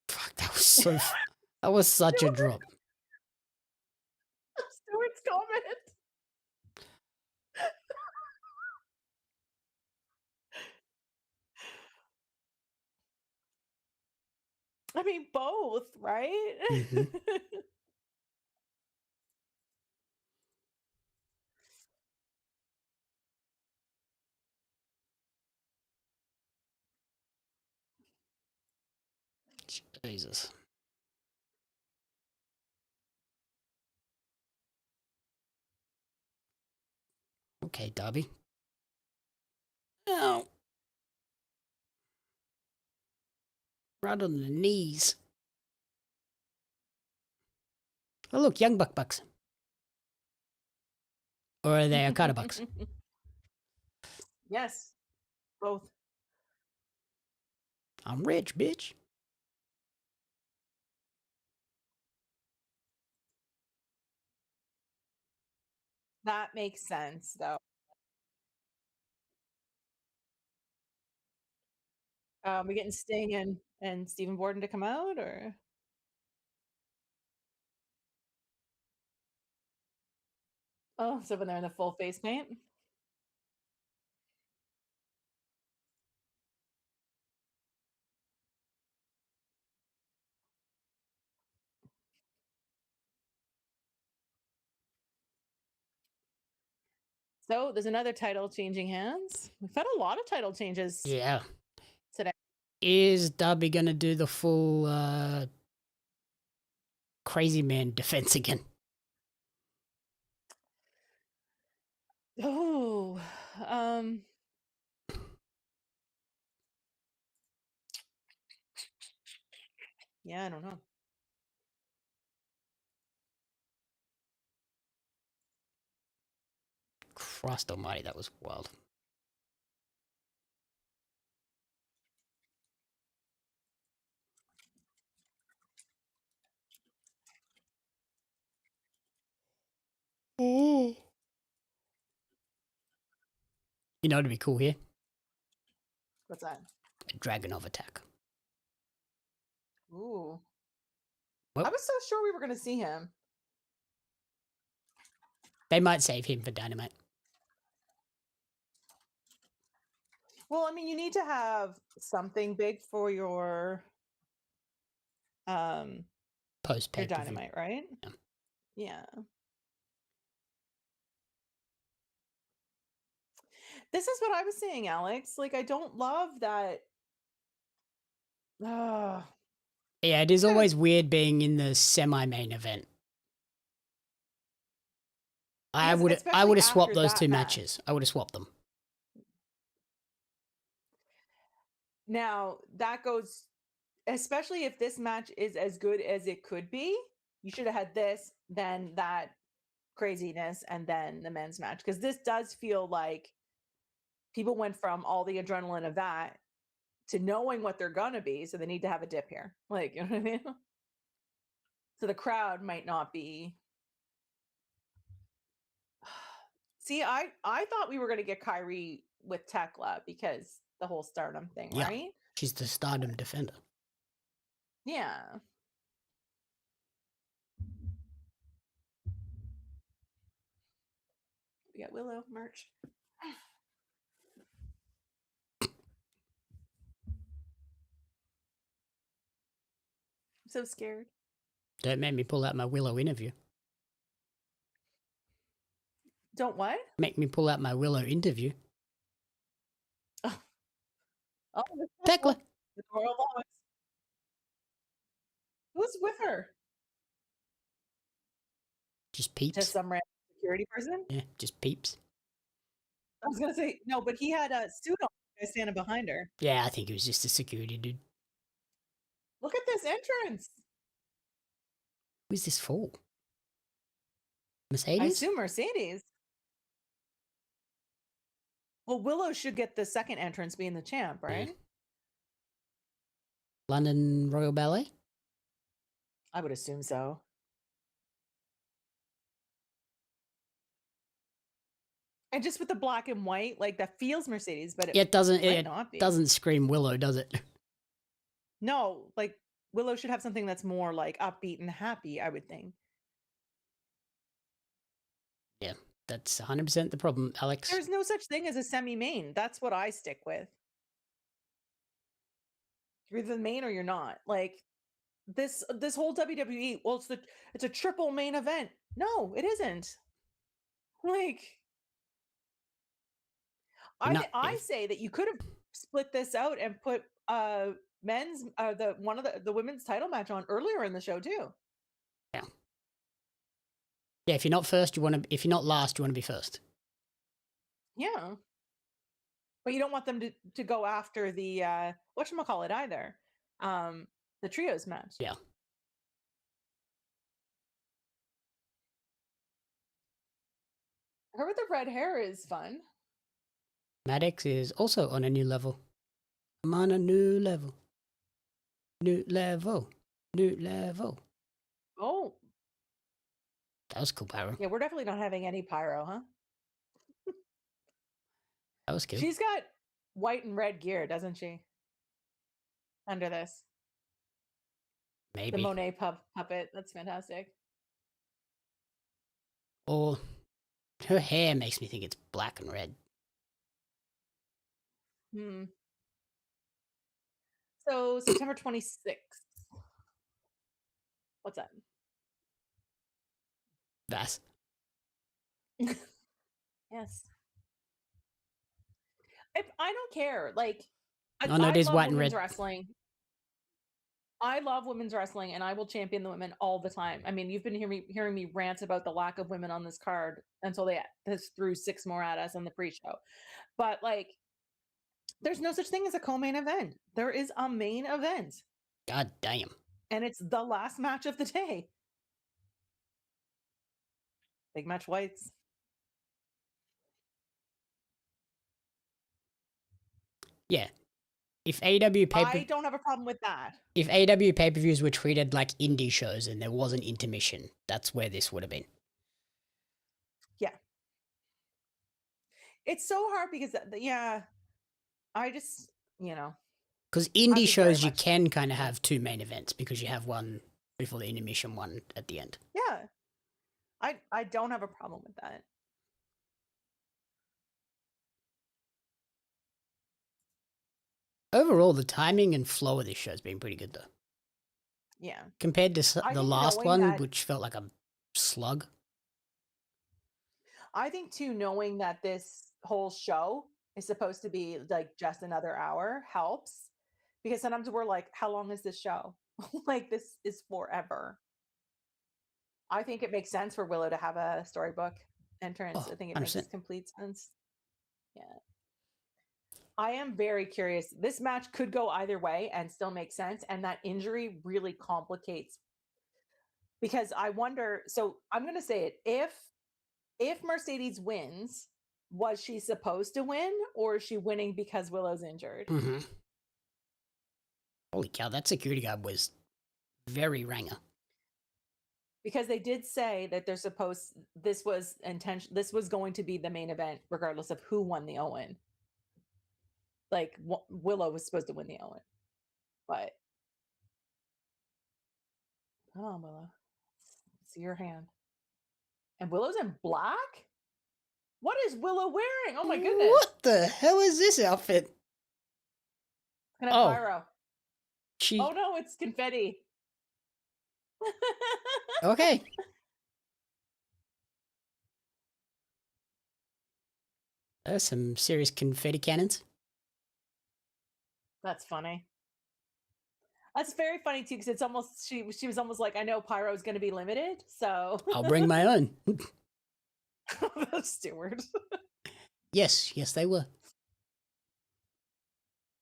Fuck, that was so... that was such a drop. Stuart's comment. I mean, both, right? Mhm. Jesus. Okay, Darby. Oh. Right on the knees. Oh, look, young bucks. Or are they Okada bucks? Yes, both. I'm rich, bitch. That makes sense, though. We getting Sting and Stephen Borden to come out, or oh, so when they're in the full face paint. So there's another title changing hands. We've had a lot of title changes Yeah. today. Is Darby gonna do the full crazy man defense again? Oh, yeah, I don't know. Christ almighty, that was wild. You know what'd be cool here? What's that? A Dragunov attack. Ooh, Well, I was so sure we were going to see him. they might save him for Dynamite. Well, I mean, you need to have something big for your Post your pay-per-view. Dynamite, right? Yeah. Yeah. This is what I was saying, Alex. Like, I don't love that. Uh, Yeah, it is always weird being in the semi-main event. I because would especially have swapped after those that two match. matches. I would have swapped them. Now, that goes, especially if this match is as good as it could be, you should have had this, then that craziness, and then the men's match. Because this does feel like people went from all the adrenaline of that to knowing what they're gonna be, so they need to have a dip here. Like, you know what I mean? So the crowd might not be. See, I thought we were gonna get Kyrie with Tekla because the whole Stardom thing, Yeah. right? She's the Stardom defender. Yeah. We got Willow merch. I'm so scared. Don't make me pull out my Willow interview. Don't what? Make me pull out my Willow interview. Oh, Tekla. the Royal Boss. Who's with her? Just peeps. Just some random security person? Yeah, just peeps. I was gonna say no, but he had a suit on, standing behind her. Yeah, I think it was just a security dude. Look at this entrance. Who's this for? I Mercedes? assume Mercedes. Well, Willow should get the second entrance being the champ, right? Yeah. London Royal Ballet? I would assume so. And just with the black and white, like that feels Mercedes, but It doesn't might not be. doesn't scream Willow, does it? No, like Willow should have something that's more like upbeat and happy, I would think. Yeah, that's 100% the problem, Alex. There's no such thing as a semi-main. That's what I stick with. You're either the main or you're not. Like, this whole WWE, well, it's a triple main event. No, it isn't. Like, I say that you could have split this out and put men's the women's title match on earlier in the show too. Yeah. Yeah, if you're not first, if you're not last, you want to be first. Yeah. But you don't want them to go after the whatchamacallit either. The trios match. Yeah. Her with the red hair is fun. Maddox is also on a new level. I'm on a new level. New level. New level. Oh. That was cool, pyro. Yeah, we're definitely not having any pyro, huh? That was cool. She's got white and red gear, doesn't she? Under this. Maybe. The Monet puppet. That's fantastic. Or her hair makes me think it's black and red. So September 26th. What's that? Vass. Yes. I don't care. Like, No, it is white and red. Wrestling. I love women's wrestling, and I will champion the women all the time. I mean, you've been hearing me rant about the lack of women on this card until they threw 6 more at us on the pre-show. But like, there's no such thing as a co-main event. There is a main event. God damn. And it's the last match of the day. Big match whites. Yeah. If AEW I don't have a problem with that. If AEW pay-per-views were treated like indie shows and there was an intermission, that's where this would have been. Yeah. It's so hard because, yeah, I just, Because indie shows, you can kind of have 2 main events because you have one before the intermission, one at the end. Yeah. I don't have a problem with that. Overall, the timing and flow of this show has been pretty good, though. Yeah. Compared to the last one, which felt like a slug. I think, too, knowing that this whole show is supposed to be like just another hour helps. Because sometimes we're like, how long is this show? Like, this is forever. I think it makes sense for Willow to have a storybook entrance. I think it 100%. makes complete sense. Yeah. I am very curious. This match could go either way and still make sense. And that injury really complicates. Because I wonder, so I'm going to say it. If Mercedes wins, was she supposed to win, or is she winning because Willow's injured? Mm-hmm. Holy cow, that security guard was very ranger. Because they did say that this was going to be the main event, regardless of who won the Owen. Like, Willow was supposed to win the Owen. But, come on, Willow. See your hand. And Willow's in black? What is Willow wearing? Oh my goodness. What the hell is this outfit? It's pyro. Oh no, it's confetti. Okay. There's some serious confetti cannons. That's funny. That's very funny too, because it's almost she was almost like, I know pyro's going to be limited, so I'll bring my own. Stewart. Yes, they were.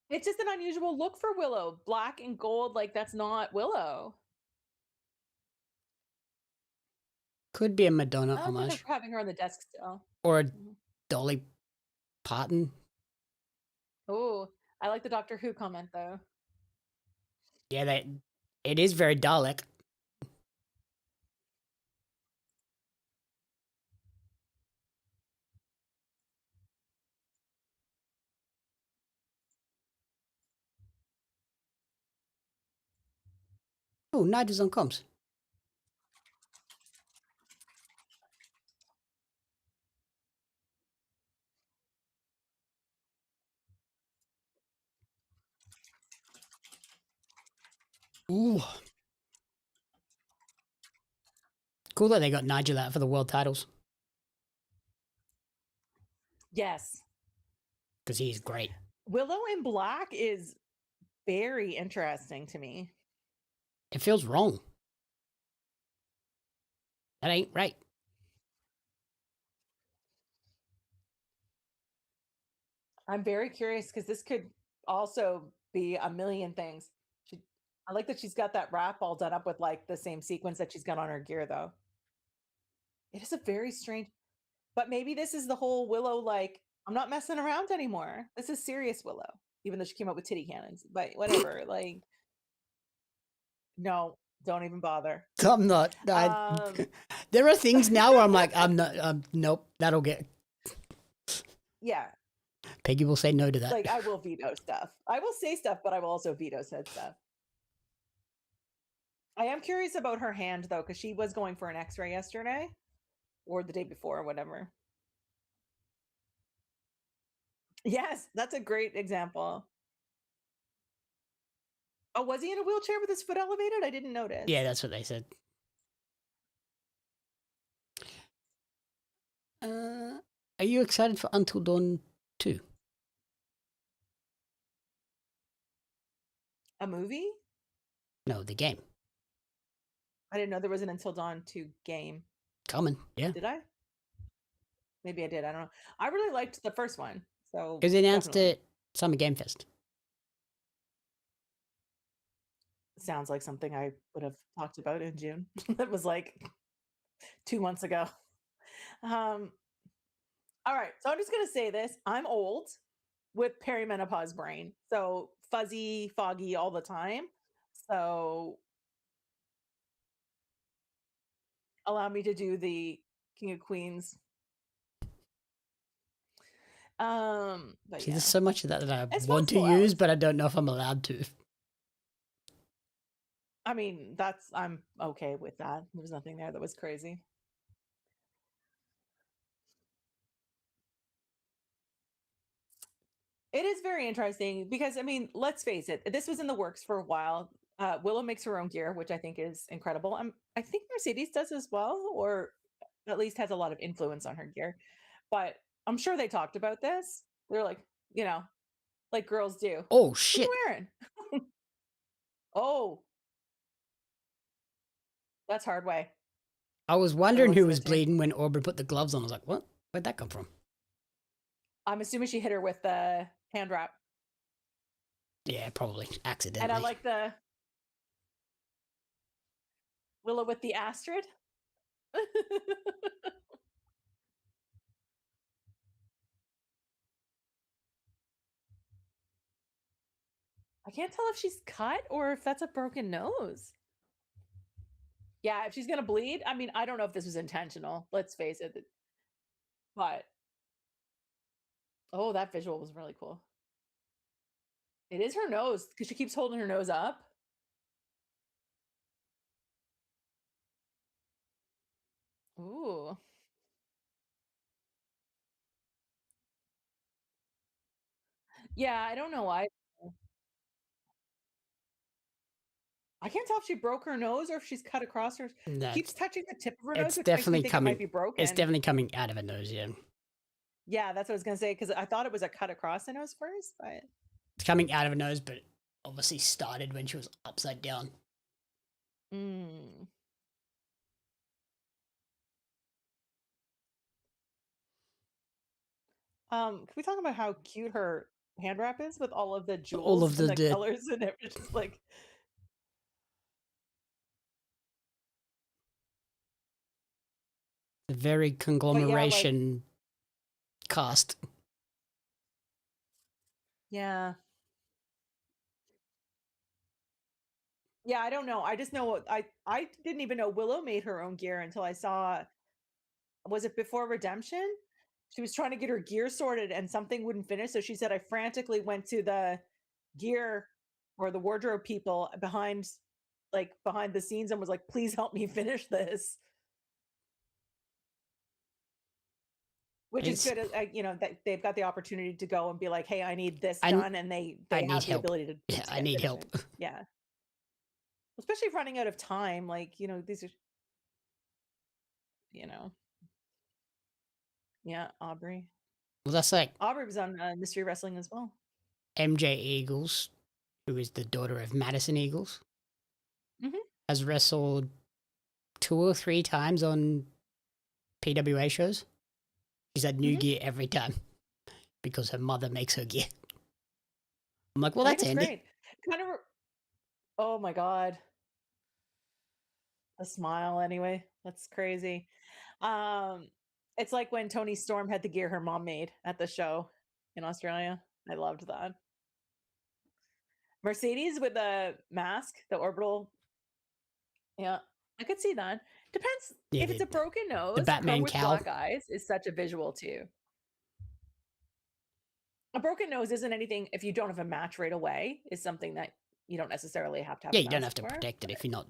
It's just an unusual look for Willow. Black and gold, like that's not Willow. Could be a Madonna I don't homage. think having her on the desk still. Or a Dolly Parton. Oh, I like the Doctor Who comment though. Yeah, it is very Dalek. Oh, Nigel's on comms. Ooh. Cool that they got Nigel out for the world titles Yes. because he's great. Willow in black is very interesting to me. It feels wrong. That ain't right. I'm very curious because this could also be a million things. I like that she's got that wrap all done up with like the same sequence that she's got on her gear, though. It is a very strange, but maybe this is the whole Willow, like, I'm not messing around anymore. This is serious Willow, even though she came up with titty cannons, but whatever. Like, no, don't even bother. I'm not. There are things now where I'm like, I'm not. Nope, that'll get. Yeah. Peggy will say no to that. Like, I will veto stuff. I will say stuff, but I will also veto said stuff. I am curious about her hand, though, because she was going for an x-ray yesterday or the day before or whatever. Yes, that's a great example. Oh, was he in a wheelchair with his foot elevated? I didn't notice. Yeah, that's what they said. Are you excited for Until Dawn 2? A movie? No, the game. I didn't know there was an Until Dawn 2 game. Coming, yeah. Did I? Maybe I did. I don't know. I really liked the first one. So because they announced it Summer Game Fest. Sounds like something I would have talked about in June. That was like 2 months ago. All right. So I'm just going to say this. I'm old with perimenopause brain. So fuzzy, foggy all the time. So allow me to do the King of Queens. But See, yeah. there's so much of that I As want to possible use, else. but I don't know if I'm allowed to. I mean, I'm okay with that. There was nothing there that was crazy. It is very interesting because, I mean, let's face it, this was in the works for a while. Willow makes her own gear, which I think is incredible. I think Mercedes does as well, or at least has a lot of influence on her gear. But I'm sure they talked about this. They're like, like girls do. Oh, What shit. are you wearing? Oh, that's hard way. I was wondering who was switching. bleeding when Aubrey put the gloves on. I was like, what? Where'd that come from? I'm assuming she hit her with the hand wrap. Yeah, probably accidentally. And I like the Willow with the Astrid. I can't tell if she's cut or if that's a broken nose. Yeah, if she's going to bleed, I mean, I don't know if this was intentional. Let's face it. But, oh, that visual was really cool. It is her nose because she keeps holding her nose up. Ooh. Yeah, I don't know why. I can't tell if she broke her nose or if she's cut across her. No, Keeps touching the tip of her it's nose, which makes me definitely think coming. it might be broken. It's definitely coming out of her nose, yeah. Yeah, that's what I was going to say because I thought it was a cut across the nose first, but It's coming out of her nose, but it obviously started when she was upside down. mm. Can we talk about how cute her hand wrap is with all of the jewels All of and the the colors and everything? Just like the very conglomeration cast. Yeah. Yeah, I don't know. I just know I didn't even know Willow made her own gear until I saw, was it before Redemption? She was trying to get her gear sorted and something wouldn't finish. So she said, I frantically went to the gear or the wardrobe people behind the scenes and was like, please help me finish this. Which is good, that they've got the opportunity to go and be like, hey, I need this done. And they have the ability to. Yeah, I need help. Yeah. Especially running out of time. Like, these are. you know. Yeah, Aubrey. Well, that's like Aubrey was on Mystery Wrestling as well. MJ Eagles, who is the daughter of Madison Eagles, has wrestled 2 or 3 times on PWA shows. She's had new gear every time because her mother makes her gear. I'm like, well, that's handy. Great. Kind of. Oh my god. A smile. Anyway, that's crazy. It's like when Toni Storm had the gear her mom made at the show in Australia. I loved that. Mercedes with the mask, the orbital. Yeah, I could see that. Depends if it's a broken nose. Batman her with cowl. black eyes is such a visual too. A broken nose isn't anything if you don't have a match right away. Is something that you don't necessarily have to have. Yeah, you don't have to protect it if you're not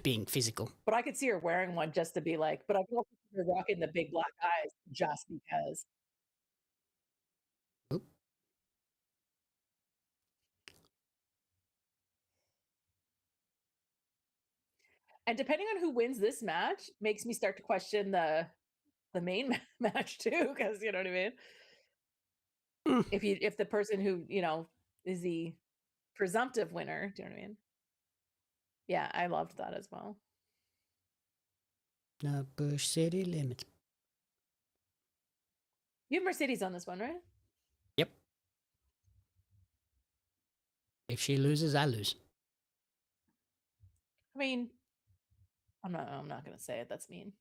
being physical. But I could see her wearing one just to be like. But I can also see her rocking the big black eyes just because. Oop. And depending on who wins this match, makes me start to question the main match too, because you know what I mean. If the person who is the presumptive winner, do you know what I mean? Yeah, I loved that as well. Not Bush City limits. You have Mercedes on this one, right? Yep. If she loses, I lose. I mean, I'm not gonna say it. That's mean.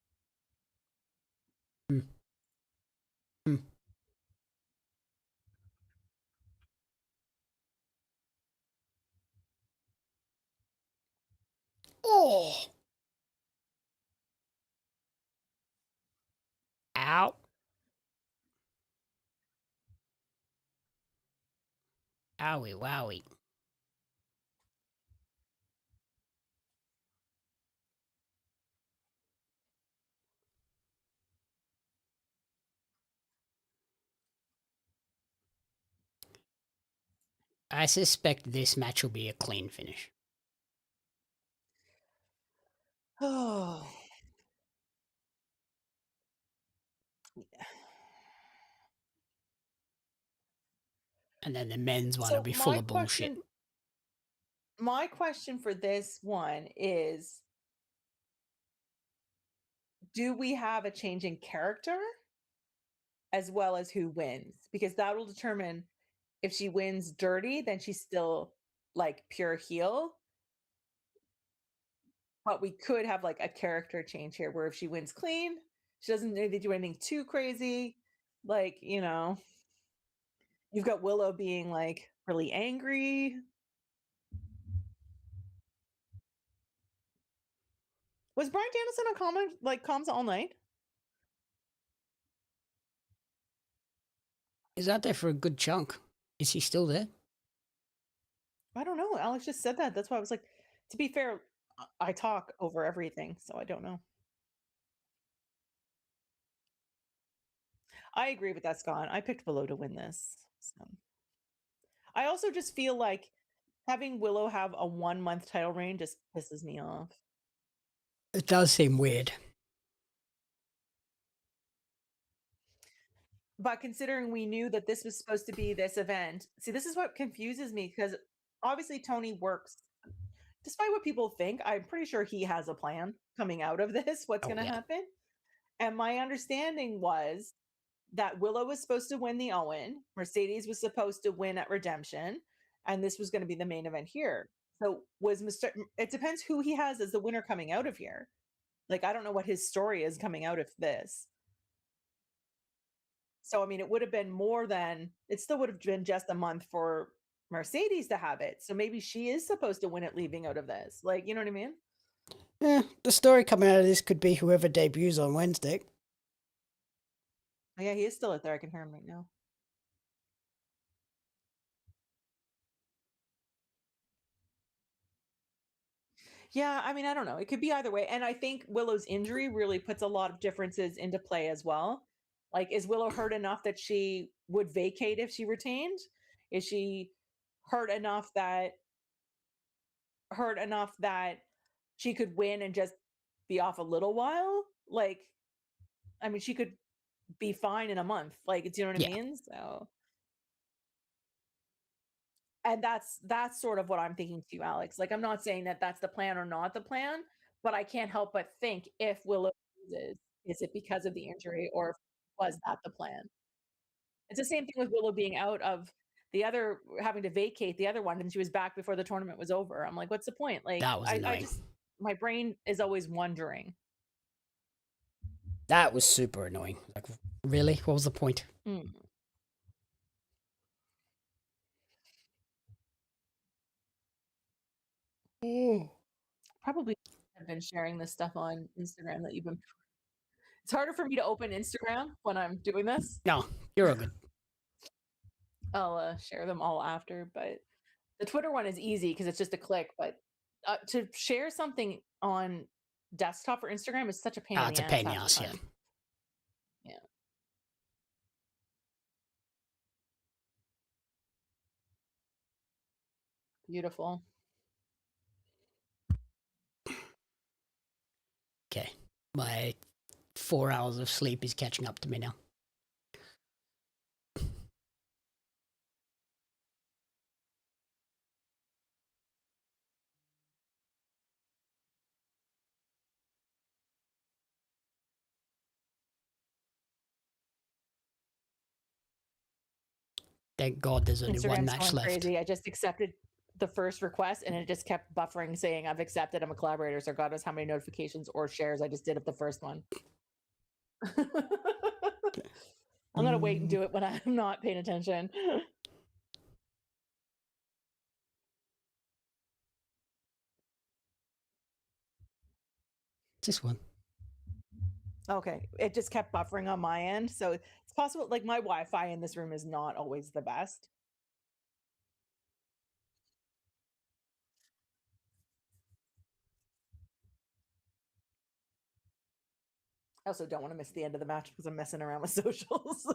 Oh. Ow. Owie wowie. I suspect this match will be a clean finish. Oh. And then the men's one will be full of bullshit. My question for this one is, do we have a change in character as well as who wins? Because that will determine if she wins dirty, then she's still like pure heel. But we could have like a character change here where if she wins clean, she doesn't need to do anything too crazy. Like, you've got Willow being like really angry. Was Bryan Danielson on comms all night? He's out there for a good chunk. Is he still there? I don't know. Alex just said that. That's why I was like, to be fair, I talk over everything, so I don't know. I agree with that, Scott. I picked Willow to win this. So. I also just feel like having Willow have a 1-month title reign just pisses me off. It does seem weird. But considering we knew that this was supposed to be this event, see, this is what confuses me because obviously Tony works. Despite what people think, I'm pretty sure he has a plan coming out of this, what's going to happen. And my understanding was that Willow was supposed to win the Owen, Mercedes was supposed to win at Redemption, and this was going to be the main event here. So it depends who he has as the winner coming out of here. Like, I don't know what his story is coming out of this. So, I mean, it would have been it still would have been just a month for Mercedes to have it. So maybe she is supposed to win it leaving out of this. Like, you know what I mean? Yeah, the story coming out of this could be whoever debuts on Wednesday. Oh, yeah, he is still out there. I can hear him right now. Yeah, I mean, I don't know. It could be either way. And I think Willow's injury really puts a lot of differences into play as well. Like, is Willow hurt enough that she would vacate if she retained? Is she hurt enough that she could win and just be off a little while? Like, I mean, she could be fine in a month. Like, do you know what I mean? So, and that's sort of what I'm thinking too, Alex. Like, I'm not saying that that's the plan or not the plan, but I can't help but think if Willow loses, is it because of the injury or was that the plan? It's the same thing with Willow being out of the other, having to vacate the other one, and she was back before the tournament was over. I'm like, what's the point? Like, That was I annoying. just, my brain is always wondering. That was super annoying. Like, really? What was the point? Probably have been sharing this stuff on Instagram that you've been. It's harder for me to open Instagram when I'm doing this. No, you're all good. I'll share them all after, but the Twitter one is easy because it's just a click. But to share something on desktop or Instagram is such a pain in the ass. It's a pain in the ass, yeah. Yeah. Beautiful. Okay. My 4 hours of sleep is catching up to me now. Thank God there's only one Instagram's match going left. crazy. I just accepted the first request and it just kept buffering saying I've accepted, I'm a collaborator. So God knows how many notifications or shares I just did of the first one. I'm gonna wait and do it when I'm not paying attention. Just one. Okay, it just kept buffering on my end, so it's possible. Like, my Wi-Fi in this room is not always the best. I also don't want to miss the end of the match because I'm messing around with socials.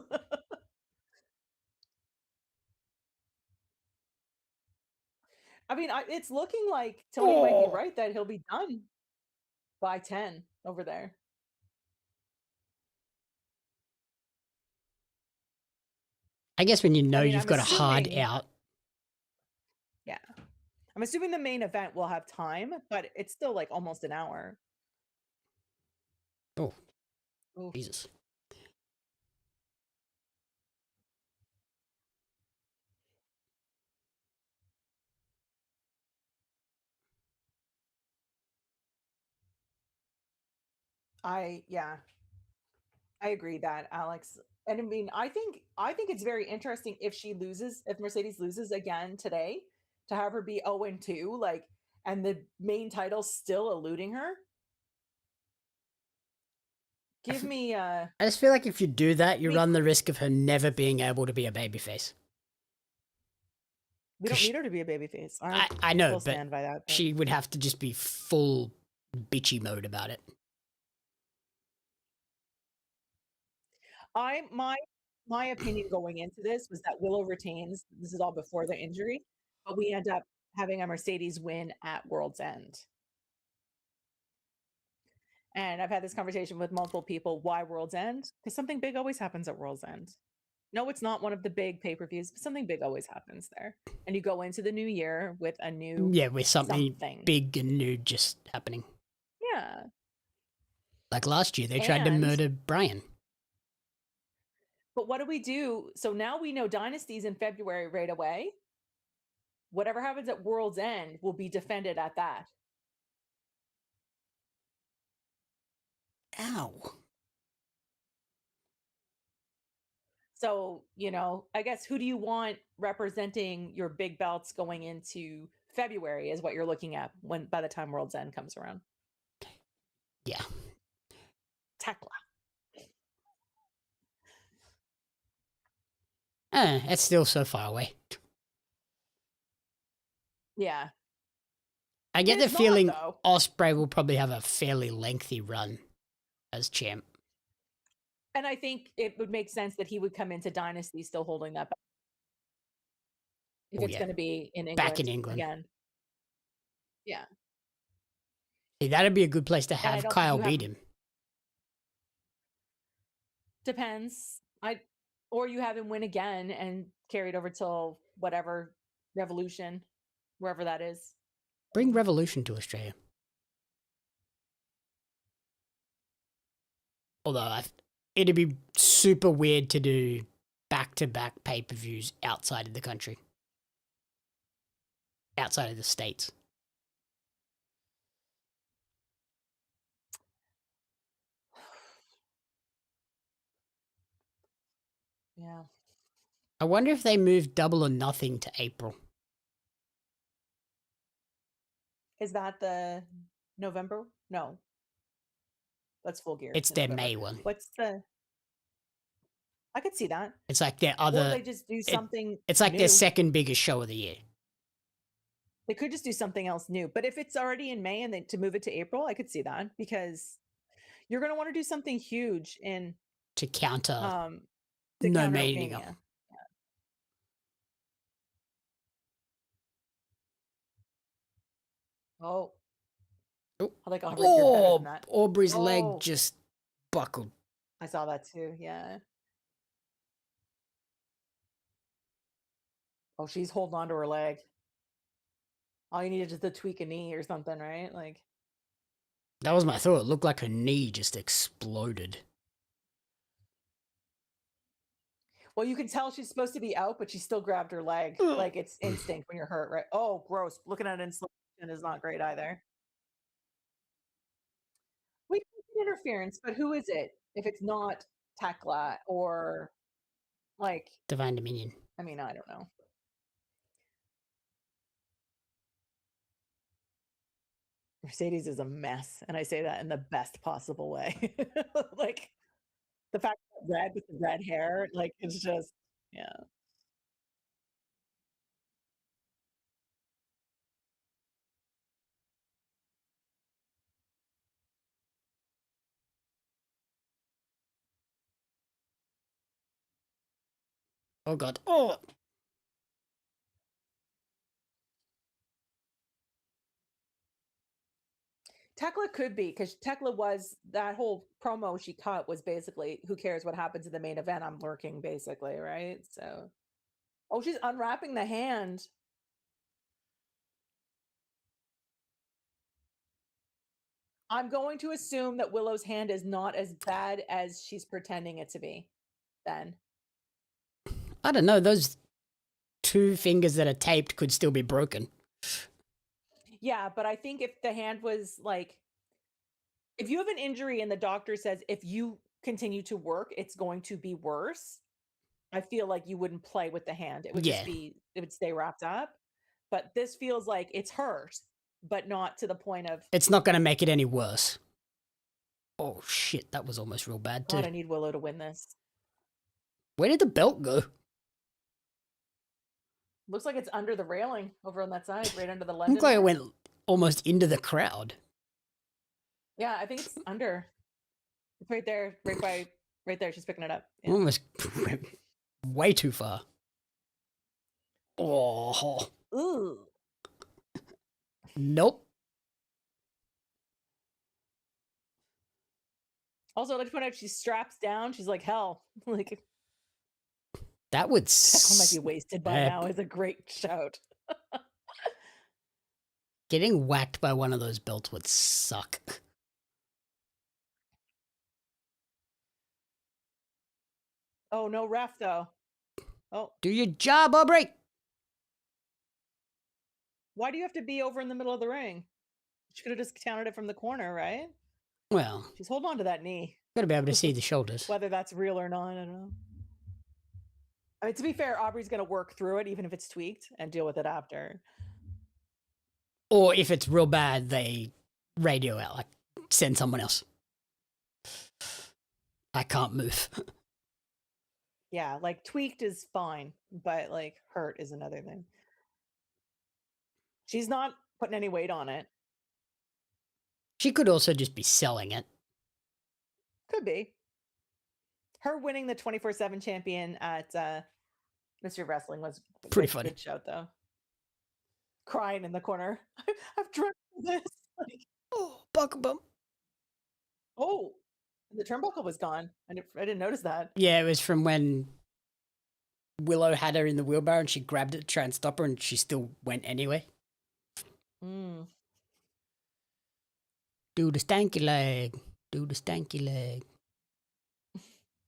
I mean, it's looking like Tony might be right that he'll be done by 10 over there. I guess when you know you've got a hard out. Yeah. I'm assuming the main event will have time, but it's still like almost an hour. Oh, Jesus. I agree that, Alex. And I mean, I think it's very interesting if Mercedes loses again today, to have her be 0-2, like, and the main title still eluding her. I just feel like if you do that, you run the risk of her never being able to be a babyface. We don't need her to be a babyface. I know, but stand by that. She would have to just be full bitchy mode about it. My opinion going into this was that Willow retains. This is all before the injury, but we end up having a Mercedes win at World's End. And I've had this conversation with multiple people. Why World's End? Because something big always happens at World's End. No, it's not one of the big pay-per-views, but something big always happens there. And you go into the new year with a new with something big and new just happening. Yeah. Like last year, they tried to murder Brian. But what do we do? So now we know Dynasty's in February right away. Whatever happens at World's End will be defended at that. Ow. So, I guess who do you want representing your big belts going into February is what you're looking at by the time World's End comes around. Yeah. Tekla. It's still so far away. Yeah. I get the feeling Ospreay will probably have a fairly lengthy run as champ. And I think it would make sense that he would come into Dynasty still holding that belt. If it's going to be in England. Back in England. Again. Yeah. See, that'd be a good place to have Kyle beat him. Depends. Or you have him win again and carry it over till whatever Revolution, wherever that is. Bring Revolution to Australia. Although it'd be super weird to do back-to-back pay-per-views outside of the country. Outside of the States. Yeah. I wonder if they moved Double or Nothing to April. Is that the November? No. That's Full Gear. It's in their November. May one. What's the... I could see that. It's like their other... Or they just do something It's like new. their second biggest show of the year. They could just do something else new. But if it's already in May and to move it to April, I could see that. Because you're going to want to do something huge in... To counter to No counter Mania. Mania. Oh. Oh. I like Aubrey. You're better than that. Aubrey's Oh. leg just buckled. I saw that too. Yeah. Oh, she's holding on to her leg. All you needed is to tweak a knee or something, right? Like, That was my thought. It looked like her knee just exploded. well, you can tell she's supposed to be out, but she still grabbed her leg. Like, it's instinct when you're hurt, right? Oh, gross. Looking at insulation is not great either. We can see interference, but who is it? If it's not Tekla or like, Divine Dominion. I mean, I don't know. Mercedes is a mess, and I say that in the best possible way. Like, the fact that red with the red hair, like, it's just, yeah. Oh, God. Oh! Tekla could be, because Tekla was, that whole promo she cut was basically, who cares what happens in the main event? I'm lurking, basically, right? So, oh, she's unwrapping the hand. I'm going to assume that Willow's hand is not as bad as she's pretending it to be, then. I don't know. Those two fingers that are taped could still be broken. Yeah, but I think if the hand was like, if you have an injury and the doctor says if you continue to work, it's going to be worse, I feel like you wouldn't play with the hand. It would just be, it would stay wrapped up. But this feels like it's hurt, but not to the point of... It's not going to make it any worse. Oh, shit. That was almost real bad, too. God, I need Willow to win this. Where did the belt go? Looks like it's under the railing over on that side, right under the London. Looked like it went almost into the crowd. Yeah, I think it's under. It's right there, right there. She's picking it up. Yeah. Almost way too far. Oh. Ooh. Nope. Also, I'd like to point out she straps down. She's like, hell. Like, that would Tekla might be wasted by now is a great shout. Getting whacked by one of those belts would suck. Oh, no ref, though. Oh. Do your job, Aubrey! Why do you have to be over in the middle of the ring? She could have just counted it from the corner, right? Well. She's holding on to that knee. Gotta be able to see the shoulders. Whether that's real or not, I don't know. I mean, to be fair, Aubrey's going to work through it, even if it's tweaked, and deal with it after. Or if it's real bad, they radio out, like, send someone else. I can't move. Yeah, like, tweaked is fine, but, like, hurt is another thing. She's not putting any weight on it. She could also just be selling it. Could be. Her winning the 24/7 champion at Mr. Wrestling was pretty funny. Good shout, though. Crying in the corner. I've dreamt of this. Like, oh, buckle bump. Oh, The turnbuckle was gone. I didn't notice that. Yeah, it was from when Willow had her in the wheelbarrow and she grabbed it to try and stop her and she still went anyway. Mm. Do the stanky leg. Do the stanky leg.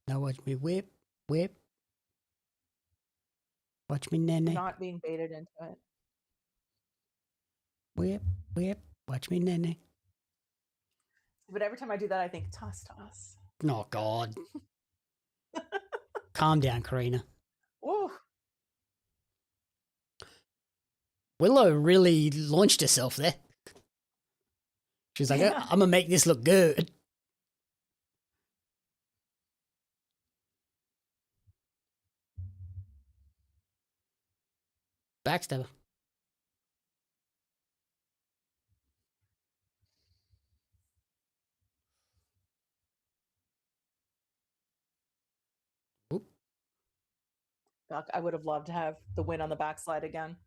Now watch me whip, whip. Watch me nene. Not being baited into it. Whip, whip. Watch me nene. But every time I do that, I think, toss. Oh, God. Calm down, Karina. Ooh. Willow really launched herself there. She was like, Yeah. I'm going to make this look good. Backstabber. Oop. Fuck, I would have loved to have the win on the backslide again.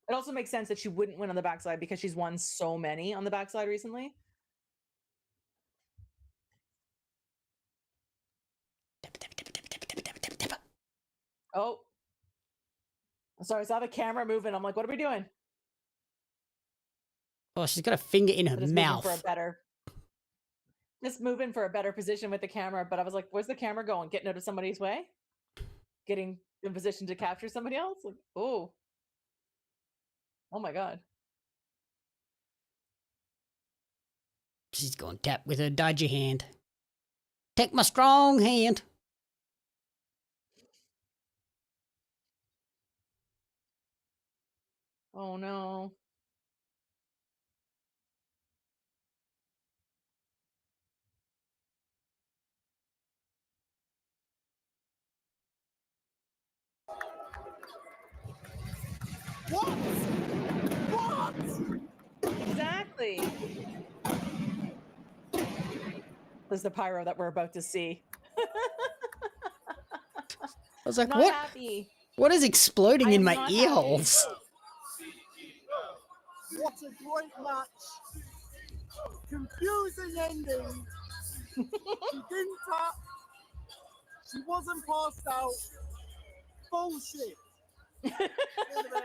It also makes sense that she wouldn't win on the backside because she's won so many on the backside recently. Oh. Sorry, I saw the camera moving. I'm like, what are we doing? Oh, she's got a finger in her Just mouth. moving for a better position with the camera. But I was like, where's the camera going? Getting out of somebody's way? Getting in position to capture somebody else? Like, oh my God. She's going tap with her dodgy hand. Take my strong hand. Oh no. What? Exactly. There's the pyro that we're about to see. I was like, Not what? happy. What is exploding I in am my not ear happy. holes? What a great match. Confusing ending. She didn't tap. She wasn't passed out. Bullshit. Wait a minute.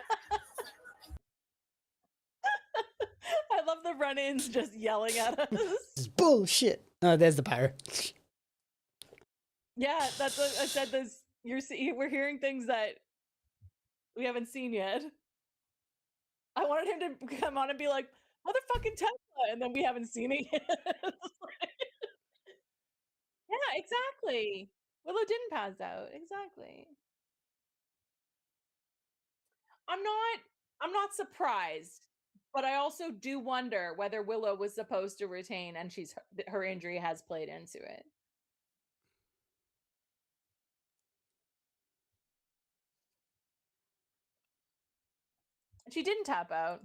I love the run-ins just yelling at us. This is bullshit. Oh, there's the pyro. Yeah, that's what I said. This we're hearing things that we haven't seen yet. I wanted him to come on and be like, motherfucking Tesla, and then we haven't seen it yet. Yeah, exactly. Willow didn't pass out. Exactly. I'm not surprised, but I also do wonder whether Willow was supposed to retain and her injury has played into it. She didn't tap out.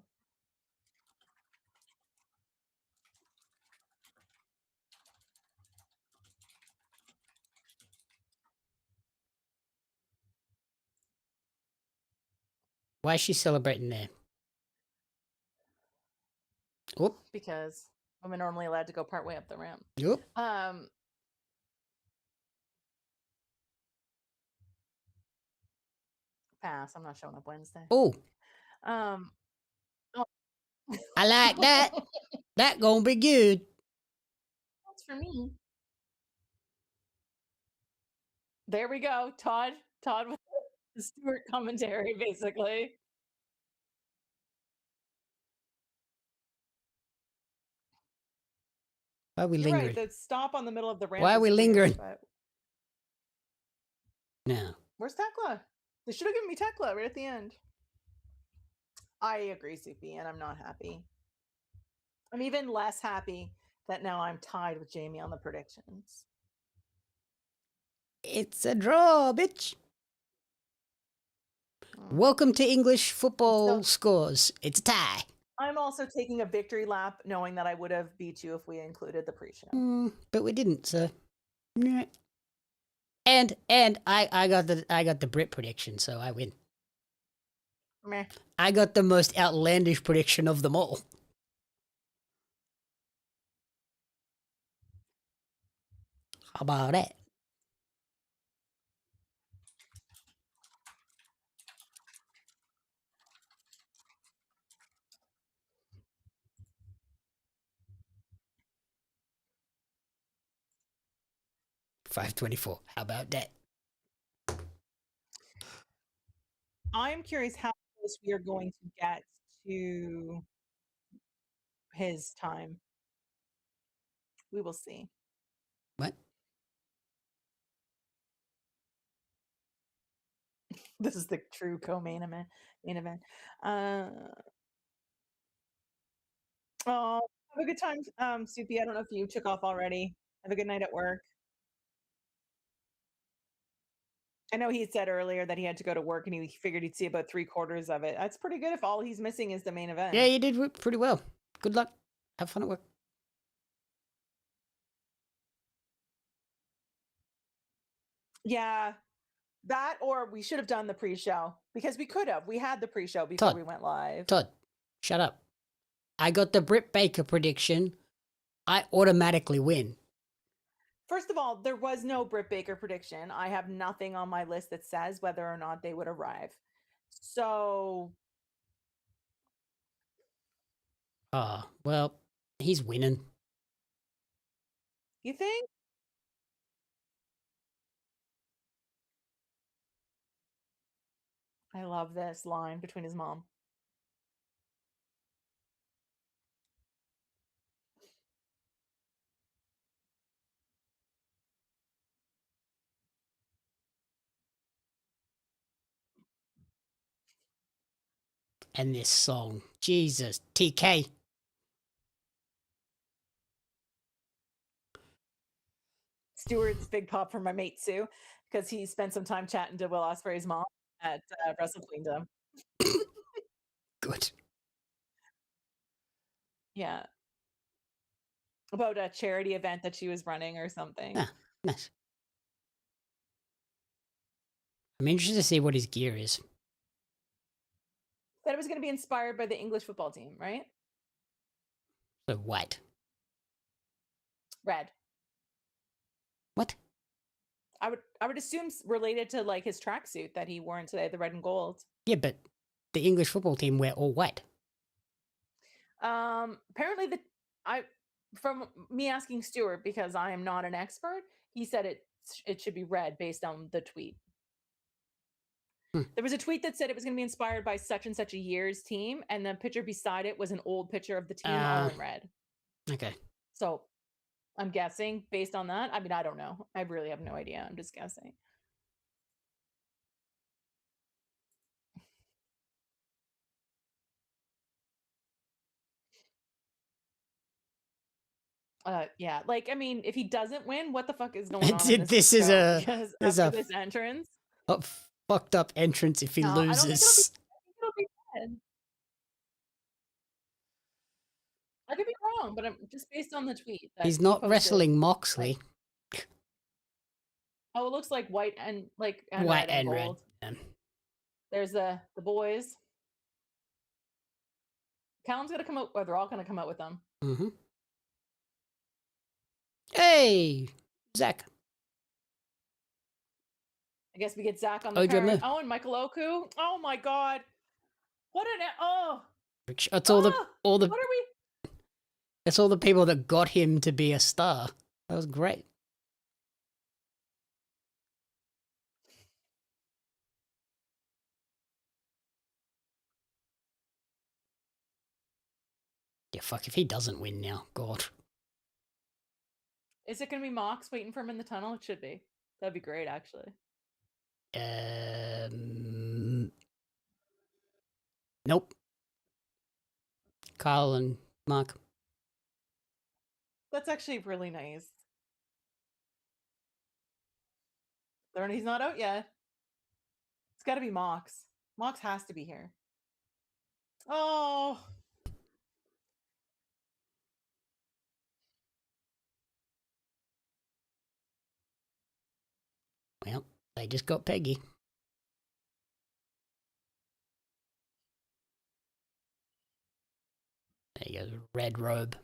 Why is she celebrating there? Oop. Because women are normally allowed to go partway up the ramp. Oop. Pass. I'm not showing up Wednesday. Oh, Oh. I like that. That gonna be good. That's for me. There we go. Todd with the Stewart commentary, basically. Why are we You're lingering? right. The stop on the middle of the ramp. Why are is we weird, lingering? but- No. Where's Tekla? They should have given me Tekla right at the end. I agree, Soupy, and I'm not happy. I'm even less happy that now I'm tied with Jamie on the predictions. It's a draw, bitch. Welcome to English football scores. It's a tie. I'm also taking a victory lap knowing that I would have beat you if we included the pre-show. But we didn't, so. Yeah. And I got the Brit prediction, so I win. Meh. I got the most outlandish prediction of them all. How about that? $5.24. How about that? I'm curious how close we are going to get to his time. We will see. What? This is the true co-main event. Main event. Oh, have a good time, Soupy. I don't know if you took off already. Have a good night at work. I know he had said earlier that he had to go to work and he figured he'd see about 3/4 of it. That's pretty good if all he's missing is the main event. Yeah, you did pretty well. Good luck. Have fun at work. Yeah, that or we should have done the pre-show because we could have. We had the pre-show before we went live. Todd, shut up. I got the Britt Baker prediction. I automatically win. First of all, there was no Britt Baker prediction. I have nothing on my list that says whether or not they would arrive. So, Well, he's winning. you think? I love this line between his mom. And this song. Jesus. TK. Stewart's big pop for my mate Sue because he spent some time chatting to Will Ospreay's mom at Wrestle Queendom. Good. Yeah. About a charity event that she was running or something. Ah, nice. I'm interested to see what his gear is. Said it was going to be inspired by the English football team, right? So white. Red. What? I would assume related to like his tracksuit that he wore in today, the red and gold. Yeah, but the English football team wear all white. Apparently from me asking Stuart because I am not an expert, he said it should be red based on the tweet. There was a tweet that said it was going to be inspired by such and such a year's team, and the picture beside it was an old picture of the team all in red. Okay. So I'm guessing based on that. I mean, I don't know. I really have no idea. I'm just guessing. Yeah, like I mean, if he doesn't win, what the fuck is going on in this This show? is Because this after this entrance, fucked up entrance if he no, loses. I think it'll be good. I could be wrong, but I'm just based on the tweet. That He's he not posted, wrestling Moxley. Oh, it looks like white and like White red and gold. red. There's the boys. Callum's gonna come out, or they're all gonna come out with them. Mm-hmm. Hey, Zach. I guess we get Zach on the card. Drummer. Oh, and Michael Oku. Oh my god. What an That's all the what are we? That's all the people that got him to be a star. That was great. Yeah, fuck if he doesn't win now. God. Is it gonna be Mox waiting for him in the tunnel? It should be. That'd be great, actually. Nope. Kyle and Mark. That's actually really nice. He's not out yet. It's got to be Mox. Mox has to be here. Oh. Well, they just got Peggy. like a red robe.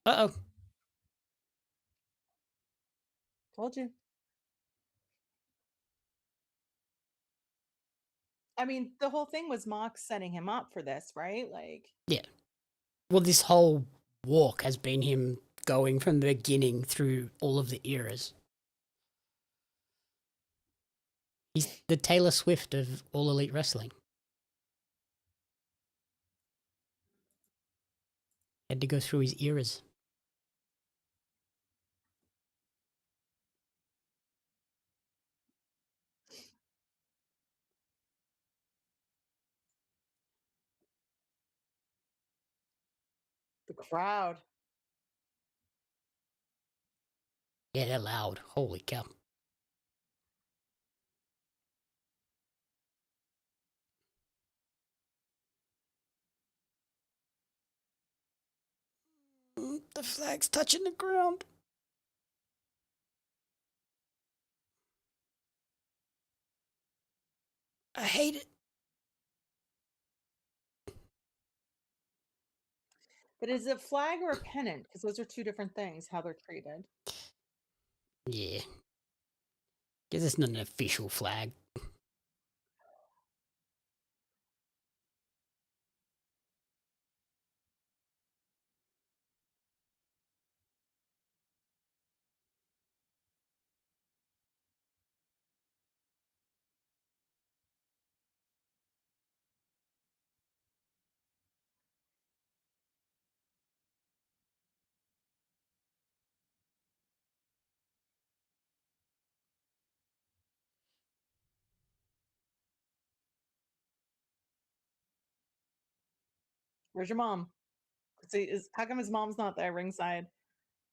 Uh-oh. Told you. I mean, the whole thing was Mox setting him up for this, right? Like, Yeah. Well, this whole walk has been him going from the beginning through all of the eras. He's the Taylor Swift of All Elite Wrestling. Had to go through his eras. the crowd. Yeah, they're loud. Holy cow. The flag's touching the ground. I hate it. But is it a flag or a pennant? Because those are two different things, how they're treated. Yeah. Guess it's not an official flag. Where's your mom? See, how come his mom's not there ringside?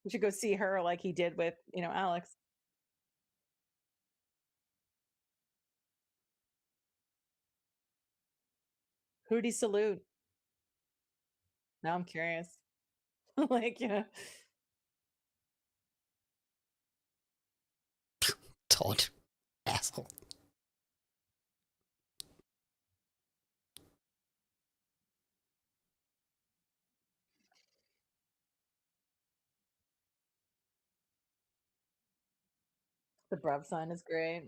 We should go see her like he did with, Alex. Who'd he salute? Now I'm curious. like, Todd. Asshole. the Brev sign is great.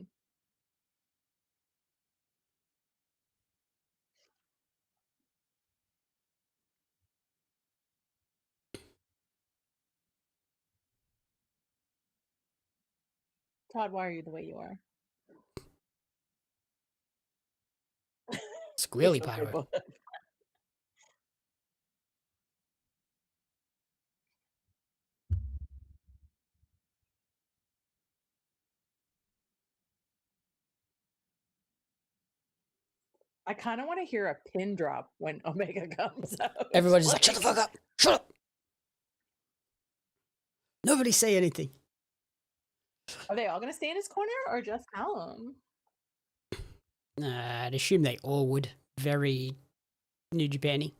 Todd, why are you the way you are? Squealy So pirate. both- I kind of want to hear a pin drop when Omega comes out. Everybody's like, shut the fuck up. Shut up. Nobody say anything. Are they all going to stay in his corner or just Callum? I'd assume they all would. Very New Japan-y.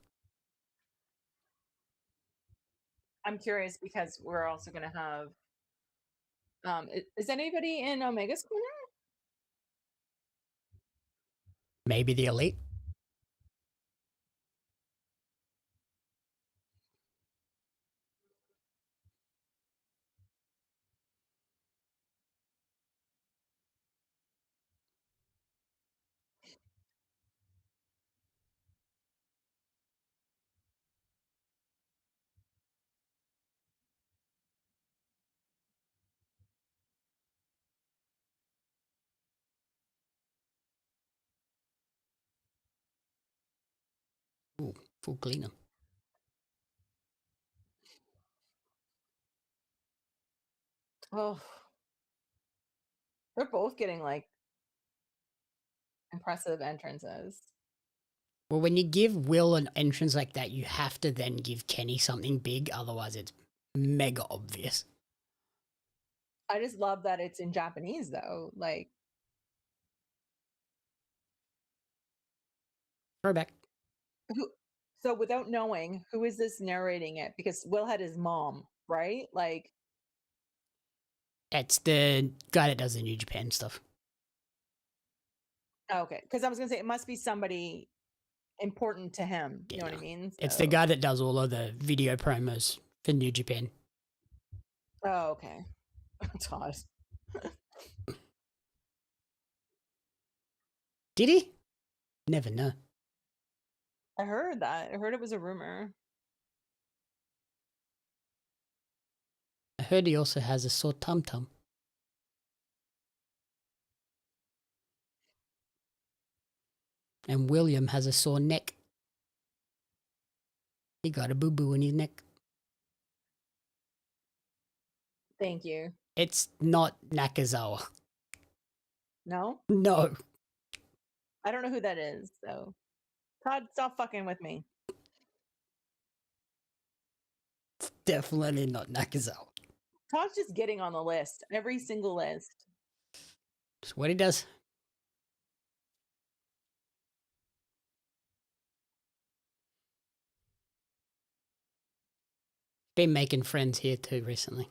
I'm curious because we're also going to have. Is anybody in Omega's corner? Maybe the Elite. Ooh, full cleaner. Oh, they're both getting like impressive entrances. Well, when you give Will an entrance like that, you have to then give Kenny something big. Otherwise, it's mega obvious. I just love that it's in Japanese though. Like, Throwback. Who, so without knowing, who is this narrating it? Because Will had his mom, right? Like, It's the guy that does the New Japan stuff. okay. Because I was going to say, it must be somebody important to him. You know what I mean? It's the So- guy that does all of the video promos for New Japan. Oh, okay. Todd. Did he? Never know. I heard that. I heard it was a rumor. I heard he also has a sore tum-tum. And William has a sore neck. He got a boo-boo in his neck. Thank you. It's not Nakazawa. No? No. I don't know who that is, so Todd, stop fucking with me. It's definitely not Nakazawa. Todd's just getting on the list. Every single list. That's what he does. Been making friends here too recently.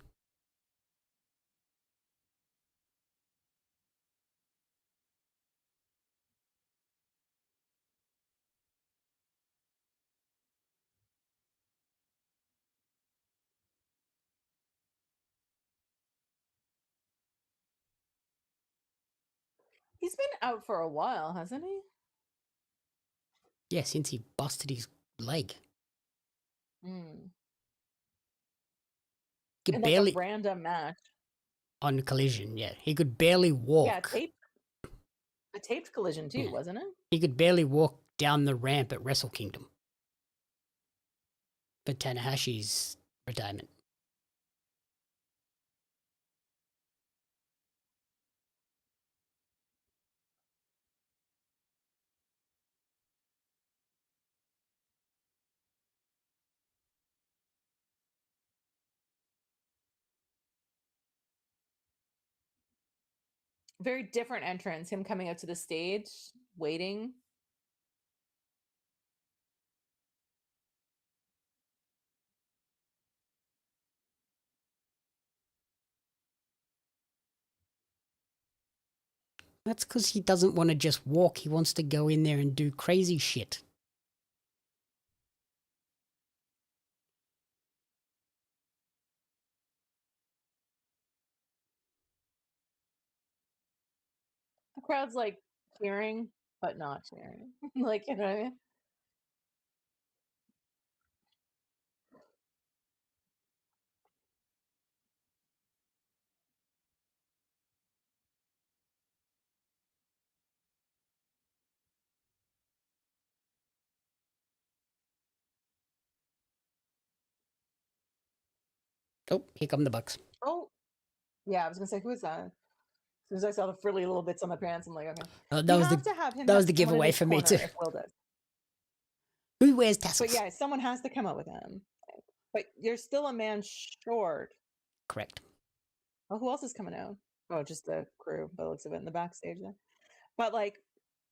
He's been out for a while, hasn't he? Yeah, since he busted his leg. Mm. Could In barely like a random match. on Collision, yeah. He could barely walk. Yeah, a taped collision too, Yeah. wasn't it? He could barely walk down the ramp at Wrestle Kingdom. For Tanahashi's retirement. Very different entrance. Him coming up to the stage, waiting. That's because he doesn't want to just walk. He wants to go in there and do crazy shit. The crowd's like cheering, but not cheering. Like, you know what I mean? Oh, here come the Bucks. Oh, yeah. I was gonna say, who is that? As soon as I saw the frilly little bits on the pants, I'm like, okay. That You was have the to have him. that have was the someone in giveaway his for me corner too. If Will does. Who wears tassels? But yeah, someone has to come out with him. But you're still a man short. Correct. Oh, who else is coming out? Oh, just the crew, by the looks of it, in the backstage there. But like,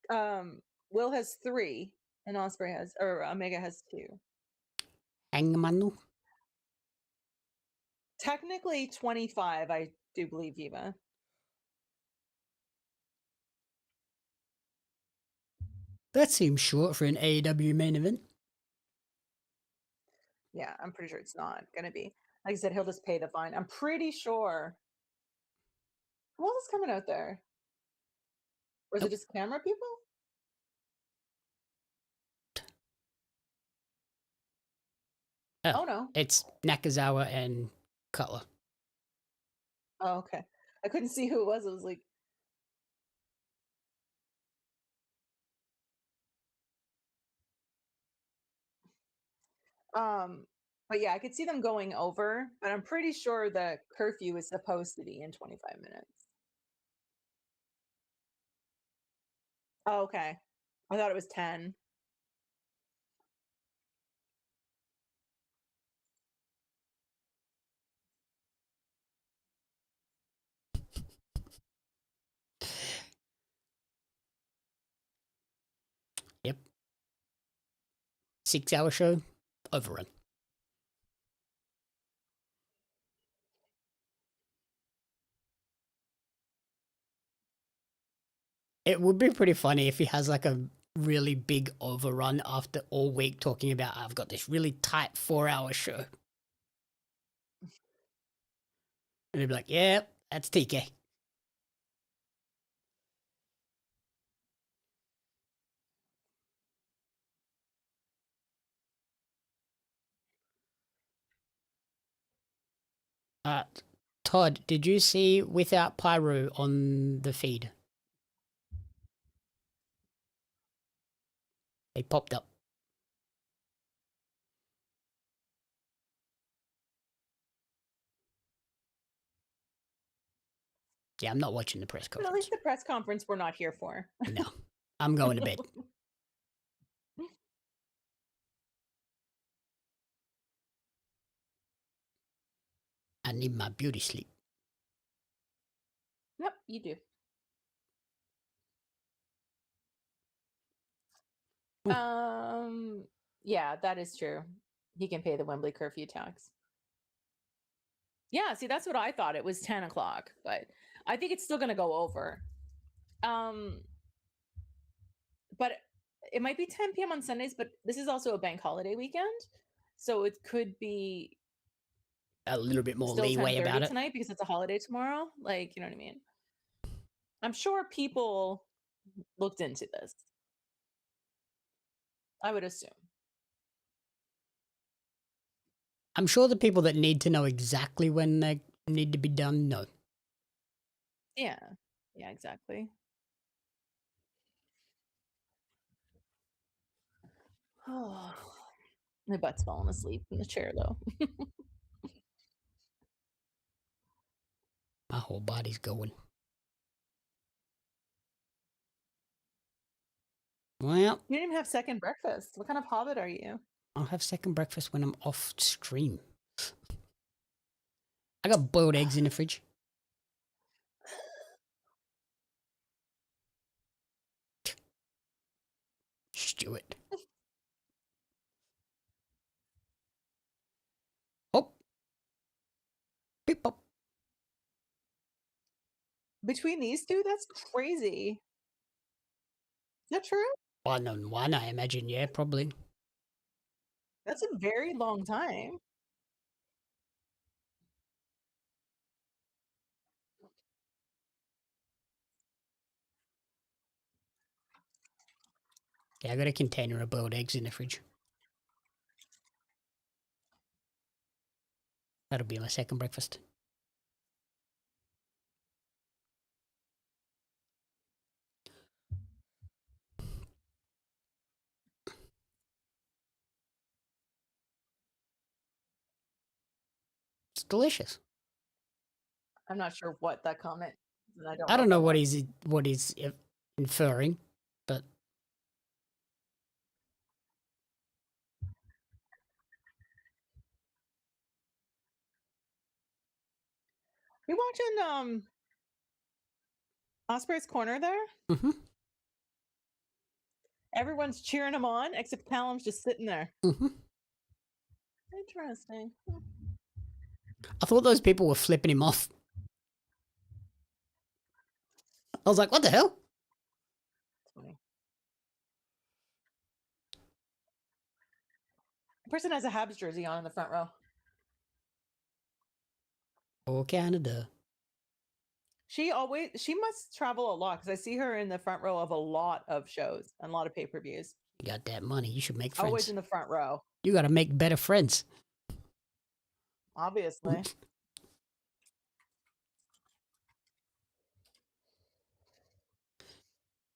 Will has 3, and Ospreay has, or Omega has 2. Hangmanu. Technically 25, I do believe, Eva. That seems short for an AEW main event. Yeah, I'm pretty sure it's not gonna be. Like I said, he'll just pay the fine. I'm pretty sure. Who else is coming out there? Or is it Nope. just camera people? Oh no. It's Nakazawa and Cutler. Oh, okay. I couldn't see who it was. It was like, but yeah, I could see them going over, but I'm pretty sure the curfew is supposed to be in 25 minutes. Oh, okay. I thought it was 10. Yep. 6-hour show, overrun. It would be pretty funny if he has like a really big overrun after all week talking about, I've got this really tight 4-hour show. And he'd be like, yeah, that's TK. Todd, did you see Without Pyro on the feed? They popped up. Yeah, I'm not watching the press But at conference. least the press conference we're not here for. No, I'm going to bed. I need my beauty sleep. Yep, you do. Yeah, that is true. He can pay the Wembley curfew tax. Yeah, see, that's what I thought. It was 10 o'clock, but I think it's still going to go over. But it might be 10 p.m. on Sundays, but this is also a bank holiday weekend. So it could be A little bit more still leeway 10:30 about it. tonight because it's a holiday tomorrow. Like, you know what I mean? I'm sure people looked into this. I would assume. I'm sure the people that need to know exactly when they need to be done know. Yeah. Yeah, exactly. Oh, my butt's falling asleep in the chair though. My whole body's going. Well, You didn't even have second breakfast. What kind of hobbit are you? I'll have second breakfast when I'm off stream. I got boiled eggs in the fridge. Stuart. Oh. Beep pop. Between these two, that's crazy. Is that true? 1-on-1, I imagine. Yeah, probably. That's a very long time. Yeah, I got a container of boiled eggs in the fridge. That'll be my second breakfast. It's delicious. I'm not sure what that comment is, and I don't know what he's he's inferring, but you watching Ospreay's corner there? mm-hmm. Everyone's cheering him on, except Callum's just sitting there. Mm-hmm. Interesting. I thought those people were flipping him off. I was like, what the hell? That's funny. The person has a Habs jersey on in the front row. Oh, Canada. She must travel a lot because I see her in the front row of a lot of shows and a lot of pay-per-views. You got that money. You should make friends. Always in the front row. You got to make better friends. Obviously.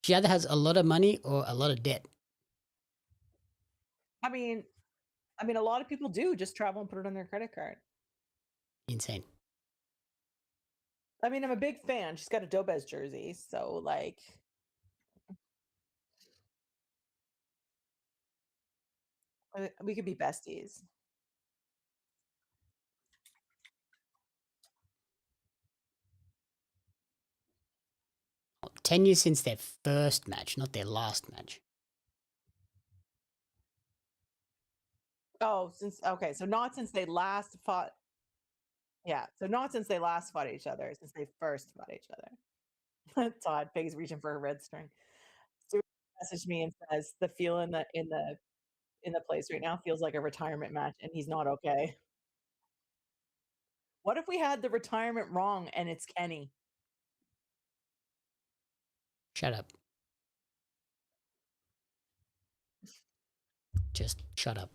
She either has a lot of money or a lot of debt. I mean, a lot of people do just travel and put it on their credit card. Insane. I mean, I'm a big fan. She's got a Dobez jersey, so like, we could be besties. Oh, 10 years since their first match, not their last match. Oh, okay, so not since they last fought. Yeah, so not since they last fought each other, since they first fought each other. Todd Peggy's reaching for a red string. Stuart messaged me and says the feel in the place right now feels like a retirement match, and he's not okay. What if we had the retirement wrong and it's Kenny? Shut up. Just shut up.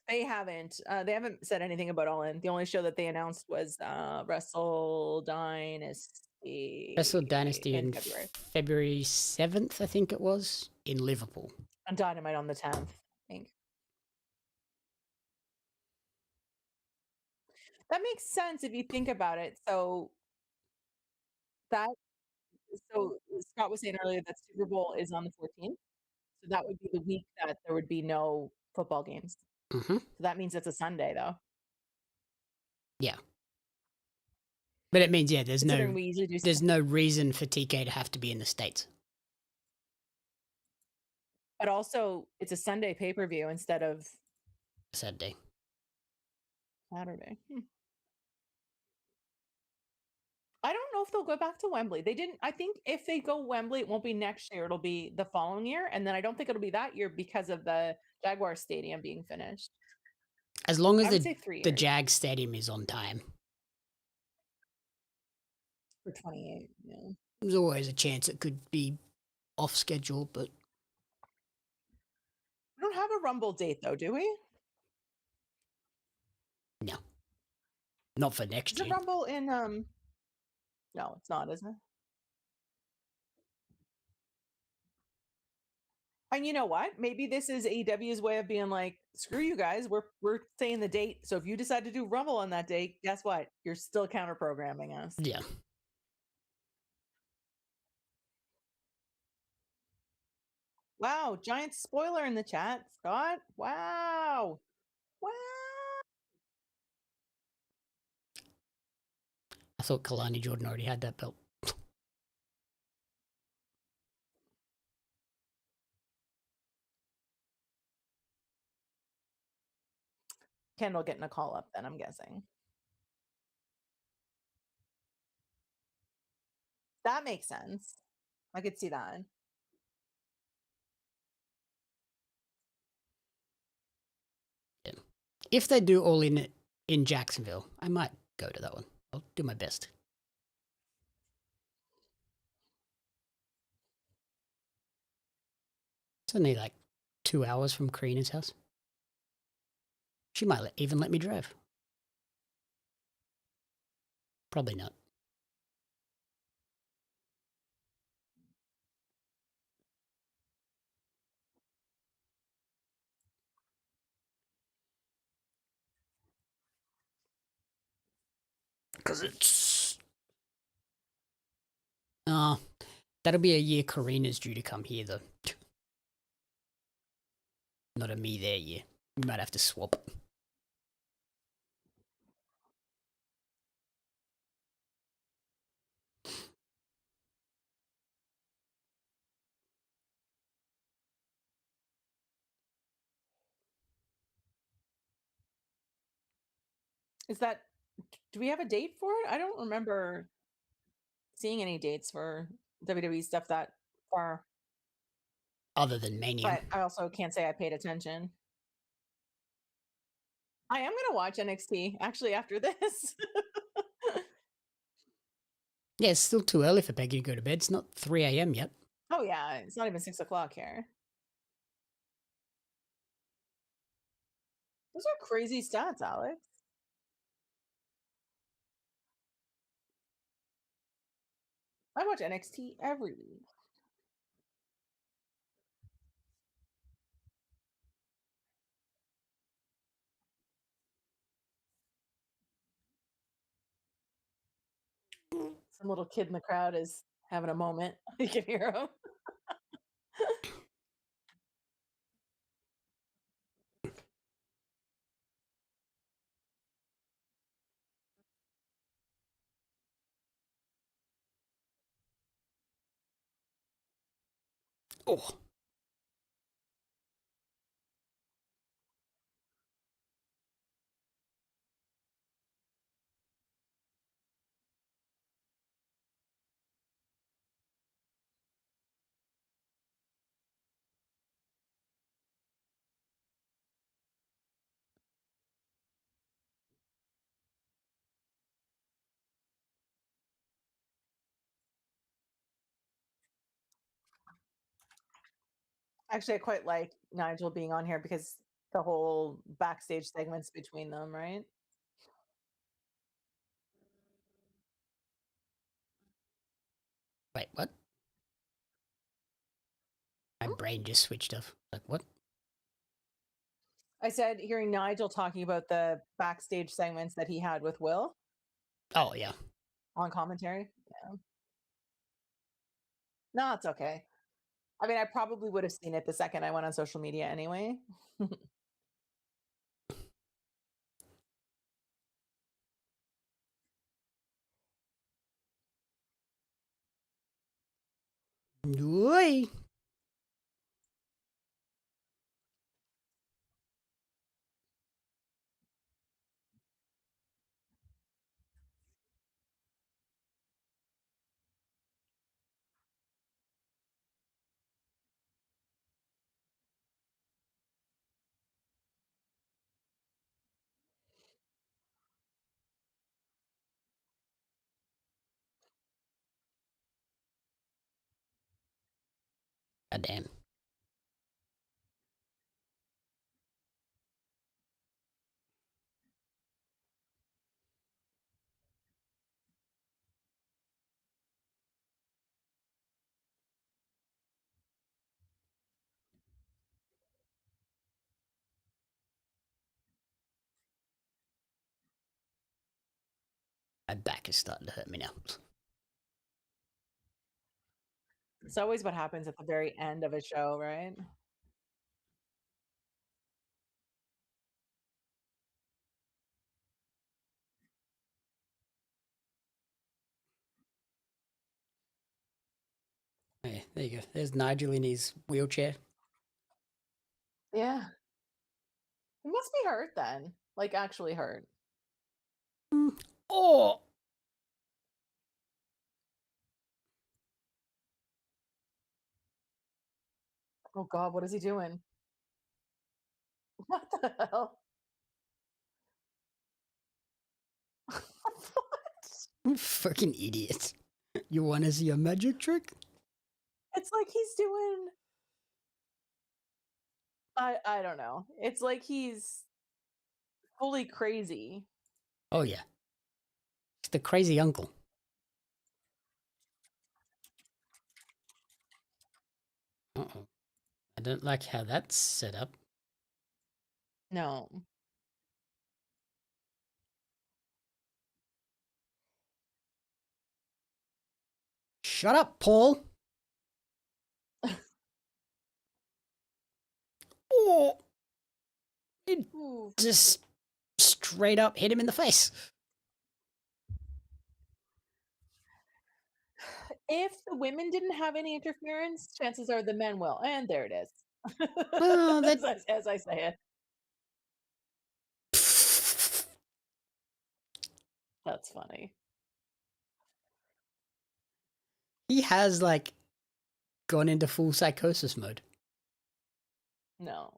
They haven't said anything about All In. The only show that they announced was Wrestle Dynasty. Wrestle Dynasty in in February 7th, I think it was, in Liverpool. And Dynamite on the 10th, I think. That makes sense if you think about it. So Scott was saying earlier that Super Bowl is on the 14th. So that would be the week that there would be no football games. Mm-hmm. So that means it's a Sunday, though. Yeah. But it means, yeah, there's no reason for TK to have to be in the States. But also, it's a Sunday pay-per-view instead of Saturday. I don't know if they'll go back to Wembley. They didn't. I think if they go Wembley, it won't be next year. It'll be the following year. And then I don't think it'll be that year because of the Jaguar Stadium being finished. As long as the Jag Stadium is on time. For 28, yeah. There's always a chance it could be off schedule, but... We don't have a Rumble date, though, do we? No. Not for next year. Is it Rumble in... No, it's not, is it? And you know what? Maybe this is AEW's way of being like, screw you guys, we're saying the date. So if you decide to do Rumble on that date, guess what? You're still counter-programming us. Yeah. Wow, giant spoiler in the chat, Scott. Wow. Wow. I thought Kalani Jordan already had that belt. Kendall getting a call up then, I'm guessing. That makes sense. I could see that. Yeah. If they do All in Jacksonville, I might go to that one. I'll do my best. It's only like 2 hours from Karina's house. She might even let me drive. Probably not. Because it's... that'll be a year Karina's due to come here, though. Not a me there year. We might have to swap. Is that... Do we have a date for it? I don't remember seeing any dates for WWE stuff that far. Other than Mania. But I also can't say I paid attention. I am going to watch NXT, actually, after this. Yeah, it's still too early for Peggy to go to bed. It's not 3 a.m. yet. Oh, yeah. It's not even 6 o'clock here. Those are crazy stats, Alex. I watch NXT every week. Some little kid in the crowd is having a moment. You can hear him. Oh. Actually, I quite like Nigel being on here because the whole backstage segments between them, right? Wait, what? My brain just switched off. Like, what? I said hearing Nigel talking about the backstage segments that he had with Will Oh, yeah. on commentary. Yeah. No, it's okay. I mean, I probably would have seen it the second I went on social media anyway. Oi. God damn. My back is starting to hurt me now. It's always what happens at the very end of a show, right? Yeah, there you go. There's Nigel in his wheelchair. Yeah. He must be hurt then. Like actually hurt. Oh! Oh God, what is he doing? What the hell? What? Fucking idiot. You want to see a magic trick? It's like he's doing I don't know. It's like he's fully crazy. Oh, yeah. It's the crazy uncle. Uh-oh. I don't like how that's set up. No. Shut up, Paul! Oh! It Ooh. just straight up hit him in the face. If the women didn't have any interference, chances are the men will. And there it is. Oh, that... as I say it. That's funny. He has, like, gone into full psychosis mode. No.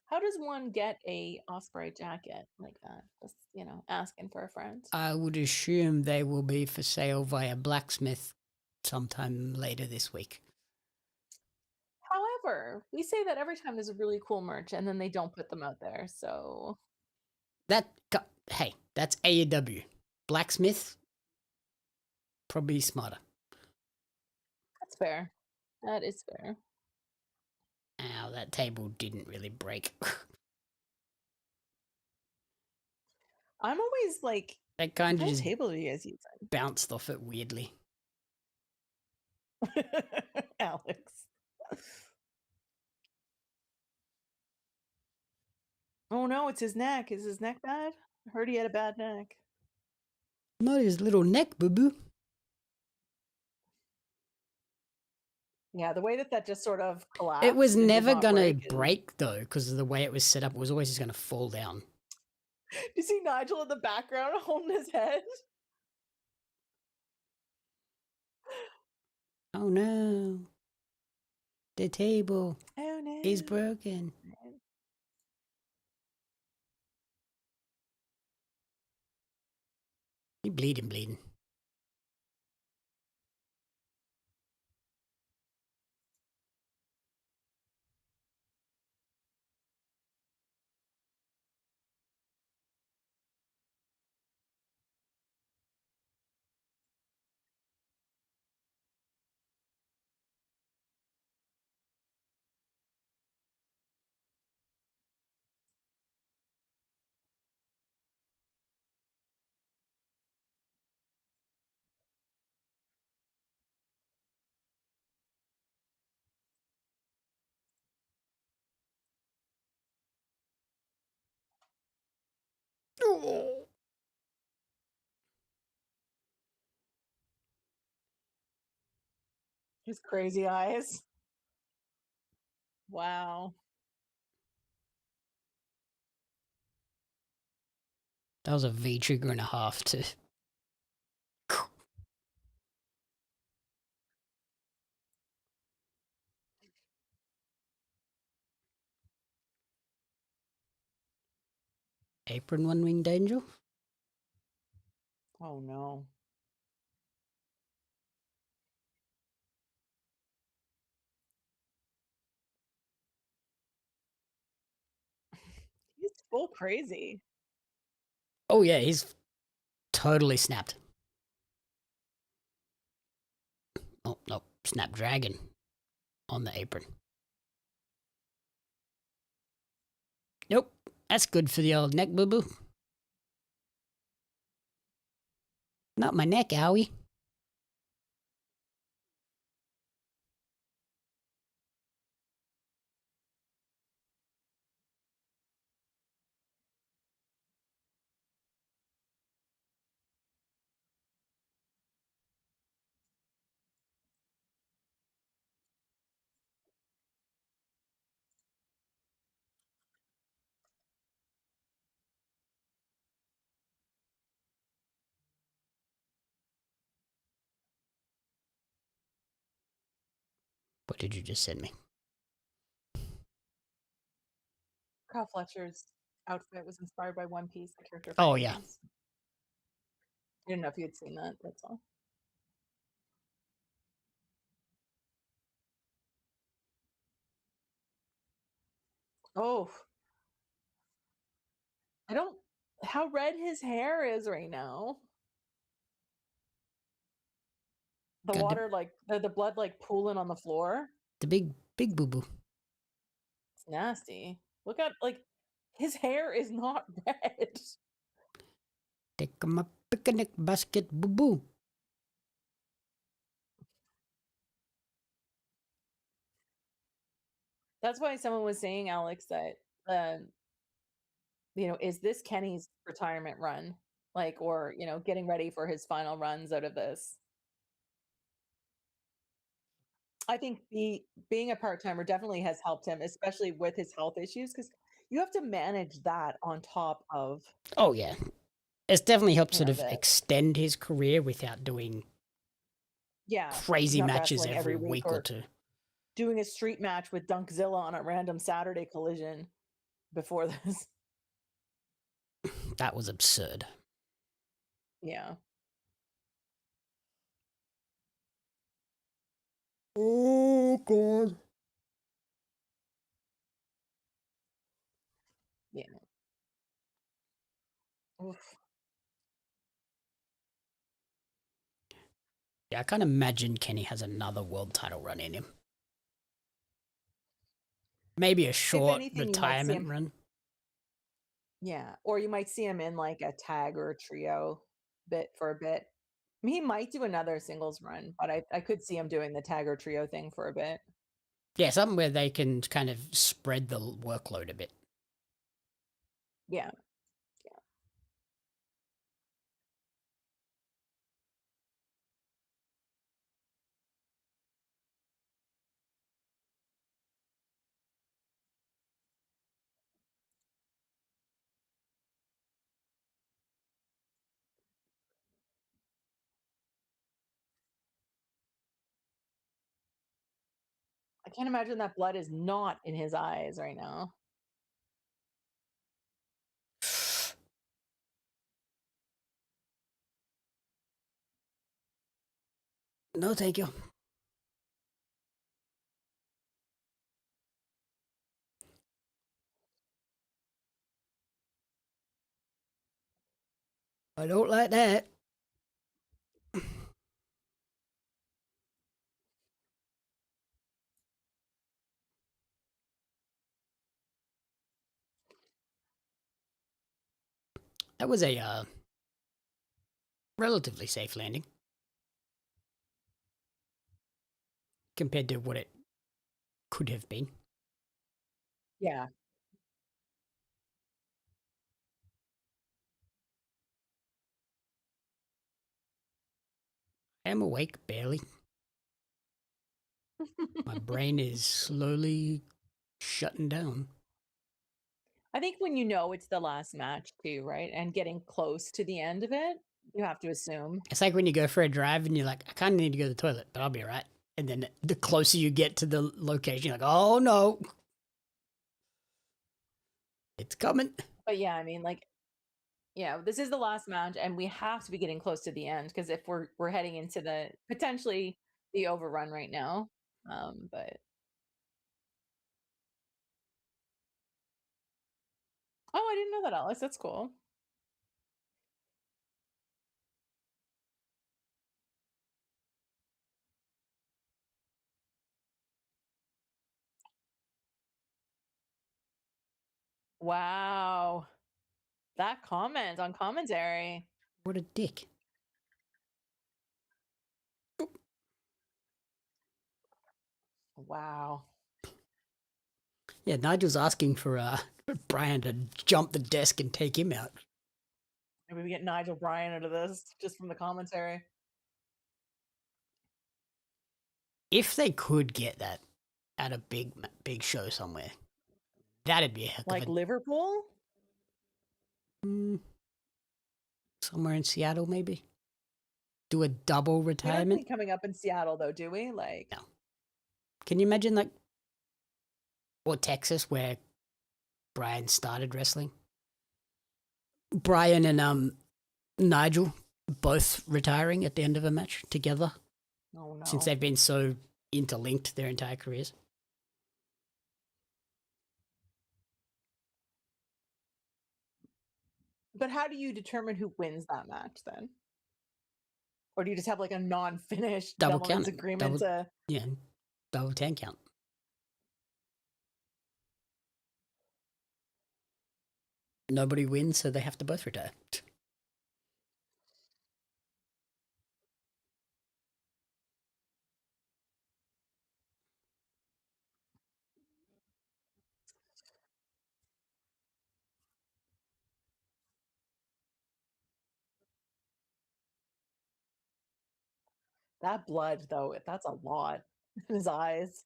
How does one get a Ospreay jacket like that? Just, asking for a friend. I would assume they will be for sale via Blacksmith sometime later this week. However, we say that every time there's a really cool merch and then they don't put them out there. So Hey, that's AEW. Blacksmith, probably smarter. that's fair. That is fair. Ow, that table didn't really break. I'm always like, That kind of what just table are you guys using? bounced off it weirdly. Alex. Oh no, it's his neck. Is his neck bad? I heard he had a bad neck. Not his little neck, boo-boo. Yeah, the way that just sort of collapsed. It was and did never not gonna break break though, because of the way it was set up. It was always just gonna fall down. You see Nigel in the background holding his head? Oh no. The table Oh no. is broken. You bleeding. His crazy eyes. Wow. That was a V trigger and a half too. Apron one winged angel. Oh no. He's full crazy. Oh yeah, he's totally snapped. Oh no, Snapdragon on the apron. Nope, that's good for the old neck boo boo. Not my neck, owie. What did you just send me? Kyle Fletcher's outfit was inspired by One Piece, the character from Oh One yeah. Piece. I didn't know if you had seen that, that's all. Oh. I don't how red his hair is right now. The Got water like the blood like pooling on the floor. the big boo boo. It's nasty. Look at like his hair is not red. Take my picnic basket boo boo. That's why someone was saying, Alex, that is this Kenny's retirement run? Like, or getting ready for his final runs out of this. I think being a part-timer definitely has helped him, especially with his health issues, because you have to manage that on top of Oh yeah. It's definitely helped sort of the extend his career without doing crazy not matches wrestling every week week or two. doing a street match with Dunkzilla on a random Saturday Collision before this. That was absurd. Yeah. Oh god. Yeah. Oof. Yeah, I can't imagine Kenny has another world title run in him. Maybe a short anything, you might see retirement him. run. Yeah, or you might see him in like a tag or a trio bit for a bit. I mean, he might do another singles run, but I could see him doing the tag or trio thing for a bit. Yeah, something where they can kind of spread the workload a bit. Yeah. I can't imagine that blood is not in his eyes right now. No, thank you. I don't like that. That was a relatively safe landing compared to what it could have been. Yeah. I'm awake, barely. My brain is slowly shutting down. I think when you know it's the last match too, right? And getting close to the end of it, you have to assume. It's like when you go for a drive and you're like, I kind of need to go to the toilet, but I'll be all right. And then the closer you get to the location, you're like, oh no, it's coming. But yeah, I mean, like, yeah, this is the last match, and we have to be getting close to the end because if we're heading into the potentially the overrun right now, but oh, I didn't know that, Alice. That's cool. Wow, that comment on commentary. What a dick. Wow. Yeah, Nigel's asking for Brian to jump the desk and take him out. Maybe we get Nigel Bryan out of this just from the commentary. If they could get that at a big show somewhere, that'd be a heck Like of a... Liverpool? Somewhere in Seattle, maybe? Do a double We don't have retirement? any coming up in Seattle, though, do we? Like, No. Can you imagine, like, or Texas, where Brian started wrestling? Brian and Nigel both retiring at the end of a match together, oh no. since they've been so interlinked their entire careers. But how do you determine who wins that match then? Or do you just have like a non-finished Double gentleman's count it. agreement to? Yeah, double 10 count. Nobody wins, so they have to both retire. That blood, though, that's a lot in his eyes.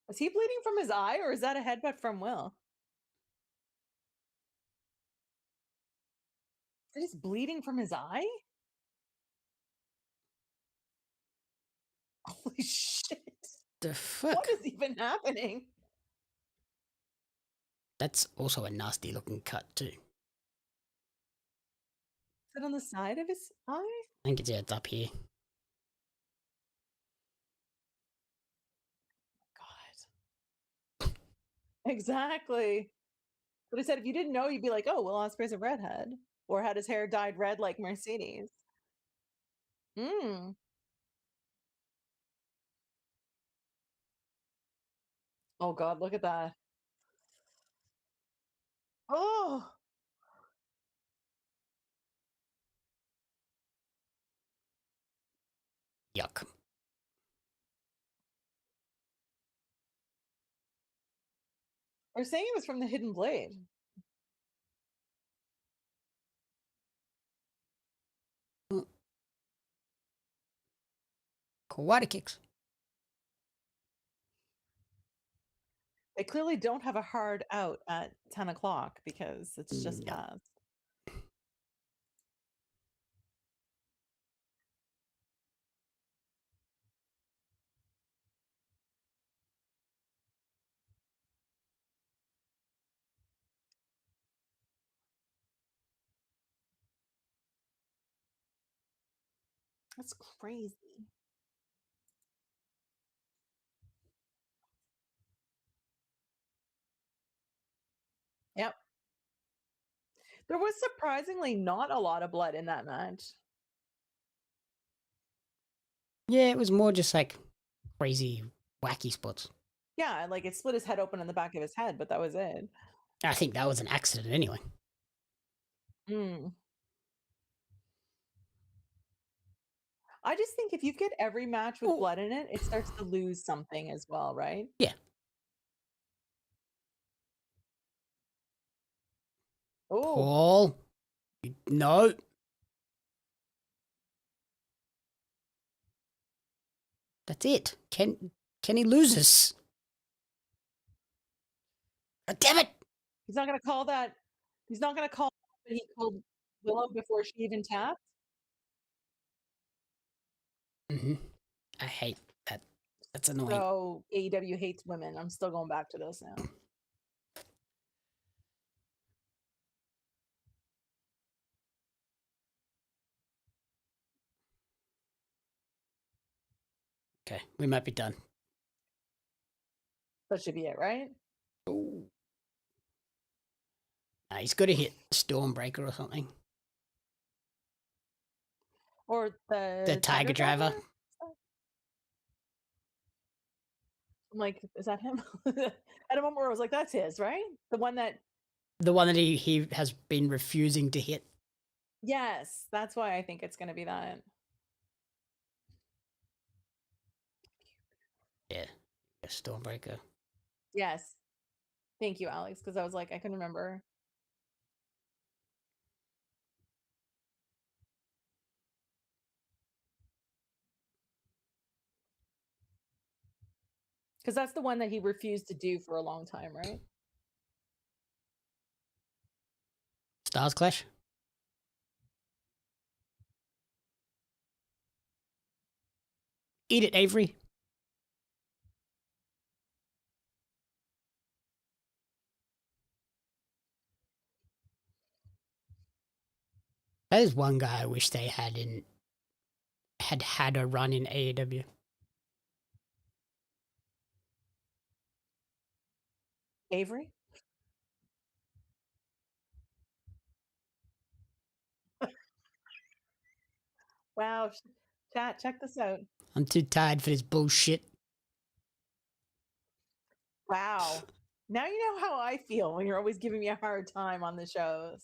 Is he bleeding from his eye, or is that a headbutt from Will? He's bleeding from his eye? Holy shit. The fuck? What is even happening? That's also a nasty looking cut, too. Is it on the side of his eye? I think it's up here. God. Exactly. But I said, if you didn't know, you'd be like, oh, Will Ospreay's a redhead. Or had his hair dyed red like Mercedes. Hmm. Oh, God, look at that. Oh, Yuck. they're saying it was from the hidden blade. Karate kicks. They clearly don't have a hard out at 10 o'clock because it's just No. past. That's crazy. Yep. There was surprisingly not a lot of blood in that match. Yeah, it was more just like crazy, wacky spots. Yeah, like it split his head open in the back of his head, but that was it. I think that was an accident anyway. Mm. I just think if you get every match with blood in it, it starts to lose something as well, right? Yeah. Oh, Call. No. That's it. Kenny loses. God damn it. He's not going to call that. He's not going to call that he called Willow before she even tapped. I hate that. That's annoying. So AEW hates women. I'm still going back to this now. Okay, we might be done. That should be it, right? Ooh. He's got to hit Stormbreaker or something. Or the Tiger Driver. I'm like, is that him? At a moment where I was like, that's his, right? The one that he has been refusing to hit. Yes, that's why I think it's going to be that. Yeah, Stormbreaker. Yes. Thank you, Alex, because I was like, I couldn't remember. Because that's the one that he refused to do for a long time, right? Stars Clash. Eat it, Avery. That is one guy I wish they had a run in AEW. Avery? Wow. Chat, check this out. I'm too tired for this bullshit. Wow. Now you know how I feel when you're always giving me a hard time on the shows.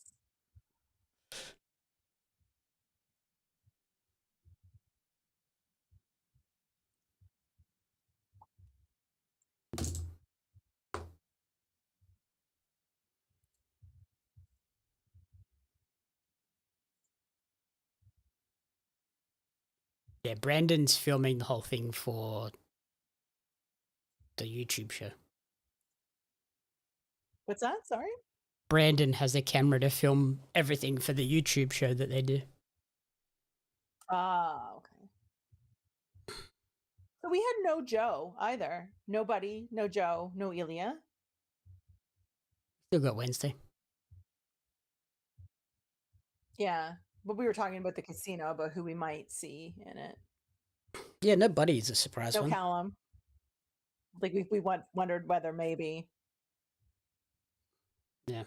Yeah, Brandon's filming the whole thing for the YouTube show. What's that? Sorry? Brandon has a camera to film everything for the YouTube show that they do. Ah, okay. So we had no Joe either. Nobody, no Joe, no Ilya. Still got Wednesday. Yeah, but we were talking about the casino, about who we might see in it. Yeah, no Buddy's a surprise No one. Callum. Like we wondered whether maybe. Yeah.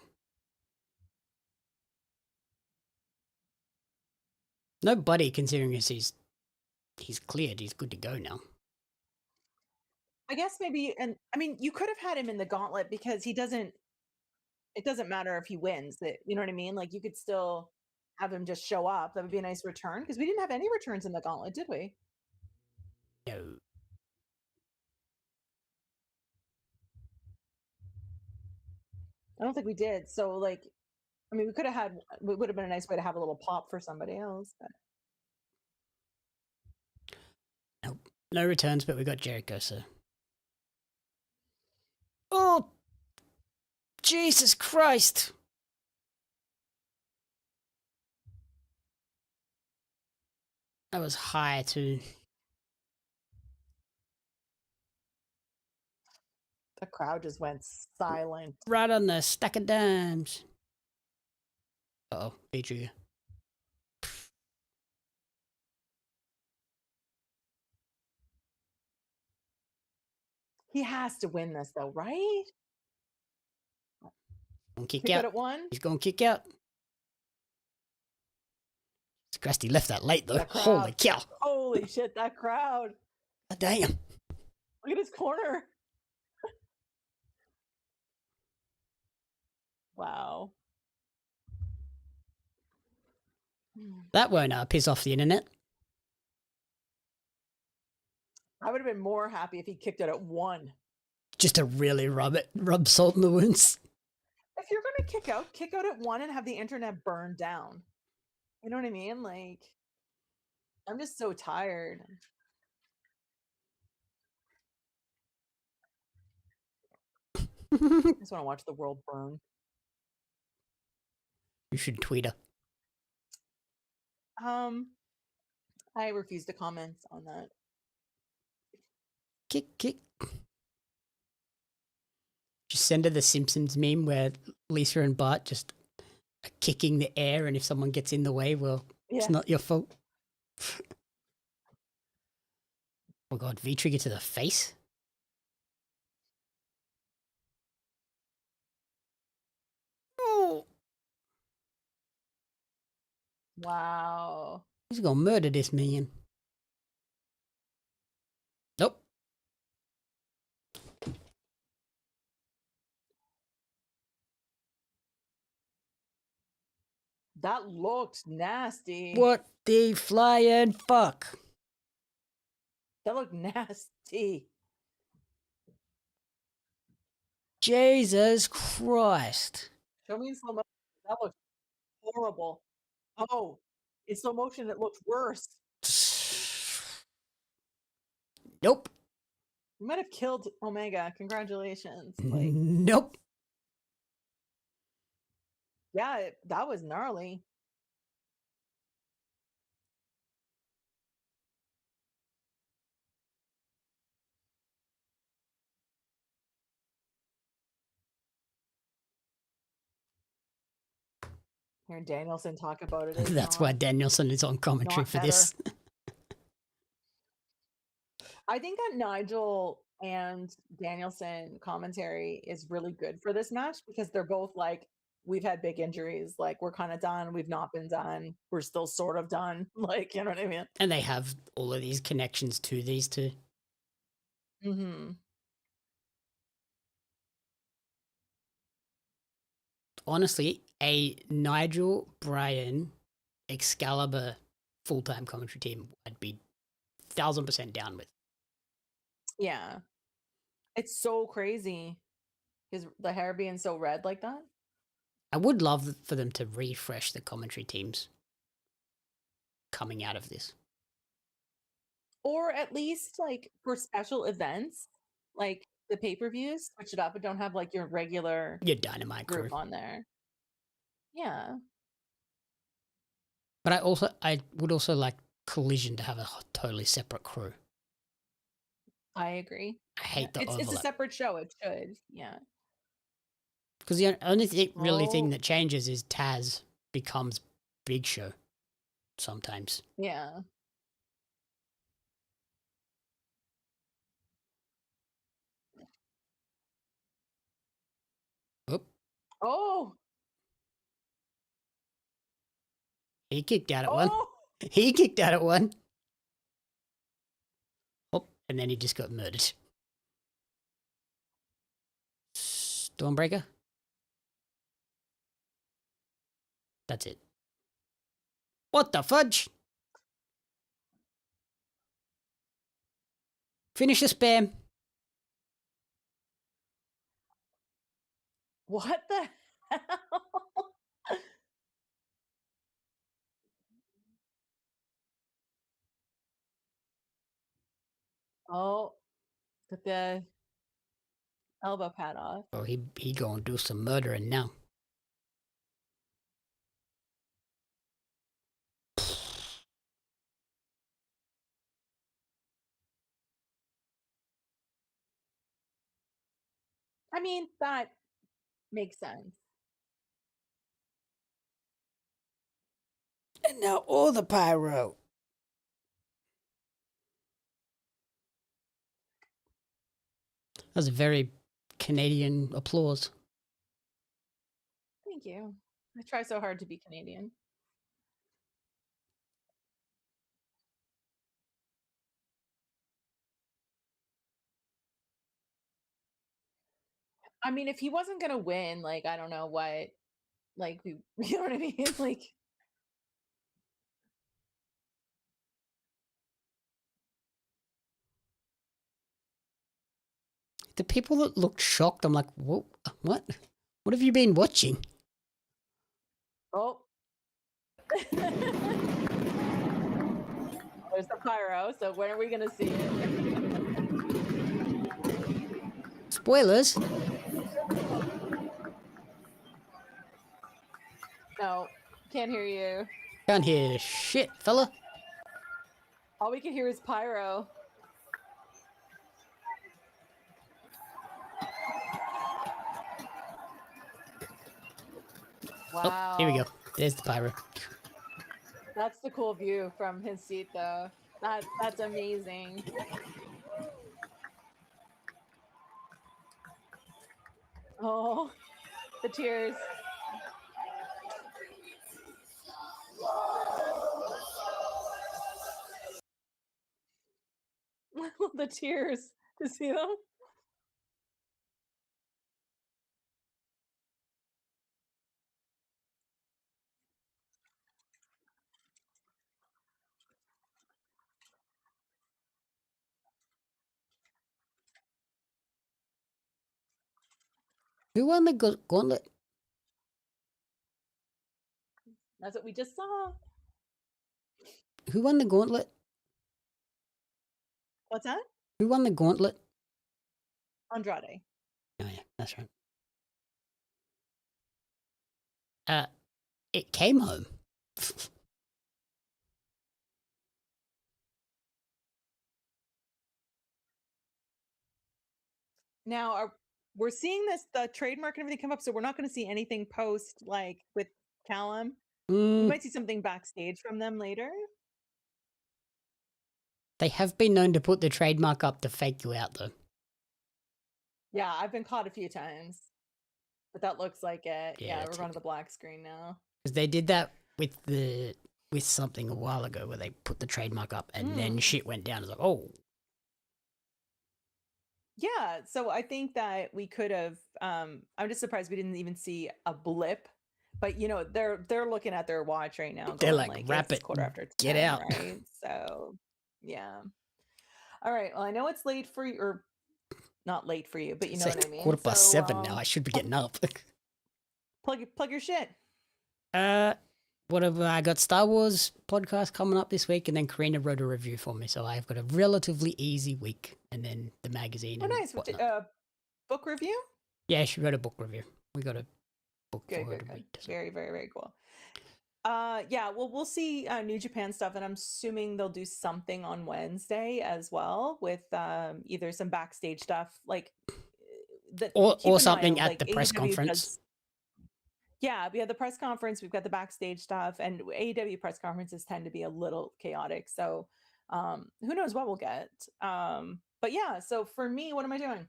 No Buddy, considering he's cleared. He's good to go now. I guess maybe, and I mean, you could have had him in the Gauntlet because he doesn't. It doesn't matter if he wins. That, you know what I mean? Like you could still have him just show up. That would be a nice return because we didn't have any returns in the Gauntlet, did we? No. I don't think we did. So like, I mean, we could have had. It would have been a nice way to have a little pop for somebody else. But. Nope. No returns, but we got Jericho, so. Oh! Jesus Christ! That was high too. The crowd just went silent. Right on the stack of dimes. Uh-oh, Adria. He has to win this though, right? Gonna kick Kick out. out at one. He's gonna kick out. Christ, he left that late though. That crowd. Holy cow. Holy shit, that crowd. God damn. Look at his corner. Wow. That won't piss off the internet. I would have been more happy if he kicked it at one. Just to really rub salt in the wounds. If you're going to would kick out at 1 and have the internet burn down. You know what I mean? Like, I'm just so tired. I just want to watch the world burn. You should tweet her. I refuse to comment on that. Kick. Just send her the Simpsons meme where Lisa and Bart just are kicking the air, and if someone gets in the way, well, it's not your fault. Oh god, V-trigger to the face? Oh. Wow. He's gonna murder this man. Nope. That looked nasty. What the flying fuck? That looked nasty. Jesus Christ. Show me in slow motion. That looked horrible. Oh, in slow motion, it looked worse. Nope. You might have killed Omega. Congratulations. Nope. Yeah, that was gnarly. Hearing Danielson talk about it. That's why Danielson is on commentary for this. I think that Nigel and Danielson commentary is really good for this match because they're both like, we've had big injuries. Like, we're kind of done. We've not been done. We're still sort of done. Like, you know what I mean? And they have all of these connections to these two. Mm-hmm. Honestly, a Nigel, Bryan, Excalibur full-time commentary team I'd be 1000% down with. Yeah. It's so crazy. The hair being so red like that. I would love for them to refresh the commentary teams coming out of this. Or at least, like, for special events, like the pay-per-views, switch it up and don't have, like, your regular Dynamite group crew on there. Yeah. But I would also like Collision to have a totally separate crew. I agree. I hate the overlap. It's a separate show. It should. Yeah. Because the only thing that changes is Taz becomes Big Show sometimes. Yeah. Oh. He kicked out at one. He kicked out at one. Oh, and then he just got murdered. Stormbreaker. That's it. What the fudge? Finish the spam. What the hell? Oh, took the elbow pad off. Oh, he gonna do some murdering now. I mean, that makes sense. And now all the pyro. That was a very Canadian applause. Thank you. I try so hard to be Canadian. I mean, if he wasn't gonna win, like, I don't know what, like, you know what I mean? Like, The people that looked shocked, I'm like, what? What have you been watching? Oh. There's the pyro. So when are we going to see it? Spoilers. No, can't hear you. Can't hear shit, fella. All we can hear is pyro. Wow. Oh, here we go. There's the pyro. That's the cool view from his seat, though. That's amazing. Oh, the tears. The tears. To see them? Who won the gauntlet? That's what we just saw. Who won the gauntlet? What's that? Who won the gauntlet? Andrade. Oh yeah, that's right. It came home. Now, we're seeing the trademark and everything come up, so we're not going to see anything post like with Callum. We might see something backstage from them later. They have been known to put the trademark up to fake you out, though. Yeah, I've been caught a few times, but that looks like it. Yeah, we're going to the black screen now. Because they did that with something a while ago, where they put the trademark up and then shit went down. It's like, oh. Yeah, so I think that we could have. I'm just surprised we didn't even see a blip. But you know, they're looking at their watch right now. They're going, like, wrap it, quarter after 10, get out. Right? So, yeah. All right. Well, I know it's late for you, or not late for you, but you know what I mean. 7:15 now. I should be getting up. Plug your shit. Whatever. I got Star Wars podcast coming up this week, and then Karina wrote a review for me, so I've got a relatively easy week. And then the magazine. Oh, nice. Book review? Yeah, she wrote a book review. We got a book for her to read. So. Very, very, very cool. Yeah, well, we'll see New Japan stuff, and I'm assuming they'll do something on Wednesday as well with either some backstage stuff, like or something at the press conference. Yeah, we have the press conference, we've got the backstage stuff, and AEW press conferences tend to be a little chaotic. So who knows what we'll get. But yeah, so for me, what am I doing?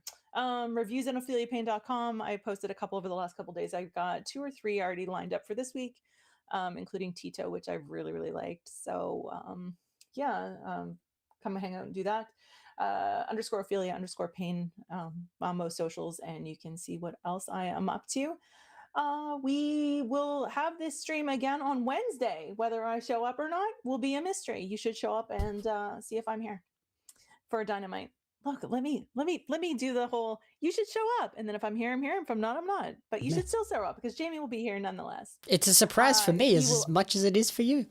Reviews on AffiliatePain.com. I posted a couple over the last couple of days. I've got 2 or 3 already lined up for this week, including Tito, which I really, really liked. So come hang out and do that. _Ophelia_Pain on most socials, and you can see what else I am up to. We will have this stream again on Wednesday. Whether I show up or not will be a mystery. You should show up and see if I'm here for Dynamite. Look, let me do the whole, you should show up. And then if I'm here, I'm here. If I'm not, I'm not. But you should still show up because Jamie will be here nonetheless. It's a surprise for me as much as it is for you.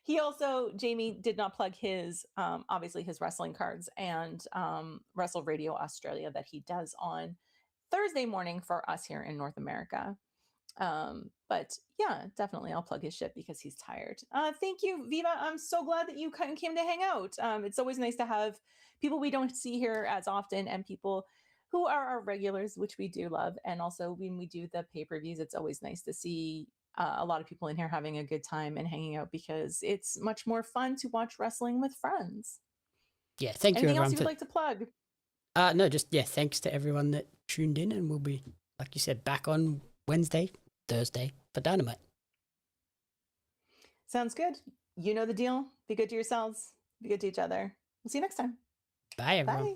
He also, Jamie did not plug his, obviously his wrestling cards and Wrestle Radio Australia that he does on Thursday morning for us here in North America. But yeah, definitely I'll plug his shit because he's tired. Thank you, Viva. I'm so glad that you came to hang out. It's always nice to have people we don't see here as often and people who are our regulars, which we do love. And also when we do the pay-per-views, it's always nice to see a lot of people in here having a good time and hanging out because it's much more fun to watch wrestling with friends. Yeah, thank you, everyone. Anything else you would like to plug? No, just, thanks to everyone that tuned in, and we'll be, like you said, back on Wednesday, Thursday for Dynamite. Sounds good. You know the deal. Be good to yourselves. Be good to each other. We'll see you next time. Bye, everyone. Bye.